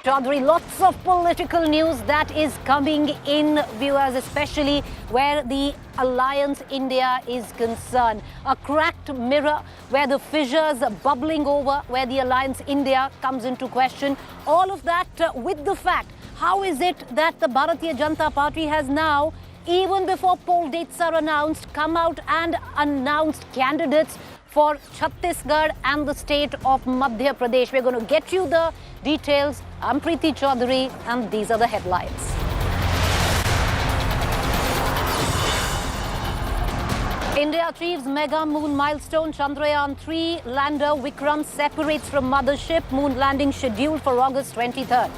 Choudhary, lots of political news that is coming in, viewers, especially where the Alliance India is concerned. A cracked mirror where the fissures are bubbling over, where the Alliance India comes into question. All of that with the fact, how is it that the Bharatiya Janata Party has now, even before poll dates are announced, come out and announced candidates for Chhattisgarh and the state of Madhya Pradesh? We're going to get you the details. I'm Preeti Choudhary and these are the headlines. India achieves mega moon milestone. Chandrayaan 3 lander Vikram separates from mothership. Moon landing scheduled for August 23rd.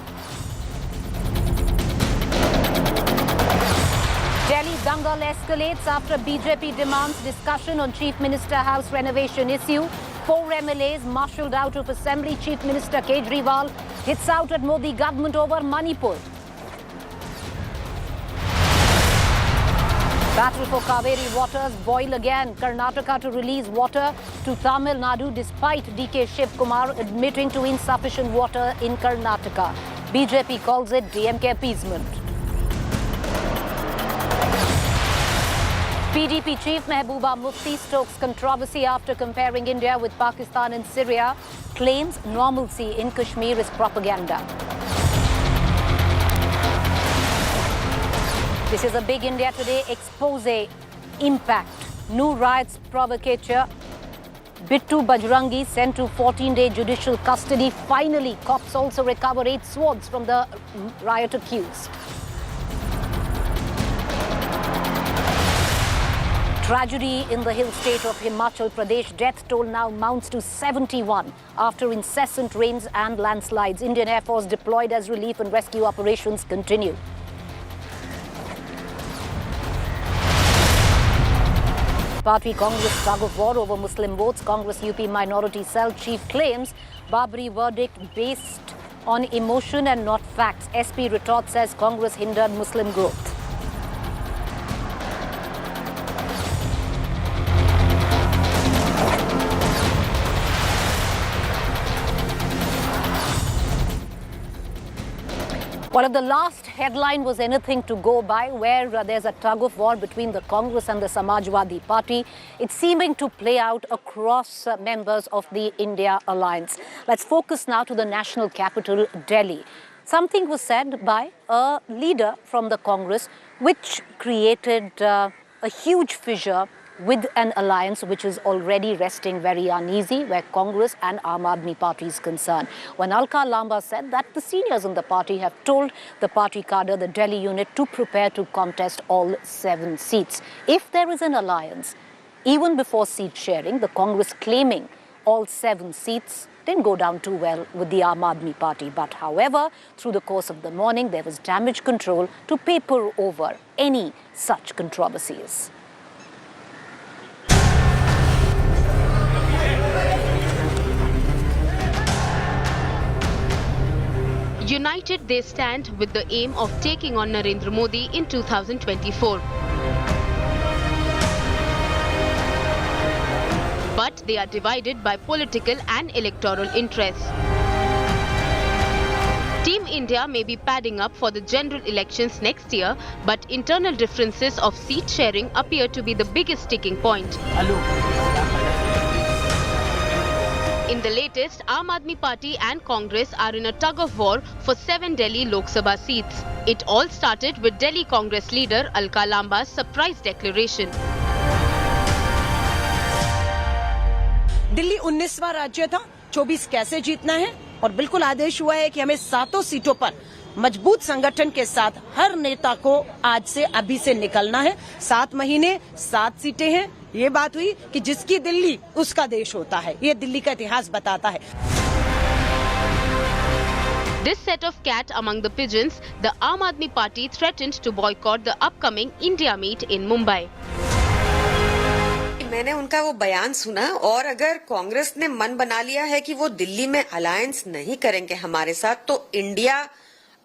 Delhi dangal escalates after BJP demands discussion on Chief Minister House renovation issue. 4 MLAs marshalled out of Assembly. Chief Minister Kejriwal hits out at Modi government over Manipur. Battle for Kaveri waters boil again. Karnataka to release water to Tamil Nadu despite DK Shiv Kumar admitting to insufficient water in Karnataka. BJP calls it DMK appeasement. PDP chief Mehbooba Mufti stokes controversy after comparing India with Pakistan and Syria. Claims normalcy in Kashmir is propaganda. This is a big India Today expose. Impact. New riots provocateur Bittu Bajrangi sent to 14-day judicial custody. Finally, cops also recover 8 swords from the riot accused. Tragedy in the hill state of Himachal Pradesh. Death toll now mounts to 71 after incessant rains and landslides. Indian Air Force deployed as relief and rescue operations continue. Party Congress tug of war over Muslim votes. Congress UP minority cell chief claims Babri verdict based on emotion and not facts. SP retort says Congress hindered Muslim growth. Well, if the last headline was anything to go by, where there's a tug of war between the Congress and the Samajwadi Party, it's seeming to play out across members of the India Alliance. Let's focus now to the national capital, Delhi. Something was said by a leader from the Congress which created a huge fissure with an alliance which is already resting very uneasy, where Congress and Aam Aadmi Party is concerned. When Alka Lamba said that the seniors in the party have told the party cadre, the Delhi unit, to prepare to contest all 7 seats. If there is an alliance, even before seat sharing, the Congress claiming all 7 seats didn't go down too well with the Aam Aadmi Party. But however, through the course of the morning, there was damage control to paper over any such controversies. United, they stand with the aim of taking on Narendra Modi in 2024. But they are divided by political and electoral interests. Team India may be padding up for the general elections next year, but internal differences of seat sharing appear to be the biggest sticking point. In the latest, Aam Aadmi Party and Congress are in a tug of war for 7 Delhi Lok Sabha seats. It all started with Delhi Congress leader Alka Lamba's surprise declaration. Delhi 19वां राज्य था, 24 कैसे जीतना है और बिल्कुल आदेश हुआ है कि हमें 7 सीटों पर मजबूत संगठन के साथ हर नेता को आज से अभी से निकलना है। 7 महीने 7 सीटें हैं। ये बात हुई कि जिसकी दिल्ली उसका देश होता है। ये दिल्ली का इतिहास बताता है। This set of cat among the pigeons, the Aam Aadmi Party threatened to boycott the upcoming India meet in Mumbai. मैंने उनका वो बयान सुना और अगर कांग्रेस ने मन बना लिया है कि वो दिल्ली में अलायंस नहीं करेंगे हमारे साथ, तो इंडिया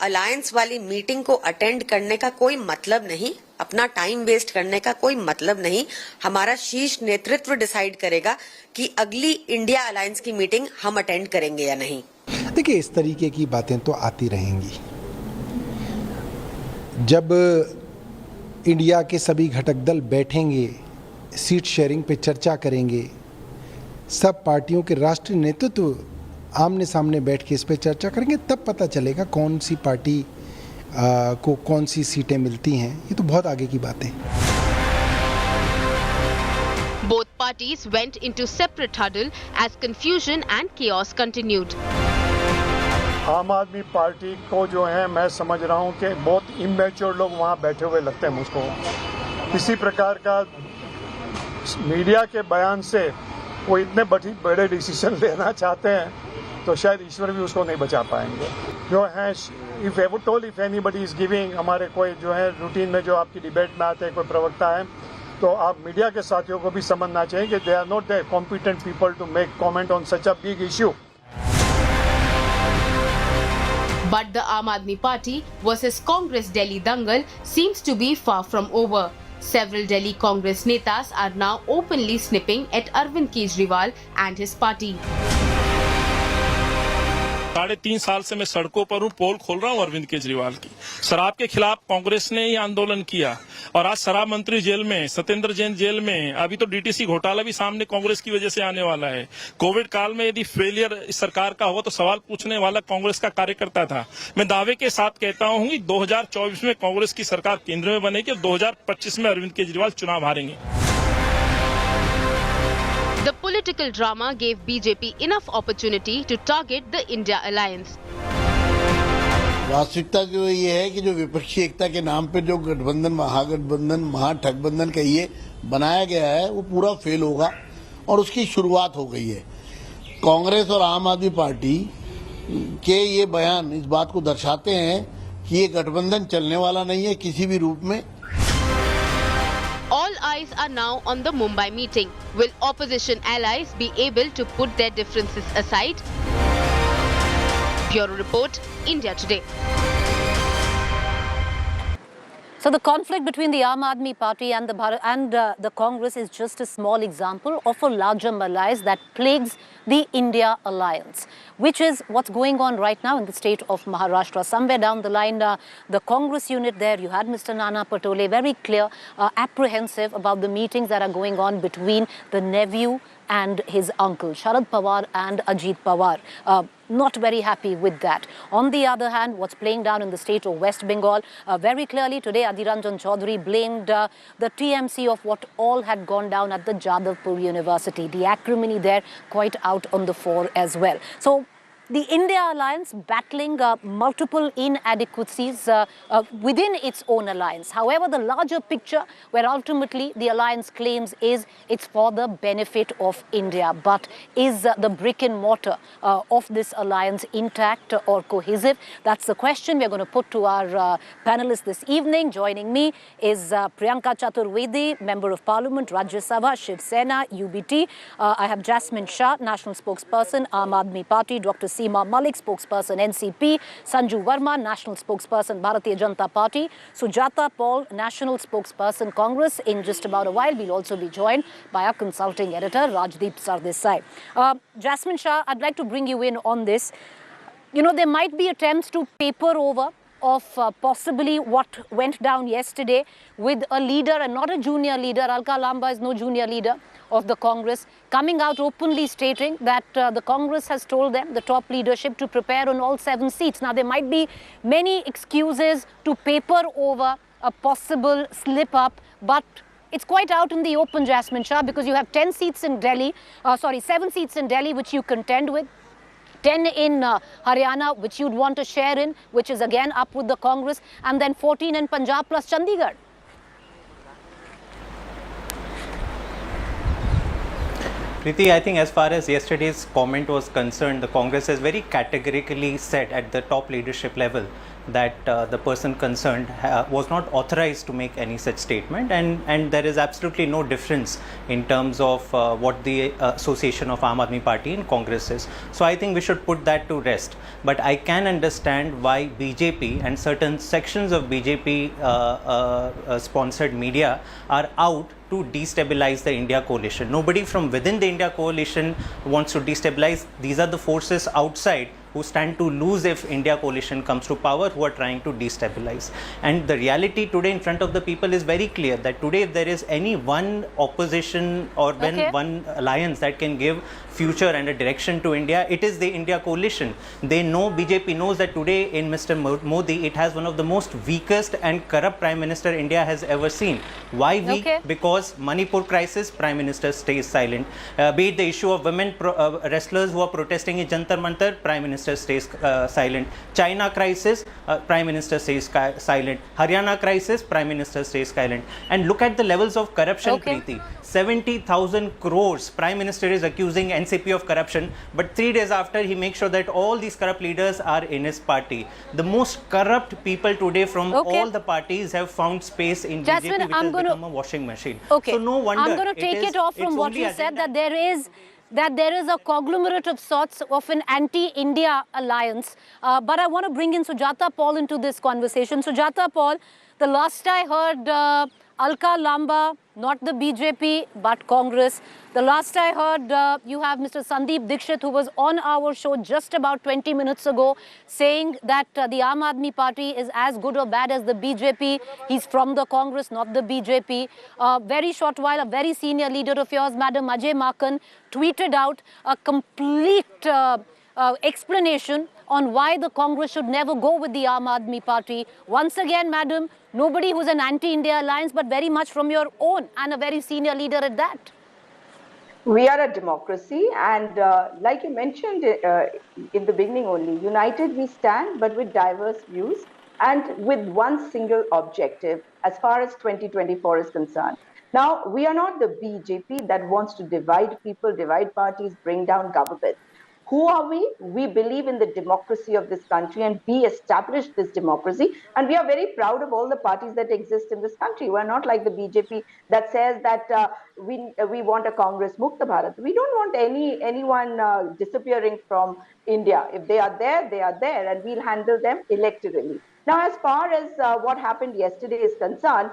अलायंस वाली मीटिंग को अटेंड करने का कोई मतलब नहीं, अपना टाइम वेस्ट करने का कोई मतलब नहीं। हमारा शीर्ष नेतृत्व डिसाइड करेगा कि अगली इंडिया अलायंस की मीटिंग हम अटेंड करेंगे या नहीं। देखिए, इस तरीके की बातें तो आती रहेंगी। जब इंडिया के सभी घटक दल बैठेंगे, सीट शेयरिंग पे चर्चा करेंगे, सब पार्टियों के राष्ट्रीय नेतृत्व आमने सामने बैठ के इस पे चर्चा करेंगे, तब पता चलेगा कौन सी पार्टी को कौन सी सीटें मिलती हैं। ये तो बहुत आगे की बात है। Both parties went into separate huddle as confusion and chaos continued. आम आदमी पार्टी को जो है, मैं समझ रहा हूं कि बहुत इमेच्योर लोग वहां बैठे हुए लगते हैं मुझको। किसी प्रकार का मीडिया के बयान से वो इतने बड़े डिसीजन लेना चाहते हैं तो शायद ईश्वर भी उसको नहीं बचा पाएंगे। जो है, इफ एनीबडी इज गिविंग, हमारे कोई जो है रूटीन में जो आपकी डिबेट में आते हैं कोई प्रवक्ता है, तो आप मीडिया के साथियों को भी समझना चाहिए कि they are not the competent people to make comment on such a big issue. But the Aam Aadmi Party versus Congress Delhi dangle seems to be far from over. Several Delhi Congress netas are now openly snipping at Arvind Kejriwal and his party. 3.5 साल से मैं सड़कों पर हूँ, पोल खोल रहा हूँ अरविंद केजरीवाल की। शराब के खिलाफ कांग्रेस ने ही आंदोलन किया और आज शराब मंत्री जेल में, सत्येंद्र जैन जेल में, अभी तो डीटीसी घोटाला भी सामने कांग्रेस की वजह से आने वाला है। कोविड काल में यदि फेलियर इस सरकार का होगा तो सवाल पूछने वाला कांग्रेस का कार्यकर्ता था। मैं दावे के साथ कहता हूँ कि 2024 में कांग्रेस की सरकार केंद्र में बनेगी और 2025 में अरविंद केजरीवाल चुनाव हारेंगे। The political drama gave BJP enough opportunity to target the India alliance. वास्तविकता जो ये है कि जो विपक्षी एकता के नाम पे जो गठबंधन, महागठबंधन, महाठगबंधन का ये बनाया गया है, वो पूरा फेल होगा और उसकी शुरुआत हो गई है। कांग्रेस और आम आदमी पार्टी के ये बयान इस बात को दर्शाते हैं कि ये गठबंधन चलने वाला नहीं है किसी भी रूप में। All eyes are now on the Mumbai meeting. Will opposition allies be able to put their differences aside? Bureau Report, India Today. So the conflict between the Aam Aadmi Party and the Congress is just a small example of a larger malaise that plagues the India alliance, which is what's going on right now in the state of Maharashtra. Somewhere down the line, the Congress unit there, you had Mr. Nana Patole, very clear, apprehensive about the meetings that are going on between the nephew and his uncle, Sharad Pawar and Ajit Pawar. Not very happy with that. On the other hand, what's playing down in the state of West Bengal, very clearly today, Adhiranjan Chaudhary blamed the TMC of what all had gone down at the Jadavpur University. The acrimony there quite out on the fore as well. So the India alliance battling multiple inadequacies within its own alliance. However, the larger picture where ultimately the alliance claims is it's for the benefit of India. But is the brick and mortar of this alliance intact or cohesive? That's the question we're going to put to our panelists this evening. Joining me is Priyanka Chaturvedi, Member of Parliament, Rajya Sabha, Shiv Sena, UBT. I have Jasmine Shah, National Spokesperson, Aam Aadmi Party, Dr. Seema Malik, spokesperson NCP, Sanju Verma, national spokesperson Bharatiya Janata Party, Sujata Paul, national spokesperson Congress. In just about a while, we'll also be joined by our consulting editor Rajdeep Sardesai. Jasmine Shah, I'd like to bring you in on this. You know, there might be attempts to paper over of possibly what went down yesterday with a leader and not a junior leader. Alka Lamba is no junior leader of the Congress, coming out openly stating that the Congress has told them, the top leadership, to prepare on all 7 seats. Now, there might be many excuses to paper over a possible slip-up, but it's quite out in the open, Jasmine Shah, because you have 10 seats in Delhi, 7 seats in Delhi, which you contend with. 10 in Haryana, which you'd want to share in, which is again up with the Congress, and then 14 in Punjab plus Chandigarh. Preeti, I think as far as yesterday's comment was concerned, the Congress has very categorically said at the top leadership level that the person concerned was not authorized to make any such statement, and there is absolutely no difference in terms of what the association of Aam Aadmi Party and Congress is. So I think we should put that to rest. But I can understand why BJP and certain sections of BJP sponsored media are out to destabilize the India coalition. Nobody from within the India coalition wants to destabilize. These are the forces outside who stand to lose if India coalition comes to power, who are trying to destabilize. And the reality today in front of the people is very clear that today if there is any one opposition or one alliance that can give future and a direction to India, it is the India coalition. They know, BJP knows that today in Mr. Modi, it has one of the most weakest and corrupt Prime Minister India has ever seen. Why weak? Because Manipur crisis, Prime Minister stays silent. Be it the issue of women wrestlers who are protesting in Jantar Mantar, Prime Minister stays silent. China crisis, Prime Minister stays silent. Haryana crisis, Prime Minister stays silent. And look at the levels of corruption, Preeti. 70,000 crores Prime Minister is accusing NCP of corruption, but 3 days after he makes sure that all these corrupt leaders are in his party. The most corrupt people today from all the parties have found space in Jasmine, BJP, which has become a washing machine. Okay. So no wonder. I'm going to take it off from what you said, that there is a conglomerate of sorts of an anti-India alliance. But I want to bring in Sujata Paul into this conversation. Sujata Paul, the last I heard, Alka Lamba, not the BJP, but Congress. The last I heard, you have Mr. Sandeep Dixit, who was on our show just about 20 minutes ago, saying that the Aam Aadmi Party is as good or bad as the BJP. He's from the Congress, not the BJP. Very short while, a very senior leader of yours, Madam Ajay Makan, tweeted out a complete explanation on why the Congress should never go with the Aam Aadmi Party. Once again, madam, nobody who's an anti-India alliance, but very much from your own, and a very senior leader at that. We are a democracy, and like you mentioned in the beginning only, united we stand, but with diverse views and with one single objective as far as 2024 is concerned. Now, we are not the BJP that wants to divide people, divide parties, bring down government. Who are we? We believe in the democracy of this country, and we established this democracy. And we are very proud of all the parties that exist in this country. We're not like the BJP that says that we want a Congress Mukta Bharat. We don't want anyone disappearing from India. If they are there, and we'll handle them electorally. Now, as far as what happened yesterday is concerned,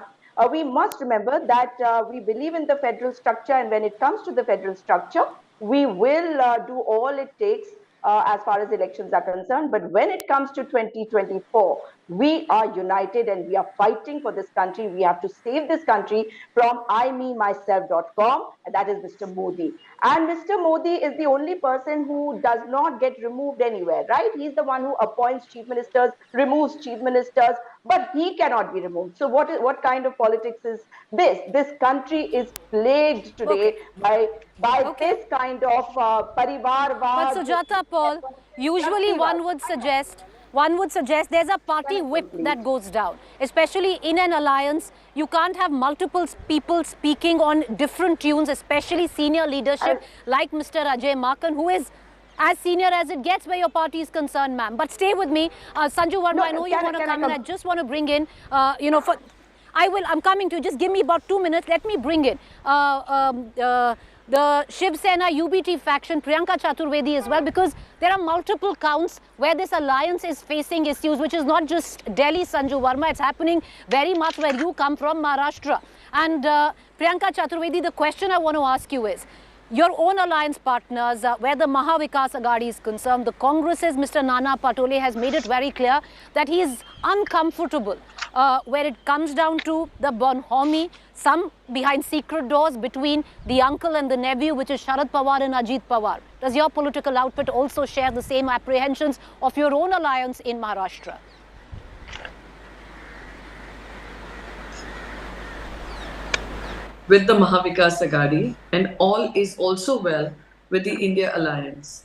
we must remember that we believe in the federal structure, and when it comes to the federal structure, we will do all it takes as far as elections are concerned. But when it comes to 2024, we are united and we are fighting for this country. We have to save this country from imemyself.com, and that is Mr. Modi. And Mr. Modi is the only person who does not get removed anywhere, right? He's the one who appoints chief ministers, removes chief ministers, but he cannot be removed. So what kind of politics is this? This country is plagued today by this kind of parivarvad. But Sujata Paul, usually one would suggest there's a party whip that goes down, especially in an alliance. You can't have multiple people speaking on different tunes, especially senior leadership like Mr. Ajay Makan, who is as senior as it gets where your party is concerned, ma'am. But stay with me. Sanju Verma, no, I know you want to come in. I just want to bring in, I'm coming to you. Just give me about 2 minutes. Let me bring in the Shiv Sena UBT faction, Priyanka Chaturvedi as well, because there are multiple counts where this alliance is facing issues, which is not just Delhi, Sanju Verma. It's happening very much where you come from, Maharashtra. And Priyanka Chaturvedi, the question I want to ask you is, your own alliance partners, where the Maha Vikas Aghadi is concerned, the Congress's Mr. Nana Patole has made it very clear that he is uncomfortable where it comes down to the bonhomie, some behind secret doors between the uncle and the nephew, which is Sharad Pawar and Ajit Pawar. Does your political outfit also share the same apprehensions of your own alliance in Maharashtra? With the Mahavikas Aghadi, and all is also well with the India Alliance.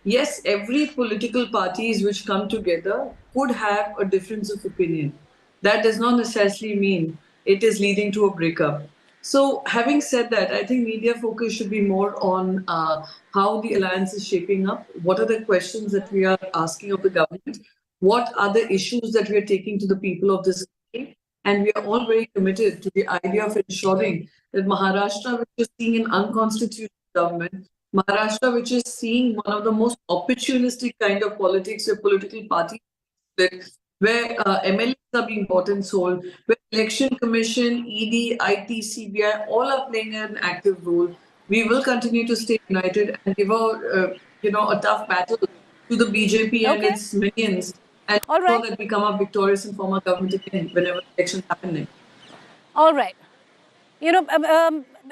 Yes, every political parties which come together could have a difference of opinion. That does not necessarily mean it is leading to a breakup. So having said that, I think media focus should be more on how the alliance is shaping up, what are the questions that we are asking of the government, what are the issues that we are taking to the people of this country, and we are all very committed to the idea of ensuring that Maharashtra, which is seeing an unconstitutional government, Maharashtra, which is seeing one of the most opportunistic kind of politics where political parties, where MLAs are being bought and sold, where Election Commission, ED, IT, CBI, all are playing an active role. We will continue to stay united and give a tough battle to the BJP and Okay. its minions and All ensure right. that we come up victorious and form our government again whenever elections happen next. All right. You know,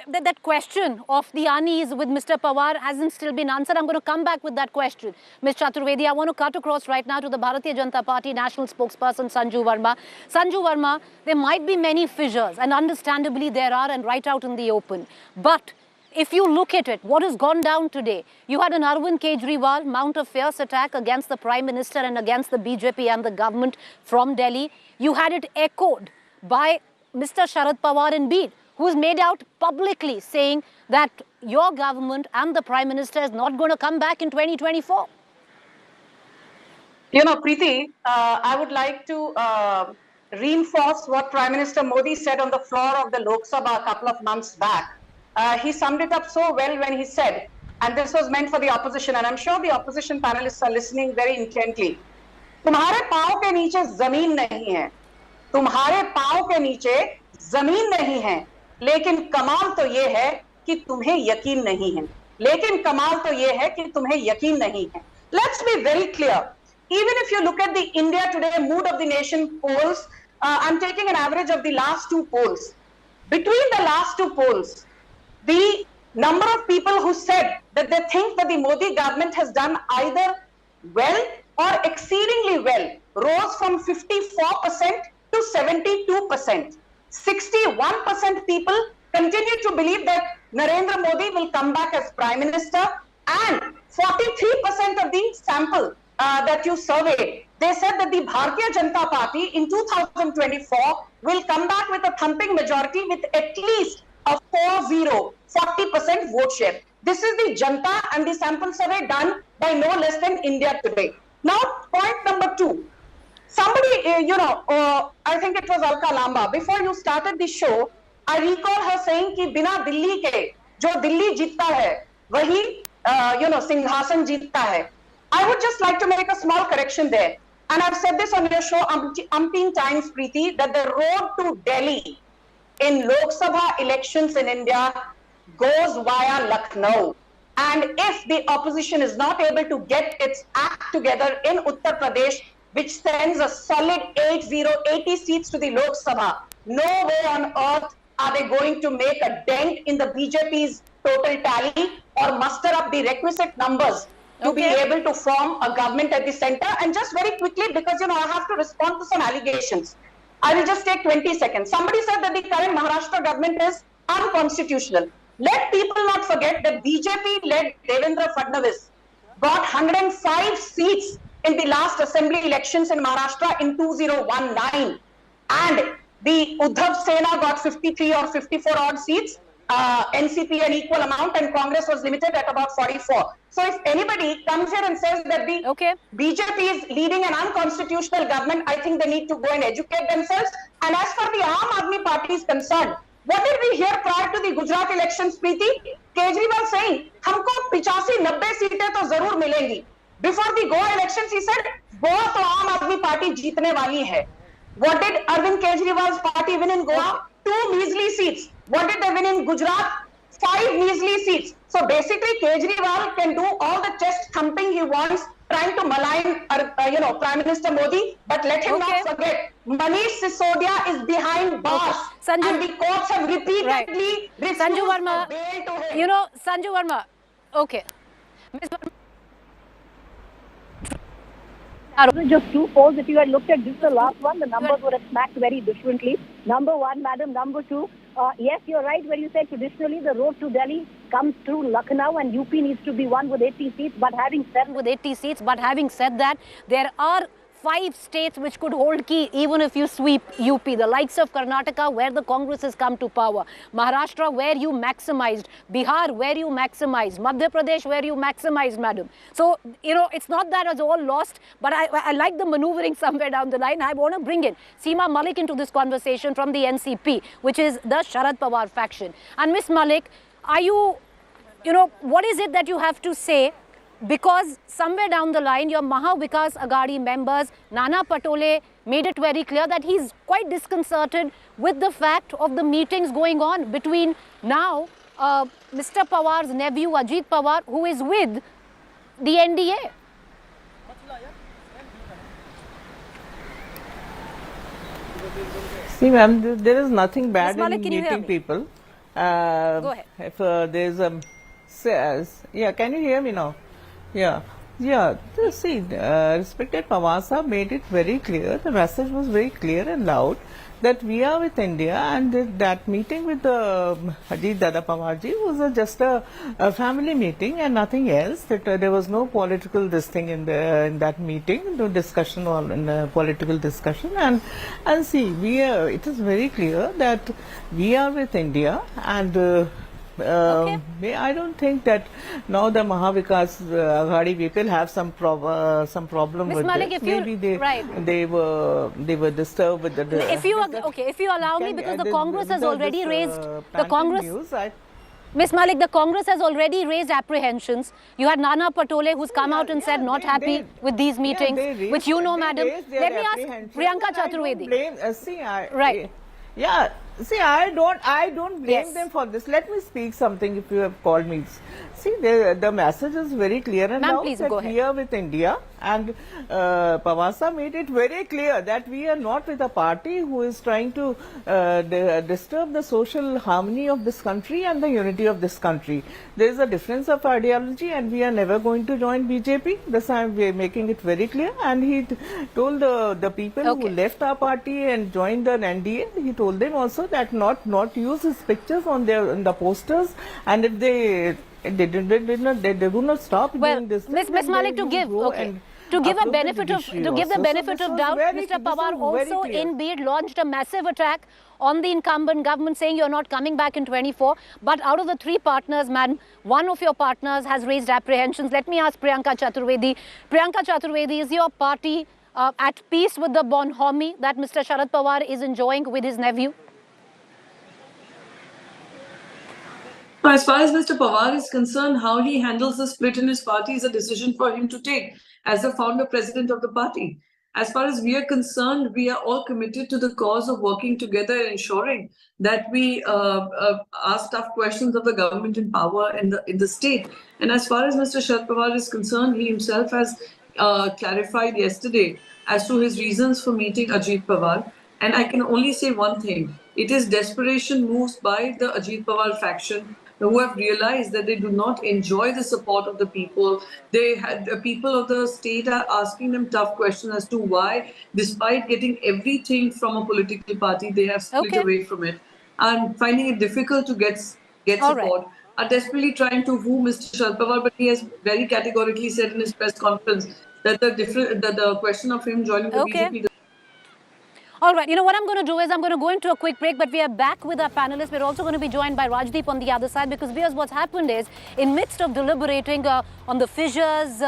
that question of the unease with Mr. Pawar hasn't still been answered. I'm going to come back with that question. Ms. Chaturvedi, I want to cut across right now to the Bharatiya Janata Party national spokesperson Sanju Verma. Sanju Verma, there might be many fissures, and understandably there are, and right out in the open. But if you look at it, what has gone down today? You had an Arvind Kejriwal mount a fierce attack against the Prime Minister and against the BJP and the government from Delhi. You had it echoed by Mr. Sharad Pawar in Bid, who's made out publicly saying that your government and the Prime Minister is not going to come back in 2024. You know, Preeti, I would like to reinforce what Prime Minister Modi said on the floor of the Lok Sabha a couple of months back. He summed it up so well when he said, and this was meant for the opposition, and I'm sure the opposition panelists are listening very intently. तुम्हारे पाँव के नीचे जमीन नहीं है, तुम्हारे पाँव के नीचे जमीन नहीं है, लेकिन कमाल तो ये है कि तुम्हें यकीन नहीं है, लेकिन कमाल तो ये है कि तुम्हें यकीन नहीं है. Let's be very clear. Even if you look at the India Today Mood of the Nation polls, I'm taking an average of the last two polls. Between the last two polls, the number of people who said that they think that the Modi government has done either well or exceedingly well rose from 54% to 72%. 61% people continue to believe that Narendra Modi will come back as Prime Minister, and 43% of the sample that you surveyed, they said that the Bharatiya Janata Party in 2024 will come back with a thumping majority with at least a 40% vote share. This is the Janta and the sample survey done by no less than India Today. Now, point number two. Somebody, I think it was Alka Lamba, before you started the show, I recall her saying कि बिना दिल्ली के जो दिल्ली जीतता है वही सिंहासन जीतता है. I would just like to make a small correction there, and I've said this on your show umpteen times, Preeti, that the road to Delhi in Lok Sabha elections in India goes via Lucknow. And if the opposition is not able to get its act together in Uttar Pradesh, which sends a solid 80 seats to the Lok Sabha, no way on earth are they going to make a dent in the BJP's total tally or muster up the requisite numbers to be able to form a government at the center. And just very quickly, because I have to respond to some allegations, I will just take 20 seconds. Somebody said that the current Maharashtra government is unconstitutional. Let people not forget that BJP-led Devendra Fadnavis got 105 seats in the last assembly elections in Maharashtra in 2019. And the Uddhav Sena got 53 or 54 odd seats, NCP an equal amount, and Congress was limited at about 44. So if anybody comes here and says that the BJP is leading an unconstitutional government, I think they need to go and educate themselves. And as far the Aam Aadmi Party is concerned, what did we hear prior to the Gujarat elections, Preeti? Kejriwal saying, "हमको 85-90 सीटें तो जरूर मिलेंगी." Before the Goa elections, he said, "Goa तो आम आदमी party जीतने वाली है." What did Arvind Kejriwal's party win in Goa? 2 measly seats. What did they win in Gujarat? 5 measly seats. So basically, Kejriwal can do all the chest thumping he wants, trying to malign, Prime Minister Modi. But let him not forget, Manish Sisodia is behind bars, and the courts have repeatedly refused Sanju Verma, bail to him. Sanju Verma, okay. Ms. Verma. Just two polls. If you had looked at just the last one, the numbers would have smacked very differently. Number one, madam. Number two, yes, you're right when you said traditionally the road to Delhi comes through Lucknow, and UP needs to be won with 80 seats. But having said that, there are 5 states which could hold key even if you sweep UP. The likes of Karnataka, where the Congress has come to power. Maharashtra, where you maximized. Bihar, where you maximized. Madhya Pradesh, where you maximized, madam. So, it's not that it's all lost, but I like the maneuvering somewhere down the line. I want to bring in Seema Malik into this conversation from the NCP, which is the Sharad Pawar faction. And Miss Malik, are you, what is it that you have to say? Because somewhere down the line, your Maha Vikas Aghadi members, Nana Patole, made it very clear that he's quite disconcerted with the fact of the meetings going on between now Mr. Pawar's nephew, Ajit Pawar, who is with the NDA. See, ma'am, there is nothing bad Malik, in can you hear meeting me? people. Go ahead. If there's yeah, can you hear me now? Yeah. See, respected Pawasa made it very clear. The message was very clear and loud that we are with India, and that meeting with Ajit Dada Pawarji was just a family meeting and nothing else. That there was no political this thing in that meeting, no discussion or political discussion. And see, it is very clear that we are with India, and I don't think that now the Mahavikas Aghadi people have some problem Ms. with Malik, this. if you- Maybe right. they were disturbed with the. If you allow me, because the Congress has already raised the Congress. News, Ms. Malik, the Congress has already raised apprehensions. You had Nana Patole, who's come out and said not happy with these meetings, which you know, madam. Let me ask Priyanka Chaturvedi. Right. Yeah. See, I don't blame them for this. Let me speak something if you have called me. See, the message is very clear and now that we are with India, and Pawasa made it very clear that we are not with a party who is trying to disturb the social harmony of this country and the unity of this country. There is a difference of ideology and we are never going to join BJP. This I am making it very clear. And he told the people who left our party and joined the NDA, he told them also that not use his pictures on the posters, and if they do not stop doing this. Ms. Malik, to give the benefit of doubt, Mr. Pawar also in Bid launched a massive attack on the incumbent government, saying you're not coming back in 24. But out of the three partners, madam, one of your partners has raised apprehensions. Let me ask Priyanka Chaturvedi. Priyanka Chaturvedi, is your party at peace with the bonhomie that Mr. Sharad Pawar is enjoying with his nephew? As far as Mr. Pawar is concerned, how he handles the split in his party is a decision for him to take as the founder president of the party. As far as we are concerned, we are all committed to the cause of working together and ensuring that we ask tough questions of the government in power in the state. And as far as Mr. Sharad Pawar is concerned, he himself has clarified yesterday as to his reasons for meeting Ajit Pawar. And I can only say one thing. It is desperation moves by the Ajit Pawar faction who have realized that they do not enjoy the support of the people. The people of the state are asking them tough questions as to why, despite getting everything from a political party, they have split away from it and finding it difficult to get support. Are desperately trying to woo Mr. Sharad Pawar, but he has very categorically said in his press conference that the question of him joining the BJP. All right, you know what I'm going to do is I'm going to go into a quick break, but we are back with our panelists. We're also going to be joined by Rajdeep on the other side, because what's happened is, in midst of deliberating on the fissures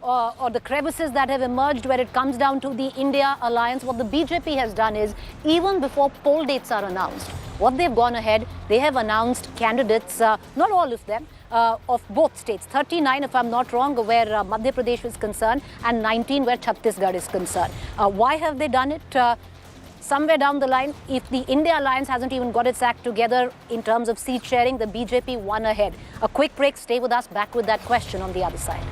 or the crevices that have emerged where it comes down to the India alliance, what the BJP has done is, even before poll dates are announced, what they've gone ahead, they have announced candidates, not all of them, of both states, 39 if I'm not wrong, where Madhya Pradesh is concerned, and 19 where Chhattisgarh is concerned. Why have they done it? Somewhere down the line, if the India alliance hasn't even got its act together in terms of seat sharing, the BJP won ahead. A quick break, stay with us, back with that question on the other side.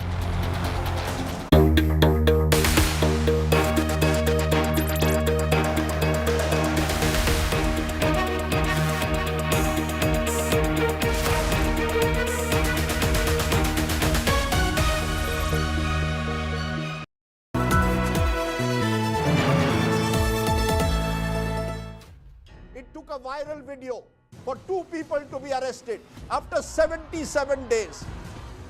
A viral video for two people to be arrested after 77 days.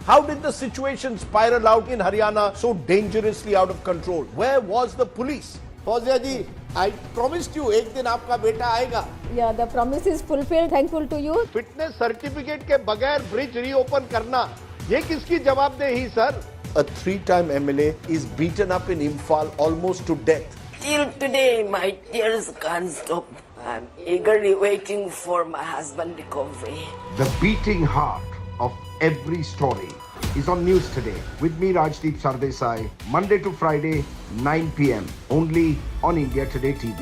How did the situation spiral out in Haryana so dangerously out of control? Where was the police? Fawzia ji, I promised you ek din aapka beta aayega. Yeah, the promise is fulfilled. Thankful to you. Fitness certificate ke bagair bridge reopen karna, ye kiski jawabdehi sir? A three-time MLA is beaten up in Imphal almost to death. Till today, my tears can't stop. I'm eagerly waiting for my husband's recovery. The beating heart of every story is on news today. With me, Rajdeep Sardesai, Monday to Friday, 9 p.m. only on India Today TV.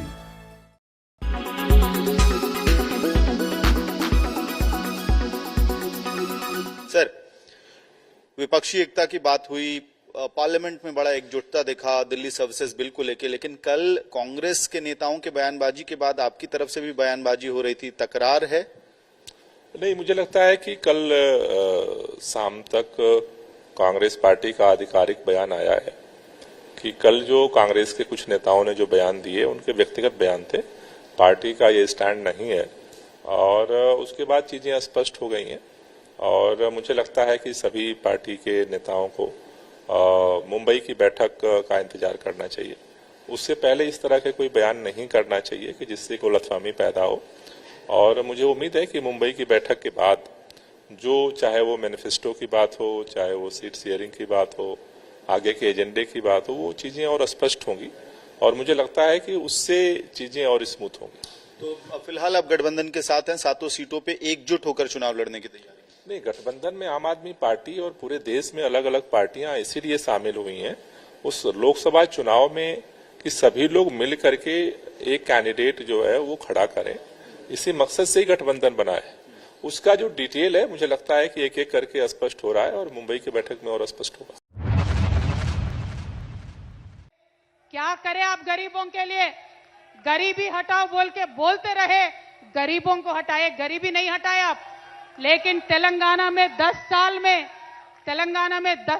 Sir, विपक्षी एकता की बात हुई, parliament में बड़ा एकजुटता दिखा Delhi services bill को लेके, लेकिन कल कांग्रेस के नेताओं के बयानबाजी के बाद आपकी तरफ से भी बयानबाजी हो रही थी, तकरार है? नहीं, मुझे लगता है कि कल शाम तक कांग्रेस पार्टी का आधिकारिक बयान आया है कि कल जो कांग्रेस के कुछ नेताओं ने जो बयान दिए उनके व्यक्तिगत बयान थे, पार्टी का ये स्टैंड नहीं है और उसके बाद चीजें स्पष्ट हो गई हैं और मुझे लगता है कि सभी पार्टी के नेताओं को मुंबई की बैठक का इंतजार करना चाहिए। उससे पहले इस तरह के कोई बयान नहीं करना चाहिए कि जिससे गलतफहमी पैदा हो और मुझे उम्मीद है कि मुंबई की बैठक के बाद जो चाहे वो मैनिफेस्टो की बात हो, चाहे वो सीट शेयरिंग की बात हो, आगे के एजेंडे की बात हो, वो चीजें और स्पष्ट होंगी और मुझे लगता है कि उससे चीजें और स्मूथ होंगी। तो फिलहाल आप गठबंधन के साथ हैं, 7 सीटों पे एकजुट होकर चुनाव लड़ने की तैयारी? नहीं, गठबंधन में आम आदमी पार्टी और पूरे देश में अलग अलग पार्टियां इसीलिए शामिल हुई हैं उस लोकसभा चुनाव में कि सभी लोग मिल करके एक कैंडिडेट जो है वो खड़ा करें, इसी मकसद से ही गठबंधन बना है। उसका जो डिटेल है मुझे लगता है कि एक एक करके स्पष्ट हो रहा है और मुंबई की बैठक में और स्पष्ट होगा। क्या करें आप गरीबों के लिए? गरीबी हटाओ बोल के बोलते रहे, गरीबों को हटाए, गरीबी नहीं हटाए आप। लेकिन तेलंगाना में 10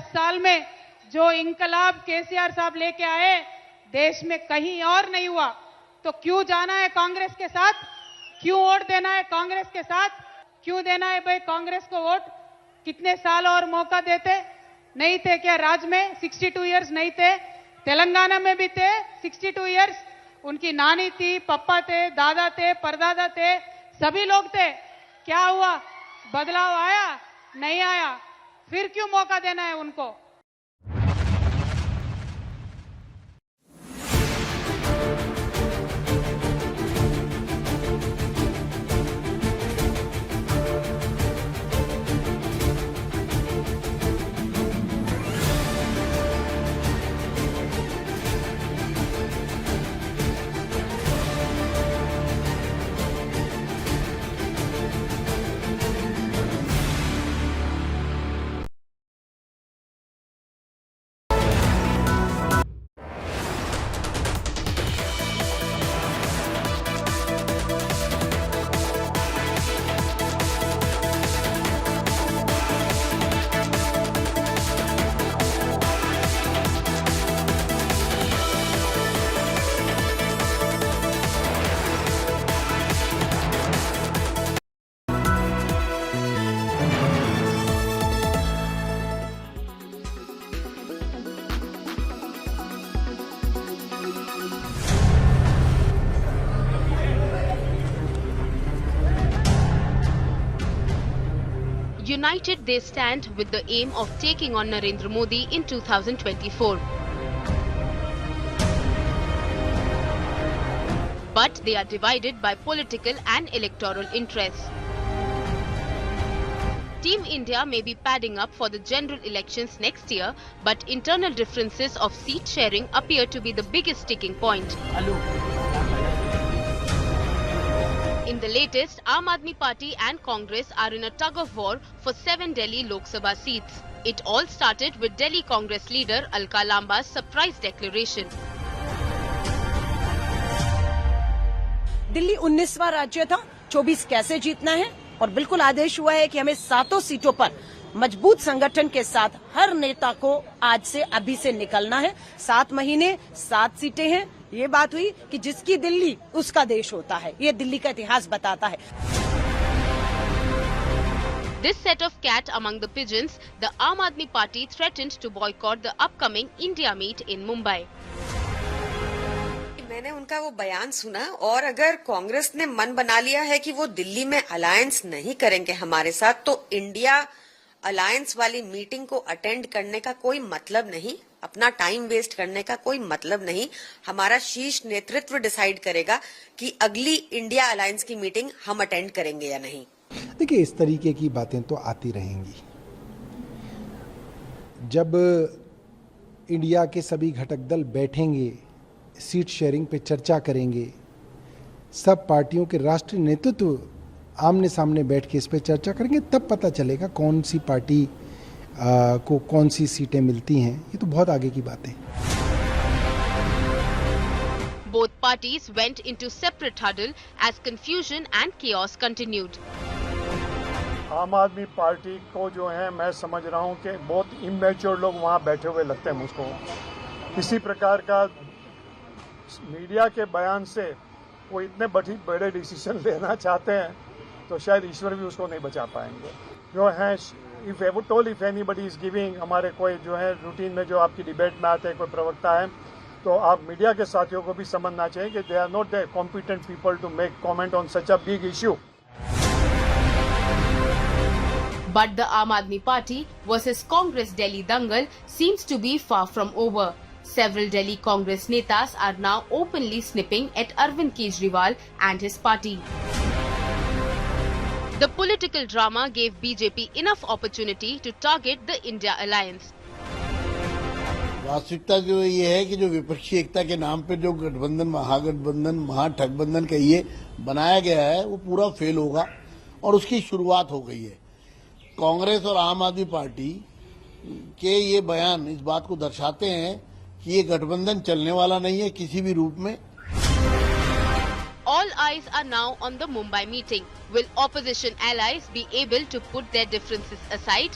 साल में जो इंकलाब केसीआर साहब लेके आए, देश में कहीं और नहीं हुआ। तो क्यों जाना है कांग्रेस के साथ? क्यों वोट देना है कांग्रेस के साथ? क्यों देना है भाई कांग्रेस को वोट? कितने साल और मौका देते? नहीं थे क्या राज में 62 इयर्स नहीं थे? तेलंगाना में भी थे 62 इयर्स। उनकी नानी थी, पापा थे, दादा थे, परदादा थे, सभी लोग थे। क्या हुआ? बदलाव आया? नहीं आया। फिर क्यों मौका देना है उनको? United, they stand with the aim of taking on Narendra Modi in 2024. But they are divided by political and electoral interests. Team India may be padding up for the general elections next year, but internal differences of seat sharing appear to be the biggest sticking point. In the latest, Aam Aadmi Party and Congress are in a tug of war for 7 Delhi Lok Sabha seats. It all started with Delhi Congress leader Alka Lamba's surprise declaration. Delhi 19वां राज्य था, 24 कैसे जीतना है और बिल्कुल आदेश हुआ है कि हमें 7 सीटों पर मजबूत संगठन के साथ हर नेता को आज से अभी से निकलना है। 7 महीने 7 सीटें हैं। ये बात हुई कि जिसकी दिल्ली उसका देश होता है, ये दिल्ली का इतिहास बताता है। This set of cat among the pigeons, the Aam Aadmi Party threatened to boycott the upcoming India meet in Mumbai. मैंने उनका वो बयान सुना और अगर कांग्रेस ने मन बना लिया है कि वो दिल्ली में अलायंस नहीं करेंगे हमारे साथ, तो इंडिया अलायंस वाली मीटिंग को अटेंड करने का कोई मतलब नहीं, अपना टाइम वेस्ट करने का कोई मतलब नहीं। हमारा शीर्ष नेतृत्व डिसाइड करेगा कि अगली इंडिया अलायंस की मीटिंग हम अटेंड करेंगे या नहीं। देखिए, इस तरीके की बातें तो आती रहेंगी। जब इंडिया के सभी घटक दल बैठेंगे, सीट शेयरिंग पे चर्चा करेंगे, सब पार्टियों के राष्ट्रीय नेतृत्व आमने सामने बैठ के इस पे चर्चा करेंगे, तब पता चलेगा कौन सी पार्टी को कौन सी सीटें मिलती हैं, ये तो बहुत आगे की बात है। Both parties went into separate huddle as confusion and chaos continued. आम आदमी पार्टी को जो है मैं समझ रहा हूं कि बहुत इमेच्योर लोग वहां बैठे हुए लगते हैं मुझको। किसी प्रकार का मीडिया के बयान से वो इतने बड़े डिसीजन लेना चाहते हैं तो शायद ईश्वर भी उसको नहीं बचा पाएंगे। जो है इफ एनीबडी इज गिविंग, हमारे कोई जो है रूटीन में जो आपकी डिबेट में आते हैं कोई प्रवक्ता है, तो आप मीडिया के साथियों को भी समझना चाहिए कि they are not the competent people to make comment on such a big issue. But the Aam Aadmi Party versus Congress Delhi dangle seems to be far from over. Several Delhi Congress netas are now openly snipping at Arvind Kejriwal and his party. The political drama gave BJP enough opportunity to target the India alliance. वास्तविकता जो ये है कि जो विपक्षी एकता के नाम पे जो गठबंधन, महागठबंधन, महाठगबंधन का ये बनाया गया है वो पूरा फेल होगा और उसकी शुरुआत हो गई है। कांग्रेस और आम आदमी पार्टी के ये बयान इस बात को दर्शाते हैं कि ये गठबंधन चलने वाला नहीं है किसी भी रूप में। All eyes are now on the Mumbai meeting. Will opposition allies be able to put their differences aside?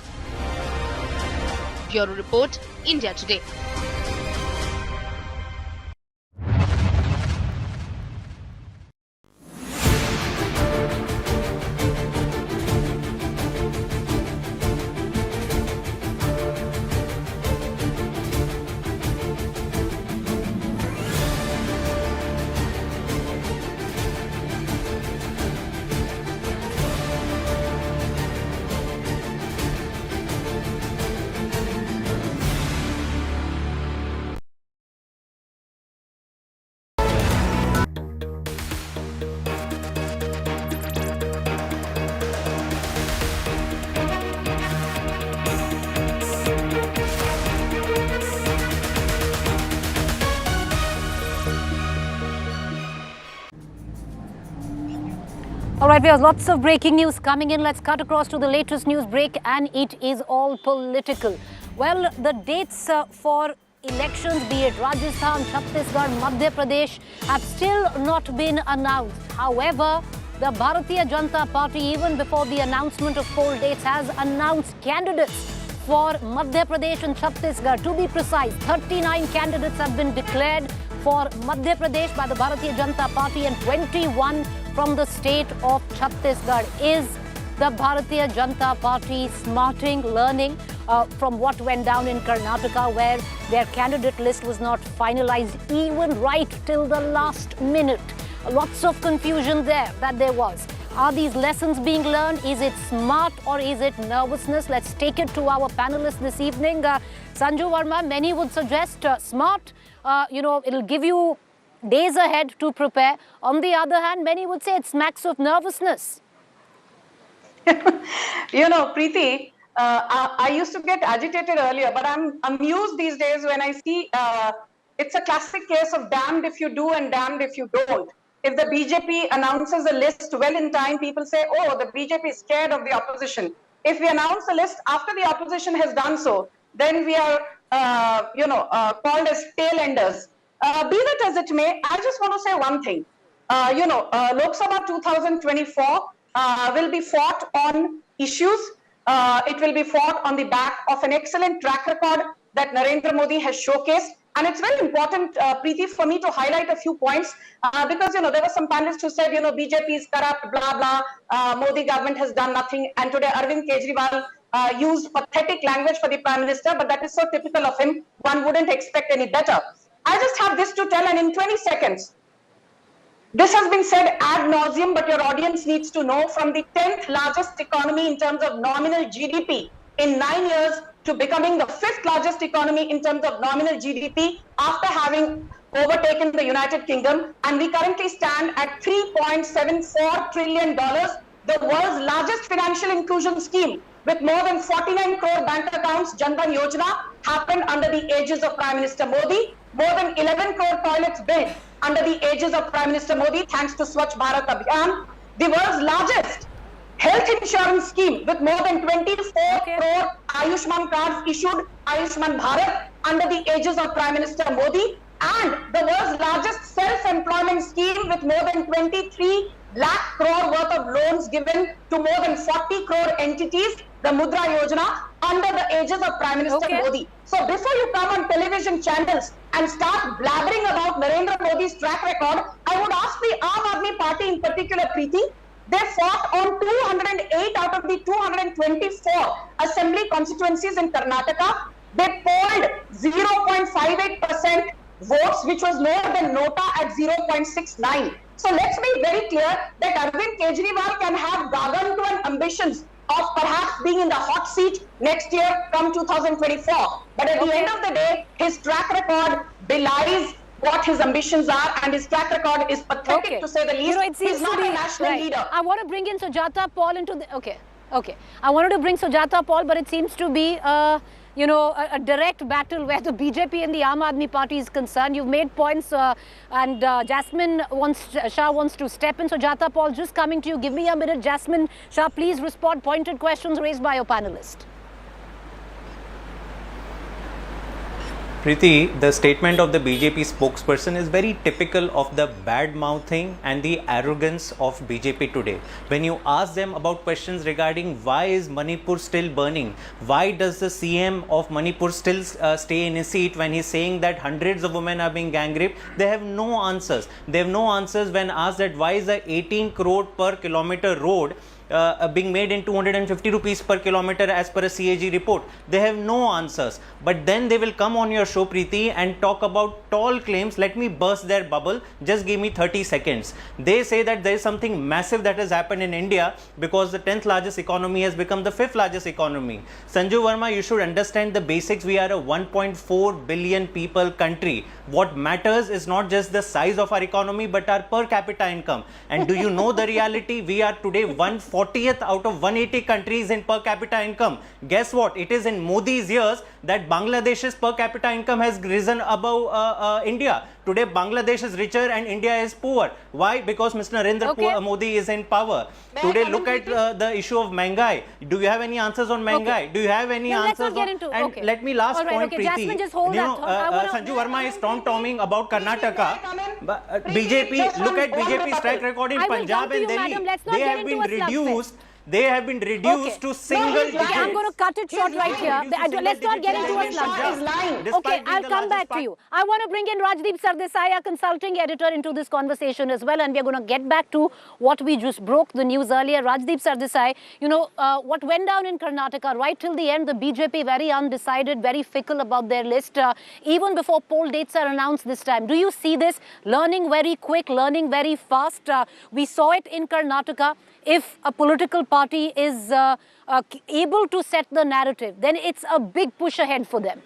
Bureau Report, India Today. All right, we have lots of breaking news coming in. Let's cut across to the latest news break, and it is all political. Well, the dates for elections, be it Rajasthan, Chhattisgarh, Madhya Pradesh, have still not been announced. However, the Bharatiya Janata Party, even before the announcement of poll dates, has announced candidates for Madhya Pradesh and Chhattisgarh. To be precise, 39 candidates have been declared for Madhya Pradesh by the Bharatiya Janata Party and 21 from the state of Chhattisgarh. Is the Bharatiya Janata Party smarting, learning from what went down in Karnataka, where their candidate list was not finalized even right till the last minute? Lots of confusion that there was. Are these lessons being learned? Is it smart or is it nervousness? Let's take it to our panelists this evening. Sanju Verma, many would suggest smart. It'll give you days ahead to prepare. On the other hand, many would say it smacks of nervousness. Preeti, I used to get agitated earlier, but I'm amused these days when I see it's a classic case of damned if you do and damned if you don't. If the BJP announces a list well in time, people say, oh, the BJP is scared of the opposition. If we announce a list after the opposition has done so, then we are, called as tail enders. Be that as it may, I just want to say one thing. Lok Sabha 2024 will be fought on issues. It will be fought on the back of an excellent track record that Narendra Modi has showcased. And it's very important, Preeti, for me to highlight a few points because, there were some panelists who said, BJP is corrupt, blah, blah, Modi government has done nothing. And today Arvind Kejriwal used pathetic language for the Prime Minister, but that is so typical of him, one wouldn't expect any better. I just have this to tell, and in 20 seconds, this has been said ad nauseum, but your audience needs to know, from the 10th largest economy in terms of nominal GDP in 9 years to becoming the 5th largest economy in terms of nominal GDP after having overtaken the United Kingdom. And we currently stand at $3.74 trillion, the world's largest financial inclusion scheme, with more than 49 crore bank accounts. Jan Dhan Yojana happened under the aegis of Prime Minister Modi. More than 11 crore toilets built under the aegis of Prime Minister Modi, thanks to Swachh Bharat Abhiyan. The world's largest health insurance scheme with more than 24 crore Ayushman cards issued, Ayushman Bharat, under the aegis of Prime Minister Modi, and the world's largest self-employment scheme with more than 23 lakh crore worth of loans given to more than 40 crore entities, the Mudra Yojana, under the aegis of Prime Minister Modi. So before you come on television channels and start blabbering about Narendra Modi's track record, I would ask the Aam Aadmi Party in particular, Preeti, they fought on 208 out of the 224 assembly constituencies in Karnataka. They polled 0.58% votes, which was more than Nota at 0.69. So let's be very clear that Arvind Kejriwal can have gargantuan ambitions of perhaps being in the hot seat next year come 2024. But at the end of the day, his track record belies what his ambitions are, and his track record is pathetic to say the least. You know, it seems He's not to be, a national leader. I want to bring in Sujata Paul into the... Okay. I wanted to bring Sujata Paul, but it seems to be, you know, a direct battle where the BJP and the Aam Aadmi Party is concerned. You've made points and Jasmine Shah wants to step in. Sujata Paul, just coming to you. Give me a minute. Jasmine Shah, please respond pointed questions raised by your panelist. Preeti, the statement of the BJP spokesperson is very typical of the bad-mouthing and the arrogance of BJP today. When you ask them about questions regarding why is Manipur still burning, why does the CM of Manipur still stay in his seat when he's saying that hundreds of women are being gang raped, they have no answers. They have no answers when asked that why is the 18 crore per kilometer road being made in 250 rupees per kilometer as per a CAG report. They have no answers. But then they will come on your show, Preeti, and talk about tall claims. Let me burst their bubble. Just give me 30 seconds. They say that there is something massive that has happened in India because the 10th largest economy has become the 5th largest economy. Sanju Verma, you should understand the basics. We are a 1.4 billion people country. What matters is not just the size of our economy, but our per capita income. And do you know the reality? We are today 140th out of 180 countries in per capita income. Guess what? It is in Modi's years that Bangladesh's per capita income has risen above India. Today, Bangladesh is richer and India is poor. Why? Because Mr. Narendra Modi is in power. Today, look at the issue of Mangai. Do you have any answers on Mangai? Do you have any answers? And let me last point, Preeti. Jasmine, just hold Sanju Verma is tom-tomming about Karnataka. BJP, look at BJP's track record in Punjab and Delhi. They have been reduced. They have been reduced to single digits. I'm going to cut it short right here. Let's not get into a slug. Okay, I'll come back to you. I want to bring in Rajdeep Sardesai, a consulting editor, into this conversation as well. And we're going to get back to what we just broke the news earlier. Rajdeep Sardesai, you know, what went down in Karnataka right till the end, the BJP very undecided, very fickle about their list, even before poll dates are announced this time. Do you see this? Learning very quick, learning very fast. We saw it in Karnataka. If a political party is able to set the narrative, then it's a big push ahead for them.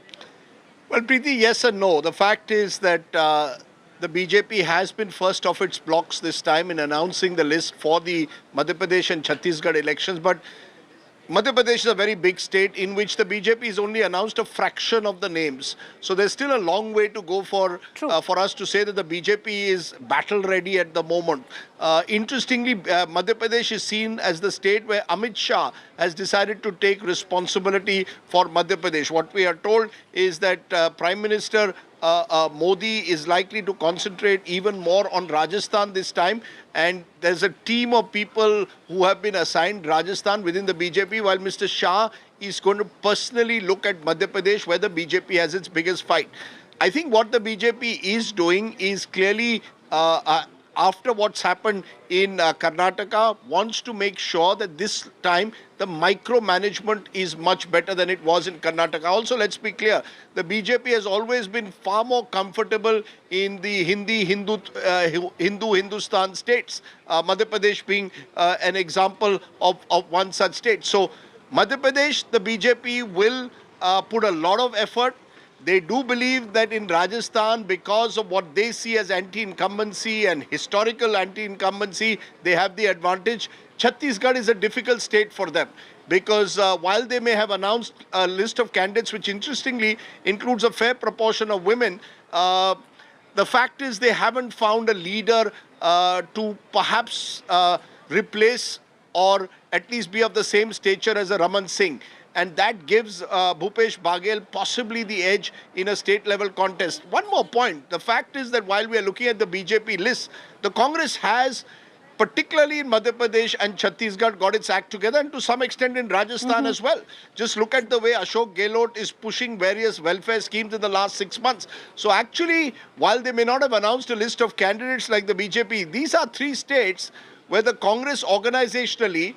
Well, Preeti, yes and no. The fact is that the BJP has been first of its blocks this time in announcing the list for the Madhya Pradesh and Chhattisgarh elections. But Madhya Pradesh is a very big state in which the BJP has only announced a fraction of the names. So there's still a long way to go for us to say that the BJP is battle ready at the moment. Interestingly, Madhya Pradesh is seen as the state where Amit Shah has decided to take responsibility for Madhya Pradesh. What we are told is that Prime Minister Modi is likely to concentrate even more on Rajasthan this time, and there's a team of people who have been assigned Rajasthan within the BJP, while Mr. Shah is going to personally look at Madhya Pradesh, where the BJP has its biggest fight. I think what the BJP is doing is clearly after what's happened in Karnataka, wants to make sure that this time the micromanagement is much better than it was in Karnataka. Also, let's be clear, the BJP has always been far more comfortable in the Hindustan states, Madhya Pradesh being an example of one such state. So, Madhya Pradesh, the BJP will put a lot of effort. They do believe that in Rajasthan, because of what they see as anti-incumbency and historical anti-incumbency, they have the advantage. Chhattisgarh is a difficult state for them because while they may have announced a list of candidates, which interestingly includes a fair proportion of women, the fact is they haven't found a leader to perhaps replace or at least be of the same stature as a Raman Singh. And that gives Bhupesh Baghel possibly the edge in a state-level contest. One more point. The fact is that while we are looking at the BJP list, the Congress has, particularly in Madhya Pradesh and Chhattisgarh, got its act together, and to some extent in Rajasthan as well. Just look at the way Ashok Gehlot is pushing various welfare schemes in the last 6 months. So actually, while they may not have announced a list of candidates like the BJP, these are 3 states where the Congress organizationally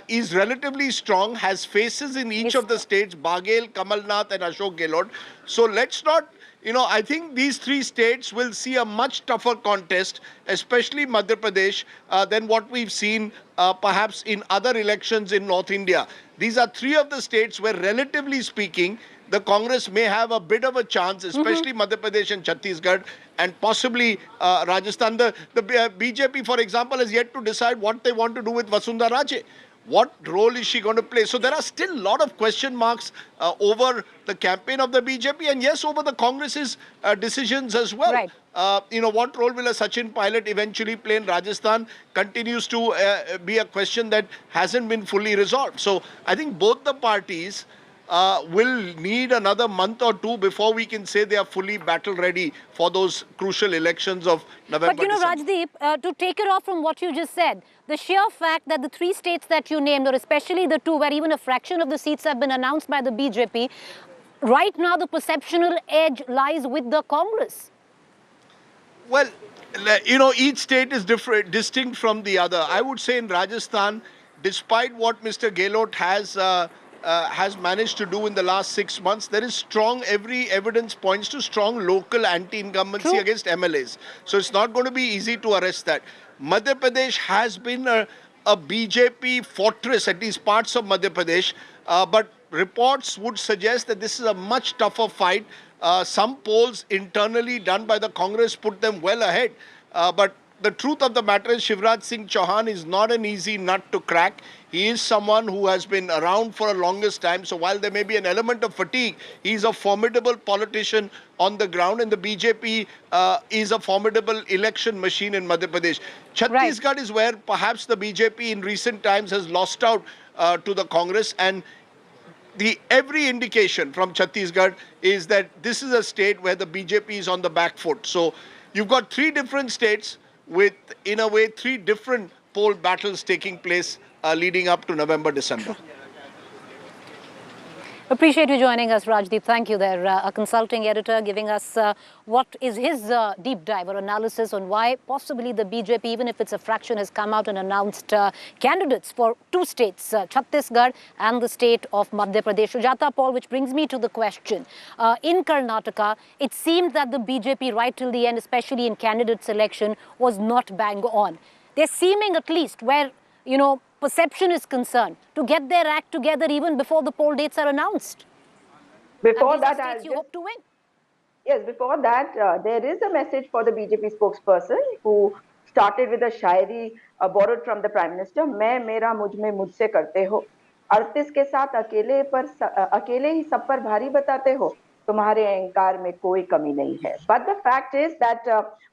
is relatively strong, has faces in each of the states, Baghel, Kamalnath and Ashok Gehlot. So let's not, I think these 3 states will see a much tougher contest, especially Madhya Pradesh, than what we've seen perhaps in other elections in North India. These are 3 of the states where, relatively speaking, the Congress may have a bit of a chance, especially Madhya Pradesh and Chhattisgarh, and possibly Rajasthan. The BJP, for example, has yet to decide what they want to do with Vasundhara Raje. What role is she going to play? So there are still a lot of question marks over the campaign of the BJP, and yes, over the Congress's decisions as well. Right. What role will a Sachin Pilot eventually play in Rajasthan continues to be a question that hasn't been fully resolved. So I think both the parties will need another month or 2 before we can say they are fully battle ready for those crucial elections of November. But Rajdeep, to take it off from what you just said, the sheer fact that the 3 states that you named, or especially the 2 where even a fraction of the seats have been announced by the BJP, right now the perceptual edge lies with the Congress. Well, each state is different, distinct from the other. I would say in Rajasthan, despite what Mr. Gehlot has managed to do in the last 6 months, there is every evidence points to strong local anti-incumbency against MLAs. So it's not going to be easy to arrest that. Madhya Pradesh has been a BJP fortress, at least parts of Madhya Pradesh, but reports would suggest that this is a much tougher fight. Some polls internally done by the Congress put them well ahead, but the truth of the matter is Shivraj Singh Chauhan is not an easy nut to crack. He is someone who has been around for a longest time. So while there may be an element of fatigue, he's a formidable politician on the ground, and the BJP is a formidable election machine in Madhya Pradesh. Chhattisgarh is where perhaps the BJP in recent times has lost out to the Congress, and every indication from Chhattisgarh is that this is a state where the BJP is on the back foot. So you've got 3 different states with, in a way, 3 different poll battles taking place leading up to November, December. Appreciate you joining us, Rajdeep. Thank you there. A consulting editor giving us what is his deep dive or analysis on why possibly the BJP, even if it's a fraction, has come out and announced candidates for 2 states, Chhattisgarh and the state of Madhya Pradesh. Sujata Paul, which brings me to the question. In Karnataka, it seemed that the BJP right till the end, especially in candidate selection, was not bang on. They're seeming, at least where, perception is concerned, to get their act together even before the poll dates are announced. Before that, you hope to win. Yes, before that, there is a message for the BJP spokesperson who started with a shairi borrowed from the Prime Minister. मैं मेरा मुझ में मुझसे करते हो, 38 के साथ अकेले ही सब पर भारी बताते हो, तुम्हारे अहंकार में कोई कमी नहीं है. But the fact is that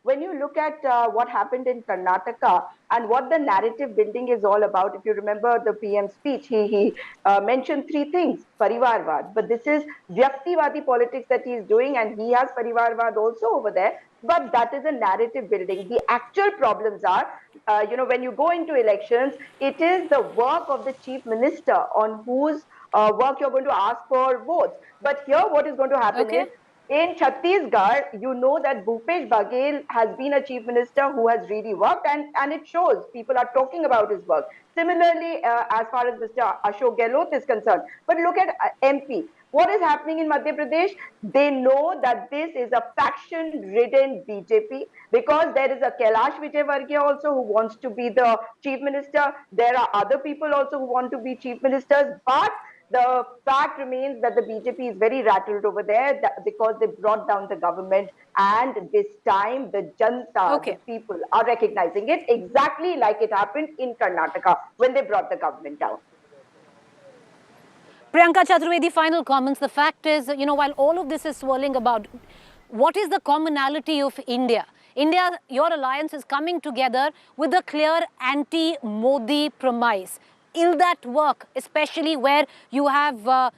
when you look at what happened in Karnataka and what the narrative building is all about, if you remember the PM speech, he mentioned 3 things, Parivarvad, but this is Vyaktivadi politics that he is doing, and he has Parivarvad also over there, but that is a narrative building. The actual problems are, when you go into elections, it is the work of the chief minister on whose work you're going to ask for votes. But here what is going to happen is, in Chhattisgarh, you know that Bhupesh Baghel has been a chief minister who has really worked, and it shows. People are talking about his work. Similarly, as far as Mr. Ashok Gehlot is concerned. But look at MP. What is happening in Madhya Pradesh? They know that this is a faction-ridden BJP, because there is a Kailash Vijayvargiya also who wants to be the chief minister. There are other people also who want to be chief ministers, but the fact remains that the BJP is very rattled over there because they brought down the government, and this time the Janta, the people, are recognizing it exactly like it happened in Karnataka when they brought the government down. Priyanka Chaturvedi, final comments. The fact is, while all of this is swirling about, what is the commonality of India? India, your alliance is coming together with a clear anti-Modi premise. Will that work, especially where you have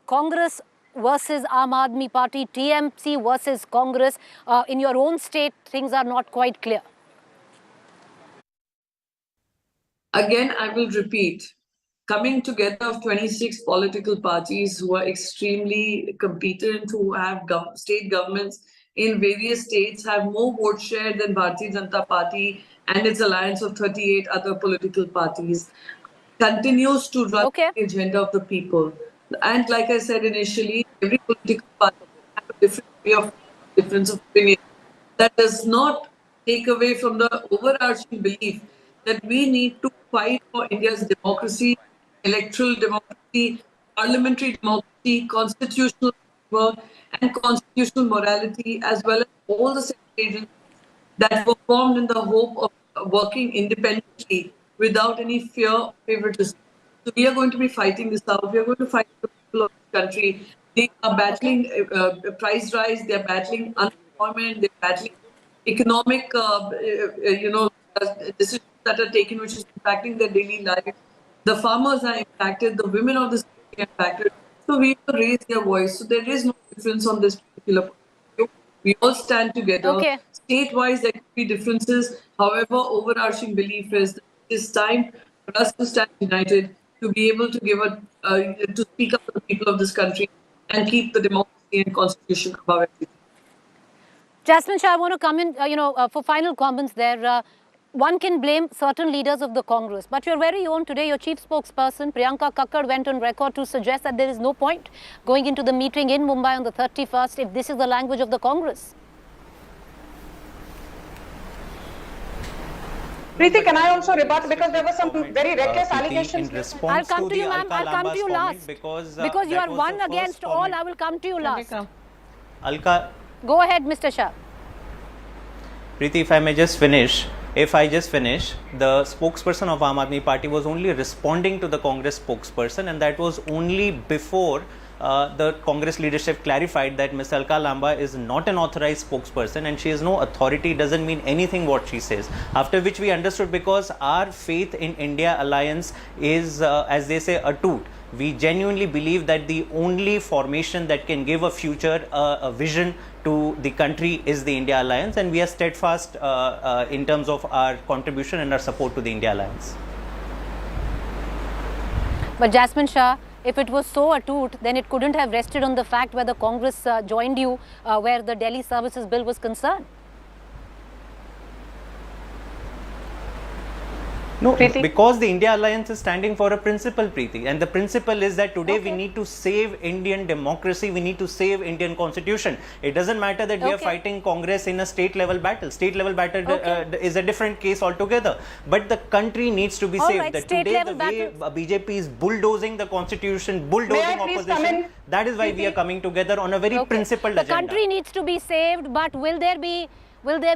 Congress versus Aam Aadmi Party, TMC versus Congress? In your own state, things are not quite clear. Again, I will repeat, coming together of 26 political parties who are extremely competent, who have state governments in various states, have more vote share than Bharatiya Janata Party and its alliance of 38 other political parties, continues to run the agenda of the people. And like I said initially, every political party has a different way of difference of opinion. That does not take away from the overarching belief that we need to fight for India's democracy, electoral democracy, parliamentary democracy, constitutional work, and constitutional morality, as well as all the agencies that were formed in the hope of working independently without any fear of favoritism. So we are going to be fighting this out. We are going to fight the people of the country. They are battling price rise. They are battling unemployment. They are battling economic, decisions that are taken, which is impacting their daily life. The farmers are impacted. The women of the city are impacted. So we will raise their voice. So there is no difference on this particular point. We all stand together. State-wise, there could be differences. However, overarching belief is that it is time for us to stand united, to be able to give to speak up for the people of this country and keep the democracy and constitution above everything. Jasmine Shah, I want to come in, for final comments there. One can blame certain leaders of the Congress, but your very own today, your chief spokesperson, Priyanka Kakkad, went on record to suggest that there is no point going into the meeting in Mumbai on the 31st if this is the language of the Congress. Preeti, can I also rebut, because there were some very reckless allegations. I'll come to you, ma'am. I'll come to you last. Because you are one against all, I will come to you last. Go ahead, Mr. Shah. Preeti, if I just finish, the spokesperson of Aam Aadmi Party was only responding to the Congress spokesperson, and that was only before the Congress leadership clarified that Ms. Alka Lamba is not an authorized spokesperson and she has no authority, doesn't mean anything what she says. After which we understood, because our faith in India alliance is, as they say, atut. We genuinely believe that the only formation that can give a future, a vision to the country is the India alliance, and we are steadfast in terms of our contribution and our support to the India alliance. But Jasmine Shah, if it was so atut, then it couldn't have rested on the fact where the Congress joined you, where the Delhi Services Bill was concerned. No, because the India Alliance is standing for a principle, Preeti, and the principle is that today we need to save Indian democracy, we need to save Indian constitution. It doesn't matter that we are fighting Congress in a state level battle. State level battle is a different case altogether. But the country needs to be saved. That today the way BJP is bulldozing the constitution, bulldozing opposition, that is why we are coming together on a very principled agenda. The country needs to be saved, but will there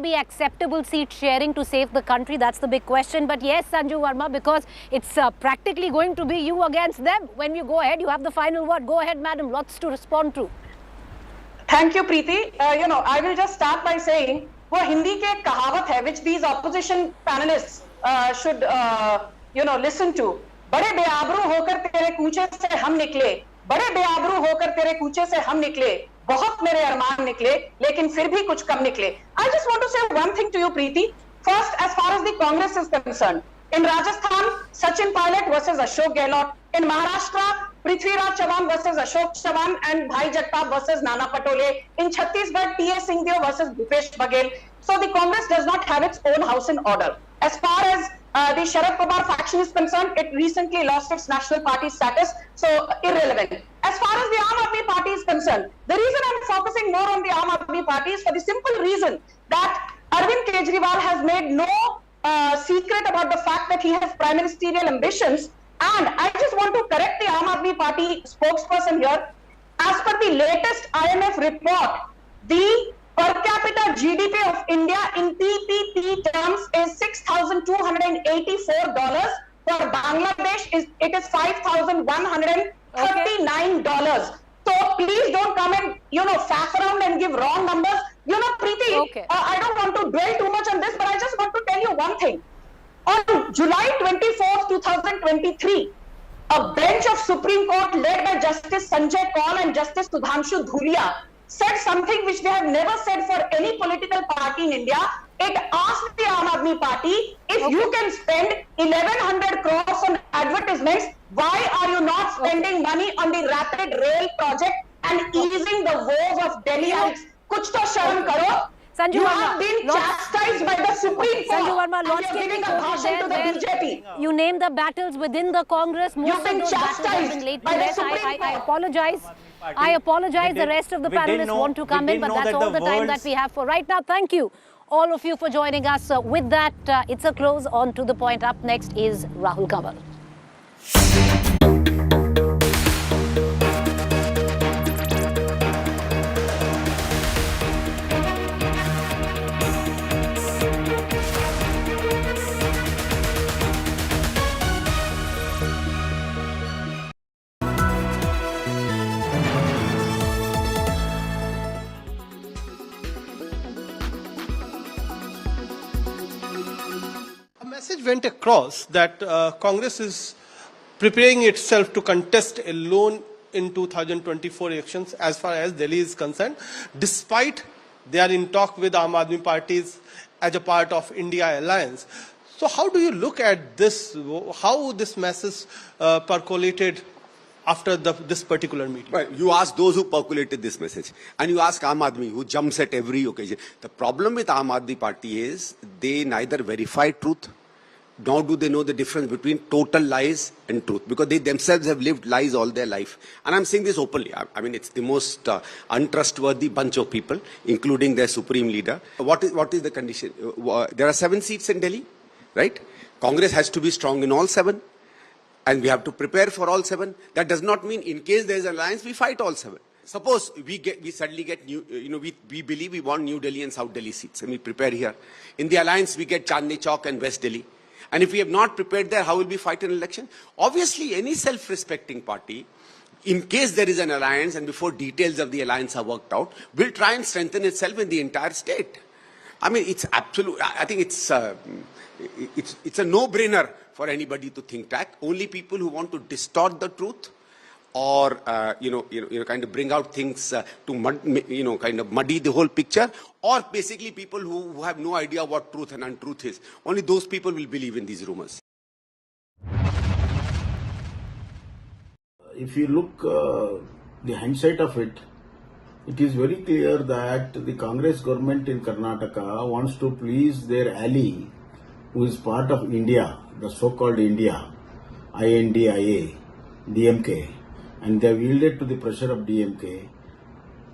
be acceptable seat sharing to save the country? That's the big question. But yes, Sanju Verma, because it's practically going to be you against them. When you go ahead, you have the final word. Go ahead, madam. Lots to respond to. Thank you, Preeti. I will just start by saying, वो हिंदी के कहावत है, which these opposition panelists should, listen to. बड़े बेआबरू होकर तेरे कूचे से हम निकले, बड़े बेआबरू होकर तेरे कूचे से हम निकले, बहुत मेरे अरमान निकले, लेकिन फिर भी कुछ कम निकले. I just want to say one thing to you, Preeti. First, as far as the Congress is concerned, in Rajasthan, Sachin Pilot versus Ashok Gehlot. In Maharashtra, Prithviraj Chavan versus Ashok Chavan and Bhai Jagtap versus Nana Patole. In Chhattisgarh, T.A. Singhdeo versus Bhupesh Baghel. So the Congress does not have its own house in order. As far as the Sharad Pawar faction is concerned, it recently lost its national party status, so irrelevant. As far as the Aam Aadmi Party is concerned, the reason I'm focusing more on the Aam Aadmi Party is for the simple reason that Arvind Kejriwal has made no secret about the fact that he has prime ministerial ambitions. And I just want to correct the Aam Aadmi Party spokesperson here. As per the latest IMF report, the per capita GDP of India in PPP terms is $6,284. For Bangladesh, it is $5,139. So please don't come and faff around and give wrong numbers. Preeti, I don't want to dwell too much on this, but I just want to tell you one thing. On July 24th, 2023, a bench of Supreme Court led by Justice Sanjay Kaul and Justice Sudhanshu Dhulia said something which they have never said for any political party in India. It asked the Aam Aadmi Party, if you can spend 1100 crores on advertisements, why are you not spending money on the rapid rail project and easing the woes of Delhi? Kuch to sharam karo. You have been chastised by the Supreme Court. Sanju Verma, and you're giving a bhashan to the BJP. You name the battles within the Congress. Most You've been of those battles have been laid to rest. I apologize. I apologize. The rest of the panelists want to come in, but that's all the time that we have for right now. Thank you, all of you, for joining us. With that, it's a close. On to the point. Up next is Rahul Kamal. Message went across that Congress is preparing itself to contest alone in 2024 elections as far as Delhi is concerned, despite they are in talk with Aam Aadmi parties as a part of India alliance. So how do you look at this, how this message percolated after this particular meeting? Well, you ask those who percolated this message, and you ask Aam Aadmi, who jumps at every occasion. The problem with Aam Aadmi party is they neither verify truth, nor do they know the difference between total lies and truth, because they themselves have lived lies all their life. And I'm saying this openly. I mean, it's the most untrustworthy bunch of people, including their supreme leader. What is the condition? There are 7 seats in Delhi, right? Congress has to be strong in all 7. And we have to prepare for all 7. That does not mean in case there is an alliance, we fight all 7. Suppose we suddenly get new, we believe we want New Delhi and South Delhi seats, and we prepare here. In the alliance, we get Chandni Chowk and West Delhi. And if we have not prepared there, how will we fight an election? Obviously, any self-respecting party, in case there is an alliance and before details of the alliance are worked out, will try and strengthen itself in the entire state. I mean, it's absolute. I think it's a no-brainer for anybody to think that. Only people who want to distort the truth or kind of bring out things to kind of muddy the whole picture, or basically people who have no idea what truth and untruth is. Only those people will believe in these rumors. If you look the hindsight of it, it is very clear that the Congress government in Karnataka wants to please their ally, who is part of India, the so-called India, INDIA, DMK, and they have yielded to the pressure of DMK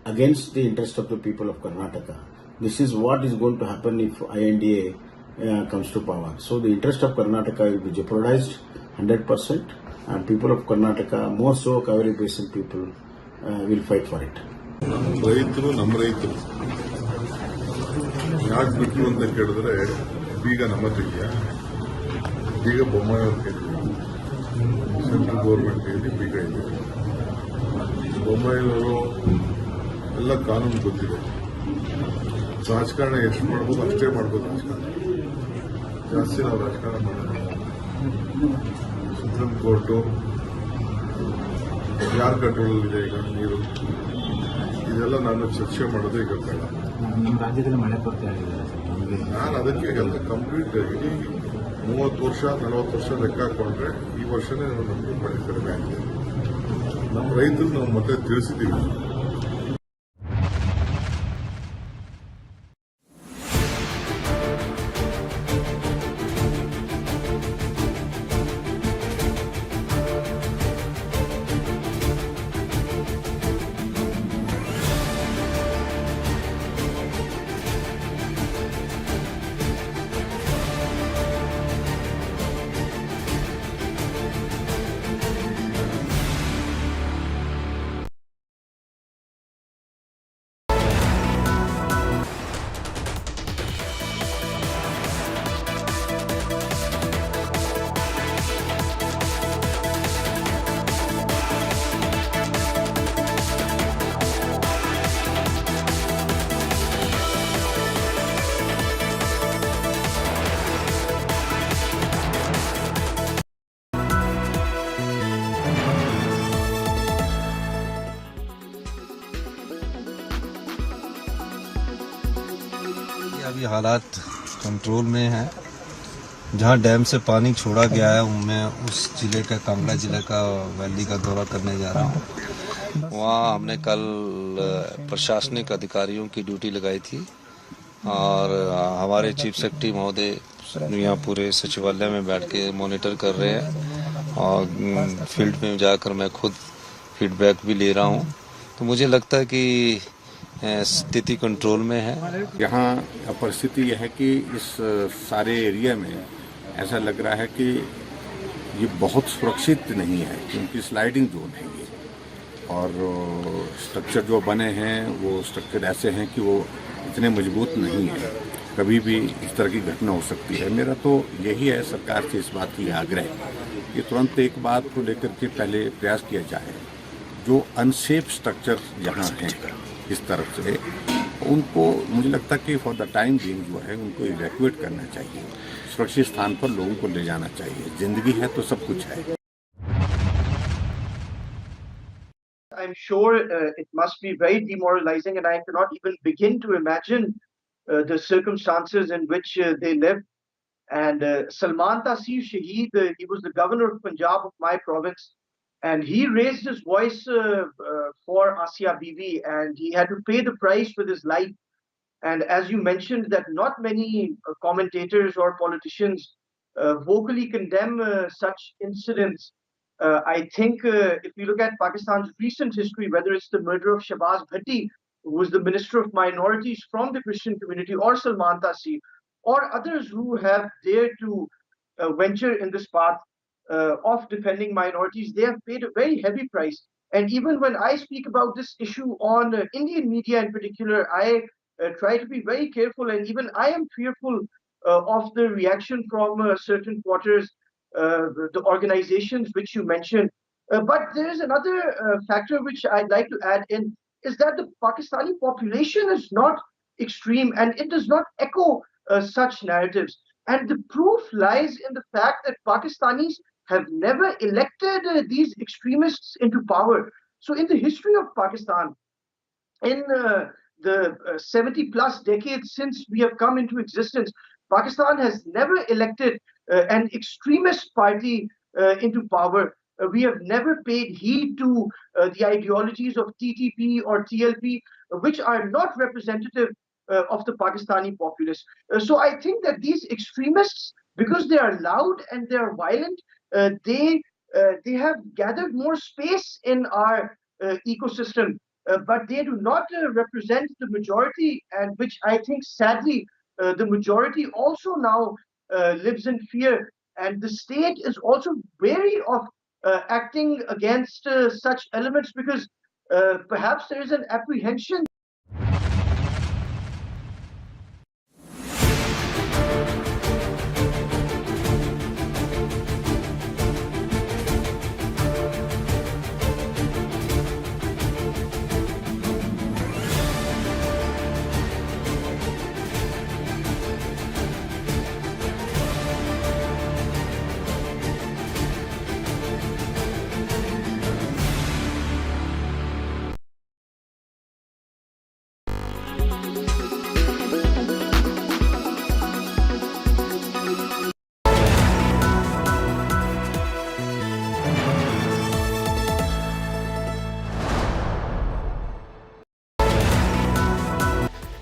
against the interest of the people of Karnataka. This is what is going to happen if INDA comes to power. So the interest of Karnataka will be jeopardized 100%, and people of Karnataka, more so Kaveri Basin people, will fight for it. ರೈತರು ನಮ್ಮ ರೈತರು ಯಾಕೆ ಬಿಟ್ಟರು ಅಂತ ಕೇಳಿದ್ರೆ ಬೀಗ ನಮ್ಮ ಕೈಯ ಬೀಗ ಬೊಮ್ಮಾಯಿಯವ್ರ ಕೈಲಿ ಸೆಂಟ್ರಲ್ ಗೌರ್ಮೆಂಟ್ ಕೈಲಿ ಬೀಗ ಇದೆ. ಬೊಮ್ಮಾಯಿಯವರು ಎಲ್ಲ ಕಾನೂನು ಗೊತ್ತಿದೆ. ರಾಜಕಾರಣ ಎಷ್ಟು ಮಾಡ್ಬೋದು ಅಷ್ಟೇ ಮಾಡ್ಬೋದು. ರಾಜಕಾರಣ ಜಾಸ್ತಿ ನಾವು ರಾಜಕಾರಣ ಮಾಡೋದು. ಸುಪ್ರೀಂ ಕೋರ್ಟು ಯಾರ ಕಂಟ್ರೋಲಲ್ಲಿದೆ ಈಗ ನೀರು, ಇದೆಲ್ಲ ನಾನು ಚರ್ಚೆ ಮಾಡೋದು ಈಗ ಬೇಡ. ನಮ್ಮ ರಾಜ್ಯದಲ್ಲಿ ಮಳೆ ಕೊರತೆ ಆಗಿದೆ. ನಾನು ಅದಕ್ಕೆ ಹೇಳಲ್ಲ, ಕಂಪ್ಲೀಟ್ ಇಡೀ 30 ವರ್ಷ 40 ವರ್ಷ ಲೆಕ್ಕ ಹಾಕೊಂಡ್ರೆ ಈ ವರ್ಷನೇ ನಮಗೆ ಮಳೆ ಕಡಿಮೆ ಆಗಿದೆ. ನಮ್ಮ ರೈತರು ನಾವು ಮತ್ತೆ ತಿಳಿಸಿದ್ದೀವಿ. अभी हालात कंट्रोल में हैं। जहां डैम से पानी छोड़ा गया है मैं उस जिले का कांगड़ा जिले का वैली का दौरा करने जा रहा हूं। वहां हमने कल प्रशासनिक अधिकारियों की ड्यूटी लगाई थी और हमारे चीफ सेक्रेटरी महोदय यहाँ पूरे सचिवालय में बैठ के मॉनिटर कर रहे हैं और फील्ड में जाकर मैं खुद फीडबैक भी ले रहा हूँ। तो मुझे लगता है कि स्थिति कंट्रोल में है। यहाँ परिस्थिति यह है कि इस सारे एरिया में ऐसा लग रहा है कि ये बहुत सुरक्षित नहीं है, क्योंकि स्लाइडिंग जोन है ये, और स्ट्रक्चर जो बने हैं वो स्ट्रक्चर ऐसे हैं कि वो इतने मजबूत नहीं है, कभी भी इस तरह की घटना हो सकती है। मेरा तो यही है सरकार से इस बात की आग्रह कि तुरंत एक बात को लेकर के पहले प्रयास किया जाए, जो अनसेफ स्ट्रक्चर यहाँ हैं इस तरफ से उनको मुझे लगता है कि फॉर द टाइम बीइंग जो है उनको इवैक्यूएट करना चाहिए, सुरक्षित स्थान पर लोगों को ले जाना चाहिए। जिंदगी है तो सब कुछ है। I'm sure it must be very demoralizing, and I cannot even begin to imagine the circumstances in which they live. And Salman Taseer Shaheed, he was the governor of Punjab of my province, and he raised his voice for Asia Bibi, and he had to pay the price with his life. And as you mentioned, that not many commentators or politicians vocally condemn such incidents. I think if you look at Pakistan's recent history, whether it's the murder of Shahbaz Bhatti, who was the Minister of Minorities from the Christian community, or Salman Taseer, or others who have dared to venture in this path of defending minorities, they have paid a very heavy price. And even when I speak about this issue on Indian media in particular, I try to be very careful, and even I am fearful of the reaction from certain quarters, the organizations which you mentioned. But there is another factor which I'd like to add in, is that the Pakistani population is not extreme, and it does not echo such narratives. And the proof lies in the fact that Pakistanis have never elected these extremists into power. So in the history of Pakistan, in the 70 plus decades since we have come into existence, Pakistan has never elected an extremist party into power. We have never paid heed to the ideologies of TTP or TLP, which are not representative of the Pakistani populace. So I think that these extremists, because they are loud and they are violent, they have gathered more space in our ecosystem, but they do not represent the majority, and which I think sadly the majority also now lives in fear, and the state is also wary of acting against such elements, because perhaps there is an apprehension.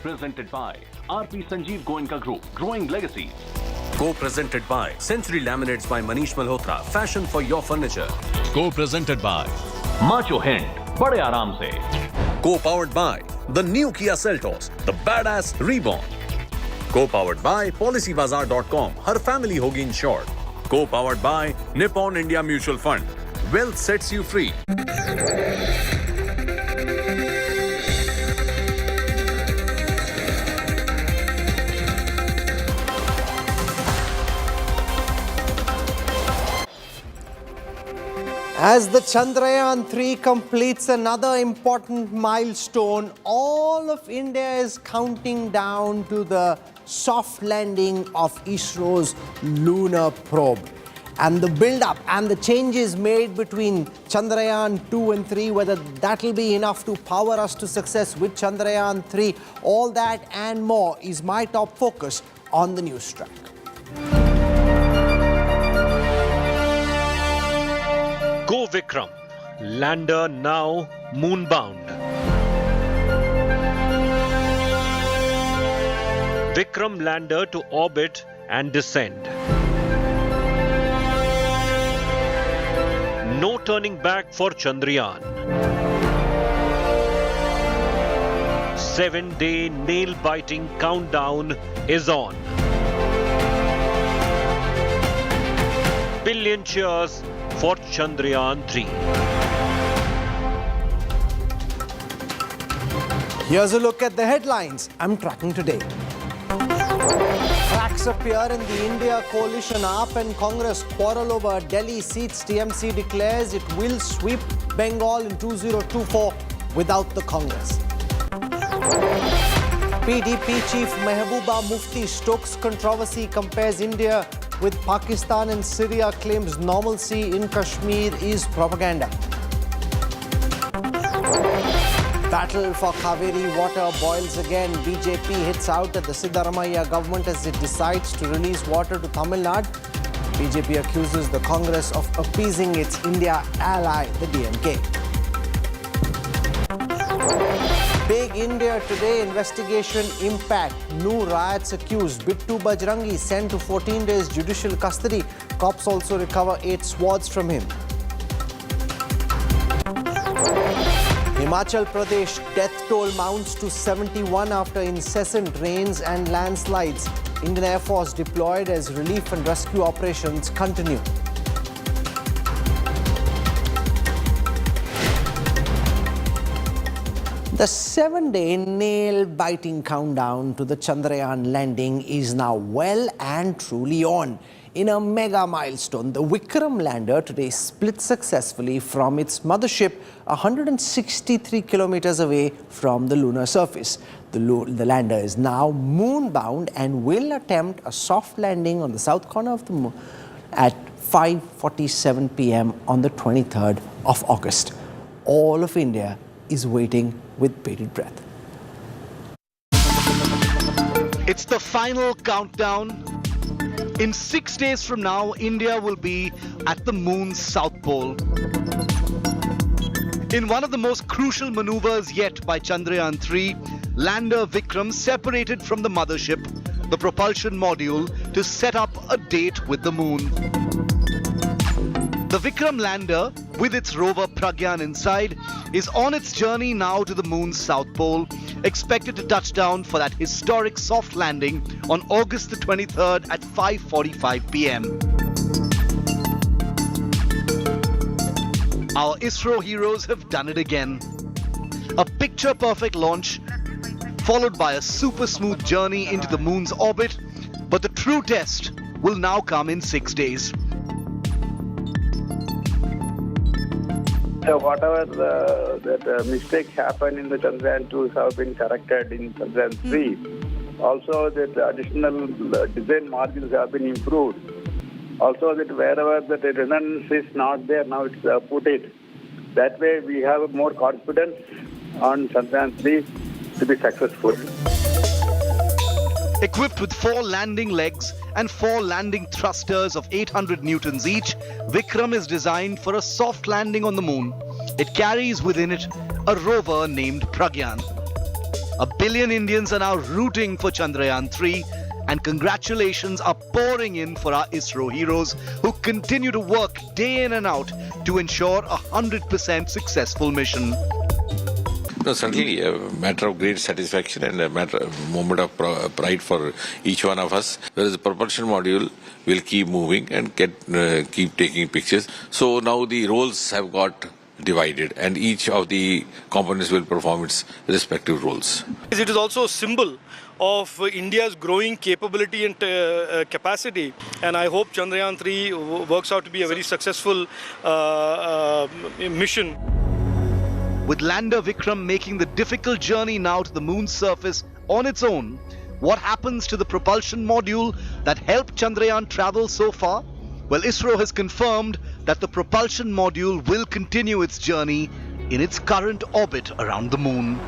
Presented by RP Sanjeev Goenka Group, Growing Legacies. Co-presented by Century Laminates by Manish Malhotra, Fashion for your furniture. Co-presented by Macho Hind, Bade Aaram Se. Co-powered by the new Kia Seltos, the badass reborn. Co-powered by PolicyBazaar.com, Har family hogi insured. Co-powered by Nippon India Mutual Fund. Wealth sets you free. As the Chandrayaan 3 completes another important milestone, all of India is counting down to the soft landing of ISRO's Lunar probe. and the build-up and the changes made between Chandrayaan 2 and 3, whether that will be enough to power us to success with Chandrayaan 3, all that and more is my top focus on the news track. Go Vikram, lander now moonbound. Vikram lander to orbit and descend. No turning back for Chandrayaan. 7-day nail-biting countdown is on. Billion cheers for Chandrayaan 3. Here's a look at the headlines I'm tracking today. Cracks appear in the India coalition. AAP and Congress quarrel over Delhi seats. TMC declares it will sweep Bengal in 2024 without the Congress. PDP chief Mehbooba Mufti stokes controversy, compares India with Pakistan and Syria, claims normalcy in Kashmir is propaganda. Battle for Kaveri water boils again. BJP hits out at the Siddaramaiah government as it decides to release water to Tamil Nadu. BJP accuses the Congress of appeasing its India ally, the DMK. Big India Today investigation impact. New riots accused. Bittu Bajrangi sent to 14 days judicial custody. Cops also recover 8 swords from him. Himachal Pradesh death toll mounts to 71 after incessant rains and landslides. Indian Air Force deployed as relief and rescue operations continue. The 7-day nail-biting countdown to the Chandrayaan landing is now well and truly on. In a mega milestone, the Vikram lander today split successfully from its mothership 163 kilometers away from the lunar surface. The lander is now moon-bound and will attempt a soft landing on the south corner of the moon at 5:47 p.m. on the 23rd of August. All of India is waiting with bated breath. It's the final countdown. In 6 days from now, India will be at the moon's south pole. In one of the most crucial maneuvers yet by Chandrayaan 3, lander Vikram separated from the mothership, the propulsion module, to set up a date with the moon. The Vikram lander, with its rover Pragyan inside, is on its journey now to the moon's south pole, expected to touch down for that historic soft landing on August the 23rd at 5:45 p.m. Our ISRO heroes have done it again. A picture-perfect launch, followed by a super smooth journey into the moon's orbit, but the true test will now come in 6 days. So whatever that mistake happened in the Chandrayaan 2 have been corrected in Chandrayaan 3. Also that additional design margins have been improved. Also that wherever the redundancy is not there, now it's put it. That way we have more confidence on Chandrayaan 3 to be successful. Equipped with 4 landing legs and 4 landing thrusters of 800 newtons each, Vikram is designed for a soft landing on the moon. It carries within it a rover named Pragyan. 1 billion Indians are now rooting for Chandrayaan 3, and congratulations are pouring in for our ISRO heroes who continue to work day in and out to ensure a 100% successful mission. No, certainly a matter of great satisfaction and a moment of pride for each one of us. Whereas the propulsion module will keep moving and keep taking pictures. So now the roles have got divided and each of the components will perform its respective roles. It is also a symbol of India's growing capability and capacity, and I hope Chandrayaan 3 works out to be a very successful mission. With lander Vikram making the difficult journey now to the moon's surface on its own, what happens to the propulsion module that helped Chandrayaan travel so far? Well, ISRO has confirmed that the propulsion module will continue its journey in its current orbit around the moon.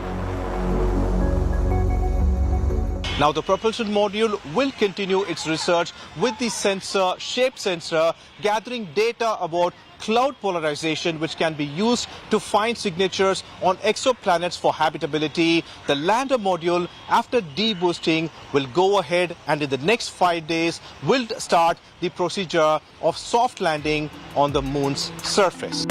Now, the propulsion module will continue its research with the sensor, shape sensor, gathering data about cloud polarization, which can be used to find signatures on exoplanets for habitability. The lander module, after deboosting, will go ahead and in the next 5 days will start the procedure of soft landing on the moon's surface.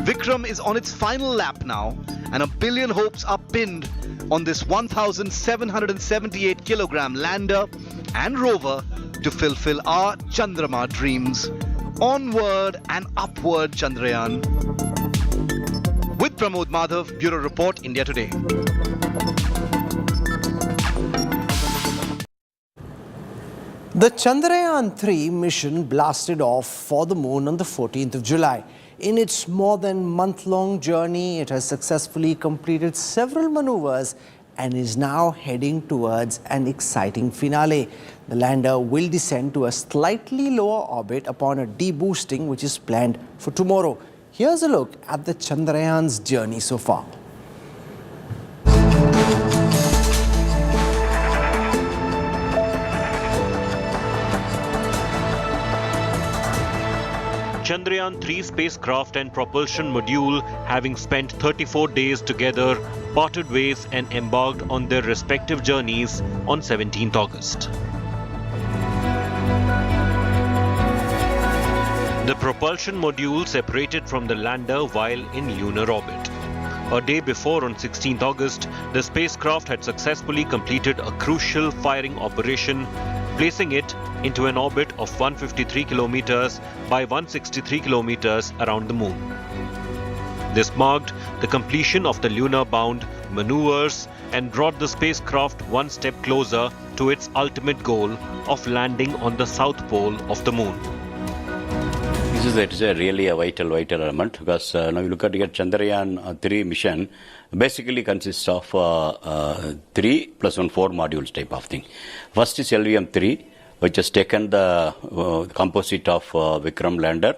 Vikram is on its final lap now, and a billion hopes are pinned on this 1,778 kilogram lander and rover to fulfill our Chandrama dreams. Onward and upward, Chandrayaan. With Pramod Madhav, Bureau Report, India Today. The Chandrayaan-3 mission blasted off for the moon on the 14th of July. In its more than month-long journey, it has successfully completed several maneuvers and is now heading towards an exciting finale. The lander will descend to a slightly lower orbit upon a deboosting, which is planned for tomorrow. Here's a look at the Chandrayaan's journey so far. Chandrayaan-3 spacecraft and propulsion module, having spent 34 days together, parted ways and embarked on their respective journeys on 17th August. The propulsion module separated from the lander while in lunar orbit. A day before, on 16th August, the spacecraft had successfully completed a crucial firing operation, placing it into an orbit of 153 kilometers by 163 kilometers around the moon. This marked the completion of the lunar-bound maneuvers and brought the spacecraft one step closer to its ultimate goal of landing on the south pole of the moon. It is a really a vital element, because now you look at your Chandrayaan-3 mission basically consists of 3 + 1 4 modules type of thing. First is LVM-3, which has taken the composite of Vikram lander,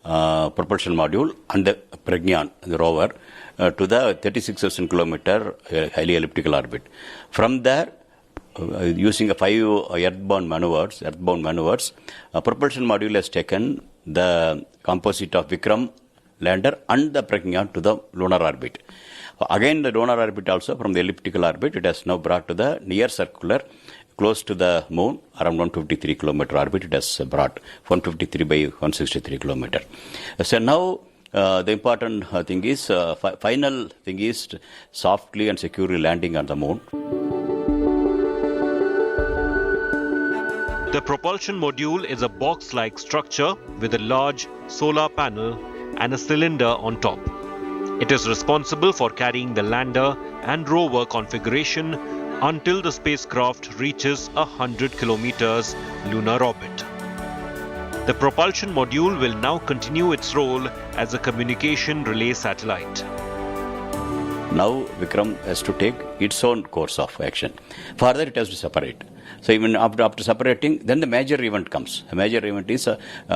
propulsion module and the Pragyan, the rover, to the 36,000 kilometer highly elliptical orbit. From there, using a 5 earthbound maneuvers, propulsion module has taken the composite of Vikram lander and the Pragyan to the lunar orbit. Again, the lunar orbit also, from the elliptical orbit, it has now brought to the near circular, close to the moon, around 153 kilometer orbit. It has brought 153 by 163 kilometer. So now the important thing is, final thing is softly and securely landing on the moon. The propulsion module is a box-like structure with a large solar panel and a cylinder on top. It is responsible for carrying the lander and rover configuration until the spacecraft reaches 100 kilometers lunar orbit. The propulsion module will now continue its role as a communication relay satellite. Now Vikram has to take its own course of action. Further, it has to separate. So even after separating, then the major event comes. The major event is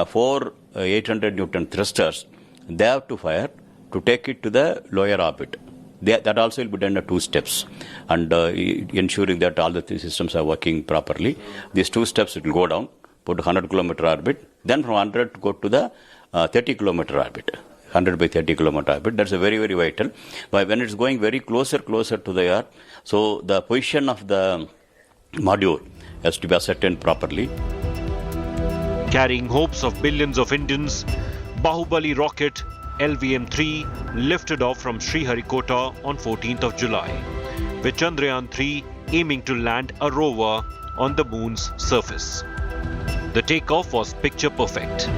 4 800 Newton thrusters. They have to fire to take it to the lower orbit. That also will be done in 2 steps, and ensuring that all the 3 systems are working properly. These 2 steps, it will go down, put 100 kilometer orbit, then from 100 to go to the 30 kilometer orbit. 100 by 30 kilometer orbit. That's a very vital. But when it's going very closer to the Earth, so the position of the module has to be ascertained properly. Carrying hopes of billions of Indians, Bahubali rocket LVM-3 lifted off from Sriharikota on 14th of July, with Chandrayaan-3 aiming to land a rover on the moon's surface. The takeoff was picture perfect.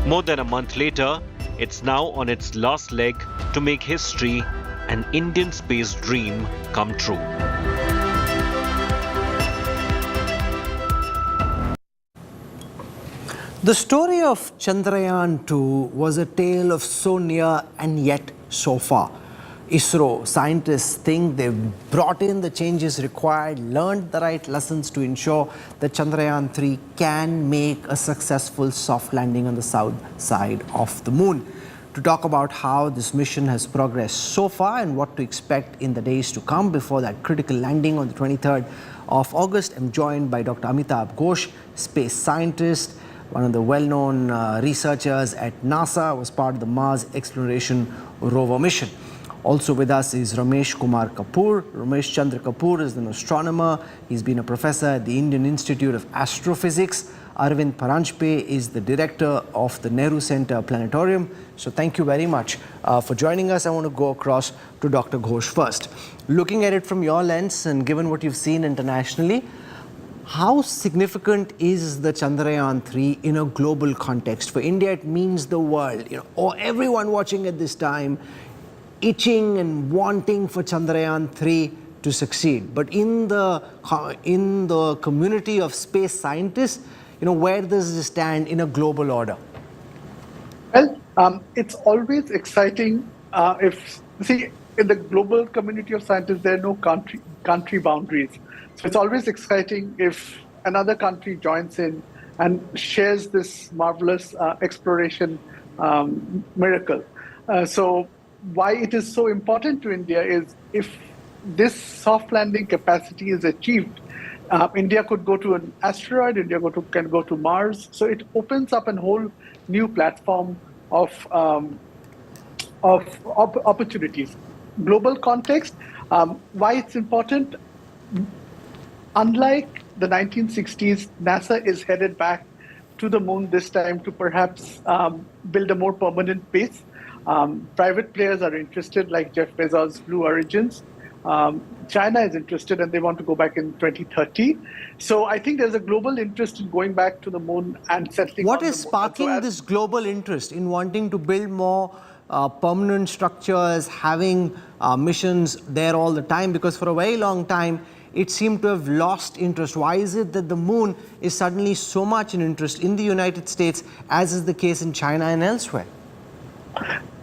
More than a month later, it's now on its last leg to make history, an Indian space dream come true. The story of Chandrayaan-2 was a tale of so near and yet so far. ISRO scientists think they've brought in the changes required, learned the right lessons to ensure that Chandrayaan 3 can make a successful soft landing on the south side of the moon. To talk about how this mission has progressed so far and what to expect in the days to come before that critical landing on the 23rd of August, I'm joined by Dr. Amitabh Ghosh, space scientist, one of the well-known researchers at NASA, was part of the Mars Exploration Rover mission. Also with us is Ramesh Kumar Kapoor. Ramesh Chandra Kapoor is an astronomer. He's been a professor at the Indian Institute of Astrophysics. Arvind Paranjpe is the director of the Nehru Center Planetarium. So thank you very much for joining us. I want to go across to Dr. Ghosh first. Looking at it from your lens and given what you've seen internationally, how significant is the Chandrayaan 3 in a global context? For India, it means the world, or everyone watching at this time, itching and wanting for Chandrayaan 3 to succeed. But in the community of space scientists, where does this stand in a global order? Well, it's always exciting in the global community of scientists, there are no country boundaries. So it's always exciting if another country joins in and shares this marvelous exploration miracle. So why it is so important to India is if this soft landing capacity is achieved, India could go to an asteroid, India can go to Mars. So it opens up a whole new platform of opportunities. Global context, why it's important, unlike the 1960s, NASA is headed back to the moon this time to perhaps build a more permanent base. Private players are interested, like Jeff Bezos' Blue Origins. China is interested and they want to go back in 2030. So I think there's a global interest in going back to the moon and settling What on is the moon. sparking this global interest in wanting to build more permanent structures, having missions there all the time? Because for a very long time, it seemed to have lost interest. Why is it that the moon is suddenly so much in interest in the United States, as is the case in China and elsewhere?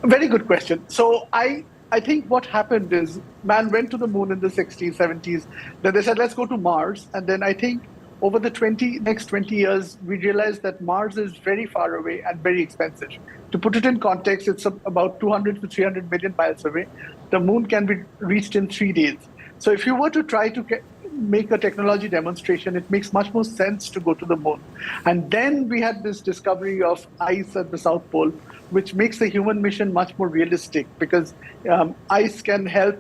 Very good question. So I think what happened is man went to the moon in the 60s, 70s. Then they said, let's go to Mars. And then I think over the next 20 years, we realized that Mars is very far away and very expensive. To put it in context, it's about 200 to 300 million miles away. The moon can be reached in 3 days. So if you were to try to make a technology demonstration, it makes much more sense to go to the moon. And then we had this discovery of ice at the South Pole, which makes the human mission much more realistic because ice can help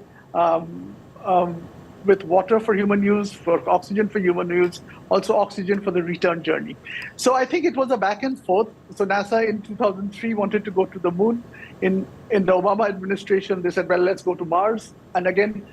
with water for human use, for oxygen for human use, also oxygen for the return journey. So I think it was a back and forth. So NASA in 2003 wanted to go to the moon. In the Obama administration, they said, well, let's go to Mars. And again,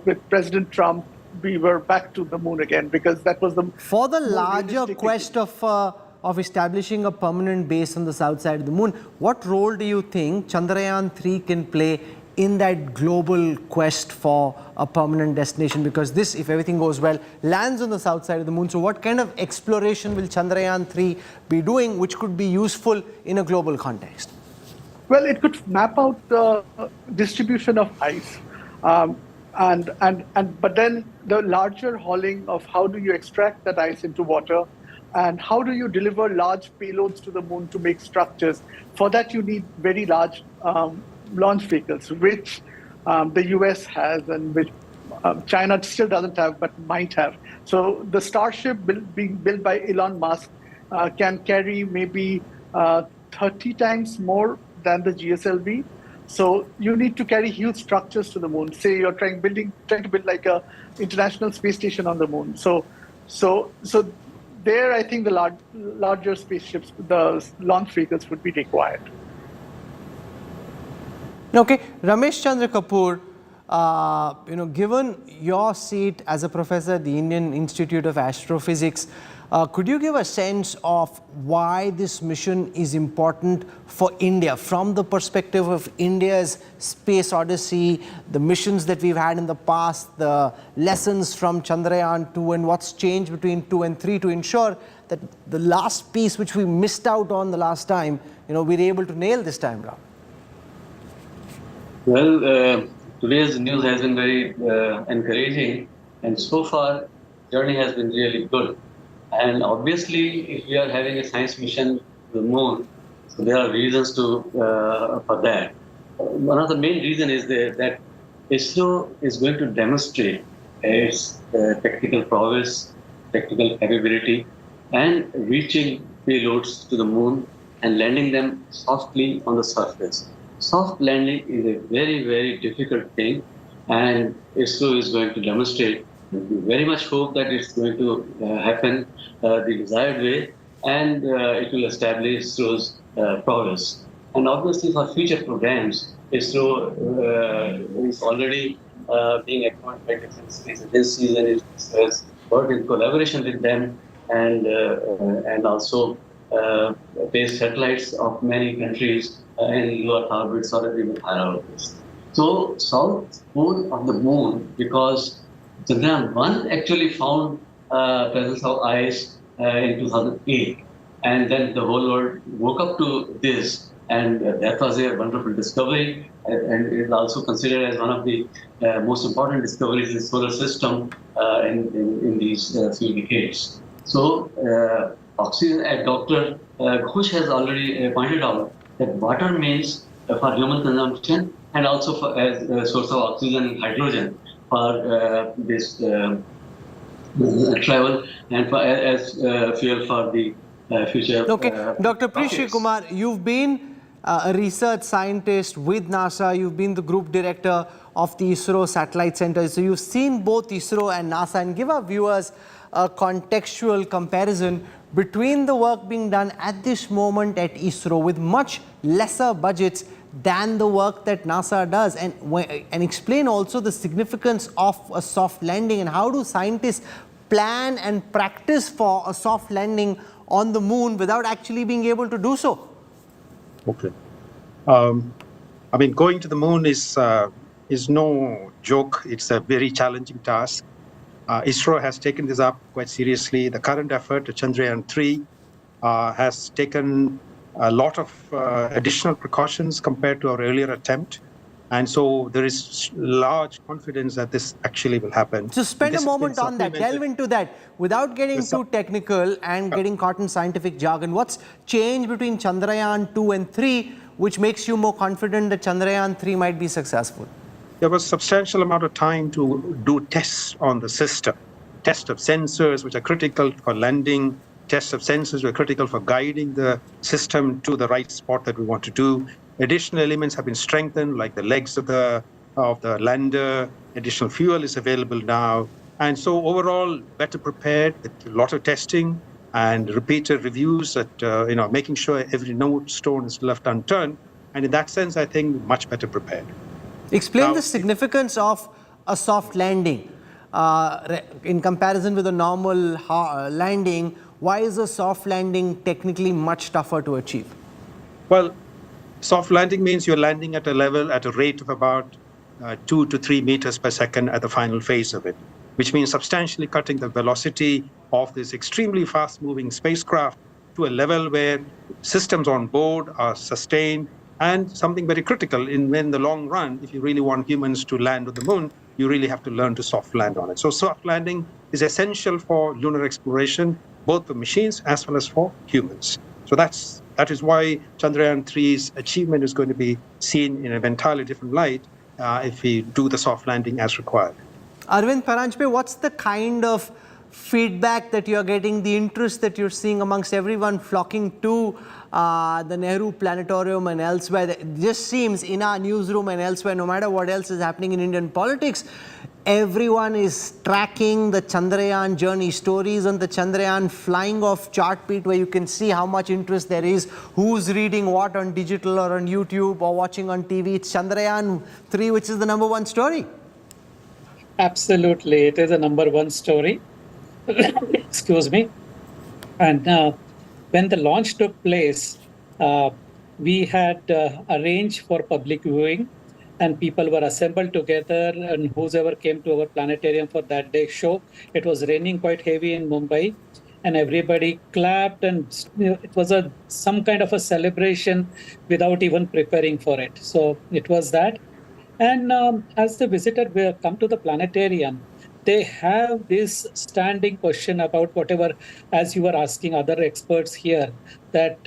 with President Trump, we were back to the moon again because that was the... For the larger quest of establishing a permanent base on the south side of the moon, what role do you think Chandrayaan 3 can play in that global quest for a permanent destination? Because this, if everything goes well, lands on the south side of the moon. So what kind of exploration will Chandrayaan 3 be doing which could be useful in a global context? Well, it could map out the distribution of ice. But then the larger hauling of how do you extract that ice into water and how do you deliver large payloads to the moon to make structures. For that, you need very large launch vehicles, which the US has and which China still doesn't have, but might have. So the Starship being built by Elon Musk can carry maybe 30 times more than the GSLV. So you need to carry huge structures to the moon. Say you're trying to build like a international space station on the moon. So there, I think the larger spaceships, the launch vehicles would be required. Okay, Ramesh Chandra Kapoor, given your seat as a professor at the Indian Institute of Astrophysics, could you give a sense of why this mission is important for India from the perspective of India's space odyssey, the missions that we've had in the past, the lessons from Chandrayaan 2 and what's changed between 2 and 3 to ensure that the last piece which we missed out on the last time, we're able to nail this time around? Well, today's news has been very encouraging, and so far, journey has been really good. And obviously, if we are having a science mission to the moon, so there are reasons for that. One of the main reasons is that ISRO is going to demonstrate its technical prowess, technical capability, and reaching payloads to the moon and landing them softly on the surface. Soft landing is a very, very difficult thing, and ISRO is going to demonstrate. We very much hope that it's going to happen the desired way, and it will establish ISRO's prowess. And obviously, for future programs, ISRO is already being acknowledged by different space agencies, and it has worked in collaboration with them, and also based satellites of many countries in lower orbits or even higher orbits. So, south pole of the moon, because Chandrayaan 1 actually found presence of ice in 2008, and then the whole world woke up to this, and that was a wonderful discovery, and it is also considered as one of the most important discoveries in the solar system in these few decades. So, oxygen, Dr. Ghosh has already pointed out that water means for human consumption and also for as a source of oxygen and hydrogen for this travel and for, as fuel for the future. Okay, Dr. Preeti Kumar, you've been a research scientist with NASA. You've been the group director of the ISRO Satellite Center. So you've seen both ISRO and NASA, and give our viewers a contextual comparison between the work being done at this moment at ISRO with much lesser budgets than the work that NASA does, and explain also the significance of a soft landing and how do scientists plan and practice for a soft landing on the moon without actually being able to do so. Okay. I mean, going to the moon is no joke. It's a very challenging task. ISRO has taken this up quite seriously. The current effort, Chandrayaan 3, has taken a lot of additional precautions compared to our earlier attempt. And so there is large confidence that this actually will happen. So spend a moment on that, delve into that, without getting too technical and getting caught in scientific jargon. What's changed between Chandrayaan 2 and 3, which makes you more confident that Chandrayaan 3 might be successful? There was a substantial amount of time to do tests on the system. Tests of sensors, which are critical for landing. Tests of sensors which are critical for guiding the system to the right spot that we want to do. Additional elements have been strengthened, like the legs of the lander. Additional fuel is available now. And so overall, better prepared with a lot of testing and repeated reviews that, making sure every stone is left unturned. And in that sense, I think much better prepared. Explain the significance of a soft landing in comparison with a normal landing. Why is a soft landing technically much tougher to achieve? Well, soft landing means you're landing at a rate of about 2 to 3 meters per second at the final phase of it, which means substantially cutting the velocity of this extremely fast-moving spacecraft to a level where systems on board are sustained. And something very critical in the long run, if you really want humans to land on the moon, you really have to learn to soft land on it. So soft landing is essential for lunar exploration, both for machines as well as for humans. So that is why Chandrayaan 3's achievement is going to be seen in an entirely different light if we do the soft landing as required. Arvind Paranjpe, what's the kind of feedback that you're getting, the interest that you're seeing amongst everyone flocking to the Nehru Planetarium and elsewhere? It just seems in our newsroom and elsewhere, no matter what else is happening in Indian politics, everyone is tracking the Chandrayaan journey, stories on the Chandrayaan flying off chartbeat, where you can see how much interest there is, who's reading what on digital or on YouTube or watching on TV. It's Chandrayaan 3, which is the #1 story. Absolutely, it is a #1 story. Excuse me. And when the launch took place, we had arranged for public viewing, and people were assembled together, and whoever came to our planetarium for that day show. It was raining quite heavy in Mumbai, and everybody clapped, and it was some kind of a celebration without even preparing for it. So it was that. And as the visitor will come to the planetarium, they have this standing question about whatever, as you were asking other experts here, that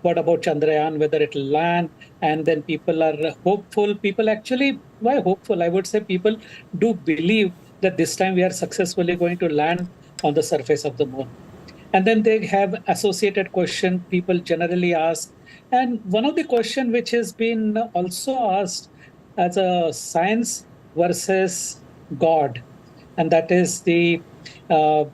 what about Chandrayaan, whether it will land, and then people are hopeful. People actually, why hopeful? I would say people do believe that this time we are successfully going to land on the surface of the moon. And then they have associated question people generally ask. And one of the question which has been also asked as a science versus God, and that is the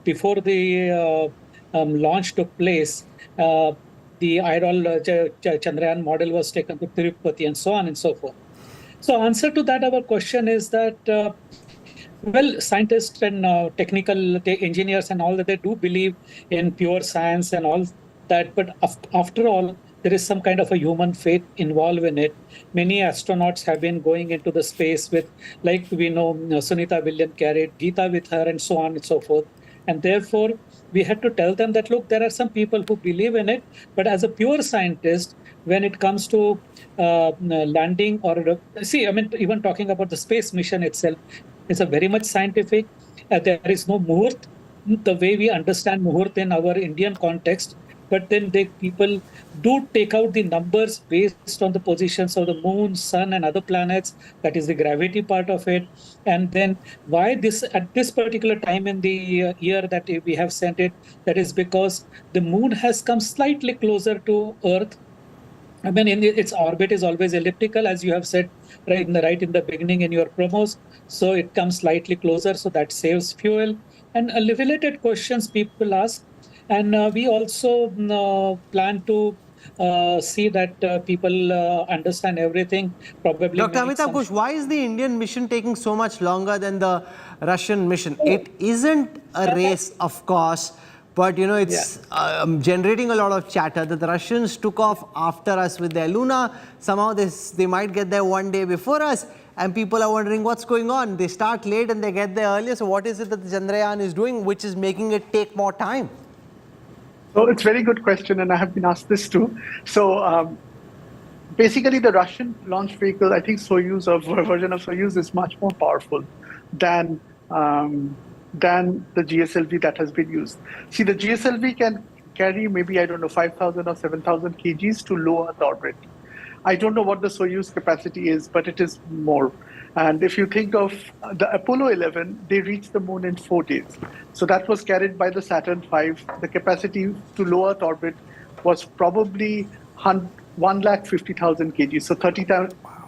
before the launch took place, the Chandrayaan model was taken to Tirupati and so on and so forth. So answer to that, our question is that well, scientists and technical engineers and all that, they do believe in pure science and all that. But after all, there is some kind of a human faith involved in it. Many astronauts have been going into the space with, like we know, Sunita Williams carried Geeta with her and so on and so forth. And therefore, we had to tell them that, look, there are some people who believe in it. But as a pure scientist, when it comes to landing or see, I mean, even talking about the space mission itself, it's a very much scientific. There is no muhurt, the way we understand muhurt in our Indian context. But then people do take out the numbers based on the positions of the moon, sun, and other planets. That is the gravity part of it. And then why this at this particular time in the year that we have sent it, that is because the moon has come slightly closer to Earth. I mean, its orbit is always elliptical, as you have said right in the beginning in your promos. So it comes slightly closer, so that saves fuel. And related questions people ask, and we also plan to see that people understand everything. Probably, Dr. Amitabh Ghosh, why is the Indian mission taking so much longer than the Russian mission? It isn't a race, of course. But, you know, it's generating a lot of chatter that the Russians took off after us with their Lunar. Somehow they might get there one day before us. And people are wondering what's going on. They start late and they get there earlier. So what is it that the Chandrayaan is doing which is making it take more time? So it's a very good question, and I have been asked this too. So basically the Russian launch vehicle, I think Soyuz, or version of Soyuz, is much more powerful than the GSLV that has been used. See, the GSLV can carry maybe, I don't know, 5,000 or 7,000 kgs to low Earth orbit. I don't know what the Soyuz capacity is, but it is more. And if you think of the Apollo 11, they reached the moon in 4 days. So that was carried by the Saturn V. The capacity to low Earth orbit was probably 150,000 kg, so 30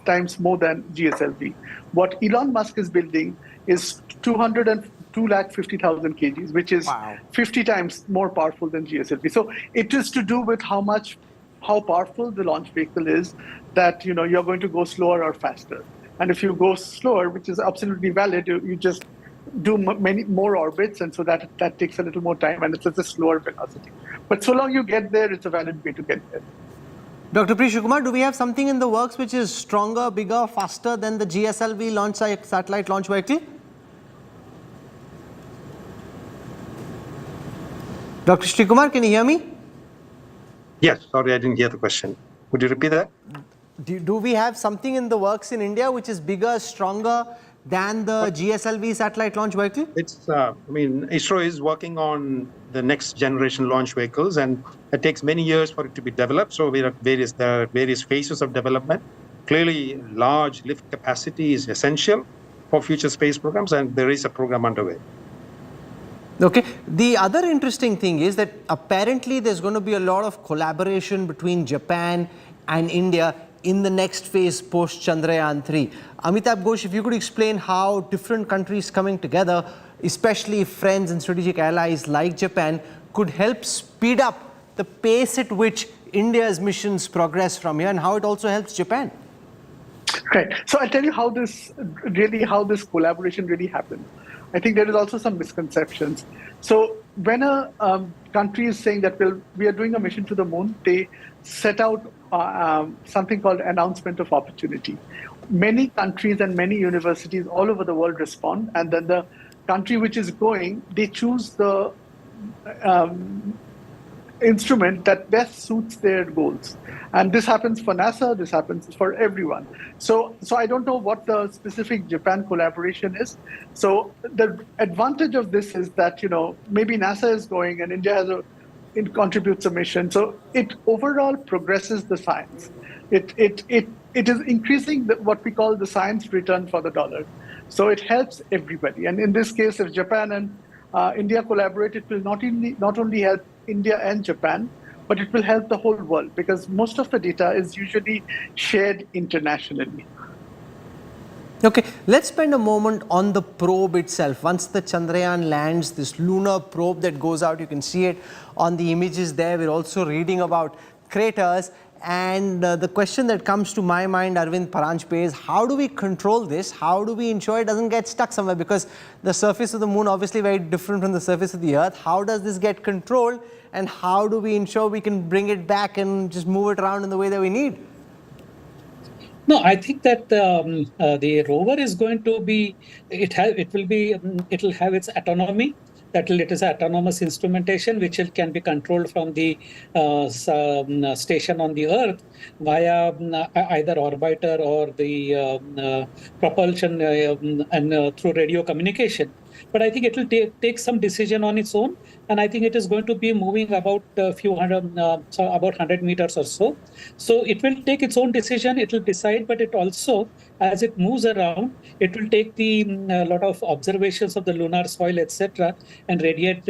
times more than GSLV. What Elon Musk is building is 250,000 kgs, which is 50 times more powerful than GSLV. So it is to do with how powerful the launch vehicle is that, you know, you're going to go slower or faster. And if you go slower, which is absolutely valid, you just do many more orbits, and so that takes a little more time, and it's just a slower velocity. But so long you get there, it's a valid way to get there. Dr. Preeti Choudhary, do we have something in the works which is stronger, bigger, faster than the GSLV satellite launch vehicle? Dr. Srikumar, can you hear me? Yes, sorry, I didn't hear the question. Would you repeat that? Do we have something in the works in India which is bigger, stronger than the GSLV satellite launch vehicle? It's, I mean, ISRO is working on the next generation launch vehicles, and it takes many years for it to be developed. So there are various phases of development. Clearly, large lift capacity is essential for future space programs, and there is a program underway. Okay. The other interesting thing is that apparently there's going to be a lot of collaboration between Japan and India in the next phase post Chandrayaan 3. Amitabh Ghosh, if you could explain how different countries coming together, especially friends and strategic allies like Japan, could help speed up the pace at which India's missions progress from here, and how it also helps Japan. Right. So I'll tell you how this collaboration really happened. I think there is also some misconceptions. So when a country is saying that we are doing a mission to the moon, they set out something called announcement of opportunity. Many countries and many universities all over the world respond, and then the country which is going, they choose the instrument that best suits their goals. And this happens for NASA, this happens for everyone. So I don't know what the specific Japan collaboration is. So the advantage of this is that, maybe NASA is going and India it contributes a mission. So it overall progresses the science. It is increasing what we call the science return for the dollar. So it helps everybody. And in this case, if Japan and India collaborate, it will not only help India and Japan, but it will help the whole world, because most of the data is usually shared internationally. Okay, let's spend a moment on the probe itself. Once the Chandrayaan lands, this lunar probe that goes out, you can see it on the images there. We're also reading about craters. And the question that comes to my mind, Arvind Paranjpe, is how do we control this? How do we ensure it doesn't get stuck somewhere? Because the surface of the moon obviously very different from the surface of the earth. How does this get controlled? And how do we ensure we can bring it back and just move it around in the way that we need? No, I think that the rover is going to be, it will have its autonomy. It is autonomous instrumentation, which can be controlled from the station on the Earth via either orbiter or the propulsion and through radio communication. But I think it will take some decision on its own, and I think it is going to be moving about about 100 meters or so. So it will take its own decision. It will decide, but it also, as it moves around, it will take the lot of observations of the lunar soil, etc., and radiate,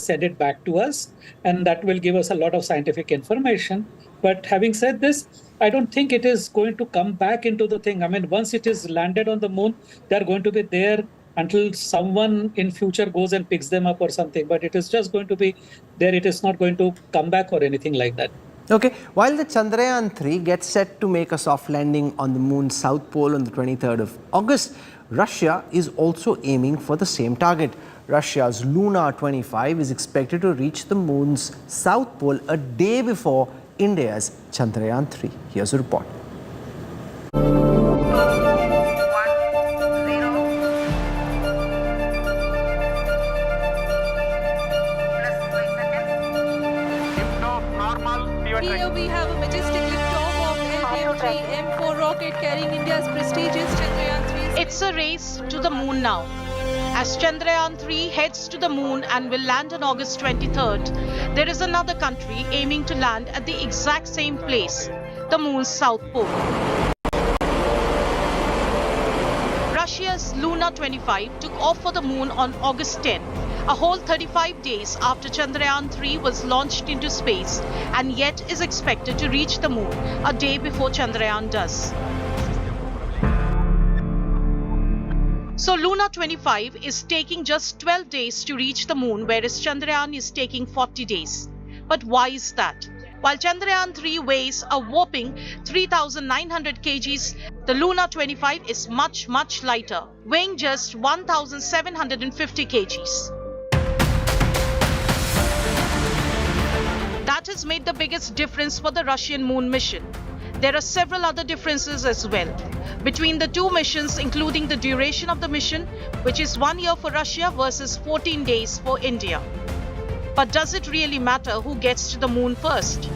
send it back to us, and that will give us a lot of scientific information. But having said this, I don't think it is going to come back into the thing. I mean, once it is landed on the moon, they are going to be there until someone in future goes and picks them up or something. But it is just going to be there. It is not going to come back or anything like that. Okay, while the Chandrayaan 3 gets set to make a soft landing on the moon's south pole on the 23rd of August, Russia is also aiming for the same target. Russia's Lunar 25 is expected to reach the moon's south pole a day before India's Chandrayaan 3. Here's a report. Here we have a majestic liftoff of LPO-3 M4 rocket carrying India's prestigious Chandrayaan 3. It's a race to the moon now. As Chandrayaan 3 heads to the moon and will land on August 23rd, there is another country aiming to land at the exact same place, the moon's south pole. Russia's Lunar 25 took off for the moon on August 10, a whole 35 days after Chandrayaan 3 was launched into space, and yet is expected to reach the moon a day before Chandrayaan does. So Lunar 25 is taking just 12 days to reach the moon, whereas Chandrayaan is taking 40 days. But why is that? While Chandrayaan 3 weighs a whopping 3,900 kgs, the Lunar 25 is much, much lighter, weighing just 1,750 kgs. That has made the biggest difference for the Russian moon mission. There are several other differences as well between the two missions, including the duration of the mission, which is 1 year for Russia versus 14 days for India. But does it really matter who gets to the moon first?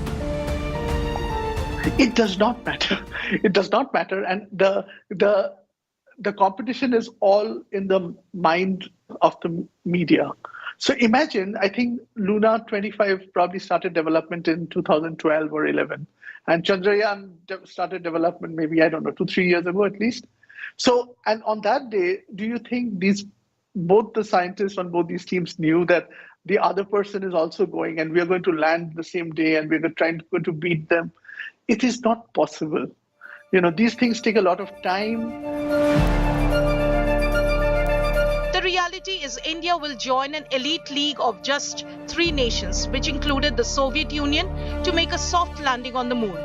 It does not matter. It does not matter. And the competition is all in the mind of the media. So imagine, I think Lunar 25 probably started development in 2012 or 11. And Chandrayaan started development maybe, 2-3 years ago at least. So, and on that day, do you think both the scientists on both these teams knew that the other person is also going and we are going to land the same day and we're trying to beat them? It is not possible. These things take a lot of time. The reality is India will join an elite league of just 3 nations, which included the Soviet Union, to make a soft landing on the moon.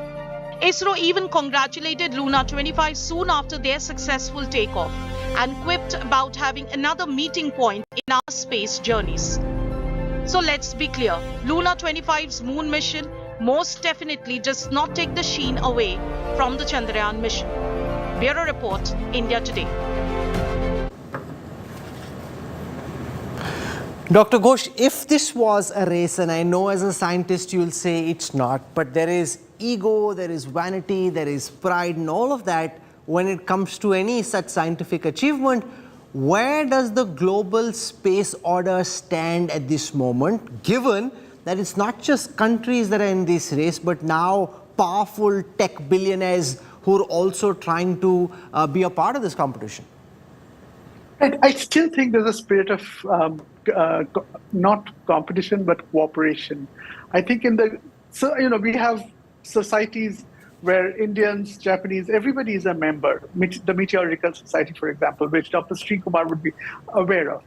ISRO even congratulated Lunar 25 soon after their successful takeoff and quipped about having another meeting point in our space journeys. So let's be clear, Lunar 25's moon mission most definitely does not take the sheen away from the Chandrayaan mission. Bureau Report, India Today. Dr. Ghosh, if this was a race, and I know as a scientist you'll say it's not, but there is ego, there is vanity, there is pride and all of that when it comes to any such scientific achievement. Where does the global space order stand at this moment, given that it's not just countries that are in this race, but now powerful tech billionaires who are also trying to be a part of this competition? I still think there's a spirit of not competition but cooperation. I think we have societies where Indians, Japanese, everybody is a member. The Meteorological Society, for example, which Dr. Sri Kumar would be aware of.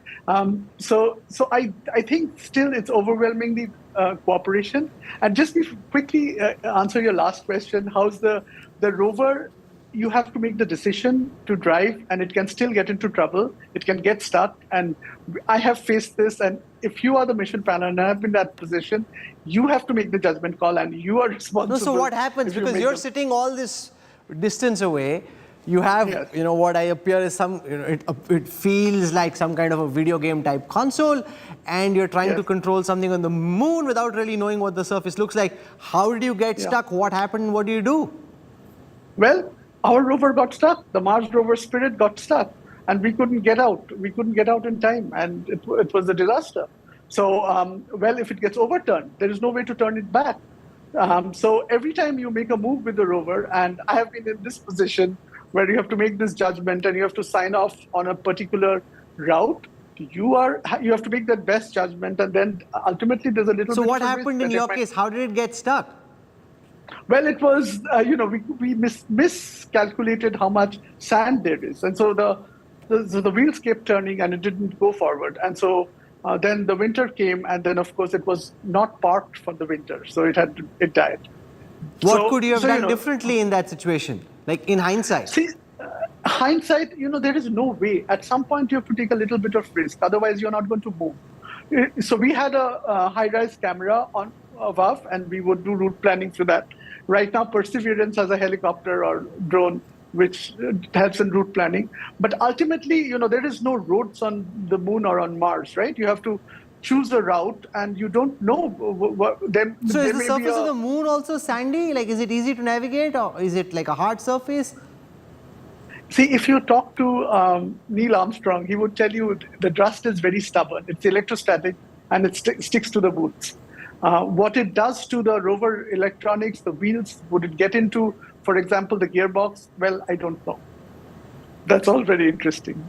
So I think still it's overwhelmingly cooperation. And just quickly answer your last question, how's the rover? You have to make the decision to drive, and it can still get into trouble. It can get stuck, and I have faced this. And if you are the mission planner and I have been in that position, you have to make the judgment call, and you are responsible. No, so what happens, because you're sitting all this distance away, you have, what I appear is it feels like some kind of a video game type console, and you're trying to control something on the moon without really knowing what the surface looks like. How did you get stuck? What happened? What do you do? Well, our rover got stuck. The Mars rover Spirit got stuck, and we couldn't get out. We couldn't get out in time, and it was a disaster. So, if it gets overturned, there is no way to turn it back. So every time you make a move with the rover, and I have been in this position where you have to make this judgment and you have to sign off on a particular route, you have to make that best judgment, and then ultimately there's a little bit. So what happened in your case? How did it get stuck? Well, it was, we miscalculated how much sand there is. And so the wheels kept turning and it didn't go forward. And so then the winter came, and then, of course, it was not parked for the winter. So it died. What could you have done differently in that situation, like in hindsight? See, hindsight, there is no way. At some point, you have to take a little bit of risk. Otherwise, you're not going to move. So we had a high-rise camera above, and we would do route planning through that. Right now, Perseverance has a helicopter or drone which helps in route planning. But ultimately, there is no roads on the moon or on Mars, right? You have to choose a route, and you don't know what. So is the surface of the moon also sandy? Like, is it easy to navigate, or is it like a hard surface? See, if you talk to Neil Armstrong, he would tell you the dust is very stubborn. It's electrostatic, and it sticks to the boots. What it does to the rover electronics, the wheels, would it get into, for example, the gearbox? Well, I don't know. That's all very interesting.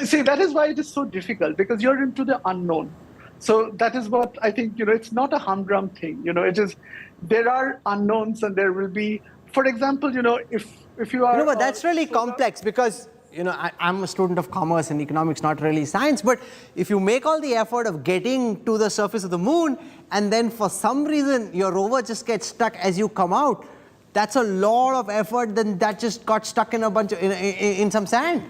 See, that is why it is so difficult, because you're into the unknown. So that is what I think, it's not a humdrum thing. It is, there are unknowns, and there will be, for example, if you are... but that's really complex, because I'm a student of commerce and economics, not really science, but if you make all the effort of getting to the surface of the moon, and then for some reason your rover just gets stuck as you come out, that's a lot of effort, then that just got stuck in a bunch of, in some sand.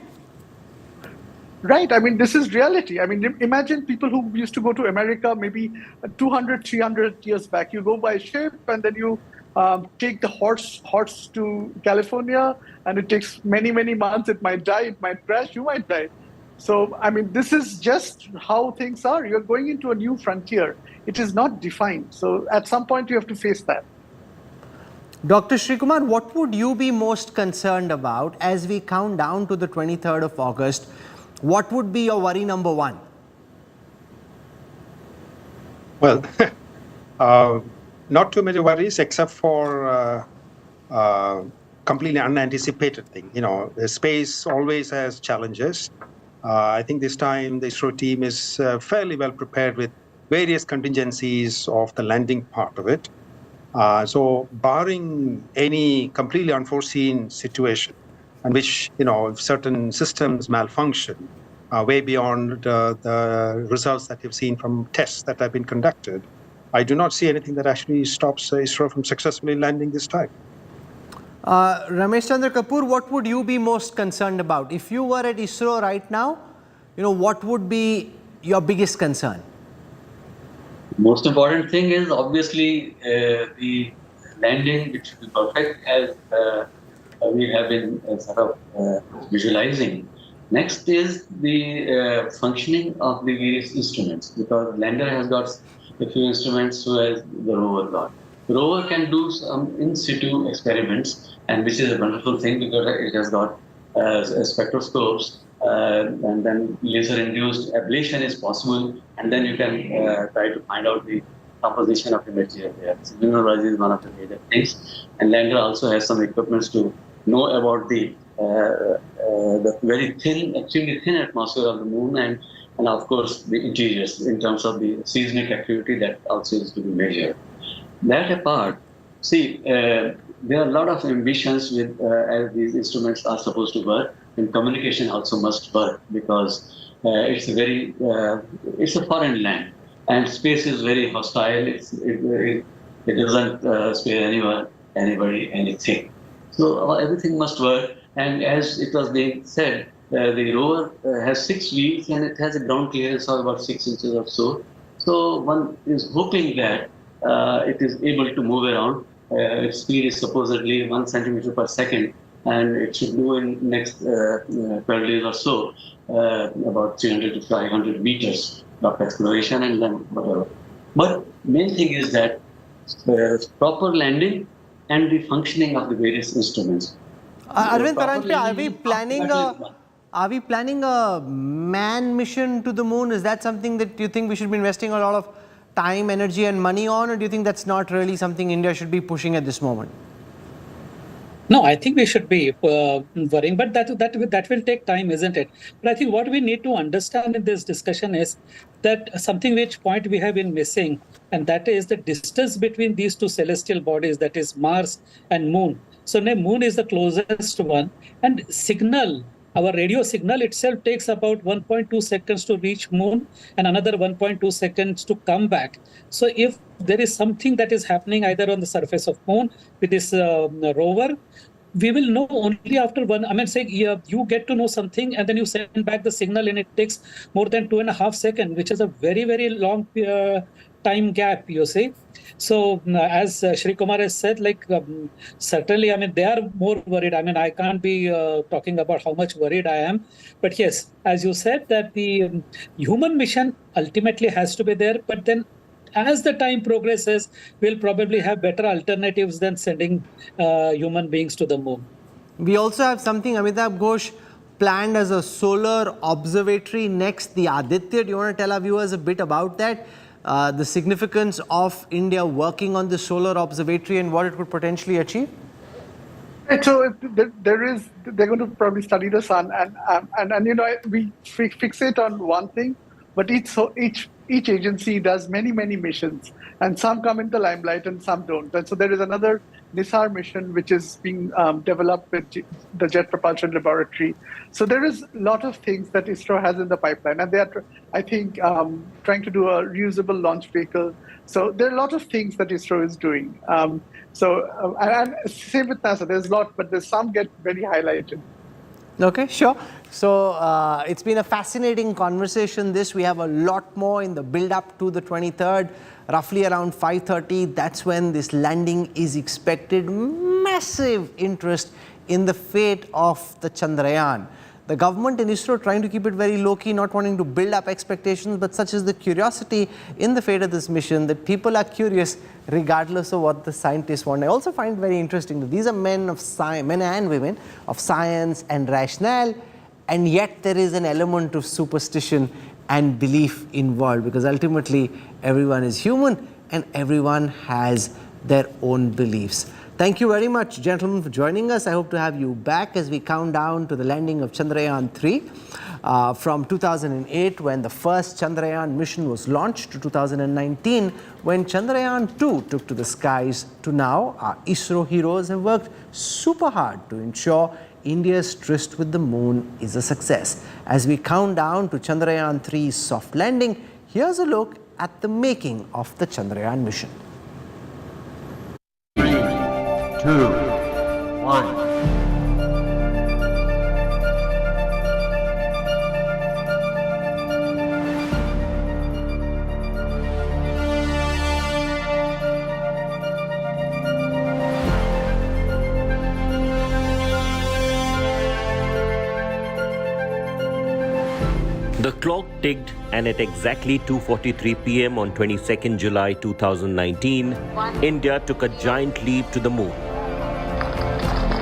Right. I mean, this is reality. I mean, imagine people who used to go to America maybe 200, 300 years back. You go by ship, and then you take the horse to California, and it takes many, many months. It might die, it might crash, you might die. So, I mean, this is just how things are. You're going into a new frontier. It is not defined. So at some point, you have to face that. Dr. Srikumar, what would you be most concerned about as we count down to the 23rd of August? What would be your worry number one? Well, not too many worries, except for completely unanticipated thing. The space always has challenges. I think this time the ISRO team is fairly well prepared with various contingencies of the landing part of it. So barring any completely unforeseen situation in which, if certain systems malfunction way beyond the results that you've seen from tests that have been conducted, I do not see anything that actually stops ISRO from successfully landing this time. Ramesh Chandra Kapoor, what would you be most concerned about? If you were at ISRO right now, what would be your biggest concern? Most important thing is obviously the landing, which should be perfect, as we have been visualizing. Next is the functioning of the various instruments, because lander has got a few instruments, so has the rover got. Rover can do some in situ experiments, and which is a wonderful thing because it has got spectroscopes, and then laser-induced ablation is possible, and then you can try to find out the composition of the material there. So mineralogy is one of the major things, and lander also has some equipments to know about the very thin, extremely thin atmosphere of the moon, and of course the interiors in terms of the seismic activity that also is to be measured. That apart, see, there are a lot of ambitions with as these instruments are supposed to work, and communication also must work, because it's a very it's a foreign land, and space is very hostile. It doesn't spare anybody anything. So everything must work. And as it was being said, the rover has 6 wheels and it has a ground clearance of about 6 inches or so. So one is hoping that it is able to move around. Its speed is supposedly 1 centimeter per second, and it should do in next 12 days or so about 300 to 500 meters of exploration, and then whatever. But main thing is that proper landing and the functioning of the various instruments. Arvind Paranjpe, are we planning a man mission to the moon? Is that something that you think we should be investing a lot of time, energy and money on, or do you think that's not really something India should be pushing at this moment? No, I think we should be worrying, but that will take time, isn't it? But I think what we need to understand in this discussion is that something which point we have been missing, and that is the distance between these two celestial bodies, that is Mars and Moon. So the Moon is the closest one, and our radio signal itself takes about 1.2 seconds to reach Moon and another 1.2 seconds to come back. So if there is something that is happening either on the surface of Moon with this rover, we will know only after you get to know something and then you send back the signal, and it takes more than 2.5 seconds, which is a very, very long time gap, you see. So as Shri Kumar has said, certainly, they are more worried. I can't be talking about how much worried I am. But yes, as you said, that the human mission ultimately has to be there. But then as the time progresses, we'll probably have better alternatives than sending human beings to the moon. We also have something, Amitabh Ghosh, planned as a solar observatory next, the Aditya. Do you want to tell our viewers a bit about that? The significance of India working on the solar observatory and what it could potentially achieve? So they're going to probably study the sun, and we fixate on one thing, but each agency does many missions, and some come into the limelight and some don't. And so there is another Nisar mission which is being developed with the Jet Propulsion Laboratory. So there is a lot of things that ISRO has in the pipeline, and they are, I think, trying to do a reusable launch vehicle. So there are a lot of things that ISRO is doing. And same with NASA. There's a lot, but there's some get very highlighted. Okay, sure. So it's been a fascinating conversation. We have a lot more in the build-up to the 23rd. Roughly around 5:30, that's when this landing is expected. Massive interest in the fate of the Chandrayaan. The government and ISRO trying to keep it very low-key, not wanting to build up expectations, but such is the curiosity in the fate of this mission that people are curious regardless of what the scientists want. I also find very interesting that these are men and women of science and rationale, and yet there is an element of superstition and belief involved, because ultimately everyone is human and everyone has their own beliefs. Thank you very much, gentlemen, for joining us. I hope to have you back as we count down to the landing of Chandrayaan 3 from 2008, when the first Chandrayaan mission was launched, to 2019 when Chandrayaan 2 took to the skies, to now. Our ISRO heroes have worked super hard to ensure India's tryst with the moon is a success. As we count down to Chandrayaan 3's soft landing, here's a look at the making of the Chandrayaan mission. 3, 2, 1. clock ticked, and at exactly 2:43 p.m. on 22nd July 2019, India took a giant leap to the moon.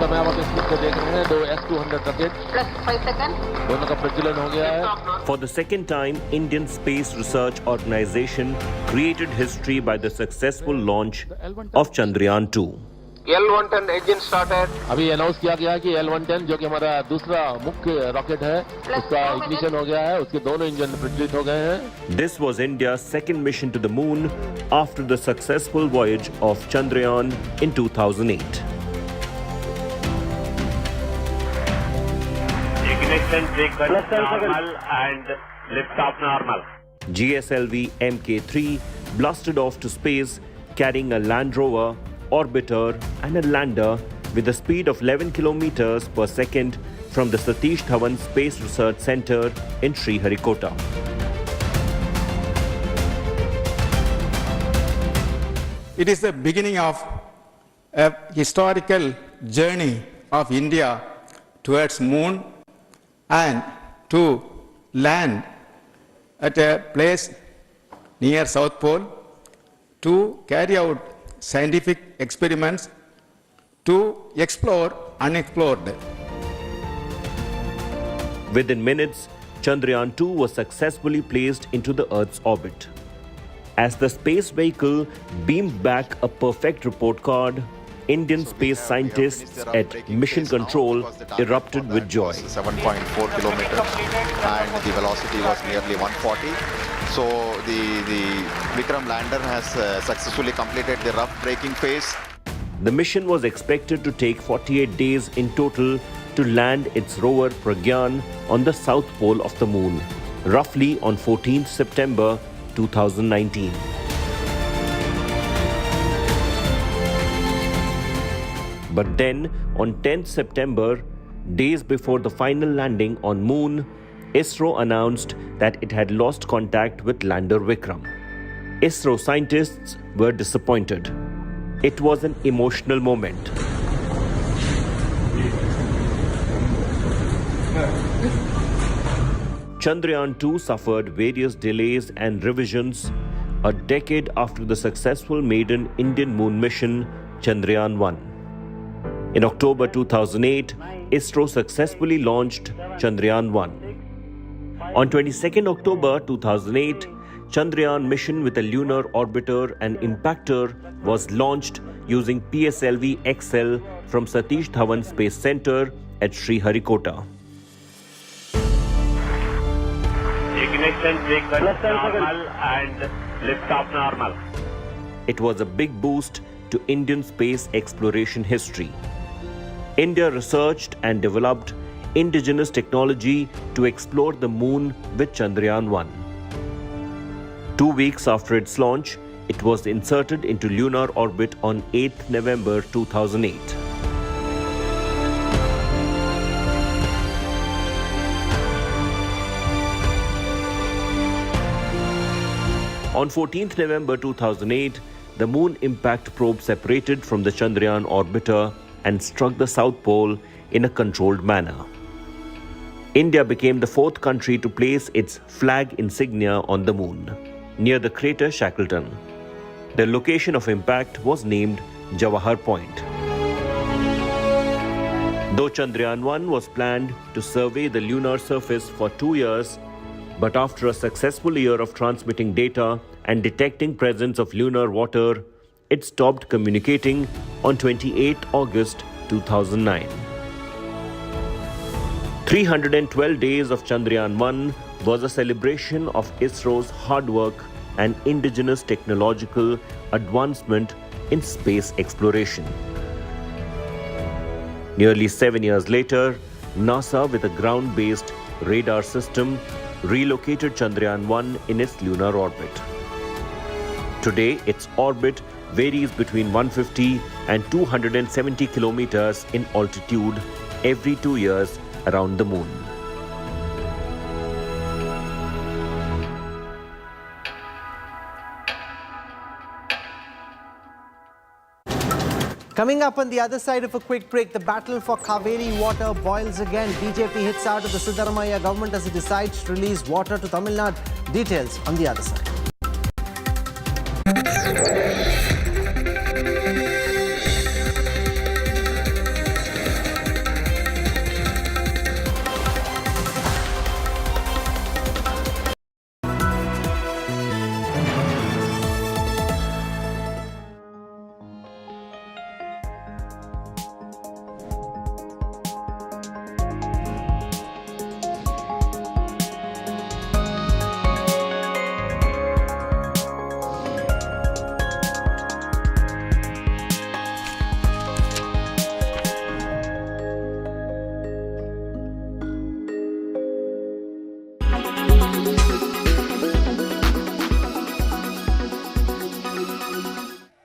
समय आप speed को देख रहे हैं 2 S-200 rocket +5 second दोनों का प्रज्वलन हो गया है. For the second time, Indian Space Research Organization created history by the successful launch of Chandrayaan 2. L-110 engine started. अभी अनाउंस किया गया है कि L-110 जो कि हमारा दूसरा मुख्य रॉकेट है उसका इग्निशन हो गया है, उसके दोनों इंजन प्रज्वलित हो गए हैं. This was India's second mission to the moon after the successful voyage of Chandrayaan in 2008. Ignition sequence normal and liftoff normal. GSLV Mk3 blasted off to space carrying a Land Rover, orbiter and a lander with a speed of 11 kilometers per second from the Satish Dhawan Space Research Center in Sriharikota. It is the beginning of a historical journey of India towards moon and to land at a place near South Pole to carry out scientific experiments to explore unexplored. Within minutes, Chandrayaan 2 was successfully placed into the Earth's orbit. As the space vehicle beamed back a perfect report card, Indian space scientists at Mission Control erupted with joy. 7.4 kilometers and the velocity was nearly 140. So the Vikram lander has successfully completed the rough braking phase. The mission was expected to take 48 days in total to land its rover Pragyan on the south pole of the moon, roughly on 14th September 2019. But then, on 10th September, days before the final landing on moon, ISRO announced that it had lost contact with lander Vikram. ISRO scientists were disappointed. It was an emotional moment. Chandrayaan 2 suffered various delays and revisions a decade after the successful maiden Indian moon mission Chandrayaan 1. In October 2008, ISRO successfully launched Chandrayaan 1. On 22nd October 2008, Chandrayaan mission with a lunar orbiter and impactor was launched using PSLV XL from Satish Dhawan Space Center at Sriharikota. Ignition sequence normal and liftoff normal. It was a big boost to Indian space exploration history. India researched and developed indigenous technology to explore the moon with Chandrayaan 1. 2 weeks after its launch, it was inserted into lunar orbit on 8th November 2008. On 14th November 2008, the Moon Impact Probe separated from the Chandrayaan orbiter and struck the South Pole in a controlled manner. India became the fourth country to place its flag insignia on the moon, near the crater Shackleton. The location of impact was named Jawahar Point. Though Chandrayaan 1 was planned to survey the lunar surface for 2 years, but after a successful year of transmitting data and detecting presence of lunar water, it stopped communicating on 28 August 2009. 312 days of Chandrayaan 1 was a celebration of ISRO's hard work and indigenous technological advancement in space exploration. Nearly 7 years later, NASA, with a ground-based radar system, relocated Chandrayaan 1 in its lunar orbit. Today, its orbit varies between 150 and 270 kilometers in altitude every 2 years around the moon. Coming up on the other side of a quick break, the battle for Kaveri water boils again. BJP hits out at the Siddaramaiah government as it decides to release water to Tamil Nadu. Details on the other side.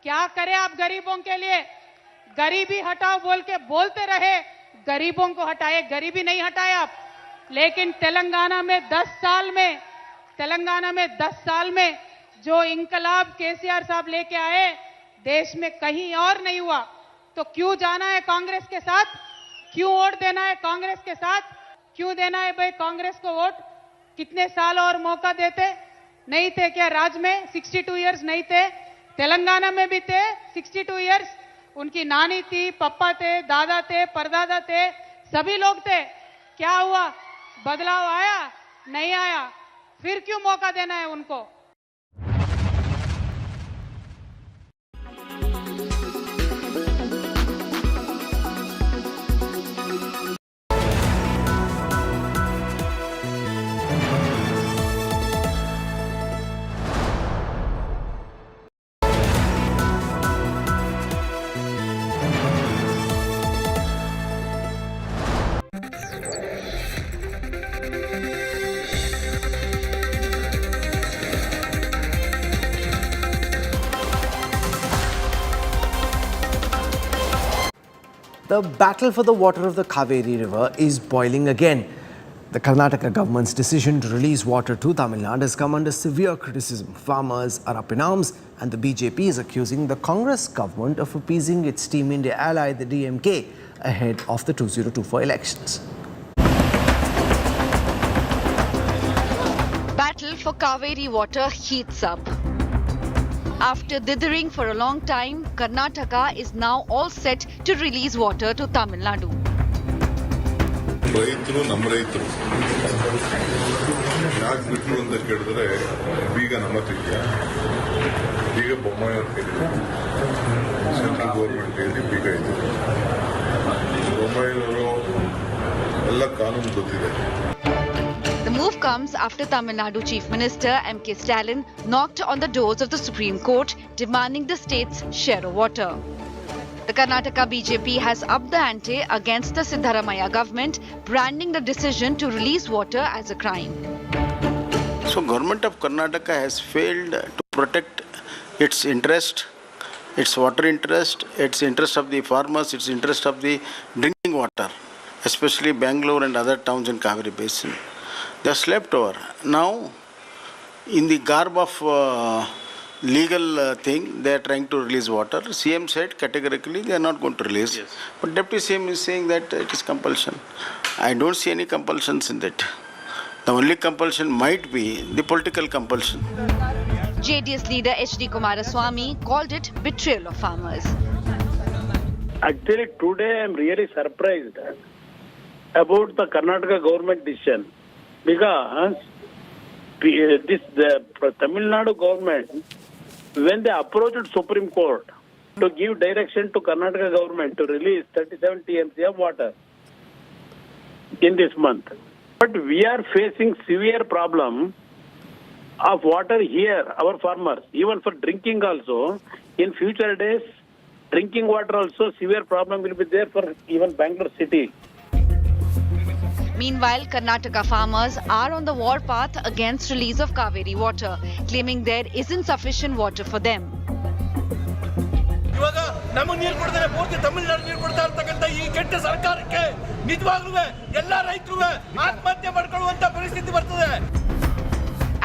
क्या करें आप गरीबों के लिए? गरीबी हटाओ बोल के बोलते रहे, गरीबों को हटाए, गरीबी नहीं हटाए आप। लेकिन तेलंगाना में 10 साल में जो इंकलाब केसीआर साहब लेके आए, देश में कहीं और नहीं हुआ। तो क्यों जाना है कांग्रेस के साथ? क्यों वोट देना है कांग्रेस के साथ? क्यों देना है भाई कांग्रेस को वोट? कितने साल और मौका देते? नहीं थे क्या राज में? 62 इयर्स नहीं थे? तेलंगाना में भी थे 62 इयर्स। उनकी नानी थी, पप्पा थे, दादा थे, परदादा थे, सभी लोग थे। क्या हुआ? बदलाव आया? नहीं आया। फिर क्यों मौका देना है उनको? The battle for the water of the Kaveri river is boiling again. The Karnataka government's decision to release water to Tamil Nadu has come under severe criticism. Farmers are up in arms and the BJP is accusing the Congress government of appeasing its Team India ally, the DMK, ahead of the 2024 elections. Battle for Kaveri water heats up. After dithering for a long time, Karnataka is now all set to release water to Tamil Nadu. ರೈತರು ನಮ್ಮ ರೈತರು ಯಾಕೆ ಬಿಟ್ಟರು ಅಂತ ಕೇಳಿದ್ರೆ ಬೀಗ ನಮ್ಮ ತೆಗೆಯ ಬೀಗ ಬೊಮ್ಮಾಯಿಯವ್ರ ಕೈಲಿ ಸೆಂಟ್ರಲ್ ಗೌರ್ಮೆಂಟ್ ಕೈಲಿ ಬೀಗ ಇದೆ ಬೊಮ್ಮಾಯಿಯವರು ಎಲ್ಲ ಕಾನೂನು ಗೊತ್ತಿದೆ. The move comes after Tamil Nadu Chief Minister M.K. Stalin knocked on the doors of the Supreme Court demanding the state's share of water. The Karnataka BJP has upped the ante against the Siddaramaiah government, branding the decision to release water as a crime. So, government of Karnataka has failed to protect its interest, its water interest, its interest of the farmers, its interest of the drinking water, especially Bangalore and other towns in Kaveri Basin. They are slept over. Now, in the garb of legal thing, they are trying to release water. CM said categorically they are not going to release. Yes. But Deputy CM is saying that it is compulsion. I don't see any compulsions in that. The only compulsion might be the political compulsion. JDS leader H.D. Kumaraswamy called it betrayal of farmers. Actually, today I am really surprised about the Karnataka government decision. Because the Tamil Nadu government, when they approached Supreme Court to give direction to Karnataka government to release 37 TMC of water in this month. But we are facing severe problem of water here, our farmers, even for drinking also. In future days, drinking water also, severe problem will be there for even Bangalore city. Meanwhile, Karnataka farmers are on the warpath against release of Kaveri water, claiming there isn't sufficient water for them. ಇವಾಗ ನಮಗೆ ನೀರು ಕೊಡ್ತಾರೆ ಪೂರ್ತಿ ತಮಿಳುನಾಡು ನೀರು ಕೊಡ್ತಾ ಇರ್ತಕ್ಕಂಥ ಈ ಕೆಟ್ಟ ಸರ್ಕಾರಕ್ಕೆ ನಿಜವಾಗ್ಲೂ ಎಲ್ಲ ರೈತರು ಆತ್ಮಹತ್ಯೆ ಮಾಡ್ಕೊಳ್ಳುವಂತ ಪರಿಸ್ಥಿತಿ ಬರ್ತದೆ.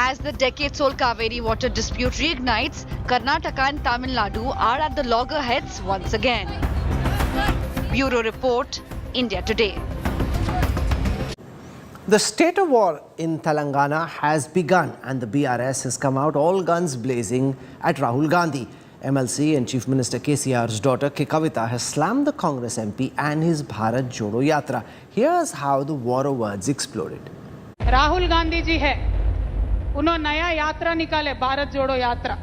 As the decades-old Kaveri water dispute reignites, Karnataka and Tamil Nadu are at the loggerheads once again. Bureau Report, India Today. The state of war in Telangana has begun and the BRS has come out all guns blazing at Rahul Gandhi. MLC and Chief Minister KCR's daughter Kaveri has slammed the Congress MP and his Bharat Jodo Yatra. Here's how the war of words exploded. Rahul Gandhi ji है, उन्होंने नया यात्रा निकाले, भारत जोड़ो यात्रा.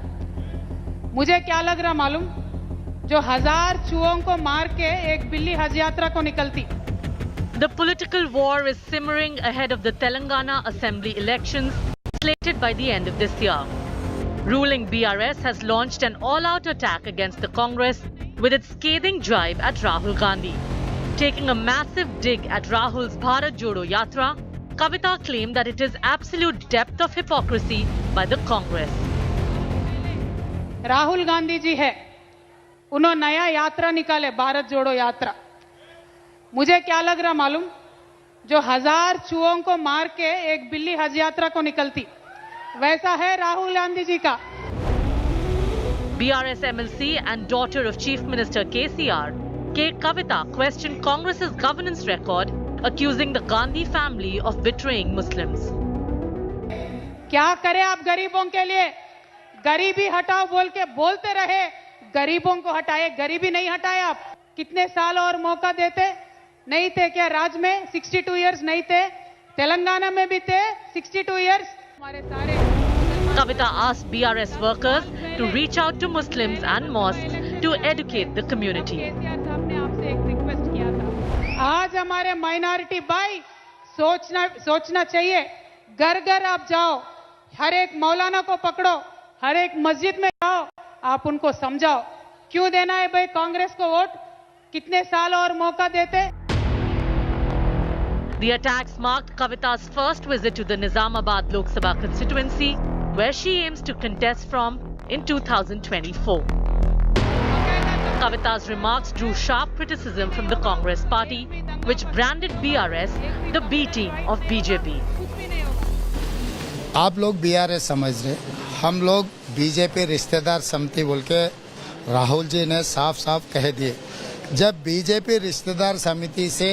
मुझे क्या लग रहा मालूम, जो 1000 चूहों को मार के एक बिल्ली हज यात्रा को निकलती. The political war is simmering ahead of the Telangana Assembly elections slated by the end of this year. Ruling BRS has launched an all-out attack against the Congress with its scathing jibe at Rahul Gandhi. Taking a massive dig at Rahul's Bharat Jodo Yatra, Kaveri claimed that it is absolute depth of hypocrisy by the Congress. Rahul Gandhi ji है, उन्होंने नया यात्रा निकाले, भारत जोड़ो यात्रा. मुझे क्या लग रहा मालूम, जो 1000 चूहों को मार के एक बिल्ली हज यात्रा को निकलती, वैसा है राहुल गांधी जी का. BRS MLC and daughter of Chief Minister KCR, Kaveri, questioned Congress's governance record, accusing the Gandhi family of betraying Muslims. क्या करें आप गरीबों के लिए? गरीबी हटाओ बोल के बोलते रहे, गरीबों को हटाए, गरीबी नहीं हटाए. आप कितने साल और मौका देते? नहीं थे क्या राज्य में 62 इयर्स नहीं थे? तेलंगाना में भी थे 62 इयर्स. हमारे सारे Kaveri asked BRS workers to reach out to Muslims and mosques to educate the community. साहब ने आपसे एक रिक्वेस्ट किया था. आज हमारे माइनॉरिटी भाई सोचना चाहिए. घर घर आप जाओ, हर एक मौलाना को पकड़ो, हर एक मस्जिद में जाओ, आप उनको समझाओ क्यों देना है भाई कांग्रेस को वोट, कितने साल और मौका देते. The attacks marked Kaveri's first visit to the Nizamabad Lok Sabha constituency, where she aims to contest from in 2024. Kaveri's remarks drew sharp criticism from the Congress party, which branded BRS the B team of BJP. आप लोग BRS समझ रहे, हम लोग BJP रिश्तेदार समिति बोल के राहुल जी ने साफ साफ कह दिए. जब बीजेपी रिश्तेदार समिति से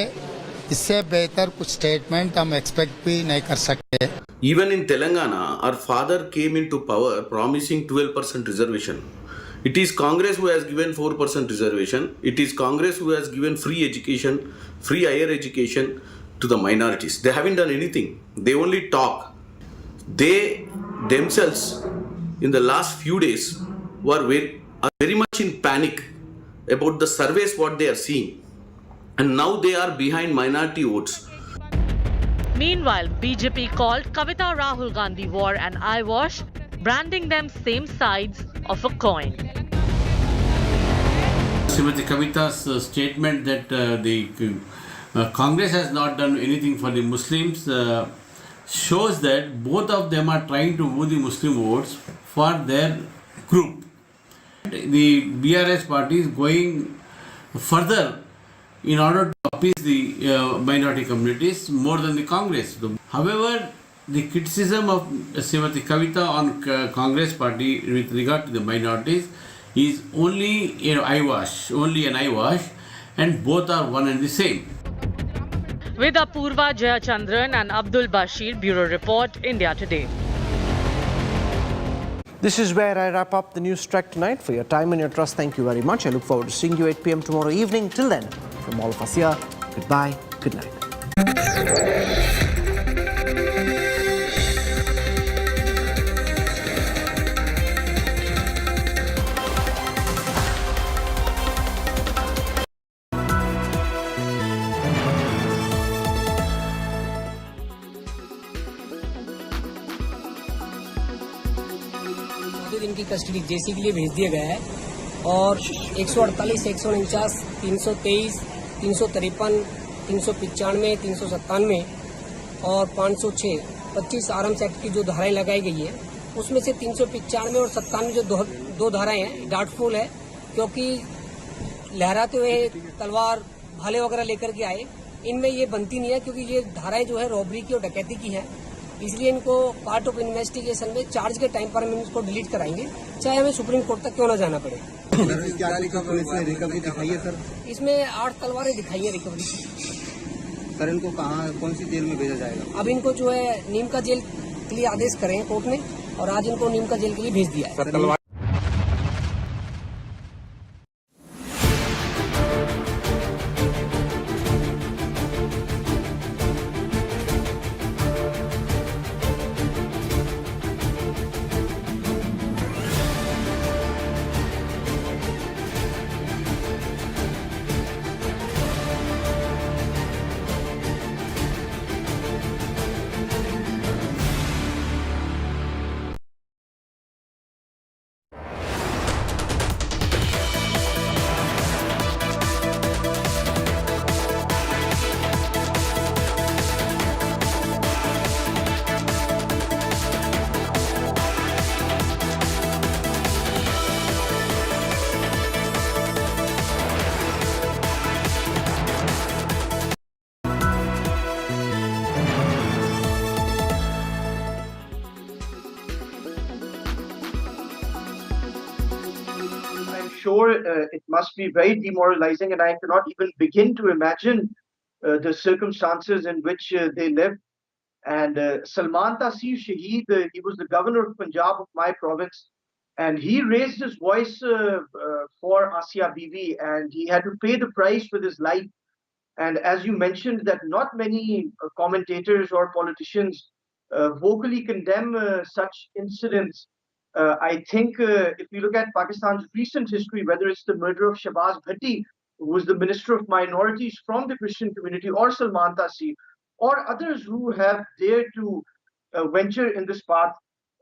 इससे बेहतर कुछ स्टेटमेंट हम एक्सपेक्ट भी नहीं कर सकते. Even in Telangana, our father came into power promising 12% reservation. It is Congress who has given 4% reservation. It is Congress who has given free education, free higher education to the minorities. They haven't done anything. They only talk. They themselves, in the last few days, are very much in panic about the surveys what they are seeing. And now they are behind minority votes. Meanwhile, BJP called Kaveri Rahul Gandhi war an eyewash, branding them same sides of a coin. Srimati Kaveri's statement that the Congress has not done anything for the Muslims shows that both of them are trying to woo the Muslim votes for their group. The BRS party is going further in order to appease the minority communities more than the Congress. However, the criticism of Srimati Kaveri on Congress party with regard to the minorities is only an eyewash, and both are one and the same. With Apurva Jayachandran and Abdul Bashir, Bureau Report, India Today. This is where I wrap up the news track tonight. For your time and your trust, thank you very much. I look forward to seeing you 8 p.m. tomorrow evening. Till then, from all of us here, goodbye, good night. दिन की custody जेसी के लिए भेज दिया गया है और 148, 149, 323, 353, 395, 397 और 506, 25 आर्म्स एक्ट की जो धाराएं लगाई गई है उसमें से 395 और 97 जो दो धाराएं हैं डाउटफुल है, क्योंकि लहराते हुए तलवार भाले वगैरह लेकर के आए. इनमें ये बनती नहीं है क्योंकि ये धाराएं जो है रॉबरी की और डकैती की है इसलिए इनको पार्ट ऑफ इन्वेस्टिगेशन में चार्ज के टाइम पर हम इसको डिलीट कराएंगे, चाहे हमें सुप्रीम कोर्ट तक क्यों ना जाना पड़े। रिकवरी दिखाई है सर? इसमें 8 तलवारें दिखाई है रिकवरी। सर इनको कहाँ, कौन सी जेल में भेजा जाएगा? अब इनको जो है नीम का जेल के लिए आदेश करें कोर्ट ने, और आज इनको नीम का जेल के लिए भेज दिया है। Sure, it must be very demoralizing, and I cannot even begin to imagine the circumstances in which they live. And Salman Taseer Shaheed, he was the governor of Punjab of my province, and he raised his voice for Asia Bibi, and he had to pay the price with his life. And as you mentioned, that not many commentators or politicians vocally condemn such incidents. I think if you look at Pakistan's recent history, whether it's the murder of Shahbaz Bhatti, who was the Minister of Minorities from the Christian community, or Salman Taseer, or others who have dared to venture in this path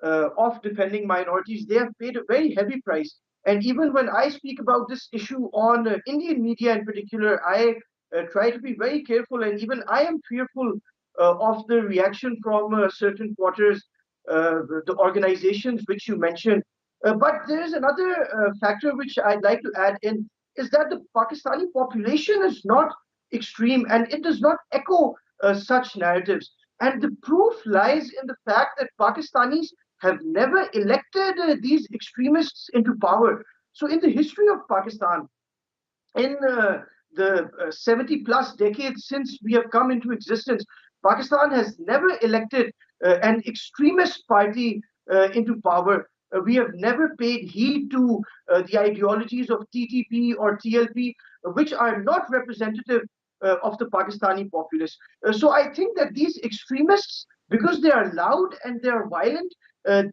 of defending minorities, they have paid a very heavy price. And even when I speak about this issue on Indian media in particular, I try to be very careful, and even I am fearful of the reaction from certain quarters, the organizations which you mentioned. But there is another factor which I'd like to add in, is that the Pakistani population is not extreme, and it does not echo such narratives. And the proof lies in the fact that Pakistanis have never elected these extremists into power. So in the history of Pakistan, in the 70 plus decades since we have come into existence, Pakistan has never elected an extremist party into power. We have never paid heed to the ideologies of TTP or TLP, which are not representative of the Pakistani populace. So I think that these extremists, because they are loud and they are violent,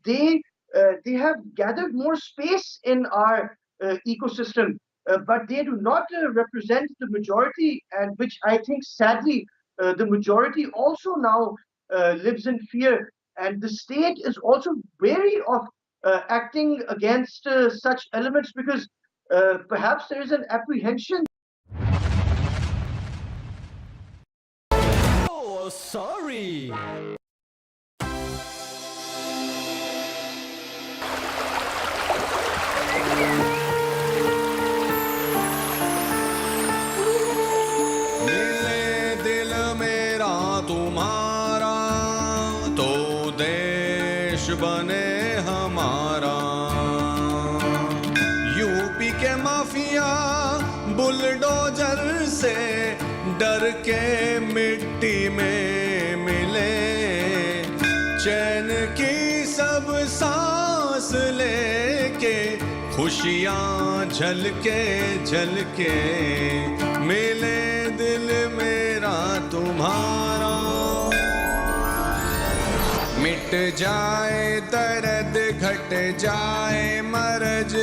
they have gathered more space in our ecosystem, but they do not represent the majority, and which I think sadly the majority also now lives in fear, and the state is also wary of acting against such elements, because perhaps there is an apprehension. Oh, sorry. बने हमारा UP के mafia bulldozer से डर के मिट्टी में मिले, चैन की सब सांस लेके खुशियां झलके झलके मिले दिल मेरा तुम्हारा। मिट जाए दर्द घट जाए मरज,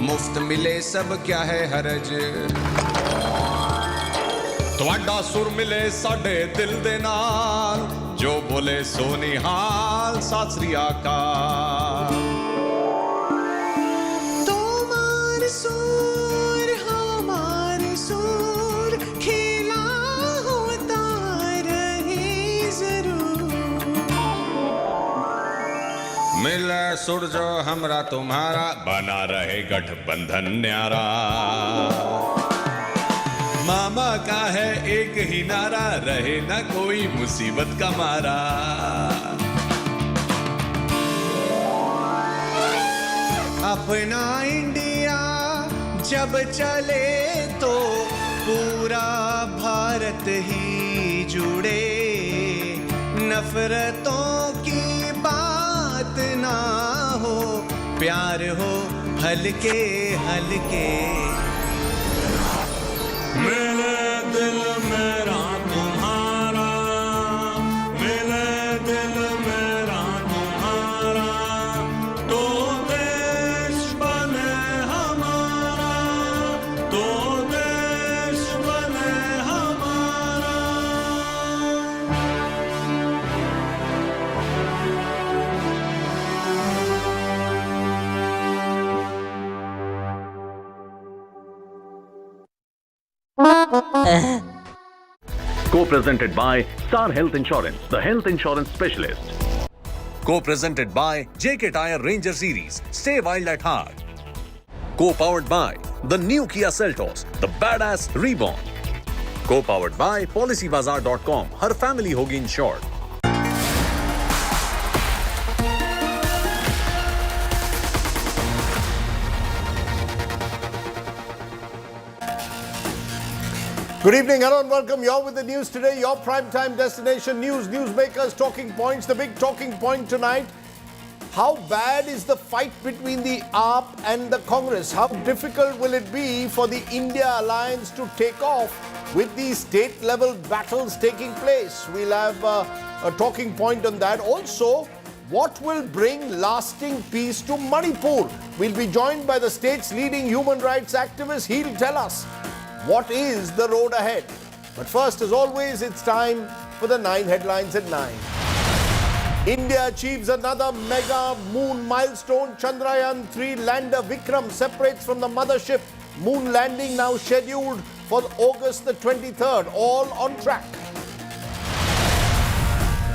मुफ्त मिले सब क्या है हरज। ਤੁਹਾਡਾ ਸੁਰ ਮਿਲੇ ਸਾਡੇ ਦਿਲ ਦੇ ਨਾਲ, ਜੋ ਬੋਲੇ ਸੋ ਨਿਹਾਲ ਸਤਿ ਸ੍ਰੀ ਅਕਾਲ। तुम्हार सुर हमार सुर खिला होता रहे जरूर। मिले सुर जो हमरा तुम्हारा, बना रहे गठबंधन न्यारा। मामा का है एक ही नारा, रहे ना कोई मुसीबत का मारा। अपना इंडिया जब चले तो पूरा भारत ही जुड़े, नफरतों की बात ना हो, प्यार हो हल्के हल्के। मेरे दिल मेरा तुम्हारा, मेरे दिल मेरा तुम्हारा, तो देश बने हमारा, तो देश बने हमारा। Co-presented by Star Health Insurance, the health insurance specialist. Co-presented by JK Tyre Ranger Series, stay wild at heart. Co-powered by the new Kia Seltos, the badass reborn. Co-powered by PolicyBazaar.com, her family होगी insured. Good evening, hello and welcome. You're with the news today, your primetime destination news, newsmakers, talking points. The big talking point tonight, how bad is the fight between the AAP and the Congress? How difficult will it be for the India alliance to take off with these state-level battles taking place? We'll have a talking point on that. Also, what will bring lasting peace to Manipur? We'll be joined by the state's leading human rights activist. He'll tell us what is the road ahead. But first, as always, it's time for the 9 headlines at 9. India achieves another mega moon milestone. Chandrayaan 3 lander Vikram separates from the mothership. Moon landing now scheduled for August the 23rd. All on track.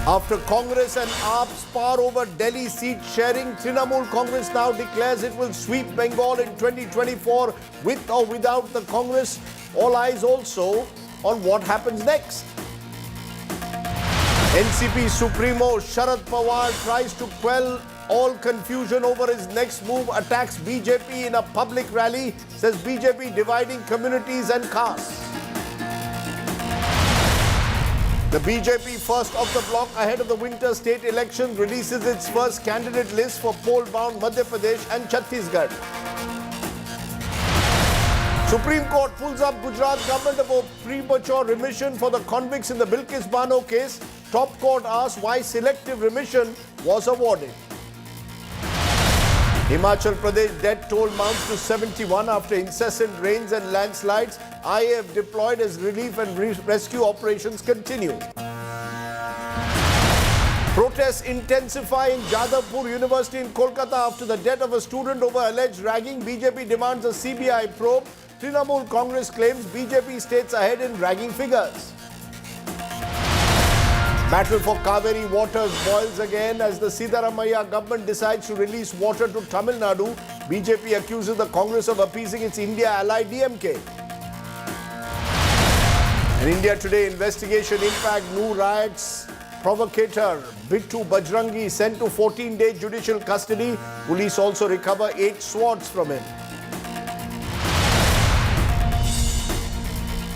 After Congress and AAP spar over Delhi seat sharing, Trinamool Congress now declares it will sweep Bengal in 2024 with or without the Congress. All eyes also on what happens next. NCP Supremo Sharad Pawar tries to quell all confusion over his next move, attacks BJP in a public rally, says BJP dividing communities and castes. The BJP, first of the block ahead of the winter state elections, releases its first candidate list for poll-bound Madhya Pradesh and Chhattisgarh. Supreme Court pulls up Gujarat government of premature remission for the convicts in the Bilkis Bano case. Top court asks why selective remission was awarded. Himachal Pradesh death toll mounts to 71 after incessant rains and landslides. IAF deployed as relief and rescue operations continue. Protests intensify in Jadavpur University in Kolkata after the death of a student over alleged ragging. BJP demands a CBI probe. Trinamool Congress claims BJP states ahead in ragging figures. Battle for Kaveri waters boils again as the Siddaramaiah government decides to release water to Tamil Nadu. BJP accuses the Congress of appeasing its India ally DMK. And India Today investigation impact new riots. Provocator Bittu Bajrangi sent to 14-day judicial custody. Police also recover 8 swords from him.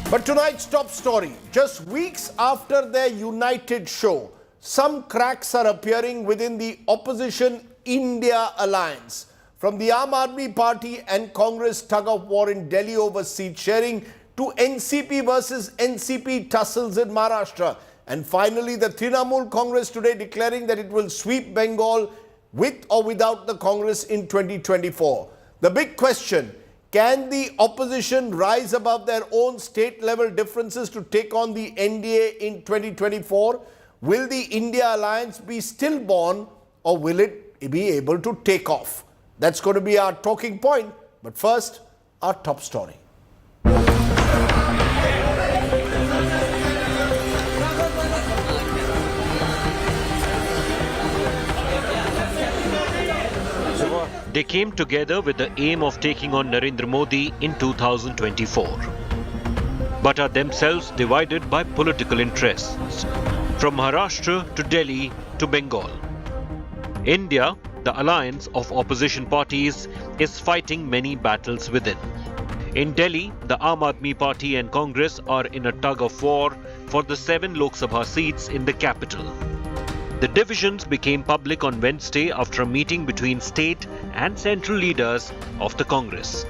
But tonight's top story, just weeks after their united show, some cracks are appearing within the opposition India alliance. From the Aam Aadmi Party and Congress tug-of-war in Delhi over seat sharing to NCP versus NCP tussles in Maharashtra. And finally, the Trinamool Congress today declaring that it will sweep Bengal with or without the Congress in 2024. The big question, can the opposition rise above their own state-level differences to take on the NDA in 2024? Will the India alliance be stillborn or will it be able to take off? That's going to be our talking point. But first, our top story. They came together with the aim of taking on Narendra Modi in 2024, but are themselves divided by political interests, from Maharashtra to Delhi to Bengal. India, the alliance of opposition parties is fighting many battles within. In Delhi, the Aam Aadmi Party and Congress are in a tug of war for the 7 Lok Sabha seats in the capital. The divisions became public on Wednesday after a meeting between state and central leaders of the Congress.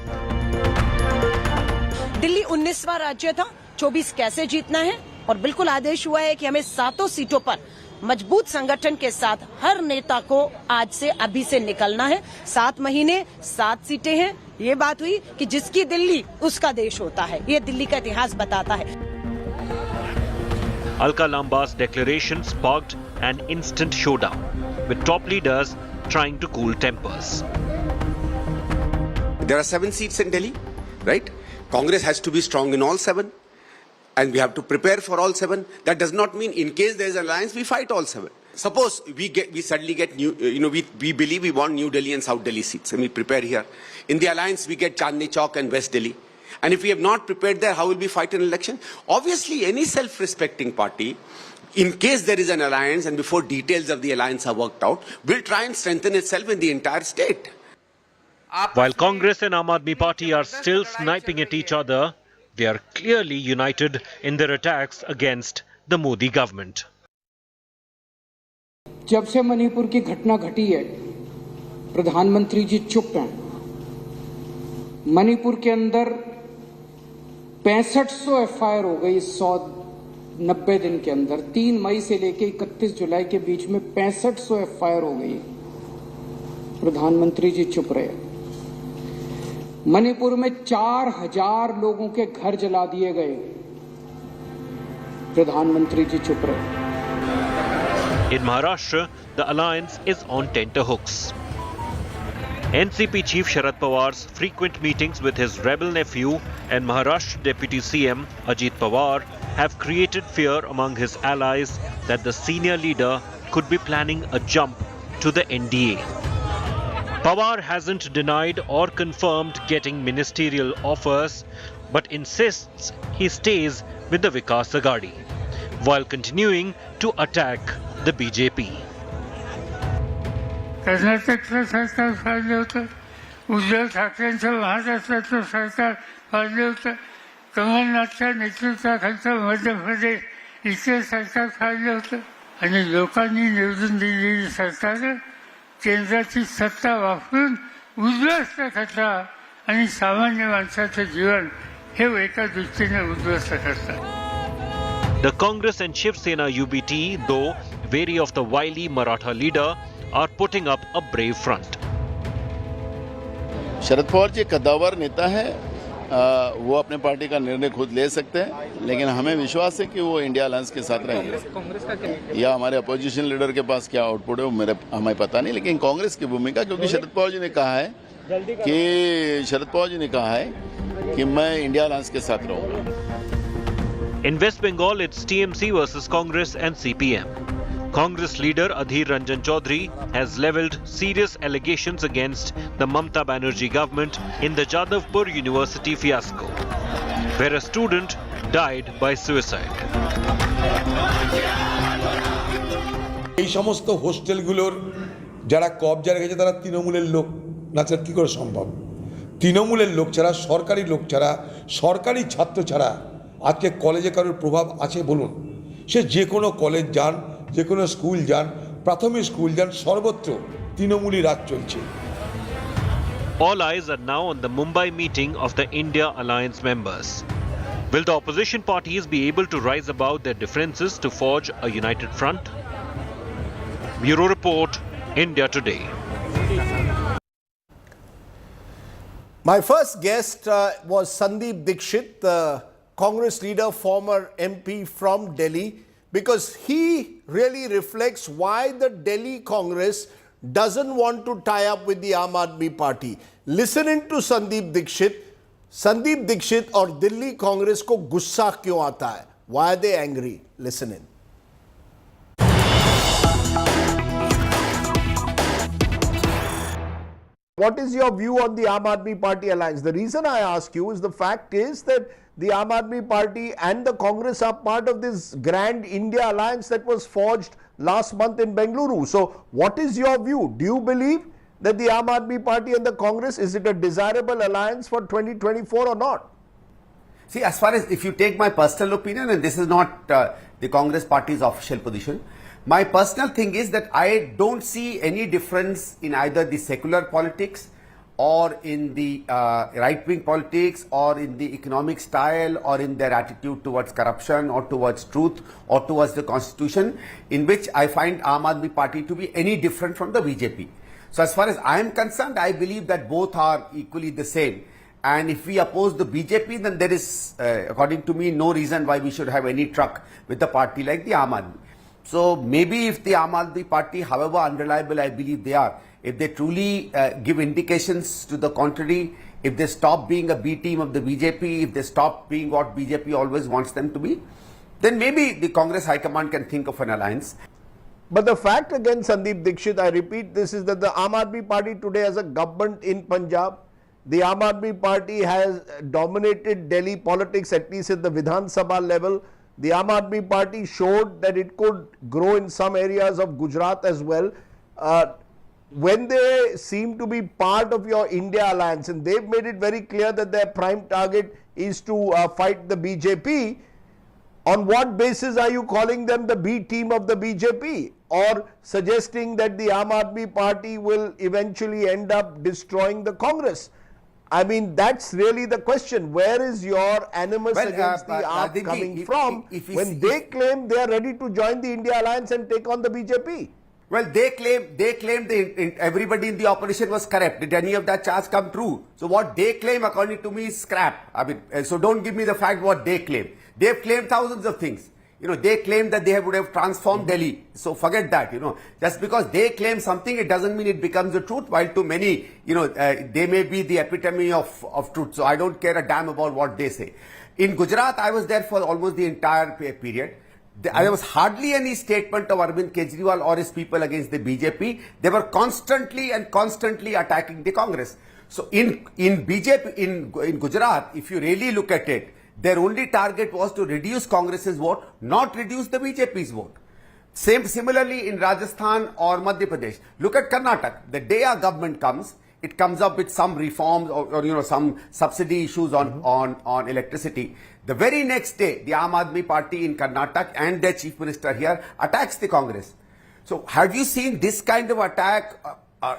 Delhi 19वां राज्य था, 24 कैसे जीतना है और बिल्कुल आदेश हुआ है कि हमें 7 सीटों पर मजबूत संगठन के साथ हर नेता को आज से अभी से निकलना है। 7 महीने 7 सीटें हैं। ये बात हुई कि जिसकी दिल्ली उसका देश होता है। ये दिल्ली का इतिहास बताता है। Alka Lamba's declaration sparked an instant showdown, with top leaders trying to cool tempers. There are 7 seats in Delhi, right? Congress has to be strong in all 7. And we have to prepare for all 7. That does not mean in case there is an alliance, we fight all 7. Suppose we suddenly get new, we believe we want New Delhi and South Delhi seats, and we prepare here. In the alliance, we get Chandni Chowk and West Delhi. And if we have not prepared there, how will we fight an election? Obviously, any self-respecting party, in case there is an alliance and before details of the alliance are worked out, will try and strengthen itself in the entire state. While Congress and Aam Aadmi Party are still sniping at each other, they are clearly united in their attacks against the Modi government. जब से मणिपुर की घटना घटी है, प्रधानमंत्री जी चुप हैं। मणिपुर के अंदर 6500 एफआईआर हो गई 190 दिन के अंदर। 3 मई से लेकर 31 जुलाई के बीच में 6500 एफआईआर हो गई। प्रधानमंत्री जी चुप रहे। मणिपुर में 4000 लोगों के घर जला दिए गए। प्रधानमंत्री जी चुप रहे। In Maharashtra, the alliance is on tenterhooks. NCP Chief Sharad Pawar's frequent meetings with his rebel nephew and Maharashtra Deputy CM Ajit Pawar have created fear among his allies that the senior leader could be planning a jump to the NDA. Pawar hasn't denied or confirmed getting ministerial offers, but insists he stays with the Vikas Agadi, while continuing to attack the BJP. कर्नाटकचं सरकार फाडलं होतं, उद्धव ठाकरेंचं महाराष्ट्राचं सरकार फाडलं होतं, कमलनाथच्या नेतृत्वाखालचं मध्य प्रदेश इथे सरकार फाडलं होतं आणि लोकांनी निवडून दिलेली सरकार केंद्राची सत्ता वापरून उद्ध्वस्त करतात आणि सामान्य माणसाचं जीवन हे एका दृष्टीने उद्ध्वस्त करतात. The Congress and Shiv Sena UBT, though wary of the wily Maratha leader, are putting up a brave front. Sharad Pawar ji कद्दावर नेता है, वो अपने पार्टी का निर्णय खुद ले सकते हैं, लेकिन हमें विश्वास है कि वो इंडिया अलायंस के साथ रहेंगे। या हमारे अपोजिशन लीडर के पास क्या आउटपुट है वो हमें पता नहीं, लेकिन कांग्रेस की भूमिका, क्योंकि शरद पवार जी ने कहा है कि मैं इंडिया अलायंस के साथ रहूंगा। In West Bengal, it's TMC versus Congress and CPM. Congress leader Adhir Ranjan Chaudhary has levelled serious allegations against the Mamata Banerjee government in the Jadavpur University fiasco, where a student died by suicide. এই সমস্ত হোস্টেলগুলোর যারা কবজা রেখেছে তারা তৃণমূলের লোক, না ছাড়া কী করে সম্ভব? তৃণমূলের লোক ছাড়া, সরকারি লোক ছাড়া, সরকারি ছাত্র ছাড়া আজকে কলেজে কারোর প্রভাব আছে বলুন? সে যে কোনো কলেজ যান, যে কোনো স্কুল যান, প্রাথমিক স্কুল যান, সর্বত্র তৃণমূলী রাজ চলছে। All eyes are now on the Mumbai meeting of the India Alliance members. Will the opposition parties be able to rise above their differences to forge a united front? Bureau Report, India Today. My first guest was Sandeep Dixit, the Congress leader, former MP from Delhi, because he really reflects why the Delhi Congress doesn't want to tie up with the Aam Aadmi Party. Listening to Sandeep Dixit और दिल्ली कांग्रेस को गुस्सा क्यों आता है? Why are they angry? Listen in. What is your view on the Aam Aadmi Party alliance? The reason I ask you is the fact is that the Aam Aadmi Party and the Congress are part of this grand India alliance that was forged last month in Bengaluru. So what is your view? Do you believe that the Aam Aadmi Party and the Congress, is it a desirable alliance for 2024 or not? See, as far as if you take my personal opinion, and this is not the Congress Party's official position, my personal thing is that I don't see any difference in either the secular politics or in the right-wing politics or in the economic style or in their attitude towards corruption or towards truth or towards the constitution, in which I find Aam Aadmi Party to be any different from the BJP. So as far as I am concerned, I believe that both are equally the same. And if we oppose the BJP, then there is, according to me, no reason why we should have any truck with a party like the Aam Aadmi. So maybe if the Aam Aadmi Party, however unreliable I believe they are, if they truly give indications to the contrary, if they stop being a B team of the BJP, if they stop being what BJP always wants them to be, then maybe the Congress High Command can think of an alliance. But the fact again, Sandeep Dixit, I repeat this, is that the Aam Aadmi Party today has a government in Punjab. The Aam Aadmi Party has dominated Delhi politics, at least at the Vidhan Sabha level. The Aam Aadmi Party showed that it could grow in some areas of Gujarat as well. When they seem to be part of your India alliance, and they've made it very clear that their prime target is to fight the BJP, on what basis are you calling them the B team of the BJP, or suggesting that the Aam Aadmi Party will eventually end up destroying the Congress? I mean, that's really the question. Where is your animus against the AAP coming from when they claim they are ready to join the India alliance and take on the BJP? Well, they claim everybody in the opposition was correct. Did any of that charge come true? So what they claim, according to me, is scrap. I mean, so don't give me the fact what they claim. They've claimed thousands of things. You know, they claim that they would have transformed Delhi. So forget that, you know. Just because they claim something, it doesn't mean it becomes the truth. While to many, you know, they may be the epitome of truth. So I don't care a damn about what they say. In Gujarat, I was there for almost the entire period. There was hardly any statement of Arvind Kejriwal or his people against the BJP. They were constantly attacking the Congress. So in BJP, in Gujarat, if you really look at it, their only target was to reduce Congress's vote, not reduce the BJP's vote. Similarly in Rajasthan or Madhya Pradesh. Look at Karnataka. The day our government comes, it comes up with some reforms or you know, some subsidy issues on electricity. The very next day, the Aam Aadmi Party in Karnataka and their chief minister here attacks the Congress. So have you seen this kind of attack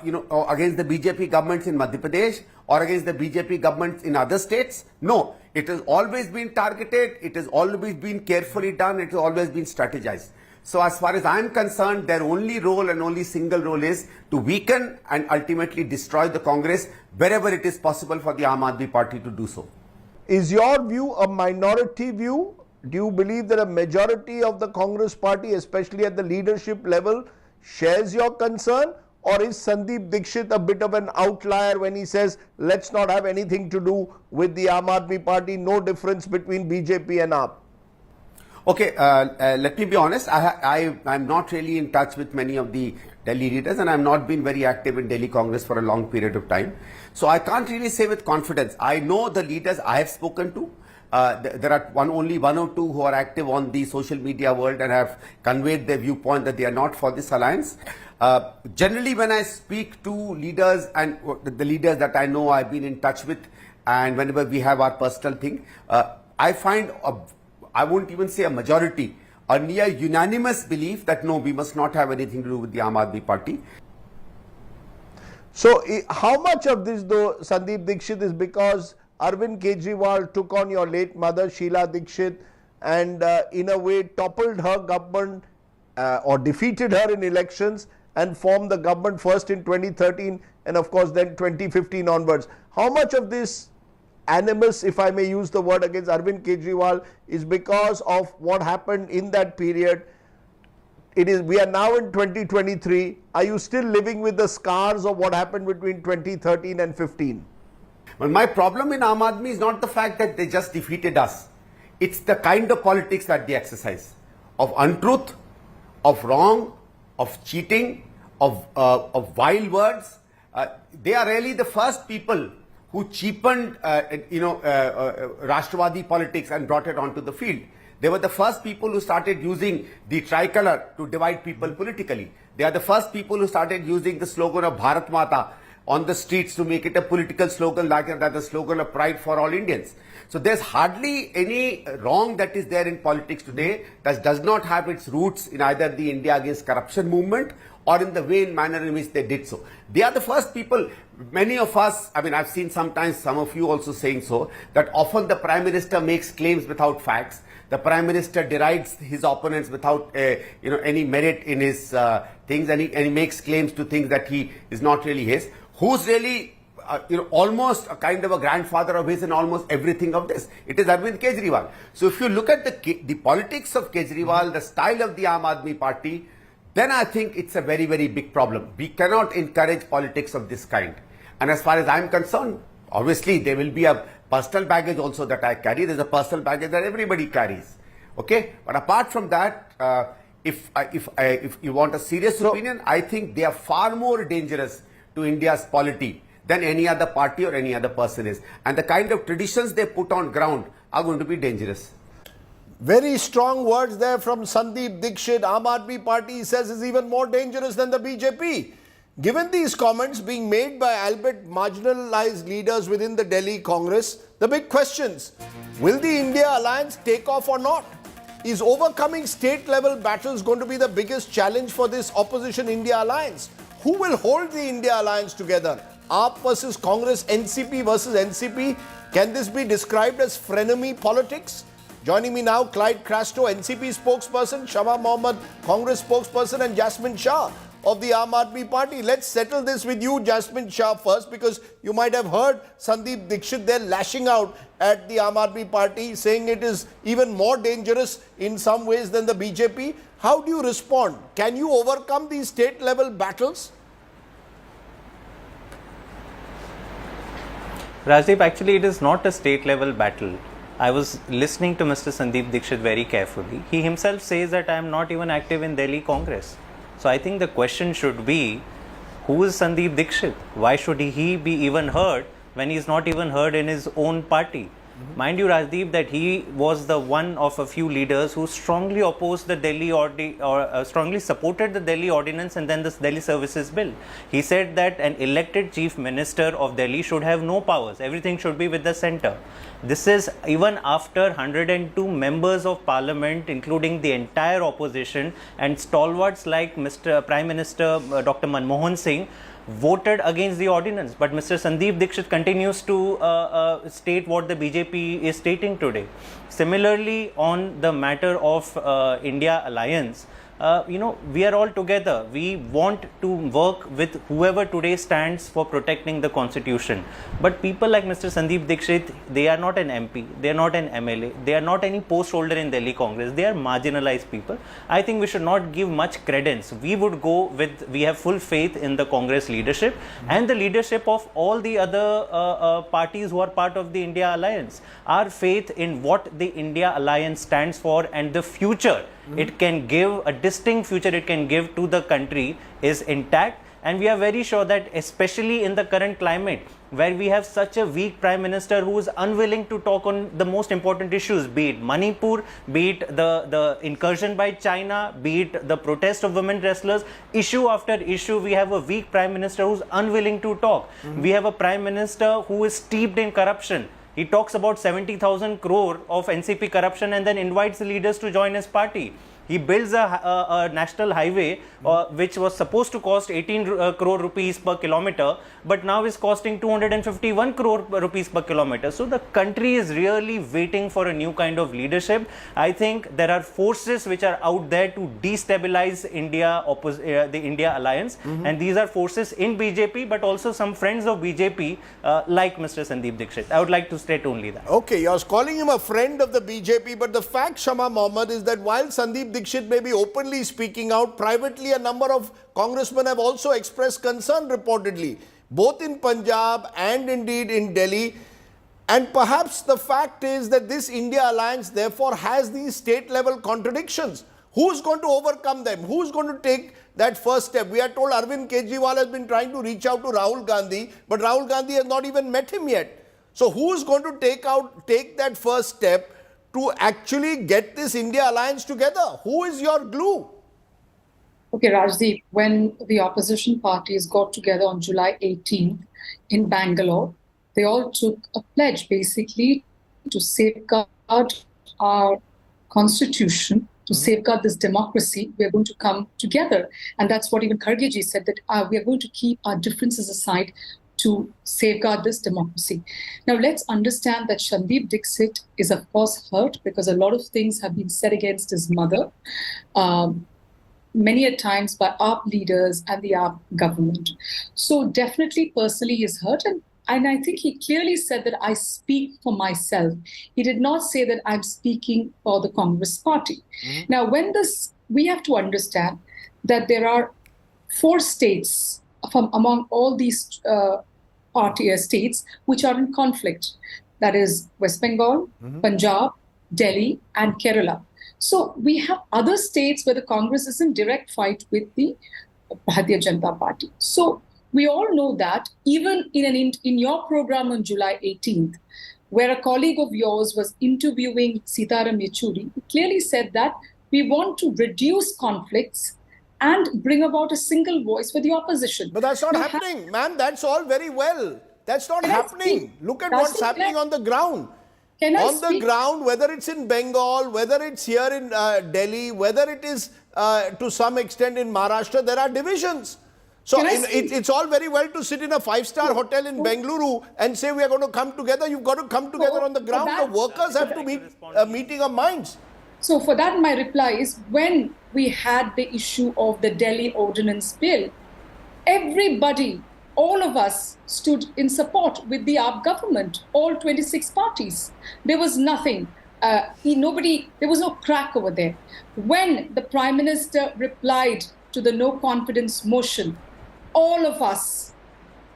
you know, against the BJP governments in Madhya Pradesh or against the BJP governments in other states? No. It has always been targeted, it has always been carefully done, it has always been strategized. So as far as I am concerned, their only role and only single role is to weaken and ultimately destroy the Congress wherever it is possible for the Aam Aadmi Party to do so. Is your view a minority view? Do you believe that a majority of the Congress Party, especially at the leadership level, shares your concern? Or is Sandeep Dixit a bit of an outlier when he says, let's not have anything to do with the Aam Aadmi Party, no difference between BJP and AAP? Okay, let me be honest, I'm not really in touch with many of the Delhi leaders and I've not been very active in Delhi Congress for a long period of time. So I can't really say with confidence. I know the leaders I have spoken to. There are only one or two who are active on the social media world and have conveyed their viewpoint that they are not for this alliance. Generally, when I speak to leaders and the leaders that I know I've been in touch with, and whenever we have our personal thing, I find, I won't even say a majority, a near unanimous belief that no, we must not have anything to do with the Aam Aadmi Party. So, how much of this though, Sandeep Dixit, is because Arvind Kejriwal took on your late mother Sheila Dixit and in a way toppled her government or defeated her in elections and formed the government first in 2013 and of course then 2015 onwards. How much of this animus, if I may use the word, against Arvind Kejriwal is because of what happened in that period? We are now in 2023. Are you still living with the scars of what happened between 2013 and 15? Well, my problem in Aam Aadmi is not the fact that they just defeated us. It's the kind of politics that they exercise. Of untruth, of wrong, of cheating, of vile words, they are really the first people who cheapened, Rashtrawadi politics and brought it onto the field. They were the first people who started using the tricolor to divide people politically. They are the first people who started using the slogan of Bharat Mata on the streets to make it a political slogan rather than the slogan of pride for all Indians. So there's hardly any wrong that is there in politics today that does not have its roots in either the India Against Corruption movement or in the way and manner in which they did so. They are the first people, many of us, I mean, I've seen sometimes some of you also saying so, that often the Prime Minister makes claims without facts. The Prime Minister derides his opponents without any merit in his things, and he makes claims to things that he is not really his. Who's really almost a kind of a grandfather of his in almost everything of this? It is Arvind Kejriwal. So if you look at the politics of Kejriwal, the style of the Aam Aadmi Party, then I think it's a very, very big problem. We cannot encourage politics of this kind. And as far as I'm concerned, obviously there will be a personal baggage also that I carry. There's a personal baggage that everybody carries. Okay? But apart from that, if you want a serious opinion, I think they are far more dangerous to India's polity than any other party or any other person is. And the kind of traditions they put on ground are going to be dangerous. Very strong words there from Sandeep Dixit. Aam Aadmi Party, he says, is even more dangerous than the BJP. Given these comments being made by albeit marginalized leaders within the Delhi Congress, the big questions: will the India alliance take off or not? Is overcoming state-level battles going to be the biggest challenge for this opposition India alliance? Who will hold the India alliance together? AAP versus Congress, NCP versus NCP. Can this be described as frenemy politics? Joining me now, Clyde Crasto, NCP spokesperson, Shama Mohammed, Congress spokesperson, and Jasmine Shah of the Aam Aadmi Party. Let's settle this with you, Jasmine Shah, first, because you might have heard Sandeep Dixit there lashing out at the Aam Aadmi Party, saying it is even more dangerous in some ways than the BJP. How do you respond? Can you overcome these state-level battles? Rajdeep, actually it is not a state-level battle. I was listening to Mr. Sandeep Dixit very carefully. He himself says that I am not even active in Delhi Congress. So I think the question should be, who is Sandeep Dixit? Why should he be even heard when he is not even heard in his own party? Mind you, Rajdeep, that he was the one of a few leaders who strongly opposed the Delhi strongly supported the Delhi Ordinance and then the Delhi Services Bill. He said that an elected Chief Minister of Delhi should have no powers. Everything should be with the centre. This is even after 102 members of Parliament, including the entire opposition and stalwarts like Mr. Prime Minister Dr. Manmohan Singh, voted against the ordinance. But Mr. Sandeep Dixit continues to state what the BJP is stating today. Similarly, on the matter of India alliance, we are all together. We want to work with whoever today stands for protecting the constitution. But people like Mr. Sandeep Dixit, they are not an MP, they are not an MLA, they are not any post holder in Delhi Congress. They are marginalized people. I think we should not give much credence. We would go with, we have full faith in the Congress leadership and the leadership of all the other parties who are part of the India alliance. Our faith in what the India alliance stands for and the future it can give, a distinct future it can give to the country, is intact. And we are very sure that, especially in the current climate where we have such a weak Prime Minister who is unwilling to talk on the most important issues, be it Manipur, be it the incursion by China, be it the protest of women wrestlers, issue after issue, we have a weak Prime Minister who is unwilling to talk. We have a Prime Minister who is steeped in corruption. He talks about 70,000 crore of NCP corruption and then invites the leaders to join his party. He builds a national highway which was supposed to cost 18 crore rupees per kilometer, but now is costing 251 crore rupees per kilometer. So the country is really waiting for a new kind of leadership. I think there are forces which are out there to destabilize India, the India alliance, and these are forces in BJP, but also some friends of BJP like Mr. Sandeep Dixit. I would like to state only that. Okay, you're calling him a friend of the BJP, but the fact, Shama Mohammed, is that while Sandeep Dixit may be openly speaking out, privately a number of congressmen have also expressed concern reportedly, both in Punjab and indeed in Delhi. And perhaps the fact is that this India alliance therefore has these state level contradictions. Who's going to overcome them? Who's going to take that first step? We are told Arvind Kejriwal has been trying to reach out to Rahul Gandhi, but Rahul Gandhi has not even met him yet. So who is going to take that first step to actually get this India alliance together? Who is your glue? Okay, Rajdeep, when the opposition parties got together on July 18th in Bangalore, they all took a pledge basically to safeguard our constitution, to safeguard this democracy. We are going to come together. And that's what even Kharge ji said, that we are going to keep our differences aside to safeguard this democracy. Now, let's understand that Sandeep Dixit is, of course, hurt because a lot of things have been said against his mother, many a times by AAP leaders and the AAP government. So definitely, personally, he is hurt. And I think he clearly said that I speak for myself. He did not say that I'm speaking for the Congress party. Now, we have to understand that there are 4 states from among all these states which are in conflict. That is West Bengal, Punjab, Delhi, and Kerala. So we have other states where the Congress is in direct fight with the Bharatiya Janata Party. So we all know that even in your program on July 18th, where a colleague of yours was interviewing Sitaram Yechuri, he clearly said that we want to reduce conflicts and bring about a single voice for the opposition. But that's not happening, ma'am. That's all very well. That's not happening. Look at what's happening on the ground. On the ground, whether it's in Bengal, whether it's here in Delhi, whether it is to some extent in Maharashtra, there are divisions. So it's all very well to sit in a 5-star hotel in Bengaluru and say we are going to come together. You've got to come together on the ground. The workers have to meet a meeting of minds. So for that, my reply is, when we had the issue of the Delhi Ordinance Bill, everybody, all of us stood in support with the AAP government, all 26 parties. There was nothing. There was no crack over there. When the Prime Minister replied to the no confidence motion, all of us,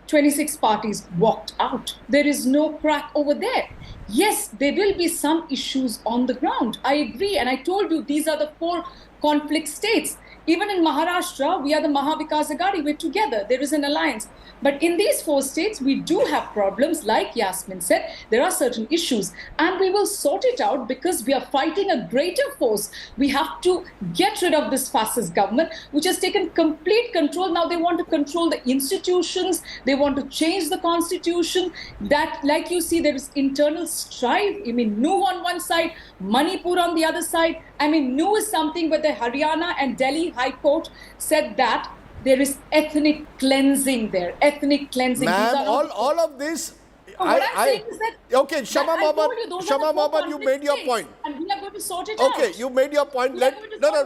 26 parties, walked out. There is no crack over there. Yes, there will be some issues on the ground. I agree. And I told you, these are the 4 conflict states. Even in Maharashtra, we are the Mahavikas Aghadi. We're together. There is an alliance. But in these 4 states, we do have problems. Like Yasmin said, there are certain issues. And we will sort it out because we are fighting a greater force. We have to get rid of this fascist government, which has taken complete control. Now they want to control the institutions. They want to change the constitution. That, like you see, there is internal strife. I mean, Nu on one side, Manipur on the other side. I mean, Nu is something where the Haryana and Delhi High Court said that there is ethnic cleansing there. Ethnic cleansing. Ma'am, all of this. What I'm saying is that. Okay, Shama Babat, you made your point. And we are going to sort it out. Okay, you made your point. No,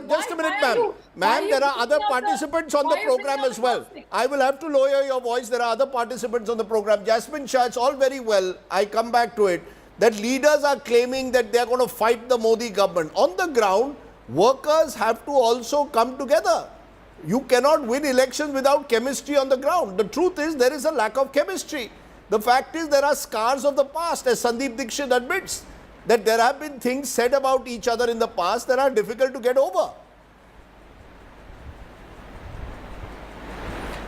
just a minute, ma'am. Ma'am, there are other participants on the program as well. I will have to lower your voice. There are other participants on the program. Jasmine Shah, it's all very well. I come back to it. That leaders are claiming that they are going to fight the Modi government. On the ground, workers have to also come together. You cannot win elections without chemistry on the ground. The truth is there is a lack of chemistry. The fact is there are scars of the past, as Sandeep Dixit admits, that there have been things said about each other in the past that are difficult to get over.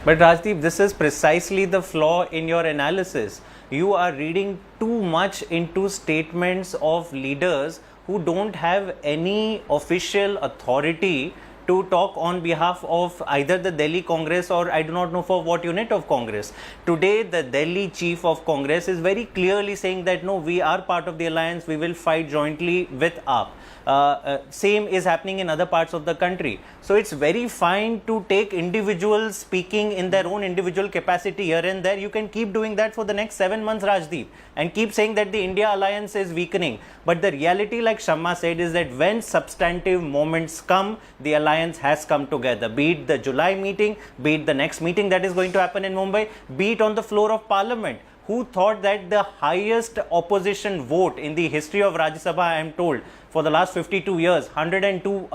But Rajdeep, this is precisely the flaw in your analysis. You are reading too much into statements of leaders who don't have any official authority to talk on behalf of either the Delhi Congress or I do not know for what unit of Congress. Today, the Delhi Chief of Congress is very clearly saying that no, we are part of the alliance, we will fight jointly with AAP. Same is happening in other parts of the country. So it's very fine to take individuals speaking in their own individual capacity here and there. You can keep doing that for the next 7 months, Rajdeep, and keep saying that the India alliance is weakening. But the reality, like Shamma said, is that when substantive moments come, the alliance has come together. Be it the July meeting, be it the next meeting that is going to happen in Mumbai, be it on the floor of Parliament. Who thought that the highest opposition vote in the history of Rajya Sabha, I am told, for the last 52 years, 102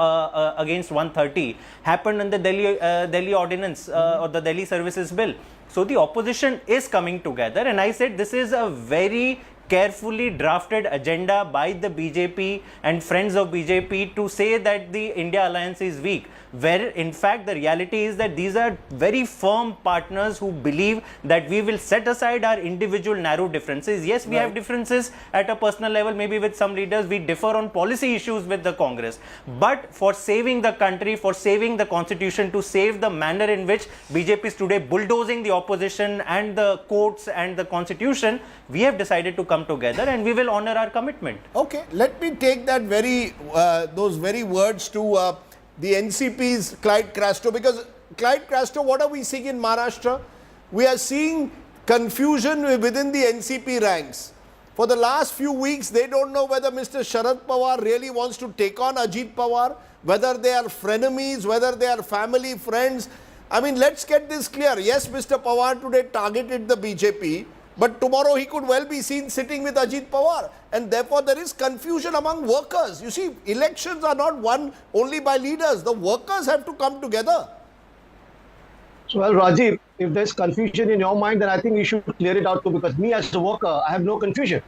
against 130, happened in the Delhi Ordinance or the Delhi Services Bill. So the opposition is coming together, and I said this is a very carefully drafted agenda by the BJP and friends of BJP to say that the India alliance is weak, where in fact the reality is that these are very firm partners who believe that we will set aside our individual narrow differences. Yes, we have differences at a personal level, maybe with some leaders, we differ on policy issues with the Congress, but for saving the country, for saving the constitution, to save the manner in which BJP is today bulldozing the opposition and the courts and the constitution, we have decided to come together and we will honor our commitment. Okay, let me take that those very words to the NCP's Clyde Crasto, because Clyde Crasto, what are we seeing in Maharashtra? We are seeing confusion within the NCP ranks. For the last few weeks, they don't know whether Mr. Sharad Pawar really wants to take on Ajit Pawar, whether they are frenemies, whether they are family friends. I mean, let's get this clear. Yes, Mr. Pawar today targeted the BJP, but tomorrow he could well be seen sitting with Ajit Pawar. And therefore, there is confusion among workers. You see, elections are not won only by leaders. The workers have to come together. So, well, Rajiv, if there's confusion in your mind, then I think you should clear it out too, because me as a worker, I have no confusion.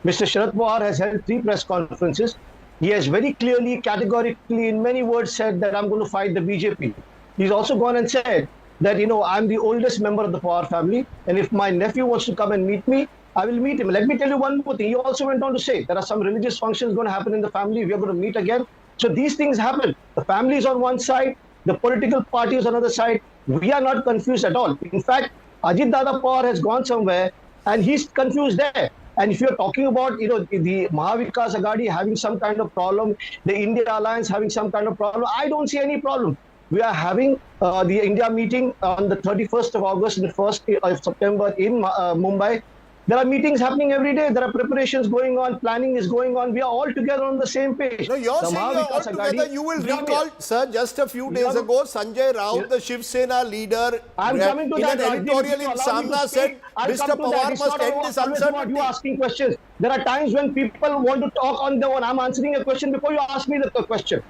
Mr. Sharad Pawar has held 3 press conferences. He has very clearly, categorically, in many words said that I'm going to fight the BJP. He's also gone and said that, you know, I'm the oldest member of the Pawar family, and if my nephew wants to come and meet me, I will meet him. Let me tell you one more thing. He also went on to say there are some religious functions going to happen in the family. We are going to meet again. So these things happen. The family is on one side, the political party is on the other side. We are not confused at all. In fact, Ajit Dada Pawar has gone somewhere and he's confused there. And if you're talking about, you know, the Mahavikas Aghadi having some kind of problem, the India Alliance having some kind of problem, I don't see any problem. We are having the India meeting on the 31st of August and the 1st of September in Mumbai. There are meetings happening every day. There are preparations going on. Planning is going on. We are all together on the same page. No, you're saying you're all together. You will recall, sir, just a few days ago, Sanjay Raut, the Shiv Sena leader, I'm coming to in that, an editorial in Samna said, Mr. Pawar must end this uncertainty. You asking questions. There are times when people want to talk on their own. I'm answering a question before you ask me the question.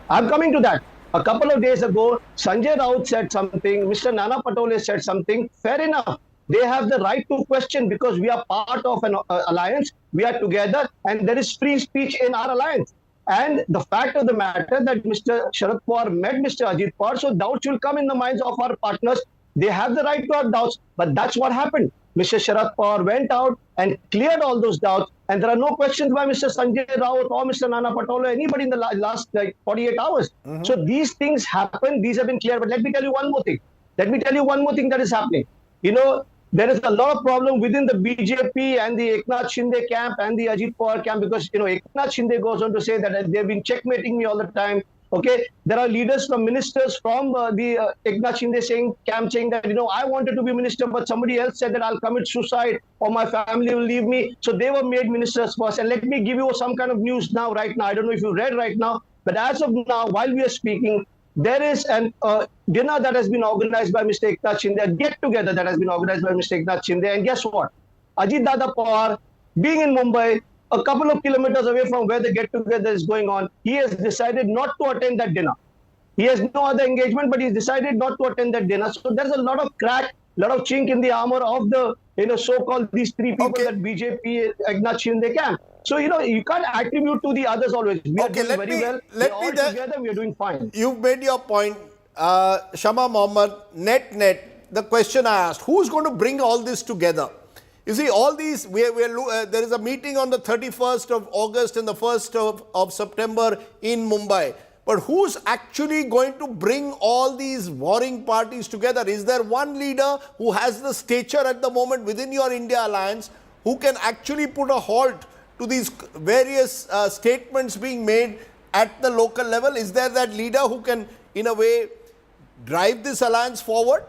I'm coming to that. A couple of days ago, Sanjay Raut said something. Mr. Nana Patole said something. Fair enough. They have the right to question because we are part of an alliance. We are together and there is free speech in our alliance. And the fact of the matter that Mr. Sharad Pawar met Mr. Ajit Pawar, so doubts will come in the minds of our partners. They have the right to have doubts, but that's what happened. Mr. Sharad Pawar went out and cleared all those doubts, and there are no questions by Mr. Sanjay Raut or Mr. Nana Patole, anybody in the last 48 hours. So these things happen, these have been cleared. But let me tell you one more thing. Let me tell you one more thing that is happening. You know, there is a lot of problem within the BJP and the Eknath Shinde camp and the Ajit Pawar camp because, you know, Eknath Shinde goes on to say that they've been checkmating me all the time. Okay, there are leaders from ministers from the Eknath Shinde camp saying that, you know, I wanted to be minister, but somebody else said that I'll commit suicide or my family will leave me. So they were made ministers first. And let me give you some kind of news now, right now. I don't know if you read right now, but as of now, while we are speaking, there is an dinner that has been organized by Mr. Eknath Shinde, a get-together that has been organized by Mr. Eknath Shinde. And guess what? Ajit Dada Pawar, being in Mumbai, a couple of kilometers away from where the get-together is going on, he has decided not to attend that dinner. He has no other engagement, but he's decided not to attend that dinner. So there's a lot of crack, a lot of chink in the armor of the, you know, so-called these 3 people that BJP, Eknath Shinde camp. So, you know, you can't attribute to the others always. We are doing very well. We're all together, we are doing fine. You've made your point. Shama Mohammed, net, the question I asked, who's going to bring all this together? You see, all these, there is a meeting on the 31st of August and the 1st of September in Mumbai. But who's actually going to bring all these warring parties together? Is there one leader who has the stature at the moment within your India alliance who can actually put a halt to these various statements being made at the local level? Is there that leader who can, in a way, drive this alliance forward?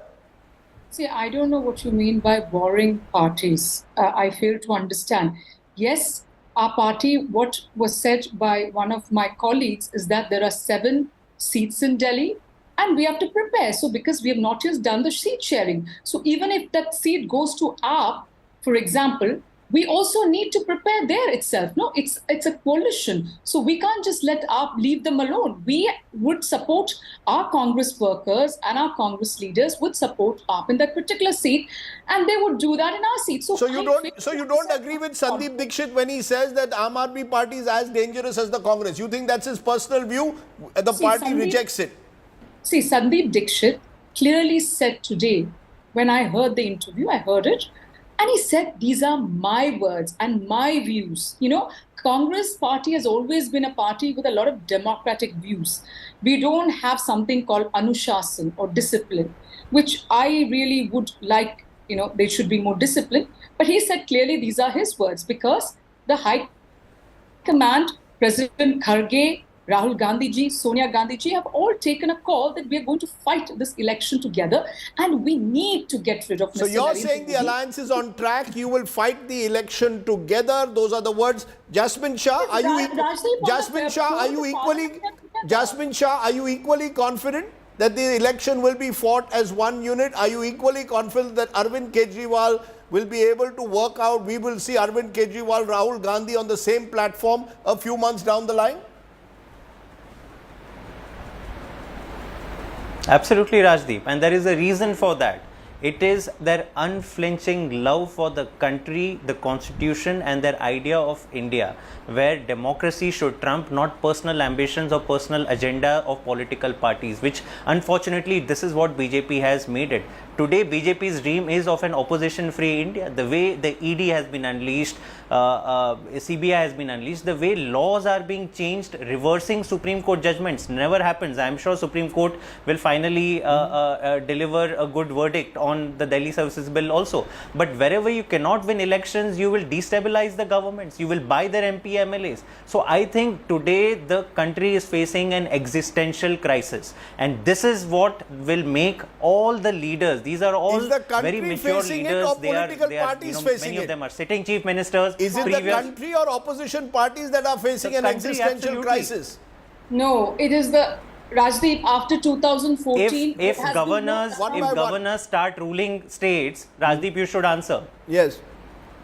See, I don't know what you mean by warring parties. I fail to understand. Yes, our party, what was said by one of my colleagues is that there are 7 seats in Delhi and we have to prepare. So because we have not yet done the seat sharing. So even if that seat goes to AAP, for example, we also need to prepare there itself. No, it's a coalition. So we can't just let AAP leave them alone. We would support our Congress workers and our Congress leaders would support AAP in that particular seat, and they would do that in our seat. So you don't agree with Sandeep Dixit when he says that Aam Aadmi Party is as dangerous as the Congress. You think that's his personal view? The party rejects it. See, Sandeep Dixit clearly said today, when I heard the interview, I heard it, and he said, these are my words and my views. You know, Congress party has always been a party with a lot of democratic views. We don't have something called Anushasan or discipline, which I really would like, you know, they should be more disciplined. But he said clearly these are his words because the High Command, President Kharge, Rahul Gandhi ji, Sonia Gandhi ji have all taken a call that we are going to fight this election together and we need to get rid of Mr. So you're saying the alliance is on track, you will fight the election together. Those are the words. Jasmine Shah, are you equally confident that the election will be fought as one unit? Are you equally confident that Arvind Kejriwal will be able to work out? We will see Arvind Kejriwal, Rahul Gandhi on the same platform a few months down the line? Absolutely, Rajdeep, and there is a reason for that. It is their unflinching love for the country, the constitution and their idea of India, where democracy should trump not personal ambitions or personal agenda of political parties, which unfortunately this is what BJP has made it. Today BJP's dream is of an opposition-free India. The way the ED has been unleashed, CBI has been unleashed, the way laws are being changed, reversing Supreme Court judgments never happens. I am sure Supreme Court will finally deliver a good verdict on the Delhi Services Bill also. But wherever you cannot win elections, you will destabilize the governments, you will buy their MP MLAs. So I think today the country is facing an existential crisis, and this is what will make all the leaders, these are all very mature leaders, many of them are sitting chief ministers. Is it the country or opposition parties that are facing an existential crisis? No, it is the Rajdeep, after 2014, if governors start ruling states, Rajdeep, you should answer. Yes.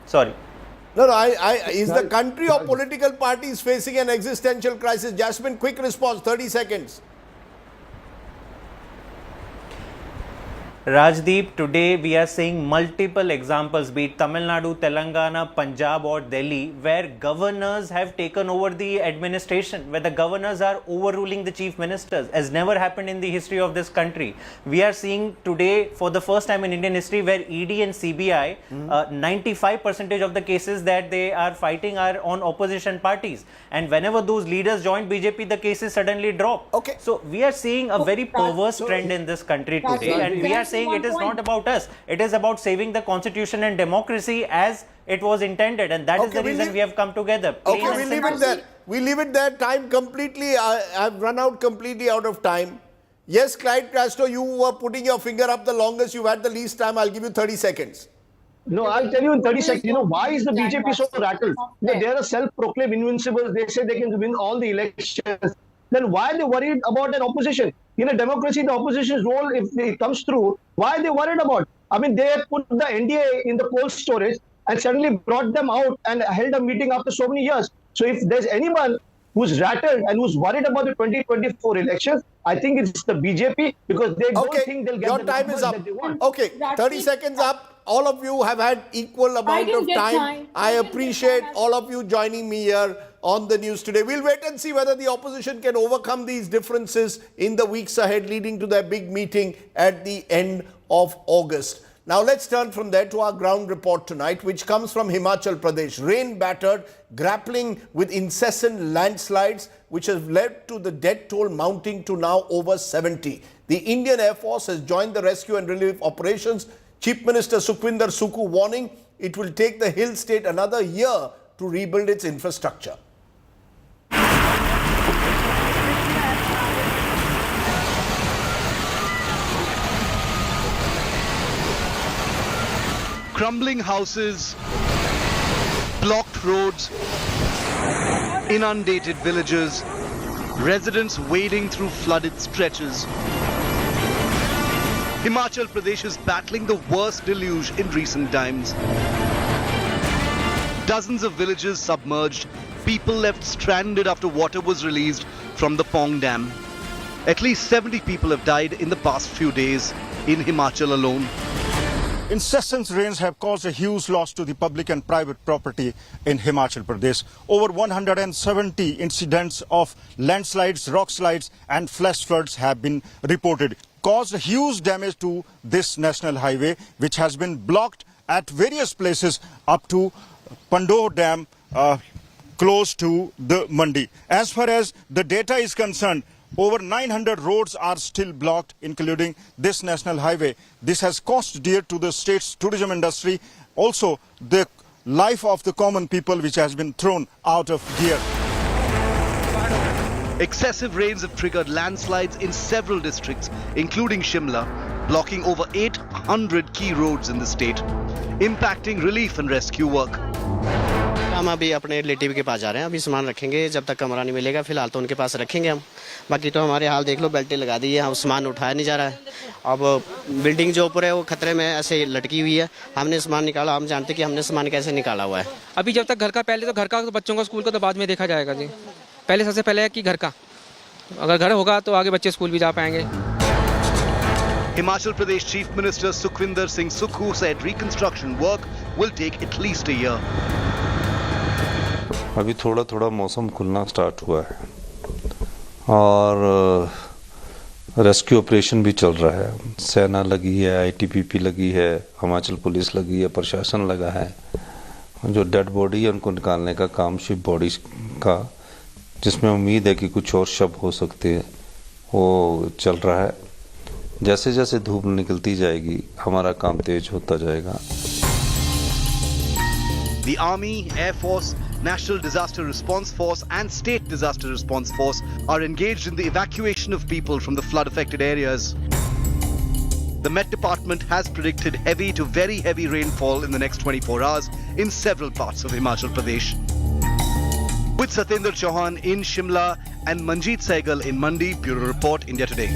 Sorry. No, is the country or political parties facing an existential crisis? Jasmine, quick response, 30 seconds. Rajdeep, today we are seeing multiple examples, be it Tamil Nadu, Telangana, Punjab or Delhi, where governors have taken over the administration, where the governors are overruling the chief ministers, as never happened in the history of this country. We are seeing today, for the first time in Indian history, where ED and CBI, 95% of the cases that they are fighting are on opposition parties. And whenever those leaders join BJP, the cases suddenly drop. Okay. So we are seeing a very perverse trend in this country today, and we are saying it is not about us, it is about saving the constitution and democracy as it was intended, and that is the reason we have come together. Okay, we leave it there. We leave it there. Time completely, I've run out completely out of time. Yes, Clyde Castro, you were putting your finger up the longest, you've had the least time. I'll give you 30 seconds. No, I'll tell you in 30 seconds. You know, why is the BJP so rattled? They are a self-proclaimed invincibles. They say they can win all the elections. Then why are they worried about an opposition? In a democracy, the opposition's role, if it comes through, why are they worried about? I mean, they have put the NDA in the cold storage and suddenly brought them out and held a meeting after so many years. So if there's anyone who's rattled and who's worried about the 2024 elections, I think it's the BJP, because they don't think they'll get your time is up. Okay, 30 seconds up. All of you have had equal amount of time. I appreciate all of you joining me here on the news today. We'll wait and see whether the opposition can overcome these differences in the weeks ahead, leading to their big meeting at the end of August. Now let's turn from there to our ground report tonight, which comes from Himachal Pradesh. Rain battered, grappling with incessant landslides, which has led to the death toll mounting to now over 70. The Indian Air Force has joined the rescue and relief operations. Chief Minister Sukhwinder Sukhu warning it will take the hill state another year to rebuild its infrastructure. Crumbling houses, blocked roads, inundated villages, residents wading through flooded stretches. Himachal Pradesh is battling the worst deluge in recent times. Dozens of villages submerged, people left stranded after water was released from the Pong Dam. At least 70 people have died in the past few days in Himachal alone. Incessant rains have caused a huge loss to the public and private property in Himachal Pradesh. Over 170 incidents of landslides, rock slides and flash floods have been reported. Caused huge damage to this national highway, which has been blocked at various places up to Pandoh Dam, close to the Mandi. As far as the data is concerned, over 900 roads are still blocked, including this national highway. This has cost dear to the state's tourism industry, also the life of the common people, which has been thrown out of gear. Excessive rains have triggered landslides in several districts, including Shimla, blocking over 800 key roads in the state, impacting relief and rescue work. हम अभी अपने relative के पास जा रहे हैं, अभी सामान रखेंगे, जब तक कमरा नहीं मिलेगा फिलहाल तो उनके पास रखेंगे हम। बाकी तो हमारे हाल देख लो, बेल्टें लगा दी है, हम सामान उठाया नहीं जा रहा है। अब बिल्डिंग जो ऊपर है वो खतरे में ऐसे लटकी हुई है, हमने सामान निकाला, हम जानते कि हमने सामान कैसे निकाला हुआ है। अभी जब तक घर का, पहले तो घर का, बच्चों का स्कूल का तो बाद में देखा जाएगा जी। पहले सबसे पहले है कि घर का, अगर घर होगा तो आगे बच्चे स्कूल भी जा पाएंगे। Himachal Pradesh Chief Minister Sukhwinder Singh Sukhu said reconstruction work will take at least a year. अभी थोड़ा थोड़ा मौसम खुलना स्टार्ट हुआ है और रेस्क्यू ऑपरेशन भी चल रहा है। सेना लगी है, आईटीबीपी लगी है, हिमाचल पुलिस लगी है, प्रशासन लगा है। जो डेड बॉडी है उनको निकालने का काम शिप बॉडी का, जिसमें उम्मीद है कि कुछ और शव हो सकते हैं, वो चल रहा है। जैसे जैसे धूप निकलती जाएगी हमारा काम तेज होता जाएगा। The Army, Air Force, National Disaster Response Force and State Disaster Response Force are engaged in the evacuation of people from the flood-affected areas. The Met Department has predicted heavy to very heavy rainfall in the next 24 hours in several parts of Himachal Pradesh. With Satyendra Chauhan in Shimla and Manjeet Sehgal in Mandi, Bureau Report, India Today.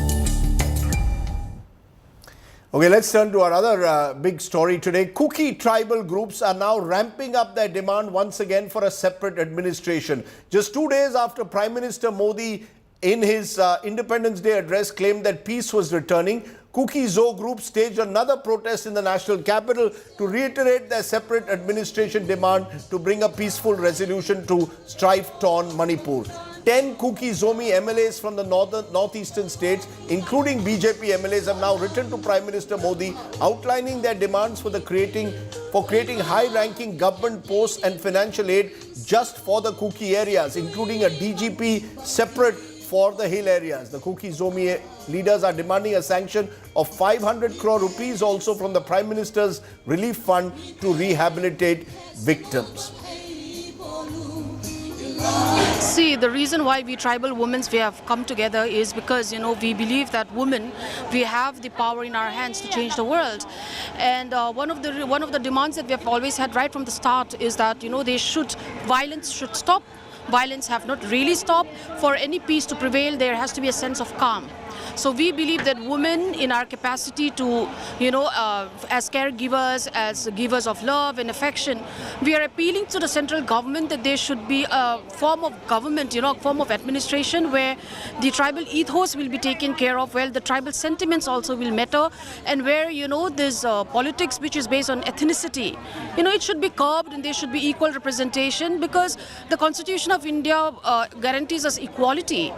Okay, let's turn to our other big story today. Kuki tribal groups are now ramping up their demand once again for a separate administration. Just 2 days after Prime Minister Modi in his Independence Day address claimed that peace was returning, Kuki Zo group staged another protest in the national capital to reiterate their separate administration demand to bring a peaceful resolution to strife-torn Manipur. 10 Kuki Zomi MLAs from the northeastern states, including BJP MLAs, have now written to Prime Minister Modi outlining their demands for creating high-ranking government posts and financial aid just for the Kuki areas, including a DGP separate for the hill areas. The Kuki Zomi leaders are demanding a sanction of 500 crore rupees also from the Prime Minister's relief fund to rehabilitate victims. See, the reason why we tribal women we have come together is because, you know, we believe that women, we have the power in our hands to change the world. And one of the demands that we have always had right from the start is that, you know, violence should stop. Violence have not really stopped. For any peace to prevail, there has to be a sense of calm. So we believe that women, in our capacity to, you know, as caregivers, as givers of love and affection, we are appealing to the central government that there should be a form of government, you know, a form of administration where the tribal ethos will be taken care of, where the tribal sentiments also will matter, and where, you know, there's politics which is based on ethnicity. You know, it should be curbed and there should be equal representation because the Constitution of India guarantees us equality.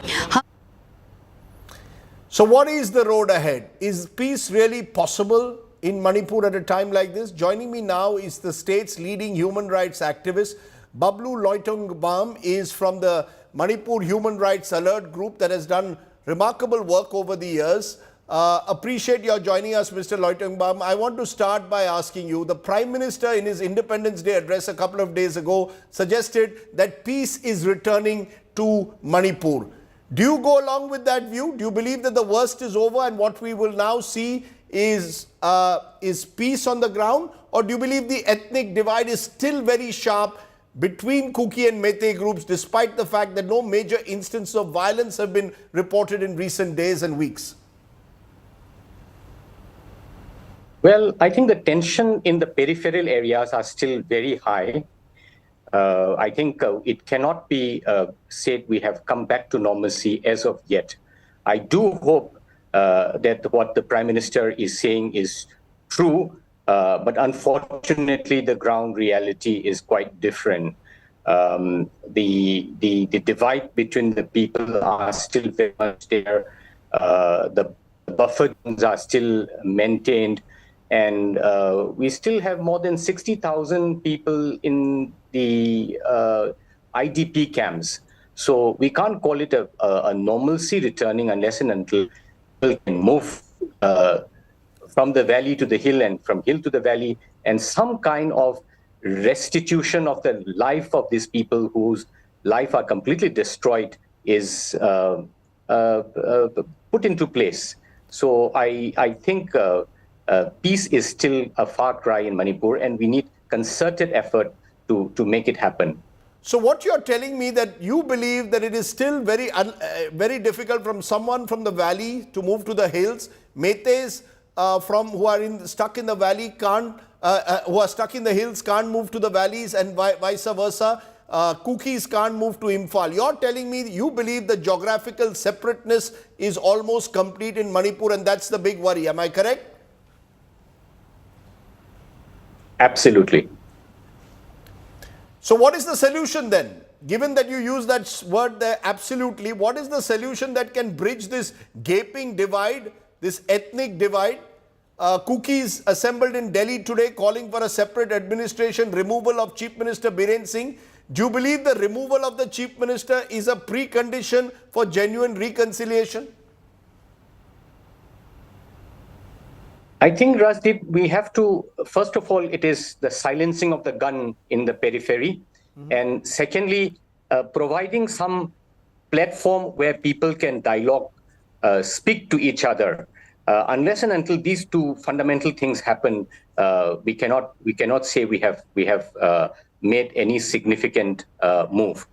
So what is the road ahead? Is peace really possible in Manipur at a time like this? Joining me now is the state's leading human rights activist. Bablu Loitongbam is from the Manipur Human Rights Alert Group that has done remarkable work over the years. Appreciate your joining us, Mr. Loitongbam. I want to start by asking you, the Prime Minister in his Independence Day address a couple of days ago suggested that peace is returning to Manipur. Do you go along with that view? Do you believe that the worst is over and what we will now see is peace on the ground? Or do you believe the ethnic divide is still very sharp between Kuki and Meitei groups, despite the fact that no major instances of violence have been reported in recent days and weeks? Well, I think the tension in the peripheral areas are still very high. I think it cannot be said we have come back to normalcy as of yet. I do hope that what the Prime Minister is saying is true, but unfortunately the ground reality is quite different. The divide between the people are still very much there. The buffer zones are still maintained, and we still have more than 60,000 people in the IDP camps. So we can't call it a normalcy returning unless and until people can move from the valley to the hill and from hill to the valley, and some kind of restitution of the life of these people whose life are completely destroyed is put into place. So I think peace is still a far cry in Manipur, and we need concerted effort to make it happen. So what you're telling me that you believe that it is still very difficult from someone from the valley to move to the hills. Metes who are stuck in the valley who are stuck in the hills can't move to the valleys, and vice versa. Kukis can't move to Imphal. You're telling me you believe the geographical separateness is almost complete in Manipur, and that's the big worry. Am I correct? Absolutely. So what is the solution then? Given that you use that word there, absolutely, what is the solution that can bridge this gaping divide, this ethnic divide? Kukis assembled in Delhi today calling for a separate administration, removal of Chief Minister Biren Singh. Do you believe the removal of the Chief Minister is a precondition for genuine reconciliation? I think, Rajdeep, we have to, first of all, it is the silencing of the gun in the periphery. And secondly, providing some platform where people can dialogue, speak to each other. Unless and until these two fundamental things happen, we cannot say we have made any significant move.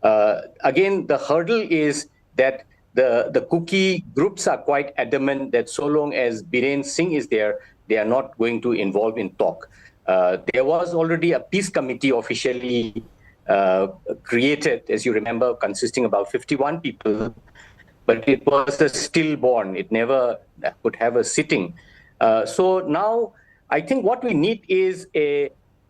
Again, the hurdle is that the Kuki groups are quite adamant that so long as Biren Singh is there, they are not going to involve in talk. There was already a peace committee officially created, as you remember, consisting about 51 people, but it was a stillborn. It never could have a sitting. So now I think what we need is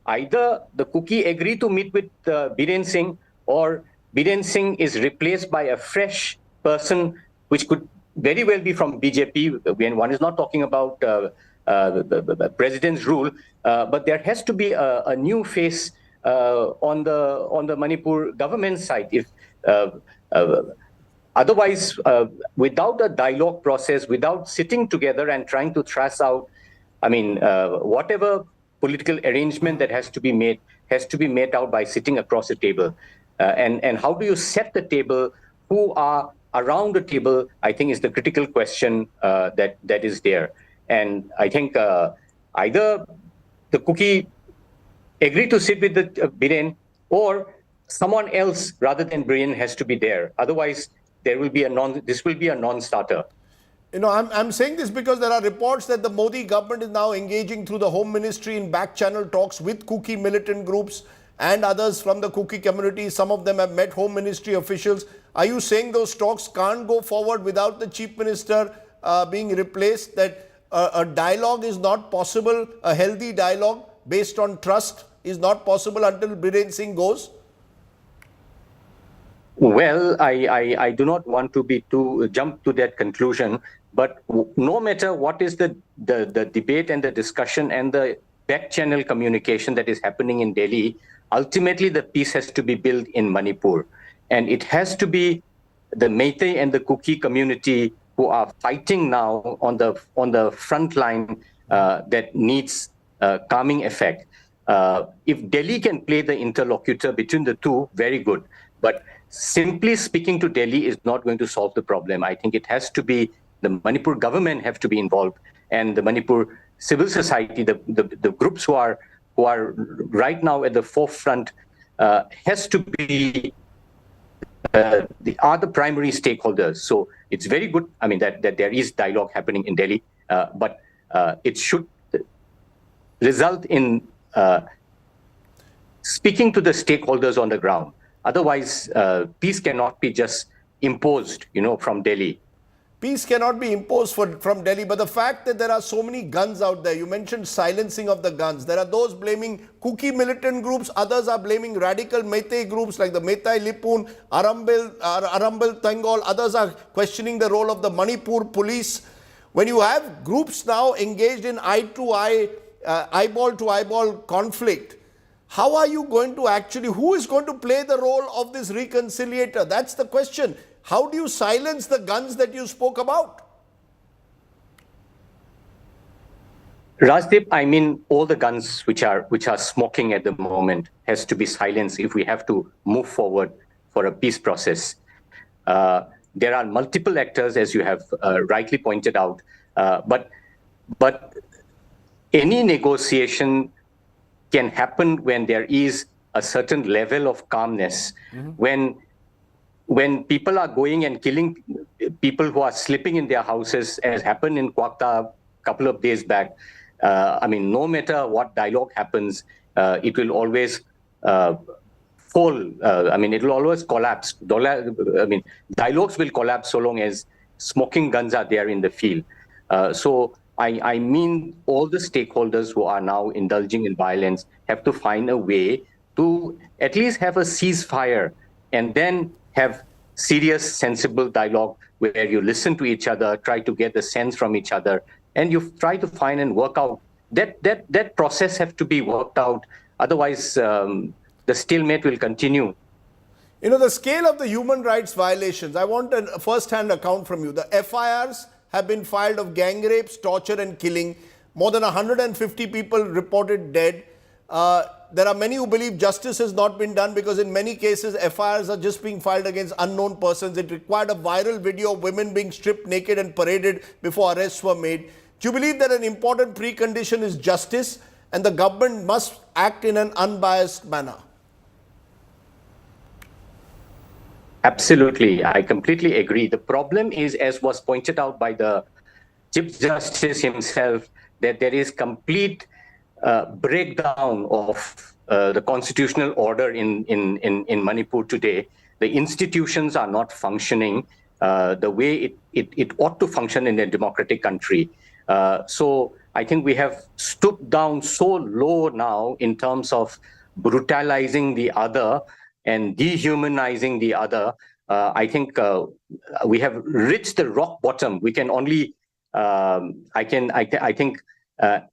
either the Kuki agree to meet with Biren Singh, or Biren Singh is replaced by a fresh person, which could very well be from BJP. When one is not talking about the president's rule, but there has to be a new face on the Manipur government side. If otherwise, without a dialogue process, without sitting together and trying to thrash out, I mean, whatever political arrangement that has to be made out by sitting across a table. And how do you set the table? Who are around the table, I think, is the critical question that is there. And I think either the Kuki agree to sit with the Biren, or someone else rather than Biren has to be there. Otherwise, this will be a non-starter. You know, I'm saying this because there are reports that the Modi government is now engaging through the Home Ministry in back-channel talks with Kuki militant groups and others from the Kuki community. Some of them have met Home Ministry officials. Are you saying those talks can't go forward without the Chief Minister being replaced, that a dialogue is not possible, a healthy dialogue based on trust is not possible until Biren Singh goes? Well, I do not want to jump to that conclusion, but no matter what is the debate and the discussion and the back channel communication that is happening in Delhi, ultimately the peace has to be built in Manipur, and it has to be the Meitei and the Kuki community who are fighting now on the front line that needs calming effect. If Delhi can play the interlocutor between the two, very good. But simply speaking to Delhi is not going to solve the problem. I think it has to be the Manipur government have to be involved, and the Manipur civil society, the groups who are right now at the forefront has to be the primary stakeholders. So it's very good, I mean, that there is dialogue happening in Delhi, but it should result in speaking to the stakeholders on the ground. Otherwise, peace cannot be just imposed, from Delhi. Peace cannot be imposed from Delhi, but the fact that there are so many guns out there, you mentioned silencing of the guns. There are those blaming Kuki militant groups, others are blaming radical Meitei groups like the Meitei Lipun, Arambal Tangol, others are questioning the role of the Manipur police. When you have groups now engaged in eye-to-eye, eyeball-to-eyeball conflict, how are you going to who is going to play the role of this reconciliator? That's the question. How do you silence the guns that you spoke about? Rajdeep, I mean, all the guns which are smoking at the moment has to be silenced if we have to move forward for a peace process. There are multiple actors, as you have rightly pointed out, but any negotiation can happen when there is a certain level of calmness. When people are going and killing people who are sleeping in their houses, as happened in Kwakta a couple of days back, no matter what dialogue happens, it will always fall. It will always collapse. Dialogues will collapse so long as smoking guns are there in the field. So I mean all the stakeholders who are now indulging in violence have to find a way to at least have a ceasefire and then have serious, sensible dialogue where you listen to each other, try to get the sense from each other, and you try to find and work out. That process have to be worked out. Otherwise, the stalemate will continue. The scale of the human rights violations, I want a first-hand account from you. The FIRs have been filed of gang rapes, torture and killing. More than 150 people reported dead. There are many who believe justice has not been done because in many cases FIRs are just being filed against unknown persons. It required a viral video of women being stripped naked and paraded before arrests were made. Do you believe that an important precondition is justice and the government must act in an unbiased manner? Absolutely. I completely agree. The problem is, as was pointed out by the Chief Justice himself, that there is complete breakdown of the constitutional order in Manipur today. The institutions are not functioning the way it ought to function in a democratic country. So I think we have stooped down so low now in terms of brutalizing the other and dehumanizing the other. I think we have reached the rock bottom. We can only, I think,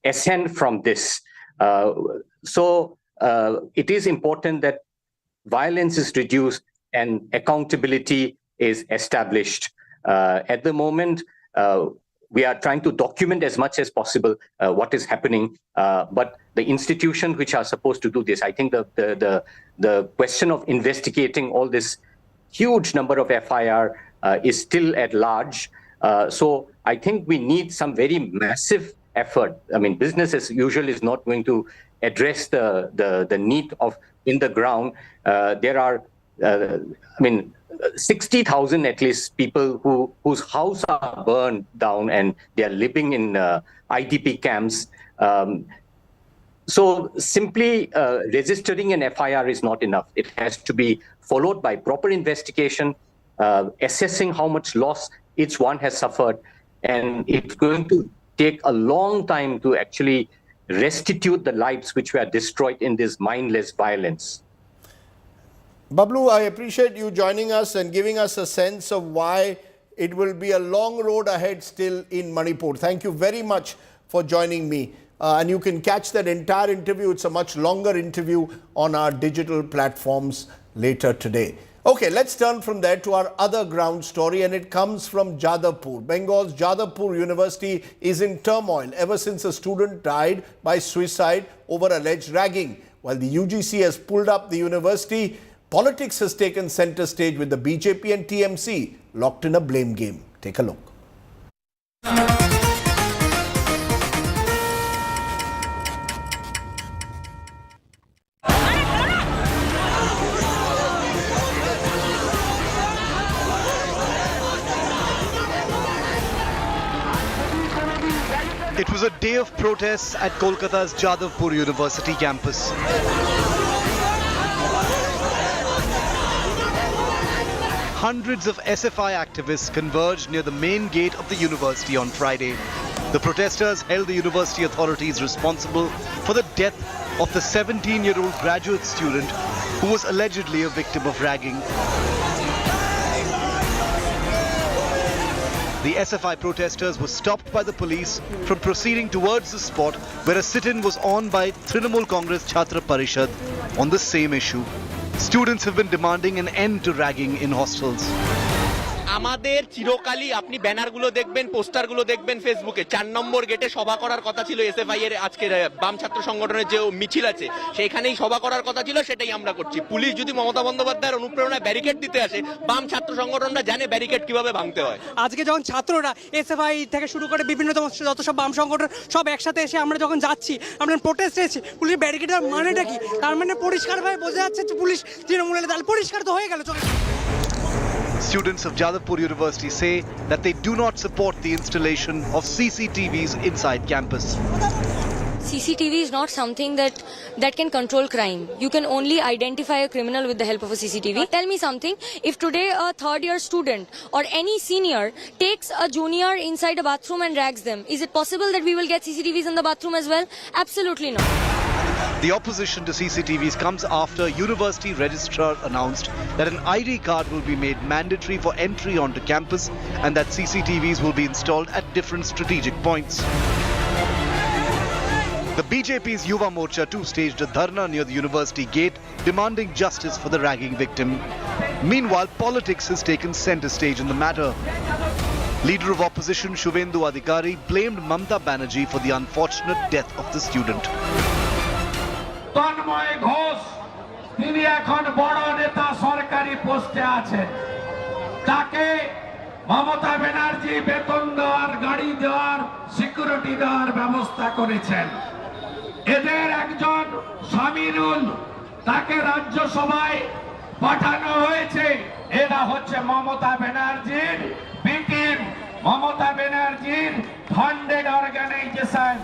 ascend from this. So it is important that violence is reduced and accountability is established. At the moment, we are trying to document as much as possible what is happening, but the institutions which are supposed to do this, I think the question of investigating all this huge number of FIR is still at large. So I think we need some very massive effort. Business as usual is not going to address the need of in the ground. There are, 60,000 at least people whose houses are burned down and they are living in IDP camps. So simply registering an FIR is not enough. It has to be followed by proper investigation, assessing how much loss each one has suffered. And it's going to take a long time to actually restitute the lives which were destroyed in this mindless violence. Bablu, I appreciate you joining us and giving us a sense of why it will be a long road ahead still in Manipur. Thank you very much for joining me. And you can catch that entire interview. It's a much longer interview on our digital platforms later today. Okay, let's turn from there to our other ground story, and it comes from Jadavpur. Bengal's Jadavpur University is in turmoil ever since a student died by suicide over alleged ragging. While the UGC has pulled up the university, politics has taken center stage with the BJP and TMC locked in a blame game. Take a look. It was a day of protests at Kolkata's Jadavpur University campus. hundreds of SFI activists converged near the main gate of the university on Friday. The protesters held the university authorities responsible for the death of the 17-year-old graduate student who was allegedly a victim of ragging. The SFI protesters were stopped by the police from proceeding towards the spot where a sit-in was on by Trinamool Congress Chhatra Parishad on the same issue. Students have been demanding an end to ragging in hostels. আমাদের চিরকালই আপনি ব্যানারগুলো দেখবেন, পোস্টারগুলো দেখবেন ফেসবুকে 4 নম্বর গেটে সভা করার কথা ছিল এসএফআই এর আজকের বাম ছাত্র সংগঠনের যে মিছিল আছে সেখানেই সভা করার কথা ছিল, সেটাই আমরা করছি। পুলিশ যদি মমতা বন্দ্যোপাধ্যায়ের অনুপ্রেরণায় ব্যারিকেড দিতে আসে, বাম ছাত্র সংগঠনরা জানে ব্যারিকেড কিভাবে ভাঙতে হয়। আজকে যখন ছাত্ররা এসএফআই থেকে শুরু করে বিভিন্ন যত সব বাম সংগঠন সব একসাথে এসে আমরা যখন যাচ্ছি, আমরা প্রোটেস্টে এসেছি, পুলিশ ব্যারিকেড দেওয়ার মানেটা কি? তার মানে পরিষ্কারভাবে বোঝা যাচ্ছে যে পুলিশ তৃণমূলের দল, পরিষ্কার তো হয়ে গেল। Students of Jadavpur University say that they do not support the installation of CCTVs inside campus. CCTV is not something that can control crime. You can only identify a criminal with the help of a CCTV. Tell me something, if today a third-year student or any senior takes a junior inside a bathroom and rags them, is it possible that we will get CCTVs in the bathroom as well? Absolutely not. The opposition to CCTVs comes after university registrar announced that an ID card will be made mandatory for entry onto campus and that CCTVs will be installed at different strategic points. The BJP's Yuva Morcha too staged a dharna near the university gate demanding justice for the ragging victim. Meanwhile, politics has taken center stage in the matter. Leader of opposition Shuvendu Adhikari blamed Mamata Banerjee for the unfortunate death of the student. Tanmoy Ghosh তিনি এখন বড় নেতা, সরকারি পোস্টে আছেন, তাকে মমতা ব্যানার্জি বেতন দেওয়ার, গাড়ি দেওয়ার, সিকিউরিটি দেওয়ার ব্যবস্থা করেছেন। এদের একজন শামিনুল, তাকে রাজ্যসভায় পাঠানো হয়েছে। এরা হচ্ছে মমতা ব্যানার্জির বি টিম, মমতা ব্যানার্জির funded organization.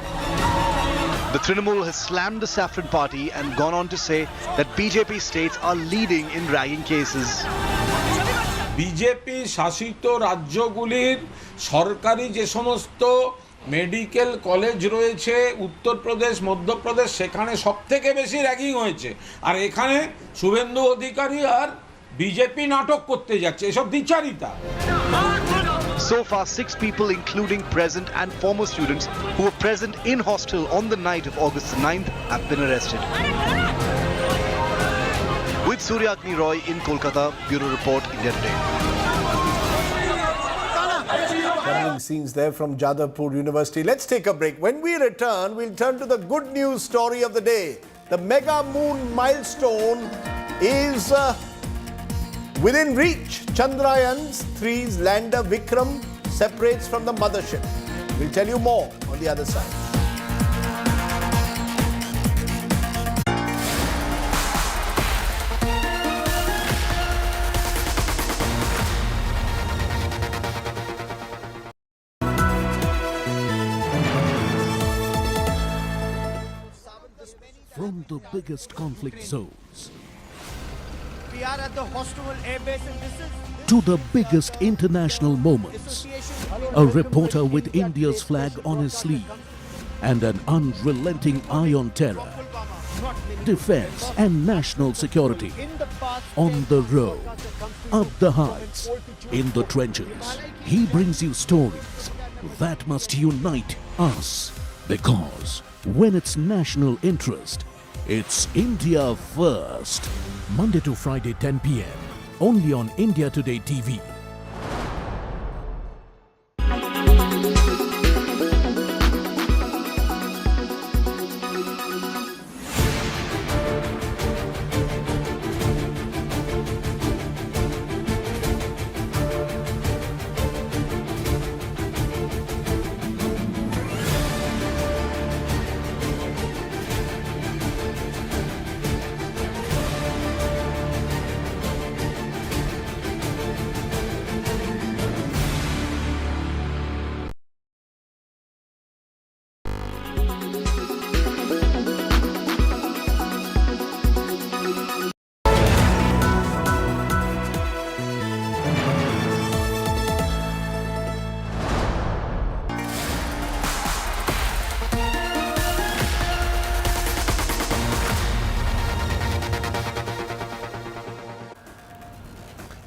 The Trinamool has slammed the Saffron Party and gone on to say that BJP states are leading in ragging cases. BJP শাসিত রাজ্যগুলির সরকারি যে সমস্ত মেডিকেল কলেজ রয়েছে, উত্তরপ্রদেশ, মধ্যপ্রদেশ, সেখানে সবথেকে বেশি র্যাগিং হয়েছে। আর এখানে শুভেন্দু অধিকারী আর বিজেপি নাটক করতে যাচ্ছে, এসব দ্বিচারিতা। So far, 6 people, including present and former students who were present in hostel on the night of August 9th, have been arrested. With Suryagni Roy in Kolkata, Bureau Report, India Today. Stunning scenes there from Jadavpur University. Let's take a break. When we return, we'll turn to the good news story of the day. The mega moon milestone is within reach. Chandrayaan's 3's lander Vikram separates from the mothership. We'll tell you more on the other side. From the biggest conflict zones, we are at the Hostel Air Base and this is to the biggest international moments, a reporter with India's flag on his sleeve and an unrelenting eye on terror, defense and national security, on the road, up the heights, in the trenches. He brings you stories that must unite us, because when it's national interest, it's India first. Monday to Friday 10 p.m. only on India Today TV.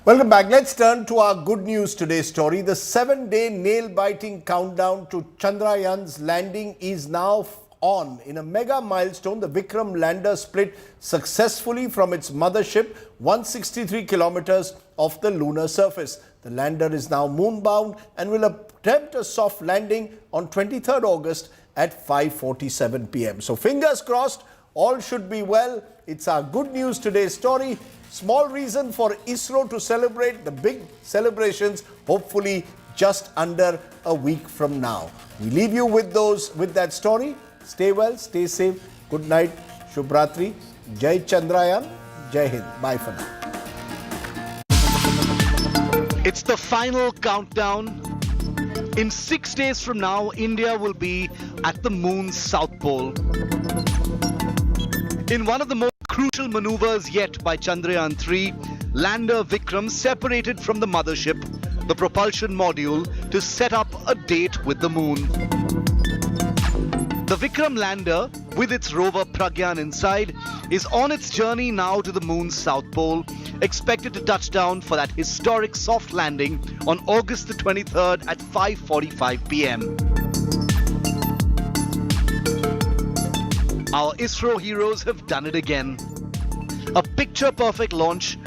Welcome back. Let's turn to our good news today story. The 7-day nail-biting countdown to Chandrayaan's landing is now on. In a mega milestone, the Vikram lander split successfully from its mothership 163 kilometers off the lunar surface. The lander is now moonbound and will attempt a soft landing on 23rd August at 5:47 p.m. So fingers crossed, all should be well. It's our good news today story. Small reason for ISRO to celebrate the big celebrations, hopefully just under a week from now. We leave you with that story. Stay well, stay safe. Good night. Shubh Ratri. Jai Chandrayaan. Jai Hind. Bye for now. It's the final countdown. In 6 days from now, India will be at the moon's south pole. In one of the most crucial maneuvers yet by Chandrayaan 3, lander Vikram separated from the mothership, the propulsion module, to set up a date with the moon. The Vikram lander, with its rover Pragyan inside, is on its journey now to the moon's south pole, expected to touch down for that historic soft landing on August the 23rd at 5:45 p.m. Our ISRO heroes have done it again. A picture-perfect launch,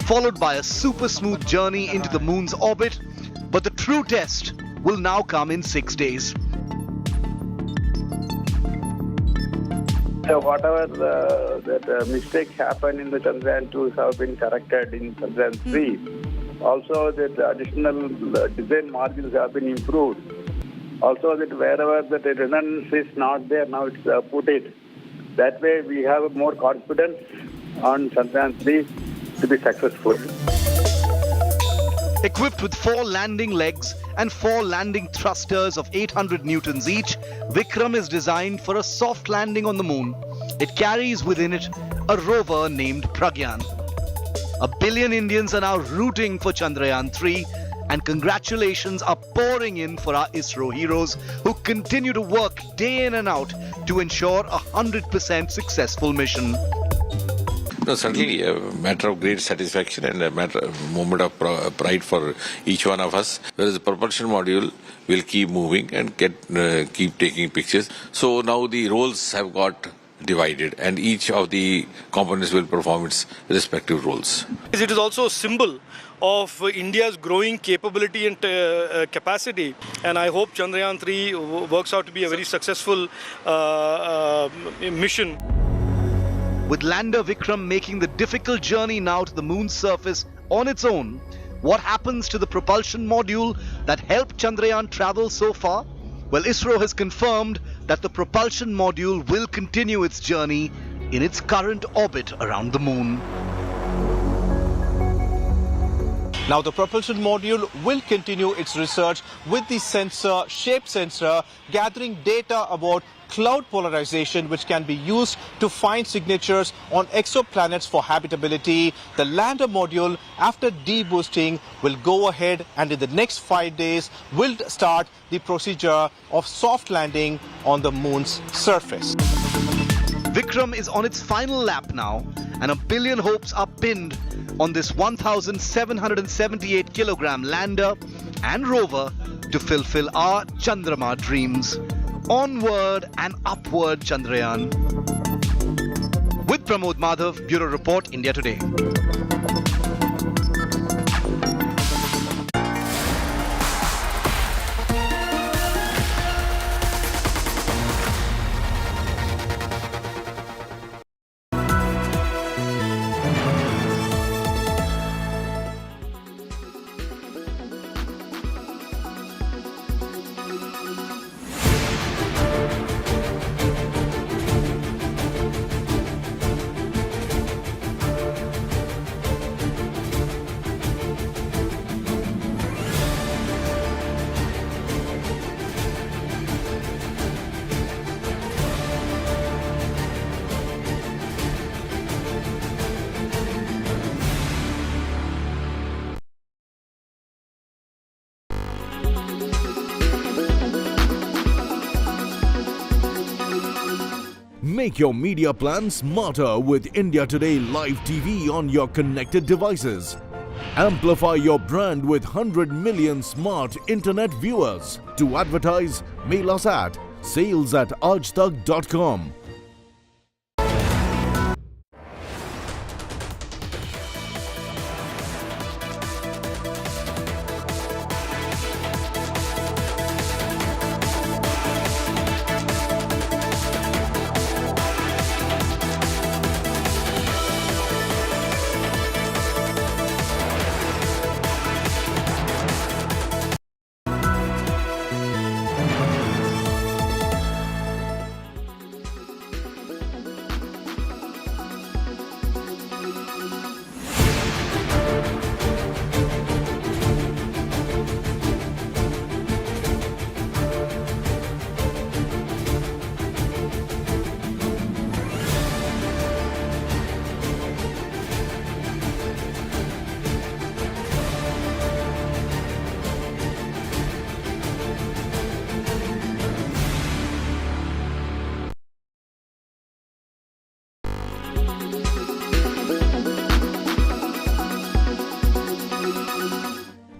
followed by a super smooth journey into the moon's orbit, but the true test will now come in 6 days. So whatever that mistake happened in the Chandrayaan 2 have been corrected in Chandrayaan 3. Also, the additional design margins have been improved. Also, that wherever the redundancy is not there, now it's put it. That way, we have more confidence on Chandrayaan 3 to be successful. Equipped with 4 landing legs and 4 landing thrusters of 800 newtons each, Vikram is designed for a soft landing on the moon. It carries within it a rover named Pragyan. 1 billion Indians are now rooting for Chandrayaan 3, and congratulations are pouring in for our ISRO heroes who continue to work day in and out to ensure a 100% successful mission. No, certainly a matter of great satisfaction and a moment of pride for each one of us. Whereas the propulsion module will keep moving and keep taking pictures. So now the roles have got divided and each of the components will perform its respective roles. It is also a symbol of India's growing capability and capacity, and I hope Chandrayaan 3 works out to be a very successful mission. With lander Vikram making the difficult journey now to the moon's surface on its own, what happens to the propulsion module that helped Chandrayaan travel so far? Well, ISRO has confirmed that the propulsion module will continue its journey in its current orbit around the moon. Now, the propulsion module will continue its research with the shape sensor, gathering data about cloud polarization, which can be used to find signatures on exoplanets for habitability. The lander module, after deboosting, will go ahead and in the next 5 days will start the procedure of soft landing on the moon's surface. Vikram is on its final lap now, and 1 billion hopes are pinned on this 1,778 kilogram lander and rover to fulfill our Chandrama dreams. Onward and upward, Chandrayaan. With Pramod Madhav, Bureau Report, India Today. Make your media plan smarter with India Today Live TV on your connected devices. Amplify your brand with 100 million smart internet viewers. To advertise, mail us at sales@aajtak.com.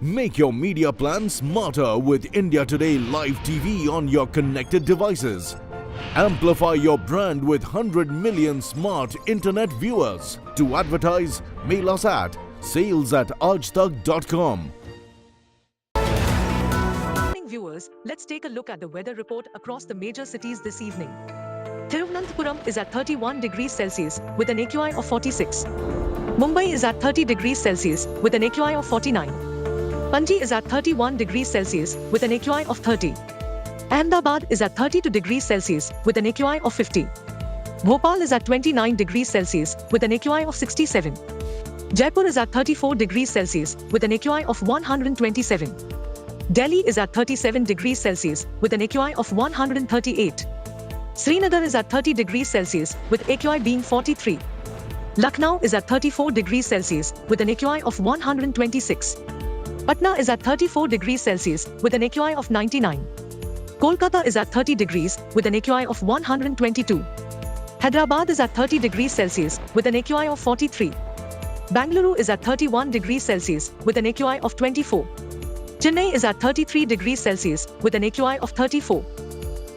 Make your media plan smarter with India Today Live TV on your connected devices. Amplify your brand with 100 million smart internet viewers. To advertise, mail us at sales@aajtak.com. Viewers, let's take a look at the weather report across the major cities this evening. Thiruvananthapuram is at 31 degrees Celsius with an AQI of 46. Mumbai is at 30 degrees Celsius with an AQI of 49. Panji is at 31 degrees Celsius with an AQI of 30. Ahmedabad is at 32 degrees Celsius with an AQI of 50. Bhopal is at 29 degrees Celsius with an AQI of 67. Jaipur is at 34 degrees Celsius with an AQI of 127. Delhi is at 37 degrees Celsius with an AQI of 138. Srinagar is at 30 degrees Celsius with AQI being 43. Lucknow is at 34 degrees Celsius with an AQI of 126. Patna is at 34 degrees Celsius with an AQI of 99. Kolkata is at 30 degrees with an AQI of 122. Hyderabad is at 30 degrees Celsius with an AQI of 43. Bangalore is at 31 degrees Celsius with an AQI of 24. Chennai is at 33 degrees Celsius with an AQI of 34.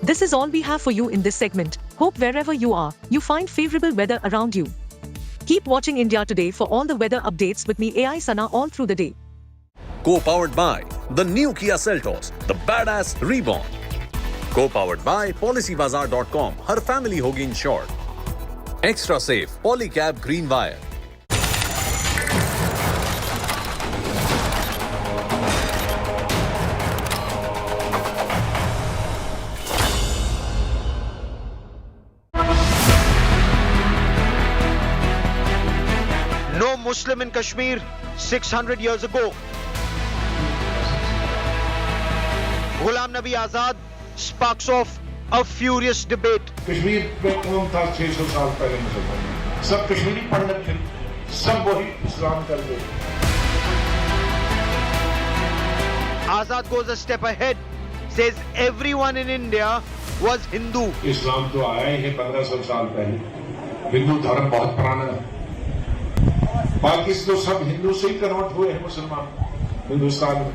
This is all we have for you in this segment. Hope wherever you are, you find favorable weather around you. Keep watching India Today for all the weather updates with me AI Sana all through the day. Co-powered by the new Kia Seltos, the badass reborn. Co-powered by PolicyBazaar.com. Har family hogi insured. Extra safe Polycab Green Wire. No Muslim in Kashmir 600 years ago. Ghulam Nabi Azad sparks off a furious debate. Kashmir में कौन था 600 साल पहले मुसलमान? सब कश्मीरी पंडित थे, सब वही इस्लाम कर गए. Azad goes a step ahead, says everyone in India was Hindu. इस्लाम तो आया ही है 1500 साल पहले. हिंदू धर्म बहुत पुराना है. बाकी तो सब हिंदू से ही कन्वर्ट हुए हैं मुसलमान हिंदुस्तान में.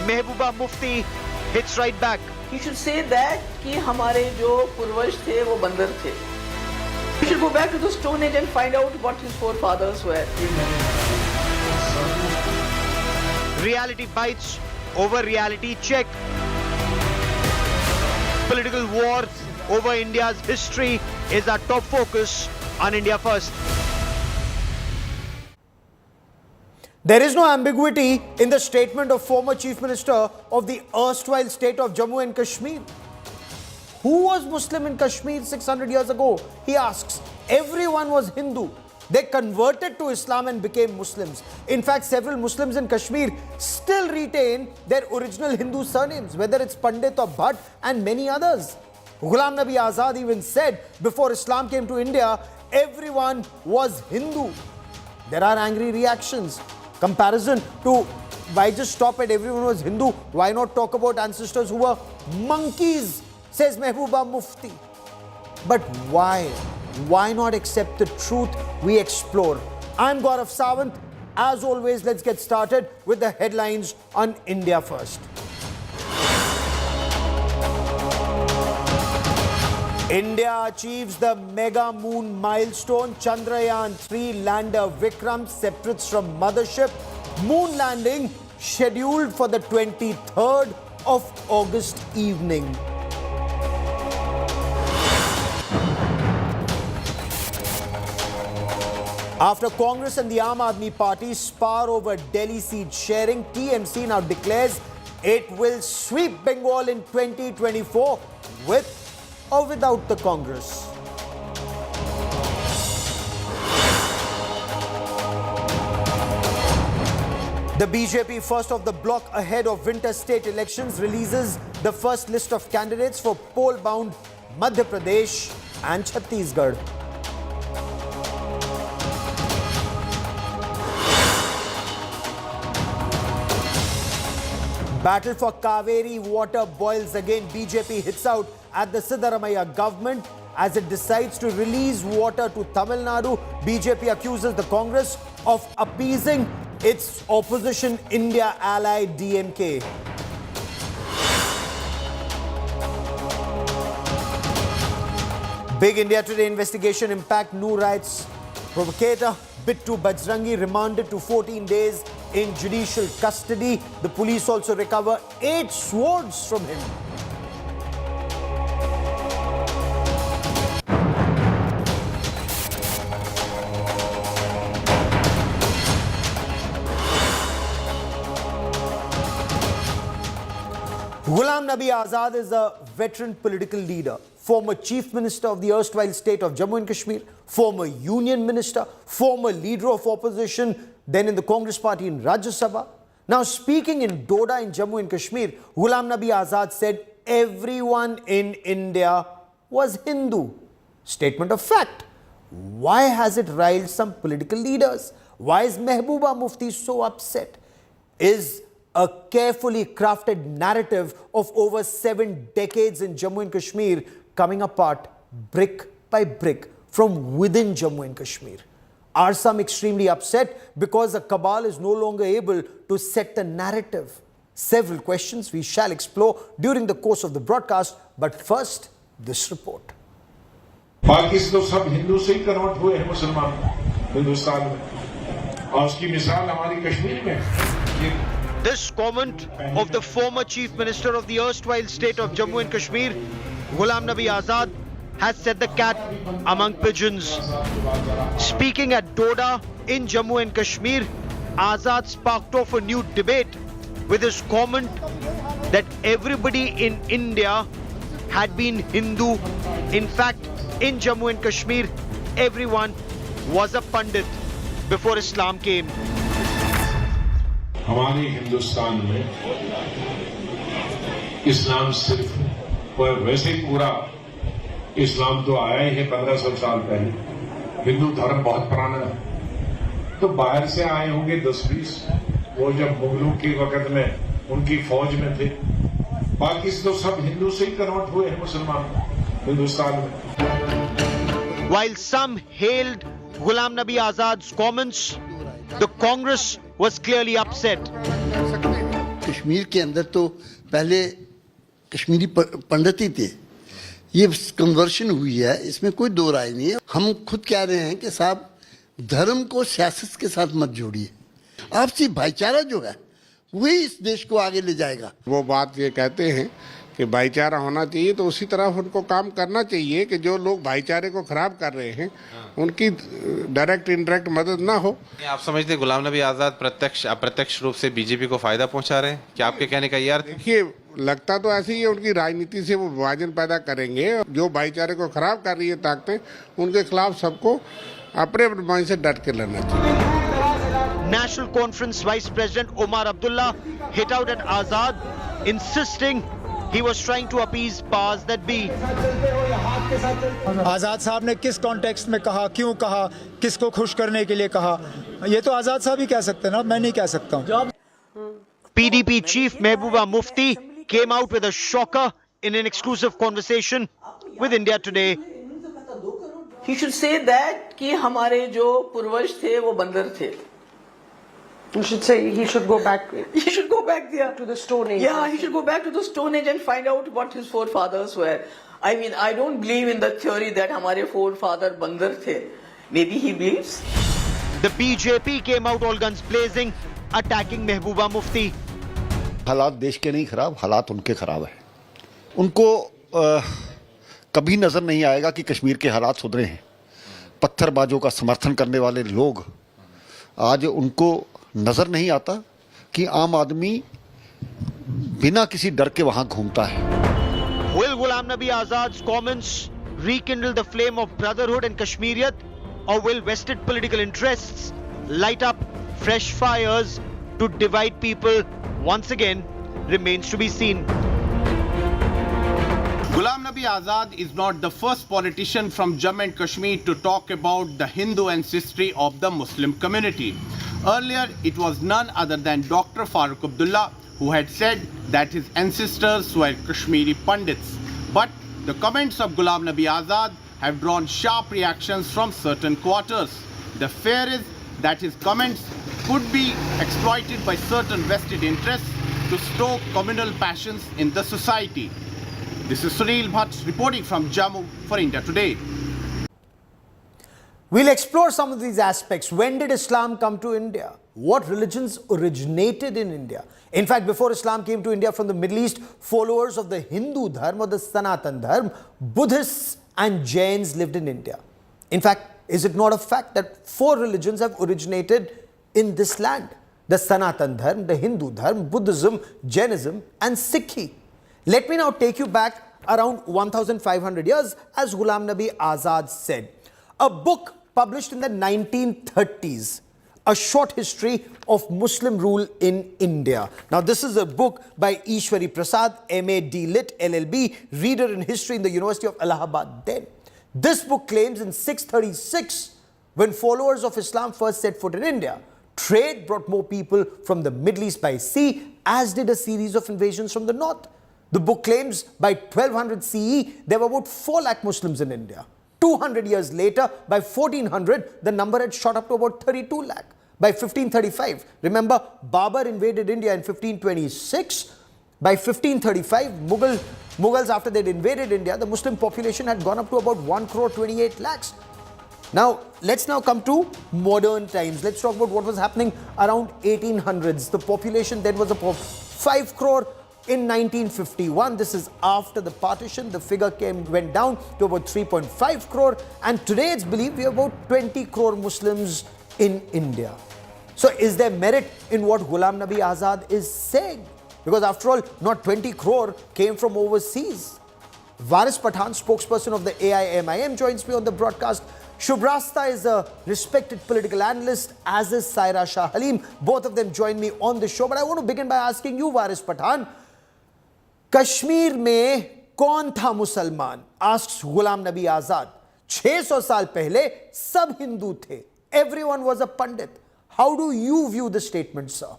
Mehbooba Mufti hits right back. You should say that कि हमारे जो पूर्वज थे वो बंदर थे. You should go back to the Stone Age and find out what his forefathers were. Reality bites over reality check. Political war over India's history is our top focus on India First. There is no ambiguity in the statement of former Chief Minister of the erstwhile state of Jammu and Kashmir. Who was Muslim in Kashmir 600 years ago? He asks. Everyone was Hindu. They converted to Islam and became Muslims. In fact, several Muslims in Kashmir still retain their original Hindu surnames, whether it's Pandit or Bhatt and many others. Ghulam Nabi Azad even said before Islam came to India, everyone was Hindu. There are angry reactions. Comparison to why just stop at everyone was Hindu? Why not talk about ancestors who were monkeys, says Mehbooba Mufti. But why? Why not accept the truth? We explore. I'm Gaurav Sawant. As always, let's get started with the headlines on India First. India achieves the mega moon milestone. Chandrayaan 3 lander Vikram separates from mothership. Moon landing scheduled for the 23rd of August evening. After Congress and the Aam Aadmi Party spar over Delhi seat sharing, TMC now declares it will sweep Bengal in 2024 with or without the Congress. The BJP, first of the block ahead of winter state elections, releases the first list of candidates for poll-bound Madhya Pradesh and Chhattisgarh. Battle for Kaveri water boils again. BJP hits out at the Siddaramaiah government as it decides to release water to Tamil Nadu. BJP accuses the Congress of appeasing its opposition India ally DMK. Big India Today investigation impact. Noor riots provocator Bittu Bajrangi remanded to 14 days in judicial custody. The police also recover 8 swords from him. Ghulam Nabi Azad is a veteran political leader, former chief minister of the erstwhile state of Jammu and Kashmir, former union minister, former leader of opposition, then in the Congress party in Rajya Sabha. Now speaking in Doda in Jammu and Kashmir, Ghulam Nabi Azad said everyone in India was Hindu. Statement of fact. Why has it riled some political leaders? Why is Mehbooba Mufti so upset? Is a carefully crafted narrative of over 7 decades in Jammu and Kashmir coming apart brick by brick from within Jammu and Kashmir? Are some extremely upset because the cabal is no longer able to set the narrative? Several questions we shall explore during the course of the broadcast, but first, this report. Pakistan तो सब हिंदू से ही convert हुए हैं मुसलमान हिंदुस्तान में और उसकी मिसाल हमारी कश्मीर में. This comment of the former chief minister of the erstwhile state of Jammu and Kashmir, Ghulam Nabi Azad, has set the cat among pigeons. Speaking at Doda in Jammu and Kashmir, Azad sparked off a new debate with his comment that everybody in India had been Hindu. In fact, in Jammu and Kashmir, everyone was a Pandit before Islam came. हमारे हिंदुस्तान में इस्लाम सिर्फ पर वैसे पूरा इस्लाम तो आया ही है 1500 साल पहले. हिंदू धर्म बहुत पुराना है. तो बाहर से आए होंगे 10-20 वो जब मुगलों के वक्त में उनकी फौज में थे. पाकिस्तान तो सब हिंदू से ही कन्वर्ट हुए हैं मुसलमान हिंदुस्तान में. While some hailed Ghulam Nabi Azad's comments, the Congress was clearly upset. Kashmir के अंदर तो पहले कश्मीरी पंडित ही थे. ये कन्वर्शन हुई है, इसमें कोई दो राय नहीं है. हम खुद कह रहे हैं कि साहब धर्म को सियासत के साथ मत जोड़िए. आपसी भाईचारा जो है वही इस देश को आगे ले जाएगा. वो बात ये कहते हैं कि भाईचारा होना चाहिए तो उसी तरह उनको काम करना चाहिए कि जो लोग भाईचारे को खराब कर रहे हैं उनकी डायरेक्ट इनडायरेक्ट मदद ना हो. आप समझते गुलाम नबी आजाद प्रत्यक्ष अप्रत्यक्ष रूप से बीजेपी को फायदा पहुंचा रहे हैं? क्या आपके कहने का ये अर्थ? देखिए लगता तो ऐसे ही है, उनकी राजनीति से वो विभाजन पैदा करेंगे. जो भाईचारे को खराब कर रही है ताकतें उनके खिलाफ सबको अपने मन से डट के लड़ना चाहिए. National Conference Vice President Omar Abdullah hit out at Azad, insisting he was trying to appease powers that be. आजाद साहब ने किस कॉन्टेक्स्ट में कहा, क्यों कहा, किसको खुश करने के लिए कहा, ये तो आजाद साहब ही कह सकते हैं ना, मैं नहीं कह सकता हूं. PDP chief Mehbooba Mufti came out with a shocker in an exclusive conversation with India Today. He should say that कि हमारे जो पूर्वज थे वो बंदर थे. You should say he should go back. He should go back there to the Stone Age. Yeah, he should go back to the Stone Age and find out what his forefathers were. I mean, I don't believe in the theory that हमारे forefather बंदर थे. Maybe he believes. The BJP came out all guns blazing, attacking Mehbooba Mufti. हालात देश के नहीं खराब, हालात उनके खराब है. उनको कभी नजर नहीं आएगा कि कश्मीर के हालात सुधरे हैं. पत्थरबाजों का समर्थन करने वाले लोग आज उनको नजर नहीं आता कि आम आदमी बिना किसी डर के वहां घूमता है. Will Ghulam Nabi Azad's comments rekindle the flame of brotherhood and Kashmiriyat, or will vested political interests light up fresh fires to divide people once again remains to be seen. Ghulam Nabi Azad is not the first politician from Jammu and Kashmir to talk about the Hindu ancestry of the Muslim community. Earlier, it was none other than Dr. Farooq Abdullah who had said that his ancestors were Kashmiri Pandits. But the comments of Ghulam Nabi Azad have drawn sharp reactions from certain quarters. The fear is that his comments could be exploited by certain vested interests to stoke communal passions in the society. This is Sunil Bhatt reporting from Jammu for India Today. We'll explore some of these aspects. When did Islam come to India? What religions originated in India? In fact, before Islam came to India from the Middle East, followers of the Hindu Dharma or the Sanatan Dharma, Buddhists and Jains lived in India. In fact, is it not a fact that 4 religions have originated in this land? The Sanatan Dharma, the Hindu Dharma, Buddhism, Jainism and Sikhi. Let me now take you back around 1500 years, as Ghulam Nabi Azad said. A book published in the 1930s, A Short History of Muslim Rule in India. Now, this is a book by Ishwari Prasad, MA D.Lit, LLB, reader in history in the University of Allahabad then. This book claims in 636, when followers of Islam first set foot in India, trade brought more people from the Middle East by sea, as did a series of invasions from the north. The book claims by 1200 CE, there were about 4 lakh Muslims in India. 200 years later, by 1400, the number had shot up to about 32 lakh. By 1535, remember, Babur invaded India in 1526. By 1535, Mughals, after they'd invaded India, the Muslim population had gone up to about 1 crore 28 lakhs. Now, let's now come to modern times. Let's talk about what was happening around 1800s. The population then was about 5 crore. In 1951, this is after the partition, the figure went down to about 3.5 crore, and today it's believed we have about 20 crore Muslims in India. So is there merit in what Ghulam Nabi Azad is saying? Because after all, not 20 crore came from overseas. Varis Pathan, spokesperson of the AIMIM, joins me on the broadcast. Shubrasta is a respected political analyst, as is Saira Shah Halim. Both of them join me on the show. But I want to begin by asking you, Varis Pathan, Kashmir में कौन था मुसलमान? asks Ghulam Nabi Azad. 600 साल पहले सब हिंदू थे. Everyone was a pandit. How do you view the statement, sir?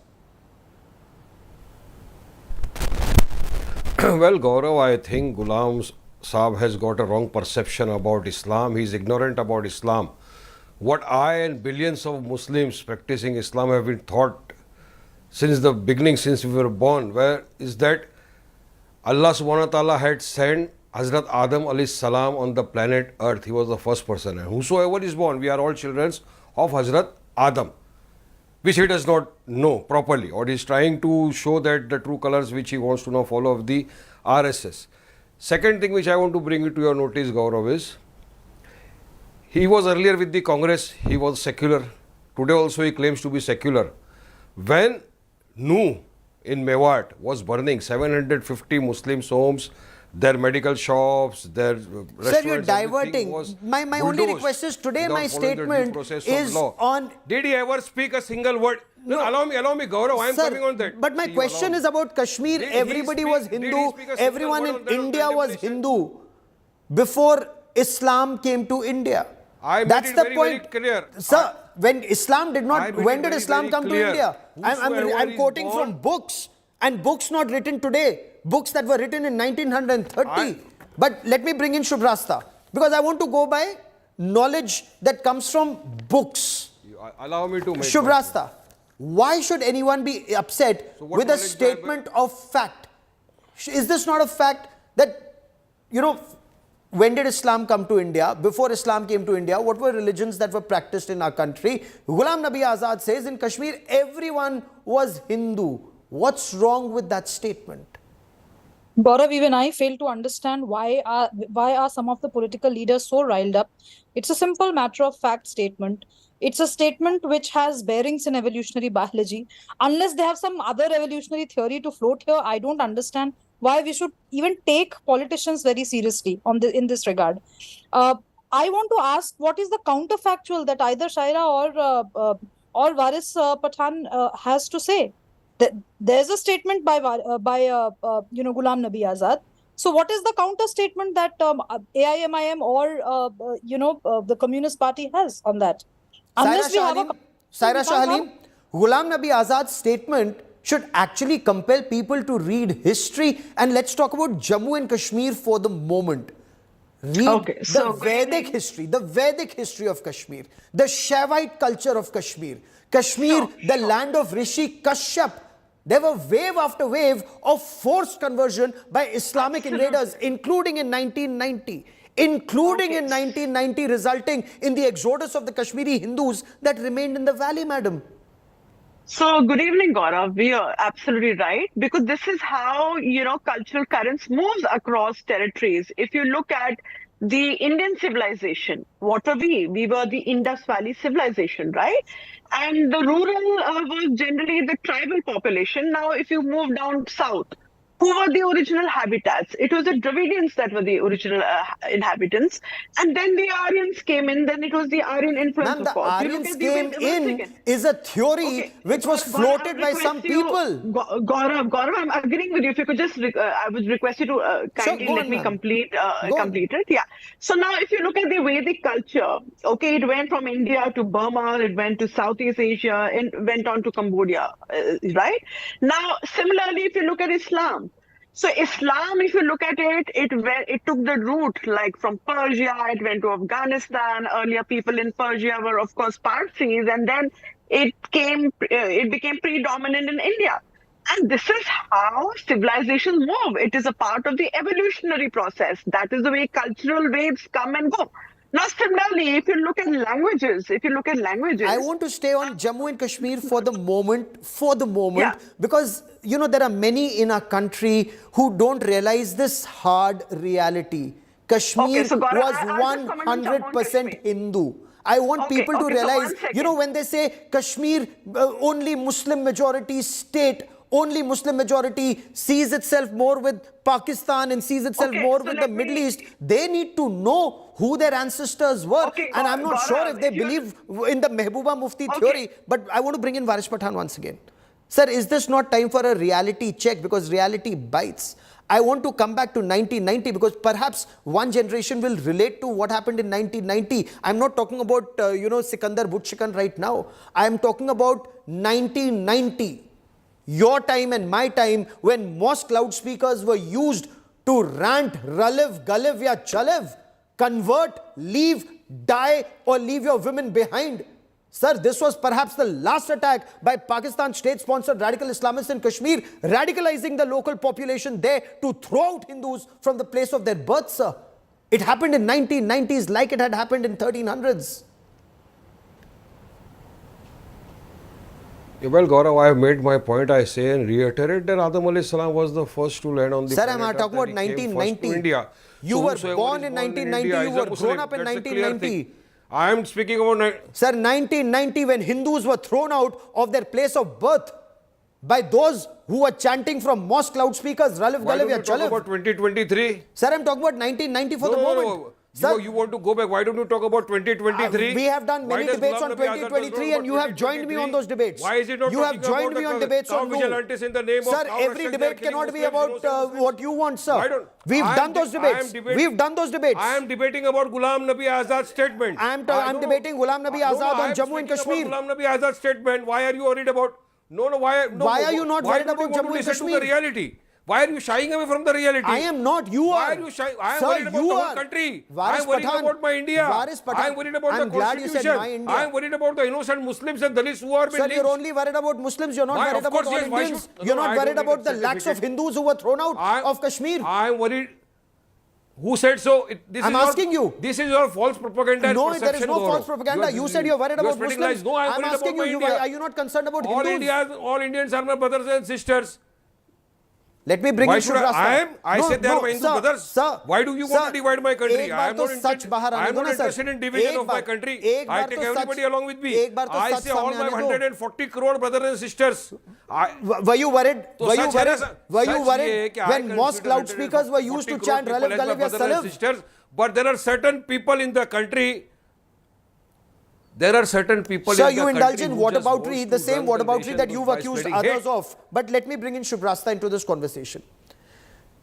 Well, Gaurav, I think Ghulam Saab has got a wrong perception about Islam. He is ignorant about Islam. What I and billions of Muslims practicing Islam have been taught since the beginning, since we were born, is that Allah subhanahu wa ta'ala had sent Hazrat Adam alayhi salam on the planet Earth. He was the first person. And whosoever is born, we are all children of Hazrat Adam, which he does not know properly, or he is trying to show that the true colors which he wants to now follow of the RSS. Second thing which I want to bring to your notice, Gaurav, is he was earlier with the Congress, he was secular. Today also he claims to be secular. When Nuh in Mewat was burning 750 Muslims' homes, their medical shops, their restaurants. Sir, you're diverting. My only request is today my statement is on. Did he ever speak a single word? No, allow me, Gaurav, I am coming on that. But my question is about Kashmir. Everybody was Hindu. Everyone in India was Hindu before Islam came to India. That's the point. Very clear. Sir, when Islam did not, when did Islam come to India? I'm quoting from books, and books not written today, books that were written in 1930. But let me bring in Shubrasta, because I want to go by knowledge that comes from books. Allow me to make Shubh my Rasta, why should anyone be upset So what with a knowledge do I have? statement of fact? Is this not a fact that, you know, when did Islam come to India? Before Islam came to India, what were religions that were practiced in our country? Ghulam Nabi Azad says in Kashmir, everyone was Hindu. What's wrong with that statement? Gaurav, even I fail to understand why are some of the political leaders so riled up. It's a simple matter of fact statement. It's a statement which has bearings in evolutionary biology. Unless they have some other evolutionary theory to float here, I don't understand why we should even take politicians very seriously in this regard. I want to ask, what is the counterfactual that either Shaira or Waris Pathan has to say? There's a statement by Ghulam Nabi Azad. So what is the counter statement that AIMIM or the Communist Party has on that? Saira Shah Halim, Ghulam Nabi Azad's statement should actually compel people to read history. And let's talk about Jammu and Kashmir for the moment. Read the Vedic history of Kashmir, the Shaivite culture of Kashmir. Kashmir, the land of Rishi Kashyap. There were wave after wave of forced conversion by Islamic invaders, including in 1990. Resulting in the exodus of the Kashmiri Hindus that remained in the valley, madam. So, good evening, Gaurav. We are absolutely right, because this is how, cultural currents moves across territories. If you look at the Indian civilization, what were we? We were the Indus Valley civilization, right? And the rural was generally the tribal population. Now, if you move down south, who were the original habitats? It was the Dravidians that were the original inhabitants. And then the Aryans came in, then it was the Aryan influence, of course. The Aryans came in is a theory which was floated by some people. Gaurav, I'm agreeing with you. If you could just, I would request you to kindly let me complete it. Yeah. So now, if you look at the Vedic culture, it went from India to Burma, it went to Southeast Asia, and went on to Cambodia, right? Now, similarly, if you look at Islam, so Islam, if you look at it, it took the route like from Persia, it went to Afghanistan. Earlier, people in Persia were, of course, Parsis, and then it became predominant in India. And this is how civilizations move. It is a part of the evolutionary process. That is the way cultural waves come and go. Now, similarly, if you look at languages, I want to stay on Jammu and Kashmir for the moment, because, there are many in our country who don't realize this hard reality. Kashmir was 100% Hindu. I want people to realize, when they say Kashmir, only Muslim majority state, only Muslim majority sees itself more with Pakistan and sees itself more with the Middle East, they need to know who their ancestors were. And I'm not sure if they believe in the Mehbooba Mufti theory, but I want to bring in Waris Pathan once again. Sir, is this not time for a reality check? Because reality bites. I want to come back to 1990 because perhaps one generation will relate to what happened in 1990. I'm not talking about, Sikandar Butchikan right now. I'm talking about 1990. Your time and my time, when mosque loudspeakers were used to rant, Raliv, Galiv ya Chalev, convert, leave, die or leave your women behind. Sir, this was perhaps the last attack by Pakistan state-sponsored radical Islamists in Kashmir, radicalizing the local population there to throw out Hindus from the place of their birth, sir. It happened in 1990s like it had happened in 1300s. Well, Gaurav, I have made my point. I say and reiterate that Adam alayhi salam was the first to land on the planet. Sir, I'm talking about 1990. India. You were born in 1990. You were grown up in 1990. I am speaking about... Sir, 1990, when Hindus were thrown out of their place of birth by those who were chanting from mosque loudspeakers, Ralif, Galev, ya Chalev. Why don't you talk about 2023? Sir, I'm talking about 1990 for the moment. No. Sir, you want to go back. Why don't you talk about 2023? We have done many debates on 2023 and you have joined me on those debates. Why is it not you have joined me on debates on vigilantes in the name of Sir, every debate cannot be about what you want, sir. We've done those debates. We've done those debates. I am debating about Ghulam Nabi Azad's statement. I'm debating Ghulam Nabi Azad on Jammu and Kashmir. Ghulam Nabi Azad's statement. Why are you worried about... Why are you not worried about Jammu and Kashmir? The reality. Why are you shying away from the reality? I am not. You Why are. are you shying? I am Sir, worried about you the are. whole country. Varis I am worried Pathan. about my India. Varis Pathan. I am worried about I'm the glad you constitution. said my India. I am worried about the innocent Muslims and Dalits who are being Sir, you're lynched. only worried about Muslims. You're not Why? worried Of course, about all yes. Why Indians. should- You're no, not I worried don't need about the a lakhs of certificate. Hindus who were thrown out of Kashmir. I am worried. Who said so? I'm asking you. This is your false propaganda and No, perception. there is no false propaganda. You said you're worried about spreading Muslims. lies. No, I'm I'm worried asking about you, my India. are you not concerned about all Hindus? All Indians are my brothers and sisters. Let me bring Why in should Shubrasta. I said they are my Hindu brothers. Sir, why do you want to divide my country? एक बार तो सच बाहर आने दो ना, sir. interested in division एक of my bar- country. एक I bar take तो everybody such- along with me. एक बार तो I सच say all सामने my आने दो. 140 crore brothers and sisters. Were you worried? तो Were you सच है ना, worried? सर? Were you सच ये है worried कि I when mosque consider loudspeakers were used to 140 chant crore Ralif people as my Galif Ya brothers and Salif? sisters. But there are certain people in the country. There are certain people Sir, in the you country indulge in who just whataboutery, wants the to same run the whataboutery nation that you've by accused spreading others hate. of. But let me bring in Shubrasta into this conversation.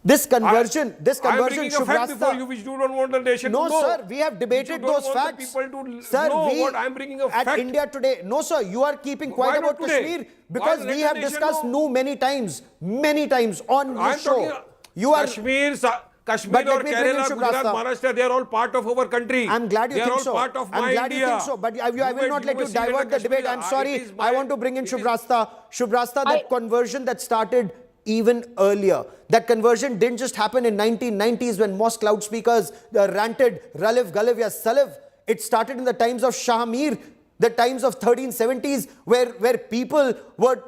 This conversion, I'm bringing a fact before you Shubrasta. which you don't want the nation No, to know. sir, we have debated Which you don't those want the facts. people to Sir, know we what I'm bringing a at fact. India Today. No, sir, you are keeping Why quiet not about today? Kashmir Why because let we the have nation discussed know? many times on I'm this show. talking You are. Kashmir But or let me bring in Kerala, Gujarat, Shubrasta. Maharashtra, they are all part of our country. I'm glad you they think are all so. part of I'm my glad India. you think so. But I will not let you see that divert the debate. Kashmir, I'm sorry. it is I want to bring in Shubrasta. Shubrasta, that conversion that started even earlier. That conversion didn't just happen in 1990s when mosque loudspeakers ranted Ralif Galif Ya Salif. It started in the times of Shah Mir, the times of 1370s where people were,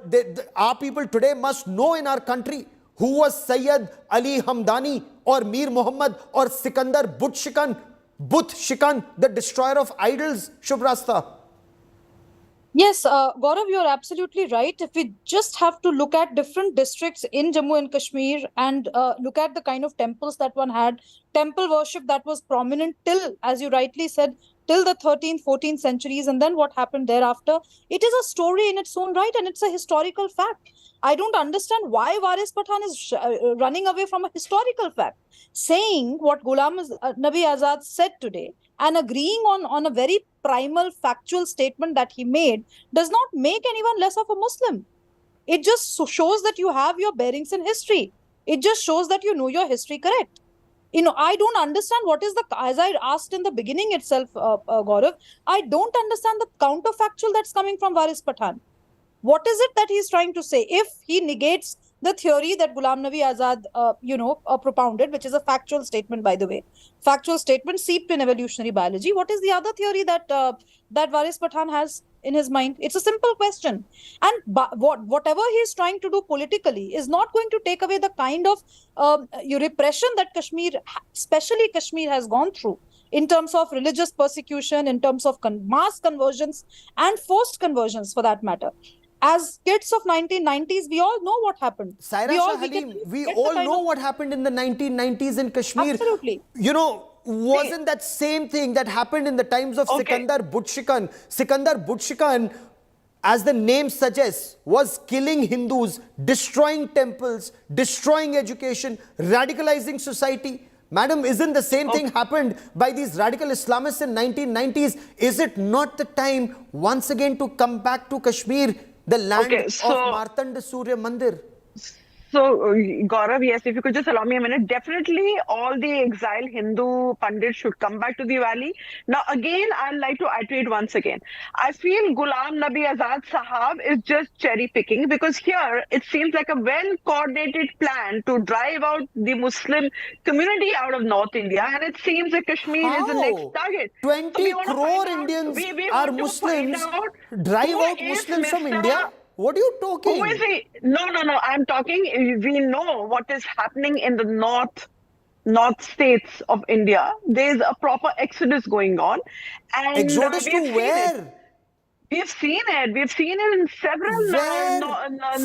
our people today must know in our country who was Sayyid Ali Hamdani or Mir Muhammad or Sikandar Buth Shikan, the destroyer of idols, Shubrasta. Yes, Gaurav, you're absolutely right. If we just have to look at different districts in Jammu and Kashmir and look at the kind of temples that one had, temple worship that was prominent till, as you rightly said, till the 13th, 14th centuries, and then what happened thereafter, it is a story in its own right and it's a historical fact. I don't understand why Varis Pathan is running away from a historical fact. Saying what Ghulam Nabi Azad said today and agreeing on a very primal factual statement that he made does not make anyone less of a Muslim. It just shows that you have your bearings in history. It just shows that you know your history correct. I don't understand what is as I asked in the beginning itself, Gaurav, I don't understand the counterfactual that's coming from Varis Pathan. What is it that he's trying to say? If he negates the theory that Ghulam Nabi Azad, propounded, which is a factual statement, by the way, factual statement seeped in evolutionary biology, what is the other theory that Varis Pathan has in his mind? It's a simple question. And whatever he's trying to do politically is not going to take away the kind of repression that Kashmir, especially Kashmir, has gone through in terms of religious persecution, in terms of mass conversions and forced conversions for that matter. As kids of 1990s, we all know what happened. Saira Shah Halim, we all know what happened in the 1990s in Kashmir. Absolutely. Wasn't that same thing that happened in the times of Sikandar Butshikan? Sikandar Butshikan, as the name suggests, was killing Hindus, destroying temples, destroying education, radicalizing society. Madam, isn't the same thing happened by these radical Islamists in 1990s? Is it not the time once again to come back to Kashmir, the land of Martanda Surya Mandir? So, Gaurav, yes, if you could just allow me a minute. Definitely, all the exiled Hindu Pandits should come back to the valley. Now, again, I'd like to iterate once again. I feel Ghulam Nabi Azad Sahab is just cherry picking because here it seems like a well-coordinated plan to drive out the Muslim community out of North India, and it seems that Kashmir is the next target. 20 crore Indians are Muslims. Drive out Muslims from India? What are you talking? Who is he? No. I'm talking. We know what is happening in the north states of India. There's a proper exodus going on. And exodus to where? We've seen it. We've seen it in several.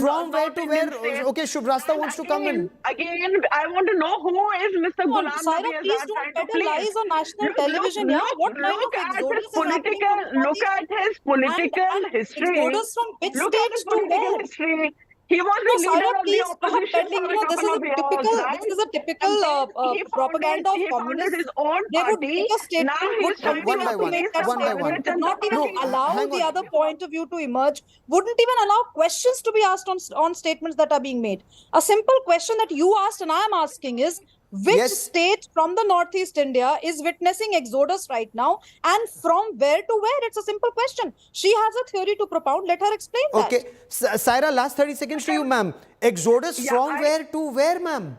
From where to where? Okay, Shubrasta wants to come in. Again, I want to know who is Mr. Ghulam Nabi Azad. Please don't peddle lies on national television. What kind of exodus is happening? Look at his political history. Exodus from which states to where? He was the leader Saira, of the please stop opposition peddling. for You a know, this couple is of a years, typical, right? this is a And typical then propaganda of he founded communists. his own They would party. make a Now statement, he would is trying continue to to make replace that the statement, Margaret would and not even party. allow the other point of view to emerge, wouldn't even allow questions to be asked on statements that are being made. A simple question that you asked and I am asking is, which state from the Northeast India is witnessing exodus right now, and from where to where? It's a simple question. She has a theory to propound. Let her explain that. Okay, Saira, last 30 seconds to you, ma'am. Exodus from where to where, ma'am?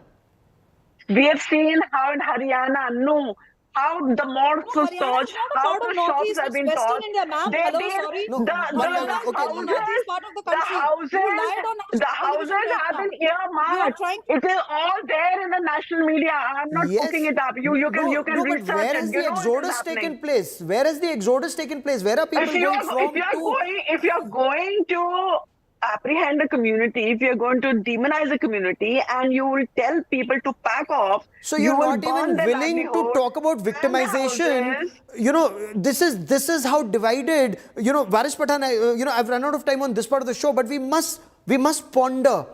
We have seen how in Haryana, how the mosques are torched, how the shops have been Western torched. India, ma'am. They Hello, did sorry. the Northeast part of the country. You lied on the national houses television right have now. been You are earmarked. trying. It is all there in the national media. I'm not cooking it up. You can No, but research where it. has You the know it is exodus happening. taken place? Where has the exodus taken place? Where are people going from If you're going to apprehend a community, if you're going to demonize a community, and you will tell people to pack off, So you you're will not burn even their willing to livelihood, talk about victimization. houses. You know, this is how divided. You know, Varish Pathan. I've run out of time on this part of the show, but we must ponder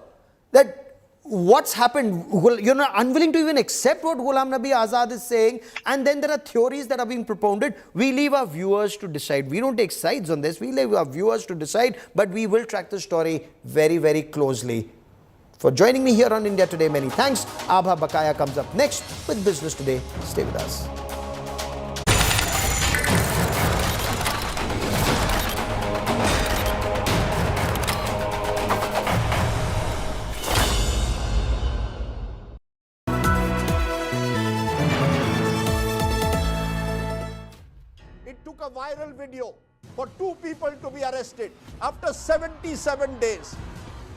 that. What's happened? You're not unwilling to even accept what Ghulam Nabi Azad is saying, and then there are theories that are being propounded. We leave our viewers to decide. We don't take sides on this. We leave our viewers to decide, but we will track the story very, very closely. For joining me here on India Today, many thanks. Abha Bakaya comes up next with Business Today. Stay with us. It took a viral video for 2 people to be arrested after 77 days.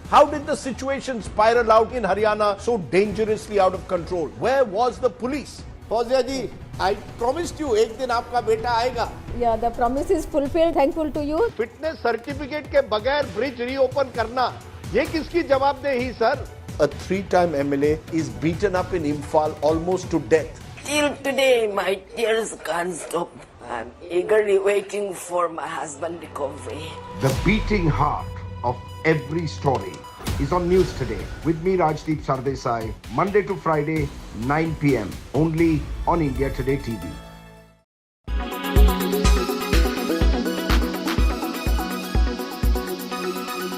How did the situation spiral out in Haryana so dangerously out of control? Where was the police? Fawzia ji, I promised you, ek din aapka beta aayega. Yeah, the promise is fulfilled. Thankful to you. Fitness certificate के बगैर bridge reopen करना, ये किसकी जवाबदेही sir? A 3-time MLA is beaten up in Imphal almost to death. Till today, my tears can't stop. I'm eagerly waiting for my husband's recovery. The beating heart of every story is on News Today with me, Rajdeep Sardesai, Monday to Friday, 9 p.m. only on India Today TV.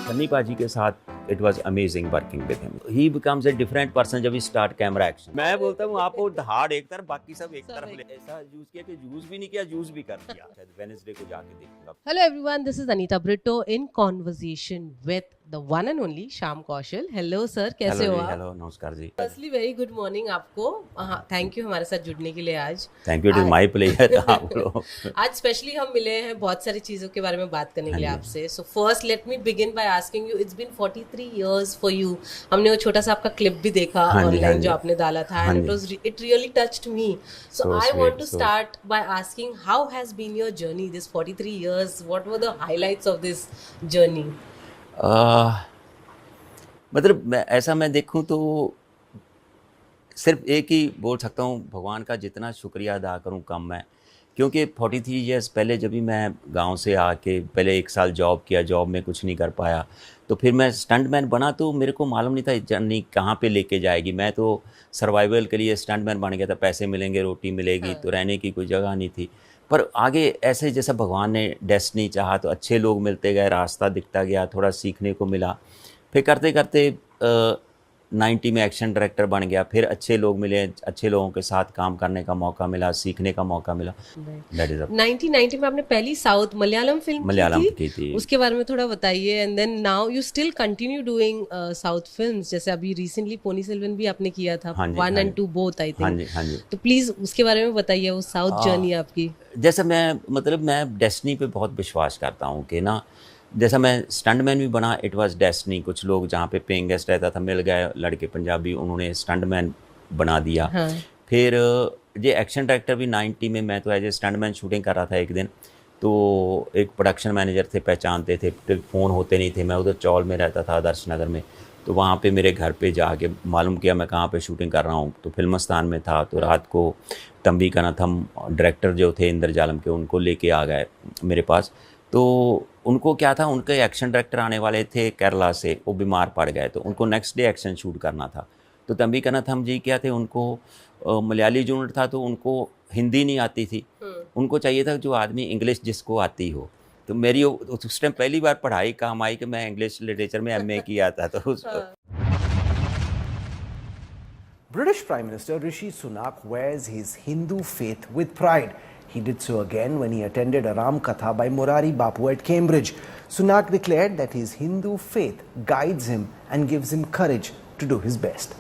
Sunny पाजी के साथ it was amazing working with him. He becomes a different person जब he start camera action. मैं बोलता हूँ आप वो hard एक तरफ बाकी सब एक तरफ ले ऐसा यूज किया कि यूज भी नहीं किया यूज भी कर दिया शायद वेडनेसडे को जाके देखूंगा. Hello everyone, this is Anita Brito in conversation with the one and only Shyam Kaushal. Hello sir, कैसे हो आप? हेलो नमस्कार जी. Firstly very good morning आपको. थैंक यू हमारे साथ जुड़ने के लिए आज. Thank you, it is my pleasure. आप लोग आज स्पेशली हम मिले हैं बहुत सारी चीज़ों के बारे में बात करने के लिए आपसे. So first let me begin by asking you, it's been 43 years for you. हमने वो छोटा सा आपका क्लिप भी देखा ऑनलाइन जो आपने डाला था, and it really touched me. So I want to start by asking, how has been your journey this 43 years? What were the highlights of this journey? मतलब ऐसा मैं देखूं तो सिर्फ एक ही बोल सकता हूँ, भगवान का जितना शुक्रिया अदा करूँ कम है. क्योंकि 43 ईयर्स पहले जब भी मैं गांव से आके पहले 1 साल जॉब किया, जॉब में कुछ नहीं कर पाया, तो फिर मैं स्टंटमैन बना तो मेरे को मालूम नहीं था जर्नी कहाँ पे लेके जाएगी. मैं तो सर्वाइवल के लिए स्टंटमैन बन गया था, पैसे मिलेंगे, रोटी मिलेगी, तो रहने की कोई जगह नहीं थी. पर आगे ऐसे जैसा भगवान ने डेस्टिनी चाहा तो अच्छे लोग मिलते गए, रास्ता दिखता गया, थोड़ा सीखने को मिला. फिर करते करते 90 में एक्शन डायरेक्टर बन गया, फिर अच्छे लोग मिले, अच्छे लोगों के साथ काम करने का मौका मिला, सीखने का मौका मिला. दैट इज 1990 में आपने पहली साउथ मलयालम फिल्म की थी, उसके बारे में थोड़ा बताइए. And then now you still continue doing south films, जैसे अभी रिसेंटली पोनी सेल्वन भी आपने किया था, 1 and 2 बोथ आई थिंक. तो प्लीज उसके बारे में बताइए, वो साउथ जर्नी आपकी. जैसे मैं डेस्टिनी पे बहुत विश्वास करता हूँ कि ना, जैसा मैं स्टंटमैन भी बना, इट वाज डेस्टिनी. कुछ लोग जहाँ पे पेइंग गेस्ट रहता था मिल गए, लड़के पंजाबी, उन्होंने स्टंटमैन बना दिया. फिर ये एक्शन डायरेक्टर भी 90 में, मैं तो एज ए स्टंटमैन शूटिंग कर रहा था एक दिन, तो एक प्रोडक्शन मैनेजर थे, पहचानते थे, फ़ोन होते नहीं थे. मैं उधर चौल में रहता था, आदर्श नगर में, तो वहाँ पे मेरे घर पे जाके मालूम किया मैं कहाँ पे शूटिंग कर रहा हूँ. तो फिल्मस्तान में था. तो रात को तंबी कनाथम डायरेक्टर जो थे इंद्रजालम के, उनको लेके आ गए मेरे पास. तो उनको क्या था, उनके एक्शन डायरेक्टर आने वाले थे केरला से, वो बीमार पड़ गए, तो उनको नेक्स्ट डे एक्शन शूट करना था। तो तंबी कनथम जी क्या थे, उनको मलयाली यूनिट था, तो उनको हिंदी नहीं आती थी, उनको चाहिए था जो आदमी इंग्लिश जिसको आती हो। तो मेरी उस टाइम पहली बार पढ़ाई काम आई कि मैं इंग्लिश लिटरेचर में MA किया था। तो British Prime Minister Rishi Sunak wears his Hindu faith with pride. He did so again when he attended a Ram Katha by Morari Bapu at Cambridge. Sunak declared that his Hindu faith guides him and gives him courage to do his best.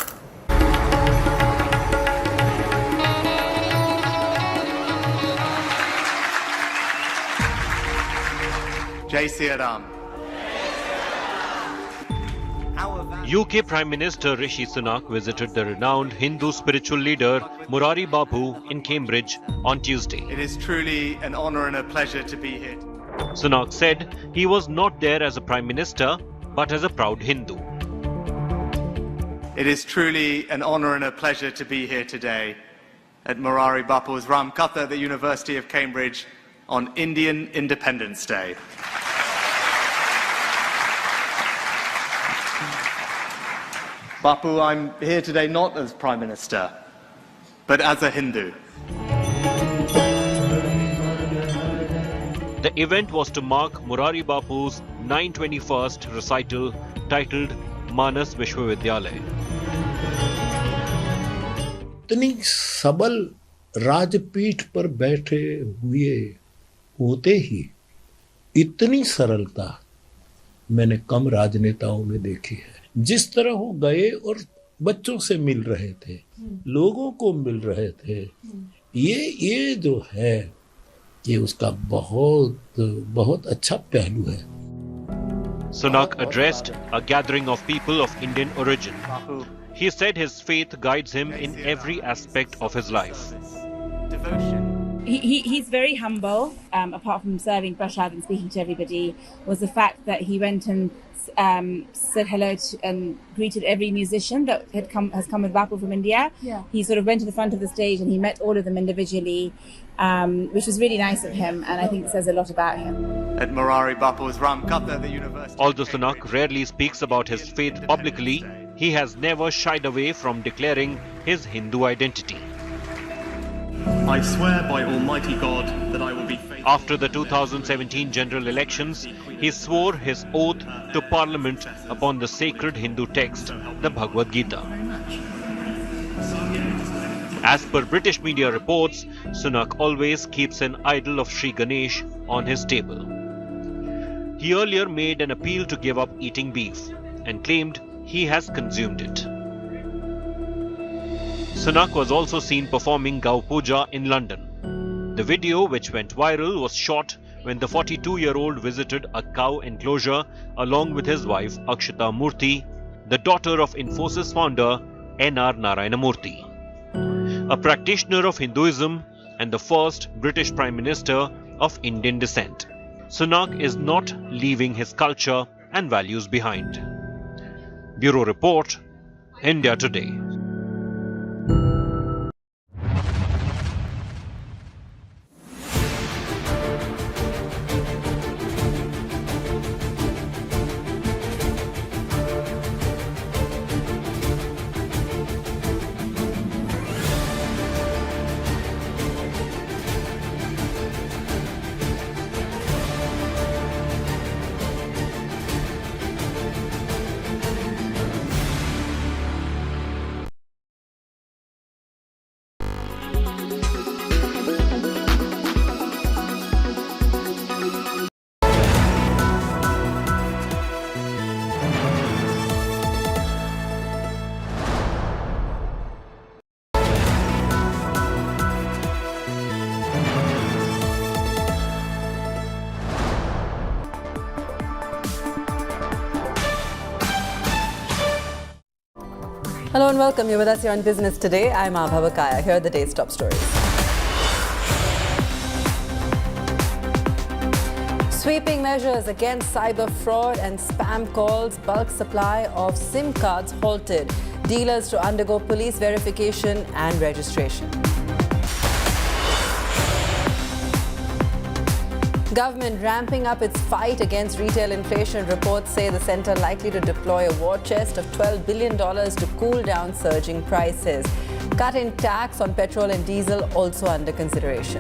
Jai Siya Ram. UK Prime Minister Rishi Sunak visited the renowned Hindu spiritual leader Morari Bapu in Cambridge on Tuesday. It is truly an honour and a pleasure to be here. Sunak said he was not there as a Prime Minister but as a proud Hindu. It is truly an honour and a pleasure to be here today at Morari Bapu's Ram Katha at the University of Cambridge on Indian Independence Day. Bapu, I'm here today not as Prime Minister, but as a Hindu. The event was to mark Morari Bapu's 921st recital titled Manas Vishwavidyalaya. इतनी सबल राजपीठ पर बैठे हुए होते ही इतनी सरलता मैंने कम राजनेताओं में देखी है। जिस तरह वो गए और बच्चों से मिल रहे थे, लोगों को मिल रहे थे, ये जो है ये उसका बहुत अच्छा पहलू है। Sunak addressed a gathering of people of Indian origin. He said his faith guides him in every aspect of his life. He's very humble, apart from serving prasad and speaking to everybody, was the fact that he went and said hello to, and greeted every musician that has come with Bapu from India. Yeah. He sort of went to the front of the stage and he met all of them individually, which was really nice of him, and I think it says a lot about him. At Morari Bapu's Ram Katha at the University. Although Sunak rarely speaks about his faith publicly, he has never shied away from declaring his Hindu identity. I swear by Almighty God that I will be faithful. After the 2017 general elections, he swore his oath to Parliament upon the sacred Hindu text, the Bhagavad Gita. As per British media reports, Sunak always keeps an idol of Sri Ganesh on his table. He earlier made an appeal to give up eating beef and claimed he has consumed it. Sunak was also seen performing Gau Puja in London. The video, which went viral, was shot when the 42-year-old visited a cow enclosure along with his wife Akshita Murthy, the daughter of Infosys founder N.R. Narayana Murthy, a practitioner of Hinduism and the first British Prime Minister of Indian descent. Sunak is not leaving his culture and values behind. Bureau Report, India Today. Hello and welcome. You're with us here on Business Today. I'm Abha Bakaya. Here are the day's top stories. Sweeping measures against cyber fraud and spam calls. Bulk supply of SIM cards halted. Dealers to undergo police verification and registration. Government ramping up its fight against retail inflation. Reports say the centre likely to deploy a war chest of $12 billion to cool down surging prices. Cut in tax on petrol and diesel also under consideration.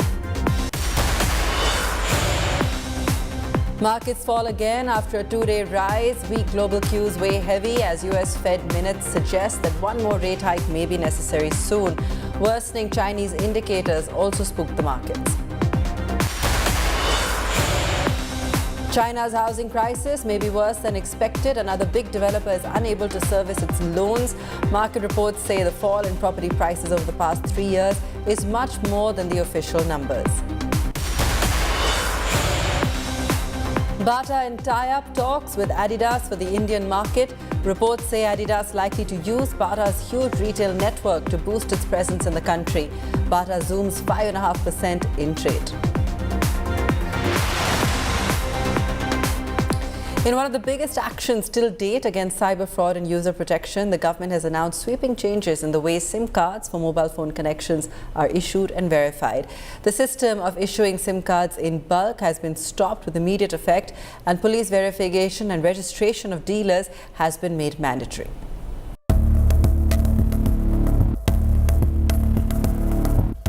Markets fall again after a two-day rise. Weak global cues weigh heavy as US Fed minutes suggest that one more rate hike may be necessary soon. Worsening Chinese indicators also spooked the markets. China's housing crisis may be worse than expected. Another big developer is unable to service its loans. Market reports say the fall in property prices over the past 3 years is much more than the official numbers. Bata in tie-up talks with Adidas for the Indian market. Reports say Adidas likely to use Bata's huge retail network to boost its presence in the country. Bata zooms 5.5% in trade. In one of the biggest actions till date against cyber fraud and user protection, the government has announced sweeping changes in the way SIM cards for mobile phone connections are issued and verified. The system of issuing SIM cards in bulk has been stopped with immediate effect, and police verification and registration of dealers has been made mandatory.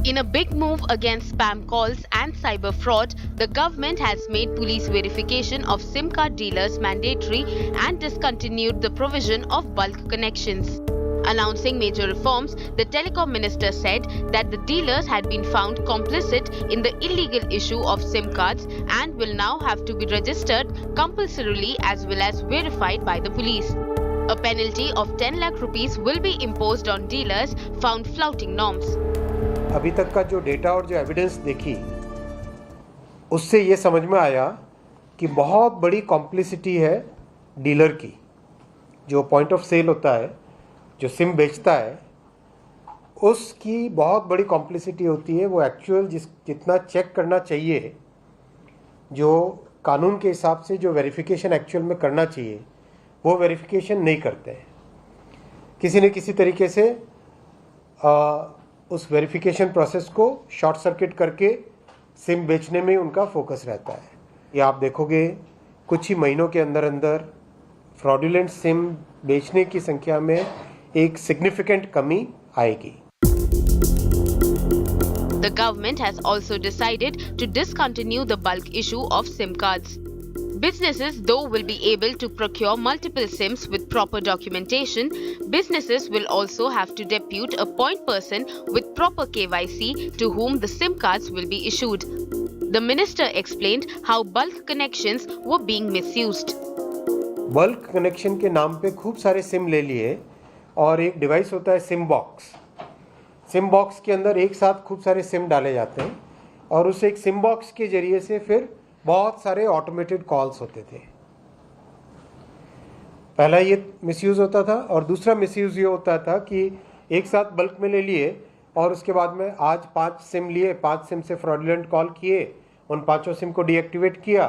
In a big move against spam calls and cyber fraud, the government has made police verification of SIM card dealers mandatory and discontinued the provision of bulk connections. Announcing major reforms, the telecom minister said that the dealers had been found complicit in the illegal issue of SIM cards and will now have to be registered compulsorily as well as verified by the police. A penalty of 10 lakh rupees will be imposed on dealers found flouting norms. अभी तक का जो data और जो evidence देखी उससे ये समझ में आया कि बहुत बड़ी कॉम्प्लिसिटी है डीलर की। जो पॉइंट ऑफ सेल होता है, जो सिम बेचता है, उसकी बहुत बड़ी कॉम्प्लिसिटी होती है। वो एक्चुअल जितना चेक करना चाहिए, जो कानून के हिसाब से जो वेरिफिकेशन एक्चुअल में करना चाहिए, वो वेरिफिकेशन नहीं करते हैं। किसी न किसी तरीके से उस वेरिफिकेशन प्रोसेस को शॉर्ट सर्किट करके सिम बेचने में उनका फोकस रहता है। ये आप देखोगे कुछ ही महीनों के अंदर अंदर फ्रॉडुलेंट सिम बेचने की संख्या में एक सिग्निफिकेंट कमी आएगी। The government has also decided to discontinue the bulk issue of SIM cards. Businesses, though, will be able to procure multiple SIMs with proper documentation. Businesses will also have to depute a point person with proper KYC to whom the SIM cards will be issued. The minister explained how bulk connections were being misused. Bulk connection के नाम पे खूब सारे SIM ले लिए और एक device होता है सिम बॉक्स। सिम बॉक्स के अंदर एक साथ खूब सारे सिम डाले जाते हैं और उस एक सिम बॉक्स के जरिए से फिर बहुत सारे ऑटोमेटेड कॉल्स होते थे। पहला ये मिसयूज़ होता था और दूसरा मिसयूज़ ये होता था कि एक साथ बल्क में ले लिए और उसके बाद में आज 5 सिम लिए, 5 सिम से फ्रॉडुलेंट कॉल किए, उन 5 सिम को डीएक्टिवेट किया,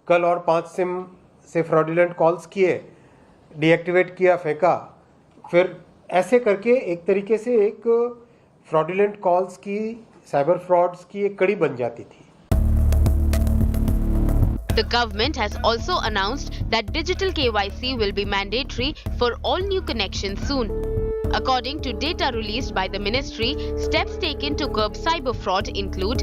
कल और 5 सिम से फ्रॉडुलेंट कॉल्स किए, डीएक्टिवेट किया, फेंका। फिर ऐसे करके एक तरीके से एक फ्रॉडुलेंट कॉल्स की, साइबर फ्रॉड्स की एक कड़ी बन जाती थी। The government has also announced that digital KYC will be mandatory for all new connections soon. According to data released by the ministry, steps taken to curb cyber fraud include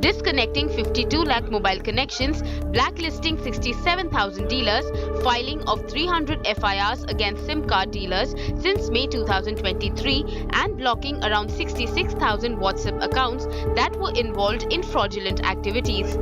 disconnecting 52 lakh mobile connections, blacklisting 67,000 dealers, filing of 300 FIRs against SIM card dealers since May 2023, and blocking around 66,000 WhatsApp accounts that were involved in fraudulent activities.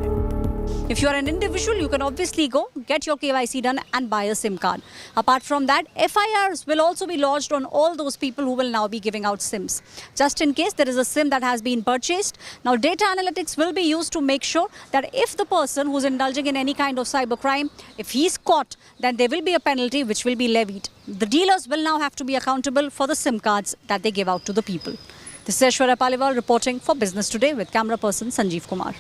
If you are an individual, you can obviously go get your KYC done and buy a SIM card. Apart from that, FIRs will also be lodged on all those people who will now be giving out SIMs. Just in case there is a SIM that has been purchased, now data analytics will be used to make sure that if the person who's indulging in any kind of cybercrime, if he's caught, then there will be a penalty which will be levied. The dealers will now have to be accountable for the SIM cards that they give out to the people. This is Aishwarya Paliwal reporting for Business Today with camera person Sanjeev Kumar.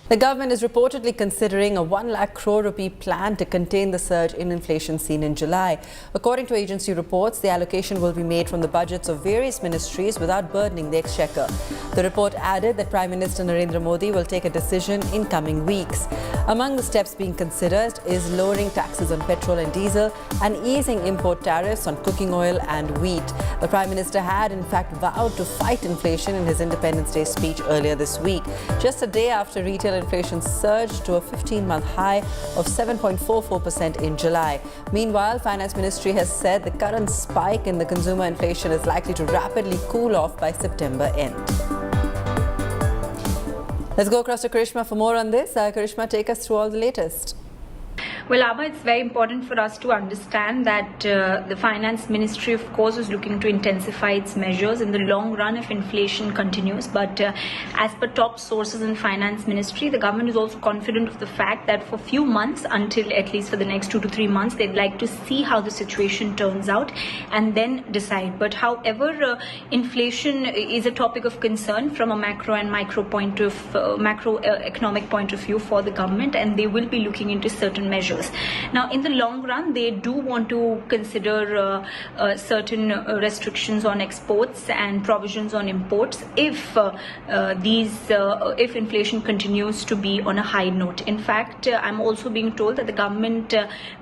The government is reportedly considering a 1 lakh crore rupee plan to contain the surge in inflation seen in July. According to agency reports, the allocation will be made from the budgets of various ministries without burdening the exchequer. The report added that Prime Minister Narendra Modi will take a decision in coming weeks. Among the steps being considered is lowering taxes on petrol and diesel and easing import tariffs on cooking oil and wheat. The Prime Minister had in fact vowed to fight inflation in his Independence Day speech earlier this week, just a day after retail inflation surged to a 15-month high of 7.44% in July. Meanwhile, Finance Ministry has said the current spike in the consumer inflation is likely to rapidly cool off by September end. Let's go across to Karishma for more on this. Karishma, take us through all the latest. Well, Abha, it's very important for us to understand that the Finance Ministry, of course, is looking to intensify its measures in the long run if inflation continues. But as per top sources in Finance Ministry, the government is also confident of the fact that for few months, until at least for the next 2 to 3 months, they'd like to see how the situation turns out and then decide. But however, inflation is a topic of concern from a macro and micro point of macroeconomic point of view for the government, and they will be looking into certain measures. Now, in the long run, they do want to consider certain restrictions on exports and provisions on imports if if inflation continues to be on a high note. In fact, I'm also being told that the government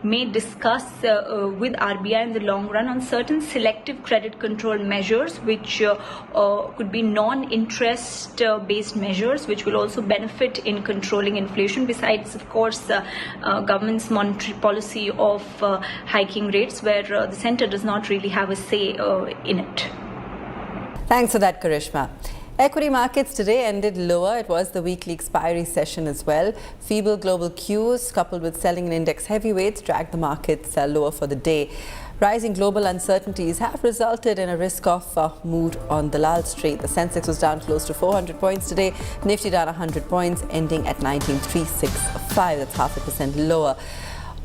may discuss with RBI in the long run on certain selective credit control measures, which could be non-interest based measures, which will also benefit in controlling inflation. Besides, of course, government's monetary policy of hiking rates, where the centre does not really have a say in it. Thanks for that, Karishma. Equity markets today ended lower. It was the weekly expiry session as well. Feeble global cues coupled with selling in index heavyweights dragged the markets lower for the day. Rising global uncertainties have resulted in a risk-off mood on Dalal Street. The Sensex was down close to 400 points today. Nifty down 100 points, ending at 19,365. That's 0.5% lower.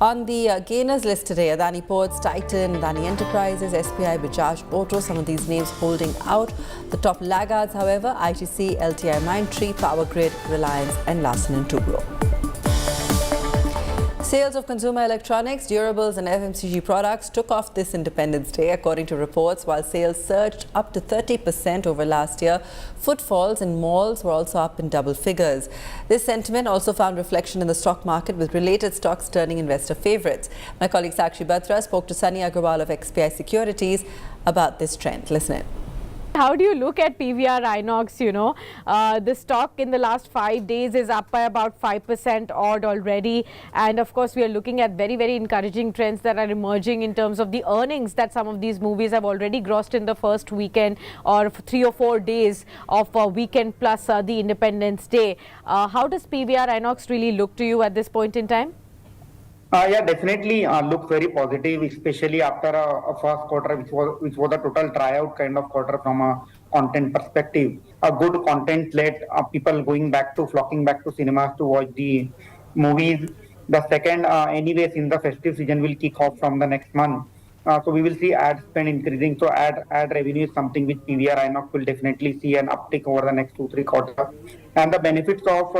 On the gainers list today, Adani Ports, Titan, Adani Enterprises, SBI, Bajaj Auto, some of these names holding out. The top laggards, however, ITC, LTI Mindtree, Power Grid, Reliance and Larsen & Toubro. Sales of consumer electronics, durables and FMCG products took off this Independence Day, according to reports. While sales surged up to 30% over last year, footfalls in malls were also up in double figures. This sentiment also found reflection in the stock market, with related stocks turning investor favourites. My colleague Sakshi Batra spoke to Sunny Agrawal of XPI Securities about this trend. Listen in. How do you look at PVR Inox? You know, the stock in the last 5 days is up by about 5% odd already. And of course, we are looking at very, very encouraging trends that are emerging in terms of the earnings that some of these movies have already grossed in the first weekend or 3 or 4 days of weekend plus the Independence Day. How does PVR Inox really look to you at this point in time? Yeah, definitely look very positive, especially after a first quarter, which was a total tryout kind of quarter from a content perspective. A good content led people flocking back to cinemas to watch the movies. The second, anyways, in the festive season will kick off from the next month. So we will see ad spend increasing. So ad revenue is something which PVR Inox will definitely see an uptick over the next 2-3 quarters. And the benefits of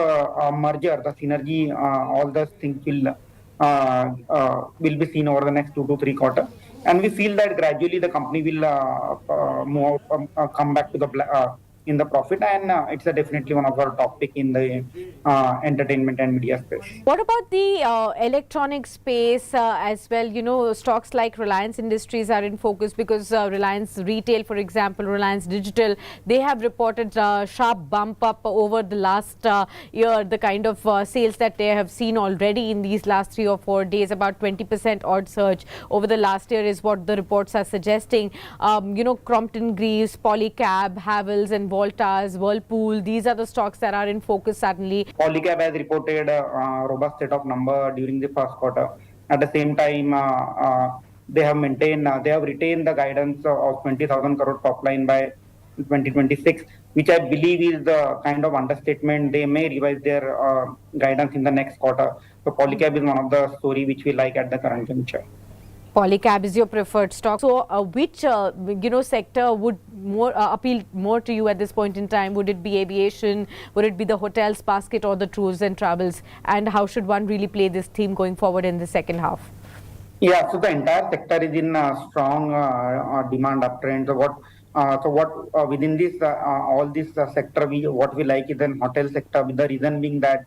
merger, the synergy, all those things will be seen over the next 2 to 3 quarters, and we feel that gradually the company will come back to the in the profit, and it's definitely one of our top pick in the entertainment and media space. What about the electronic space as well? You know, stocks like Reliance Industries are in focus because Reliance Retail, for example, Reliance Digital, they have reported a sharp bump up over the last year. The kind of sales that they have seen already in these last 3 or 4 days, about 20% odd surge over the last year is what the reports are suggesting. You know, Crompton Greaves, Polycab, Havells and Voltas, Whirlpool, these are the stocks that are in focus suddenly. Polycab has reported a robust set of numbers during the first quarter. At the same time, they have retained the guidance of 20,000 crore top line by 2026, which I believe is the kind of understatement. They may revise their guidance in the next quarter. So Polycab is one of the story which we like at the current juncture. Polycab is your preferred stock. So, which sector would more appeal more to you at this point in time? Would it be aviation? Would it be the hotels basket or the tours and travels? And how should one really play this theme going forward in the second half? Yeah, so the entire sector is in strong demand uptrend. So what within this all this sector what we like is an hotel sector, with the reason being that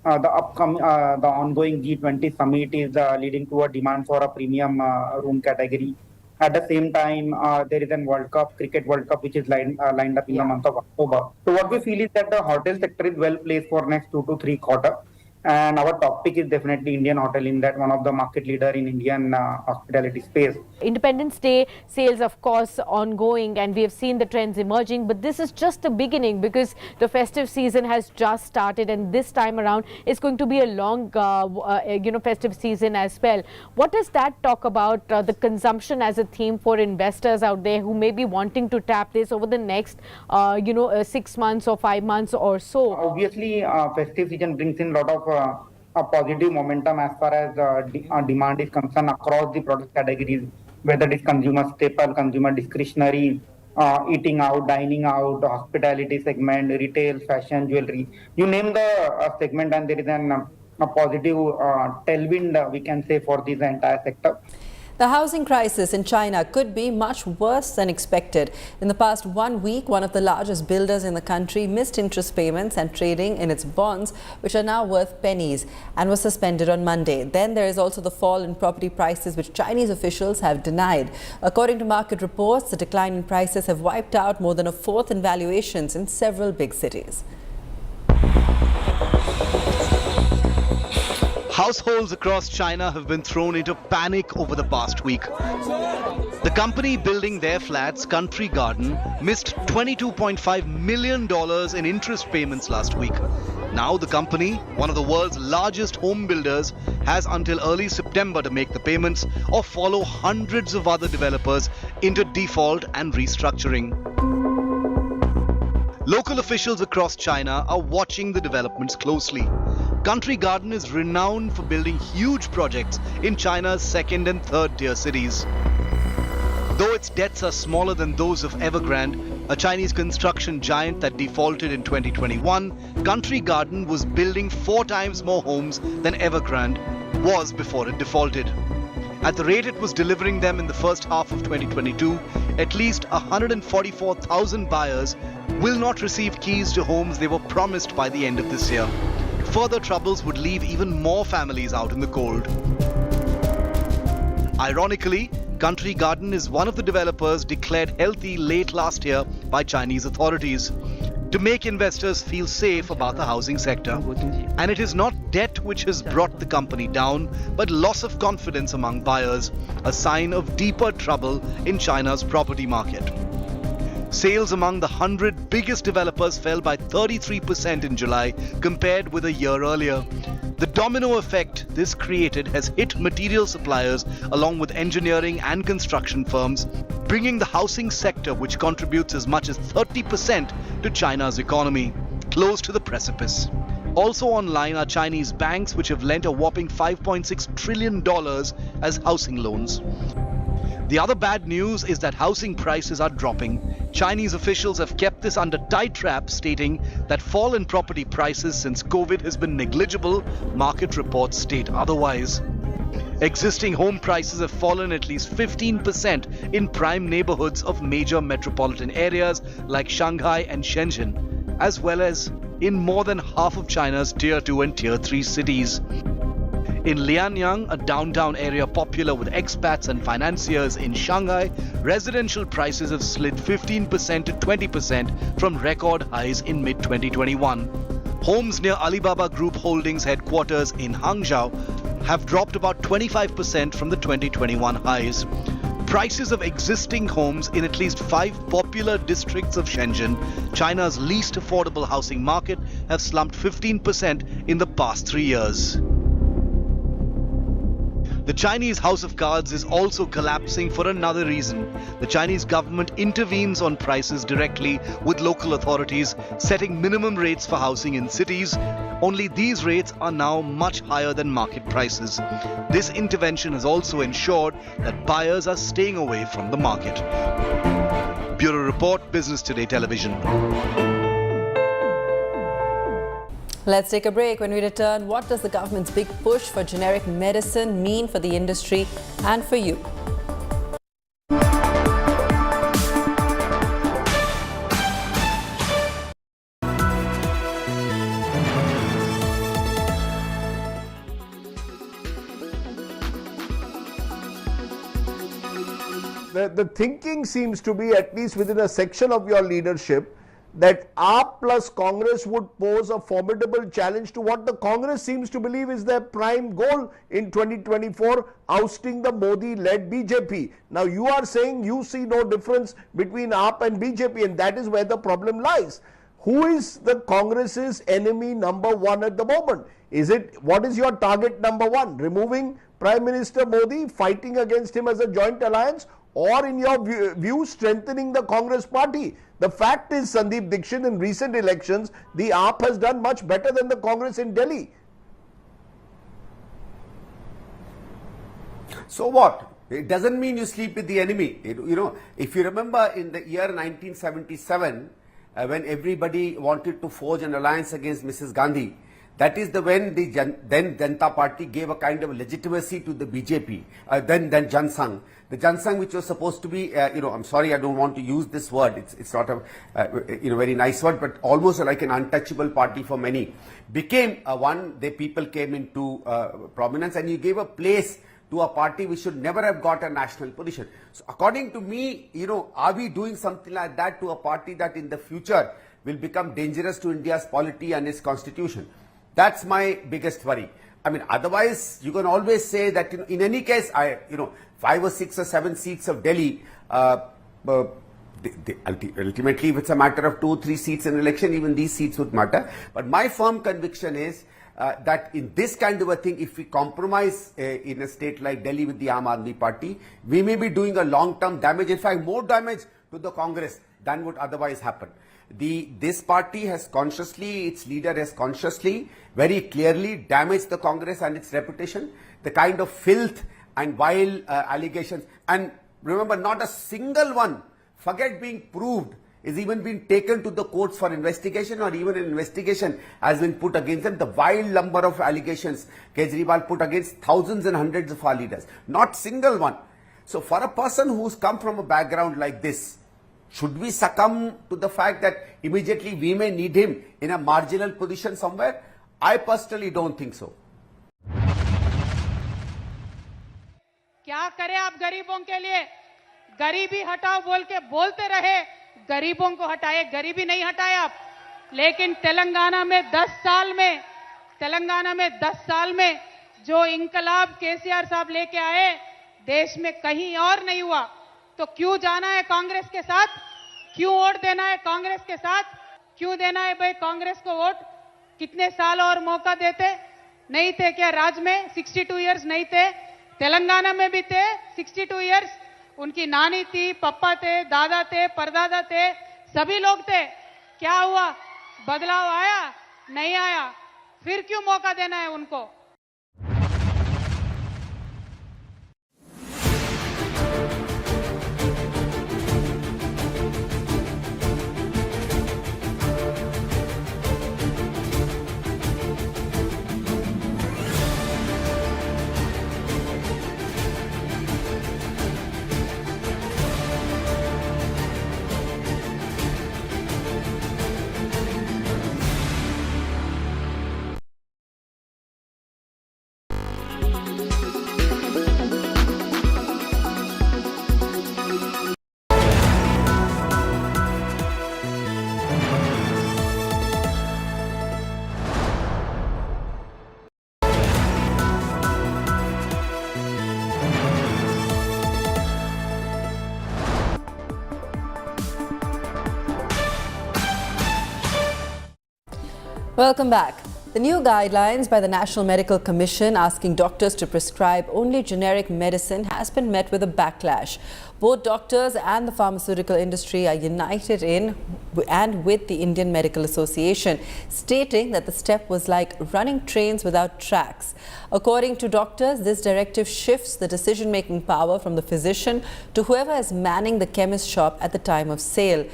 the ongoing G20 summit is leading to a demand for a premium room category. At the same time, there is a cricket World Cup, which is lined up in the month of October. So what we feel is that the hotel sector is well placed for next 2 to 3 quarters. And our top pick is definitely Indian Hotel, in that one of the market leader in Indian hospitality space. Independence Day sales, of course, ongoing, and we have seen the trends emerging. But this is just the beginning, because the festive season has just started, and this time around it's going to be a long, festive season as well. What does that talk about the consumption as a theme for investors out there who may be wanting to tap this over the next, 6 months or 5 months or so? Obviously, festive season brings in a lot of a positive momentum as far as demand is concerned across the product categories, whether it is consumer staple, consumer discretionary, eating out, dining out, hospitality segment, retail, fashion, jewelry. You name the segment, and there is a positive tailwind, we can say, for this entire sector. The housing crisis in China could be much worse than expected. In the past 1 week, one of the largest builders in the country missed interest payments and trading in its bonds, which are now worth pennies, and was suspended on Monday. Then there is also the fall in property prices, which Chinese officials have denied. According to market reports, the decline in prices have wiped out more than a fourth in valuations in several big cities. Households across China have been thrown into panic over the past week. The company building their flats, Country Garden, missed $22.5 million in interest payments last week. Now the company, one of the world's largest home builders, has until early September to make the payments or follow hundreds of other developers into default and restructuring. Local officials across China are watching the developments closely. Country Garden is renowned for building huge projects in China's second and third tier cities. Though its debts are smaller than those of Evergrande, a Chinese construction giant that defaulted in 2021, Country Garden was building 4 times more homes than Evergrande was before it defaulted. At the rate it was delivering them in the first half of 2022, at least 144,000 buyers will not receive keys to homes they were promised by the end of this year. Further troubles would leave even more families out in the cold. Ironically, Country Garden is one of the developers declared healthy late last year by Chinese authorities to make investors feel safe about the housing sector. And it is not debt which has brought the company down, but loss of confidence among buyers, a sign of deeper trouble in China's property market. Sales among the 100 biggest developers fell by 33% in July compared with a year earlier. The domino effect this created has hit material suppliers along with engineering and construction firms, bringing the housing sector, which contributes as much as 30% to China's economy, close to the precipice. Also online are Chinese banks, which have lent a whopping $5.6 trillion as housing loans. The other bad news is that housing prices are dropping. Chinese officials have kept this under tight wraps, stating that fall in property prices since COVID has been negligible. Market reports state otherwise. Existing home prices have fallen at least 15% in prime neighborhoods of major metropolitan areas like Shanghai and Shenzhen, as well as in more than half of China's Tier 2 and Tier 3 cities. In Lianyang, a downtown area popular with expats and financiers in Shanghai, residential prices have slid 15% to 20% from record highs in mid-2021. Homes near Alibaba Group Holdings headquarters in Hangzhou have dropped about 25% from the 2021 highs. Prices of existing homes in at least 5 popular districts of Shenzhen, China's least affordable housing market, have slumped 15% in the past 3 years. The Chinese House of Cards is also collapsing for another reason. The Chinese government intervenes on prices directly with local authorities, setting minimum rates for housing in cities, Only these rates are now much higher than market prices. This intervention has also ensured that buyers are staying away from the market. Bureau Report, Business Today Television. Let's take a break. When we return, what does the government's big push for generic medicine mean for the industry and for you? The thinking seems to be, at least within a section of your leadership, that AAP plus Congress would pose a formidable challenge to what the Congress seems to believe is their prime goal in 2024, ousting the Modi-led BJP. Now you are saying you see no difference between AAP and BJP, and that is where the problem lies. Who is the Congress's enemy number one at the moment? What is your target number one? Removing Prime Minister Modi, fighting against him as a joint alliance, or in your view, strengthening the Congress party? The fact is, Sandeep Dixit, in recent elections, the AAP has done much better than the Congress in Delhi. So what? It doesn't mean you sleep with the enemy. If you remember in the year 1977, when everybody wanted to forge an alliance against Mrs. Gandhi, that is when the then Janata Party gave a kind of legitimacy to the BJP, then Jan Sangh. The Jan Sangh, which was supposed to be, I'm sorry, I don't want to use this word. It's not a, very nice word, but almost like an untouchable party for many, became one. The people came into prominence, and you gave a place to a party which should never have got a national position. So according to me, are we doing something like that to a party that in the future will become dangerous to India's polity and its constitution? That's my biggest worry. I mean, otherwise, you can always say that in any case, 5 or 6 or 7 seats of Delhi, ultimately, if it's a matter of 2 or 3 seats in election, even these seats would matter. But my firm conviction is that in this kind of a thing, if we compromise in a state like Delhi with the Aam Aadmi Party, we may be doing a long-term damage, in fact, more damage to the Congress than would otherwise happen. This party has consciously, its leader has consciously, very clearly damaged the Congress and its reputation. The kind of filth and vile allegations, and remember, not a single one, forget being proved, is even been taken to the courts for investigation, or even an investigation has been put against them. The vile number of allegations Kejriwal put against thousands and hundreds of our leaders, not single one. So for a person who's come from a background like this, should we succumb to the fact that immediately we may need him in a marginal position somewhere? I personally don't think so. क्या करें आप गरीबों के लिए? गरीबी हटाओ बोल के बोलते रहे, गरीबों को हटाए, गरीबी नहीं हटाए आप. लेकिन तेलंगाना में 10 साल में जो इंकलाब केसीआर साहब लेके आए, देश में कहीं और नहीं हुआ. तो क्यों जाना है कांग्रेस के साथ? क्यों वोट देना है कांग्रेस के साथ? क्यों देना है भाई कांग्रेस को वोट? कितने साल और मौका देते? नहीं थे क्या राज में? 62 इयर्स नहीं थे? तेलंगाना में भी थे 62 इयर्स. उनकी नानी थी, पप्पा थे, दादा थे, परदादा थे, सभी लोग थे. क्या हुआ? बदलाव आया? नहीं आया. फिर क्यों मौका देना है उनको? Welcome back. The new guidelines by the National Medical Commission asking doctors to prescribe only generic medicine has been met with a backlash. Both doctors and the pharmaceutical industry are united in and with the Indian Medical Association, stating that the step was like running trains without tracks. According to doctors, this directive shifts the decision-making power from the physician to whoever is manning the chemist shop at the time of sale.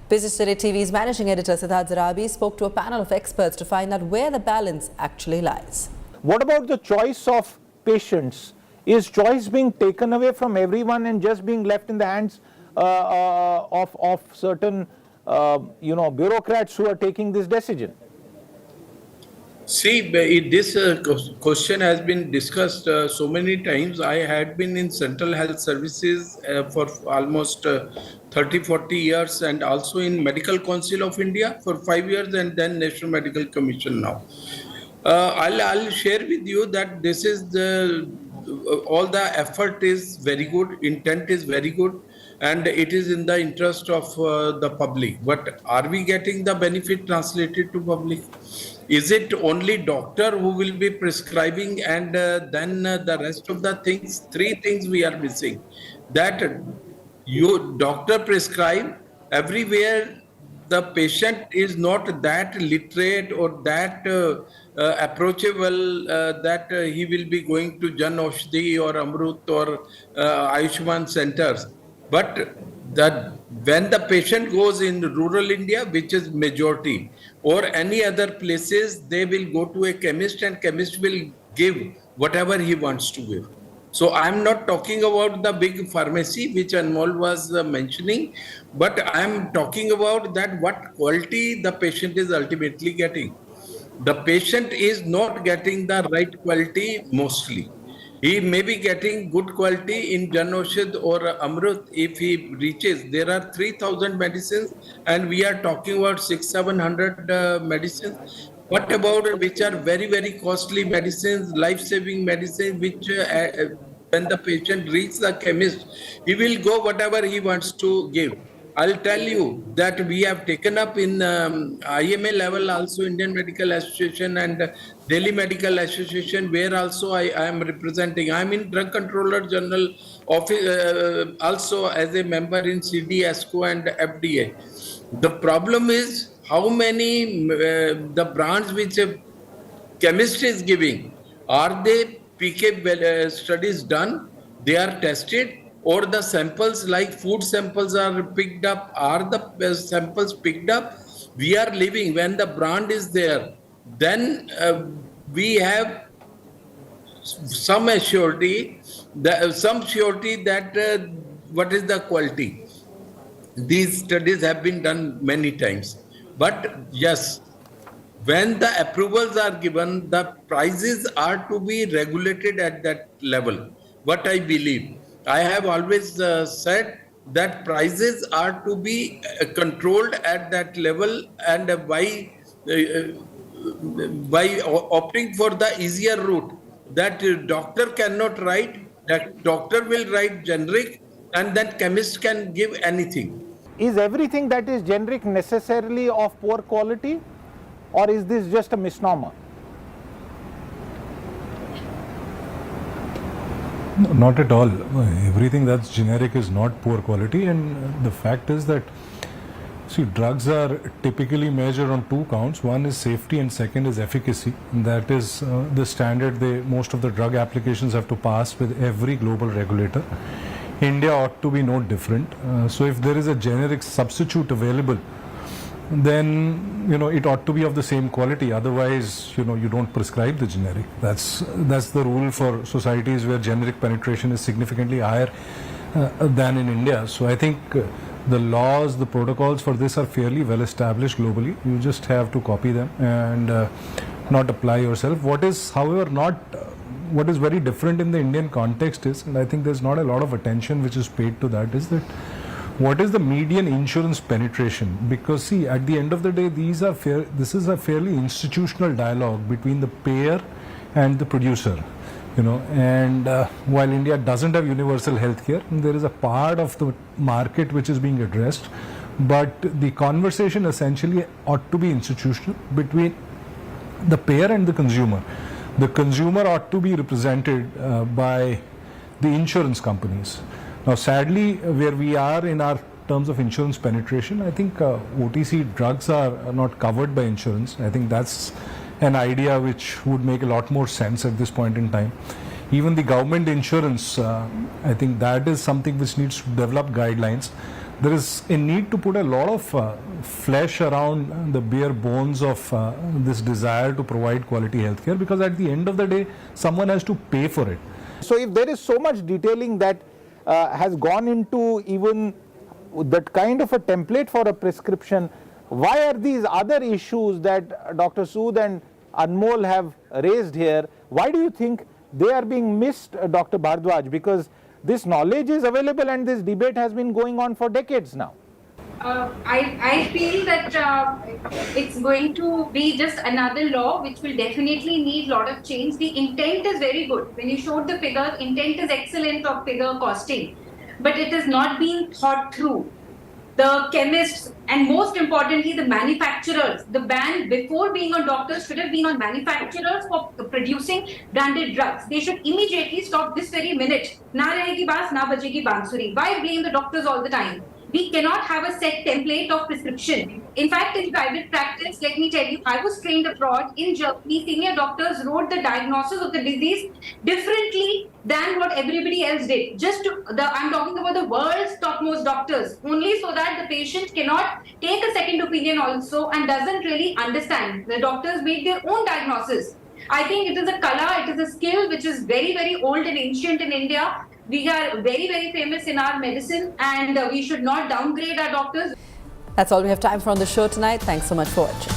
Business Today TV's managing editor Siddharth Zarabi spoke to a panel of experts to find out where the balance actually lies. What about the choice of patients? Is choice being taken away from everyone and just being left in the hands of certain bureaucrats who are taking this decision? See, this question has been discussed so many times. I had been in Central Health Services for almost 30-40 years and also in Medical Council of India for 5 years and then National Medical Commission now. I'll share with you that this is all the effort is very good, intent is very good, and it is in the interest of the public. But are we getting the benefit translated to public? Is it only doctor who will be prescribing and then the rest of the things? Three things we are missing. That you doctor prescribe everywhere. The patient is not that literate or that approachable that he will be going to Jan Aushadhi or Amrut or Ayushman centers. But when the patient goes in rural India, which is majority, or any other places, they will go to a chemist and chemist will give whatever he wants to give. So I'm not talking about the big pharmacy which Anmol was mentioning, but I'm talking about that what quality the patient is ultimately getting. The patient is not getting the right quality mostly. He may be getting good quality in Jan Aushadhi or Amrut if he reaches. There are 3,000 medicines and we are talking about 600-700 medicines. What about which are very, very costly medicines, life-saving medicines, which when the patient reaches the chemist, he will go whatever he wants to give. I'll tell you that we have taken up in IMA level also Indian Medical Association and Delhi Medical Association, where also I am representing. I'm in Drug Controller General Office also as a member in CDSCO and FDA. The problem is how many the brands which a chemist is giving, are they PK studies done? They are tested? Or the samples like food samples are picked up, are the samples picked up? We are living when the brand is there, then we have some surety that what is the quality. These studies have been done many times. But yes, when the approvals are given, the prices are to be regulated at that level. What I believe. I have always said that prices are to be controlled at that level, and by opting for the easier route, that doctor cannot write, that doctor will write generic, and that chemist can give anything. Is everything that is generic necessarily of poor quality, or is this just a misnomer? No, not at all. Everything that's generic is not poor quality, and the fact is that, see, drugs are typically measured on two counts. One is safety and second is efficacy. And that is the standard most of the drug applications have to pass with every global regulator. India ought to be no different. So if there is a generic substitute available, then it ought to be of the same quality. Otherwise, you don't prescribe the generic. That's the rule for societies where generic penetration is significantly higher than in India. So I think the laws, the protocols for this are fairly well established globally. You just have to copy them and not apply yourself. What is, however, what is very different in the Indian context is, and I think there's not a lot of attention which is paid to that, is that what is the median insurance penetration? Because see, at the end of the day, this is a fairly institutional dialogue between the payer and the producer. And while India doesn't have universal healthcare, there is a part of the market which is being addressed, but the conversation essentially ought to be institutional between the payer and the consumer. The consumer ought to be represented by the insurance companies. Now, sadly, where we are in our terms of insurance penetration, I think OTC drugs are not covered by insurance. I think that's an idea which would make a lot more sense at this point in time. Even the government insurance, I think that is something which needs to develop guidelines. There is a need to put a lot of flesh around the bare bones of this desire to provide quality healthcare, because at the end of the day, someone has to pay for it. So if there is so much detailing that has gone into even that kind of a template for a prescription, why are these other issues that Dr. Sood and Anmol have raised here, why do you think they are being missed, Dr. Bhardwaj? Because this knowledge is available and this debate has been going on for decades now. I feel that it's going to be just another law which will definitely need a lot of change. The intent is very good. When you showed the figure, intent is excellent of figure costing, but it has not been thought through. The chemists and most importantly the manufacturers, the ban before being on doctors should have been on manufacturers for producing branded drugs. They should immediately stop this very minute. Na rahegi baas, na bajegi bansuri. Why blame the doctors all the time? We cannot have a set template of prescription. In fact, in private practice, let me tell you, I was trained abroad in Germany. Senior doctors wrote the diagnosis of the disease differently than what everybody else did. I'm talking about the world's topmost doctors, only so that the patient cannot take a second opinion also and doesn't really understand. The doctors made their own diagnosis. I think it is a kala, it is a skill which is very, very old and ancient in India. We are very, very famous in our medicine, and we should not downgrade our doctors. That's all we have time for on the show tonight. Thanks so much for watching.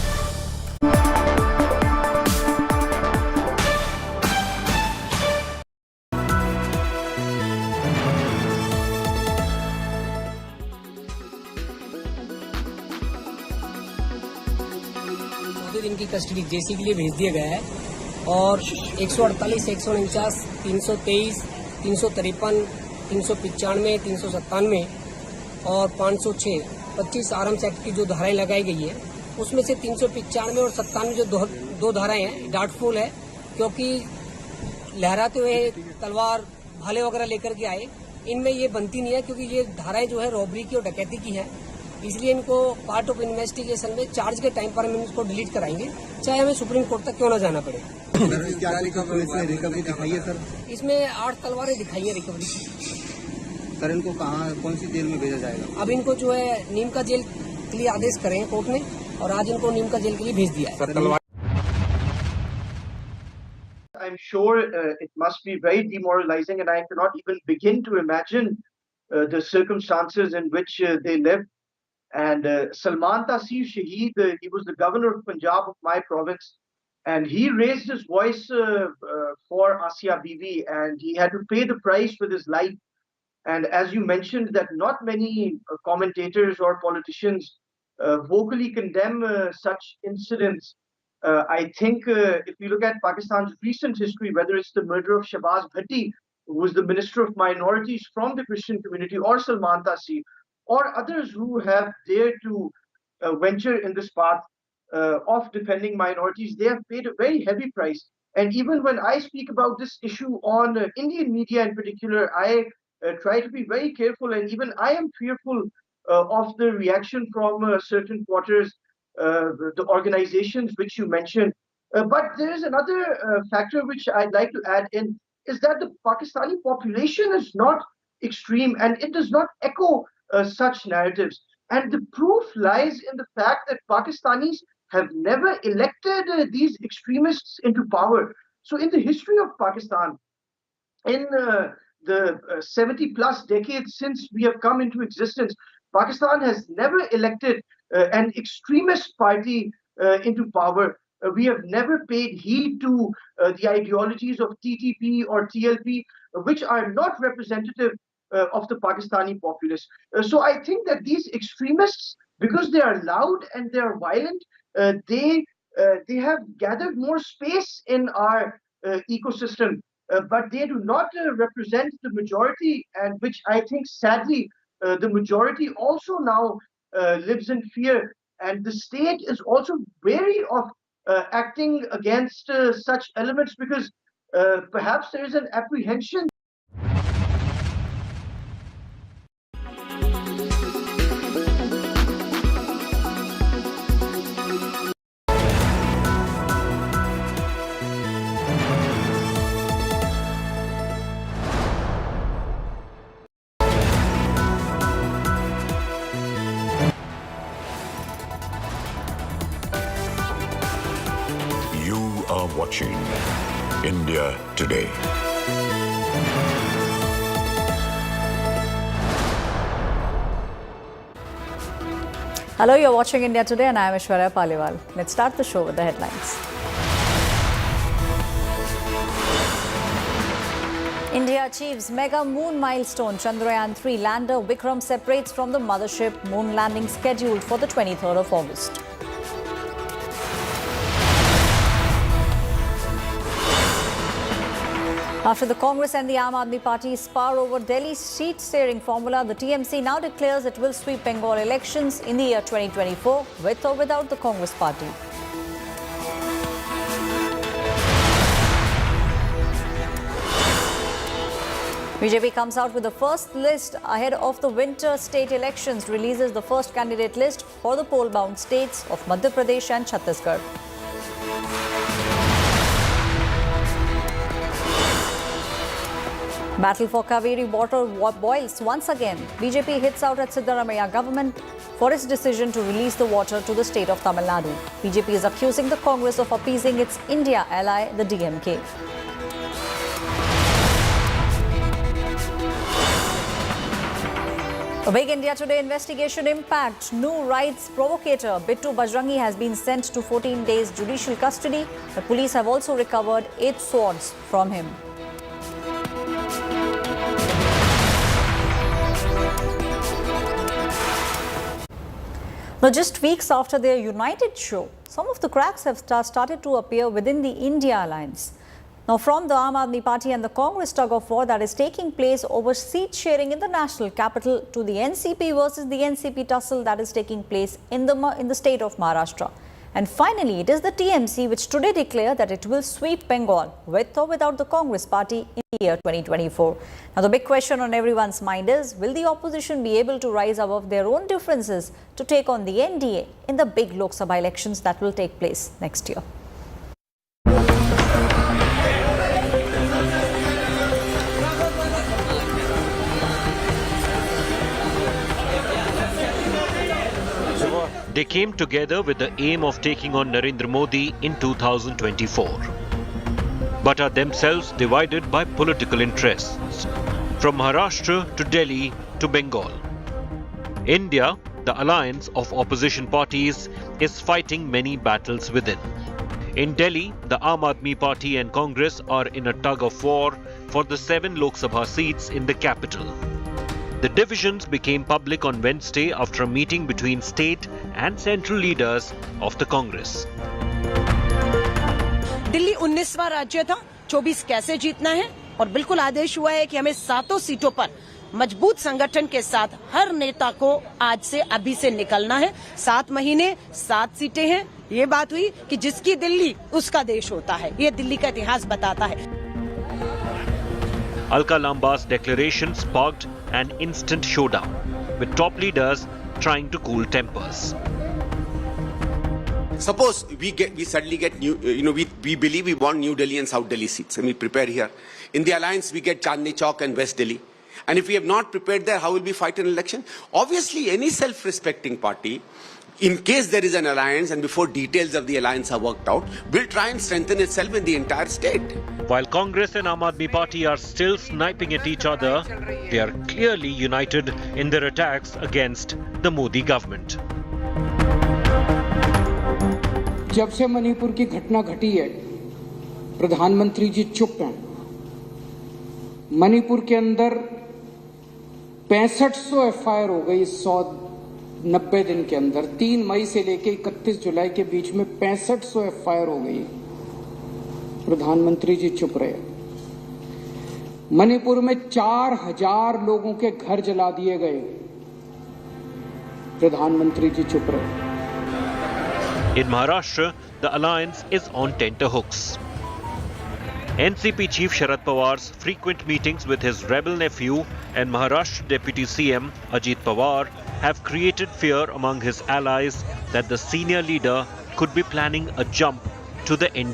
दिन की custody जेसी के लिए भेज दिया गया है और 148, 149, 323, 353, 395, 397 और 506, 25 आर्म्स एक्ट की जो धाराएं लगाई गई है उसमें से 395 और 97 जो दो धाराएं हैं डाउटफुल है, क्योंकि लहराते हुए तलवार भाले वगैरह लेकर के आए, इनमें ये बनती नहीं है, क्योंकि ये धाराएं जो है रॉबरी की और डकैती की है। इसलिए इनको पार्ट ऑफ इन्वेस्टिगेशन में चार्ज के टाइम पर हम इसको डिलीट कराएंगे, चाहे हमें सुप्रीम कोर्ट तक क्यों ना जाना पड़े। रिकवरी दिखाई है सर, इसमें 8 तलवारें दिखाई है रिकवरी की। सर इनको कहाँ, कौन सी जेल में भेजा जाएगा? अब इनको जो है नीम का जेल के लिए आदेश करे हैं कोर्ट ने, और आज इनको नीम का जेल के लिए भेज दिया है। I'm sure it must be very demoralizing, and I cannot even begin to imagine the circumstances in which they live. And Salman Taseer Shaheed, he was the governor of Punjab of my province, and he raised his voice for Asia Bibi, and he had to pay the price with his life. And as you mentioned, that not many commentators or politicians vocally condemn such incidents. I think if you look at Pakistan's recent history, whether it's the murder of Shahbaz Bhatti, who was the Minister of Minorities from the Christian community, or Salman Taseer, or others who have dared to venture in this path of defending minorities, they have paid a very heavy price. And even when I speak about this issue on Indian media in particular, I try to be very careful, and even I am fearful of the reaction from certain quarters, the organizations which you mentioned. But there is another factor which I'd like to add in, is that the Pakistani population is not extreme, and it does not echo such narratives. And the proof lies in the fact that Pakistanis have never elected these extremists into power. So in the history of Pakistan, in the 70 plus decades since we have come into existence, Pakistan has never elected an extremist party into power. We have never paid heed to the ideologies of TTP or TLP, which are not representative of the Pakistani populace. So I think that these extremists, because they are loud and they are violent, they have gathered more space in our ecosystem, but they do not represent the majority, and which I think sadly the majority also now lives in fear, and the state is also wary of acting against such elements, because perhaps there is an apprehension. You are watching India Today. Hello, you're watching India Today and I am Aishwarya Paliwal. Let's start the show with the headlines. India achieves mega moon milestone. Chandrayaan 3 lander Vikram separates from the mothership. Moon landing scheduled for the 23rd of August. After the Congress and the Aam Aadmi Party spar over Delhi's seat sharing formula, the TMC now declares it will sweep Bengal elections in the year 2024 with or without the Congress party. BJP comes out with the first list ahead of the winter state elections, releases the first candidate list for the poll-bound states of Madhya Pradesh and Chhattisgarh. Battle for Kaveri water boils once again. BJP hits out at Siddaramaiah government for its decision to release the water to the state of Tamil Nadu. BJP is accusing the Congress of appeasing its India ally, the DMK. A big India Today investigation impact. New rights provocator Bittu Bajrangi has been sent to 14 days judicial custody. The police have also recovered 8 swords from him. Now, just weeks after their United show, some of the cracks have started to appear within the India alliance. Now, from the Aam Aadmi Party and the Congress tug-of-war that is taking place over seat sharing in the national capital to the NCP versus the NCP tussle that is taking place in the state of Maharashtra. And finally, it is the TMC which today declared that it will sweep Bengal with or without the Congress party in the year 2024. Now, the big question on everyone's mind is, will the opposition be able to rise above their own differences to take on the NDA in the big Lok Sabha elections that will take place next year? They came together with the aim of taking on Narendra Modi in 2024, but are themselves divided by political interests, from Maharashtra to Delhi to Bengal. India, the alliance of opposition parties, is fighting many battles within. In Delhi, the Aam Aadmi Party and Congress are in a tug-of-war for the 7 Lok Sabha seats in the capital. The divisions became public on Wednesday after a meeting between state and central leaders of the Congress. Delhi 19वां राज्य था, 24 कैसे जीतना है और बिल्कुल आदेश हुआ है कि हमें 7 सीटों पर मजबूत संगठन के साथ हर नेता को आज से अभी से निकलना है। 7 महीने 7 सीटें हैं। ये बात हुई कि जिसकी दिल्ली उसका देश होता है। ये दिल्ली का इतिहास बताता है। Alka Lamba's declaration sparked an instant showdown, with top leaders trying to cool tempers. Suppose we suddenly get new, we believe we want New Delhi and South Delhi seats, and we prepare here. In the alliance, we get Chandni Chowk and West Delhi. And if we have not prepared there, how will we fight an election? Obviously, any self-respecting party, in case there is an alliance and before details of the alliance are worked out, will try and strengthen itself in the entire state. While Congress and Aam Aadmi Party are still sniping at each other, they are clearly united in their attacks against the Modi government. जब से मणिपुर की घटना घटी है, प्रधानमंत्री जी चुप हैं। मणिपुर के अंदर 6500 एफआईआर हो गई 190 दिन के अंदर। 3 मई से लेकर 31 जुलाई के बीच में 6500 एफआईआर हो गई। प्रधानमंत्री जी चुप रहे। मणिपुर में 4000 लोगों के घर जला दिए गए। प्रधानमंत्री जी चुप रहे। In Maharashtra, the alliance is on tenterhooks. NCP Chief Sharad Pawar's frequent meetings with his rebel nephew and Maharashtra Deputy CM Ajit Pawar have created fear among his allies that the senior leader could be planning a jump to the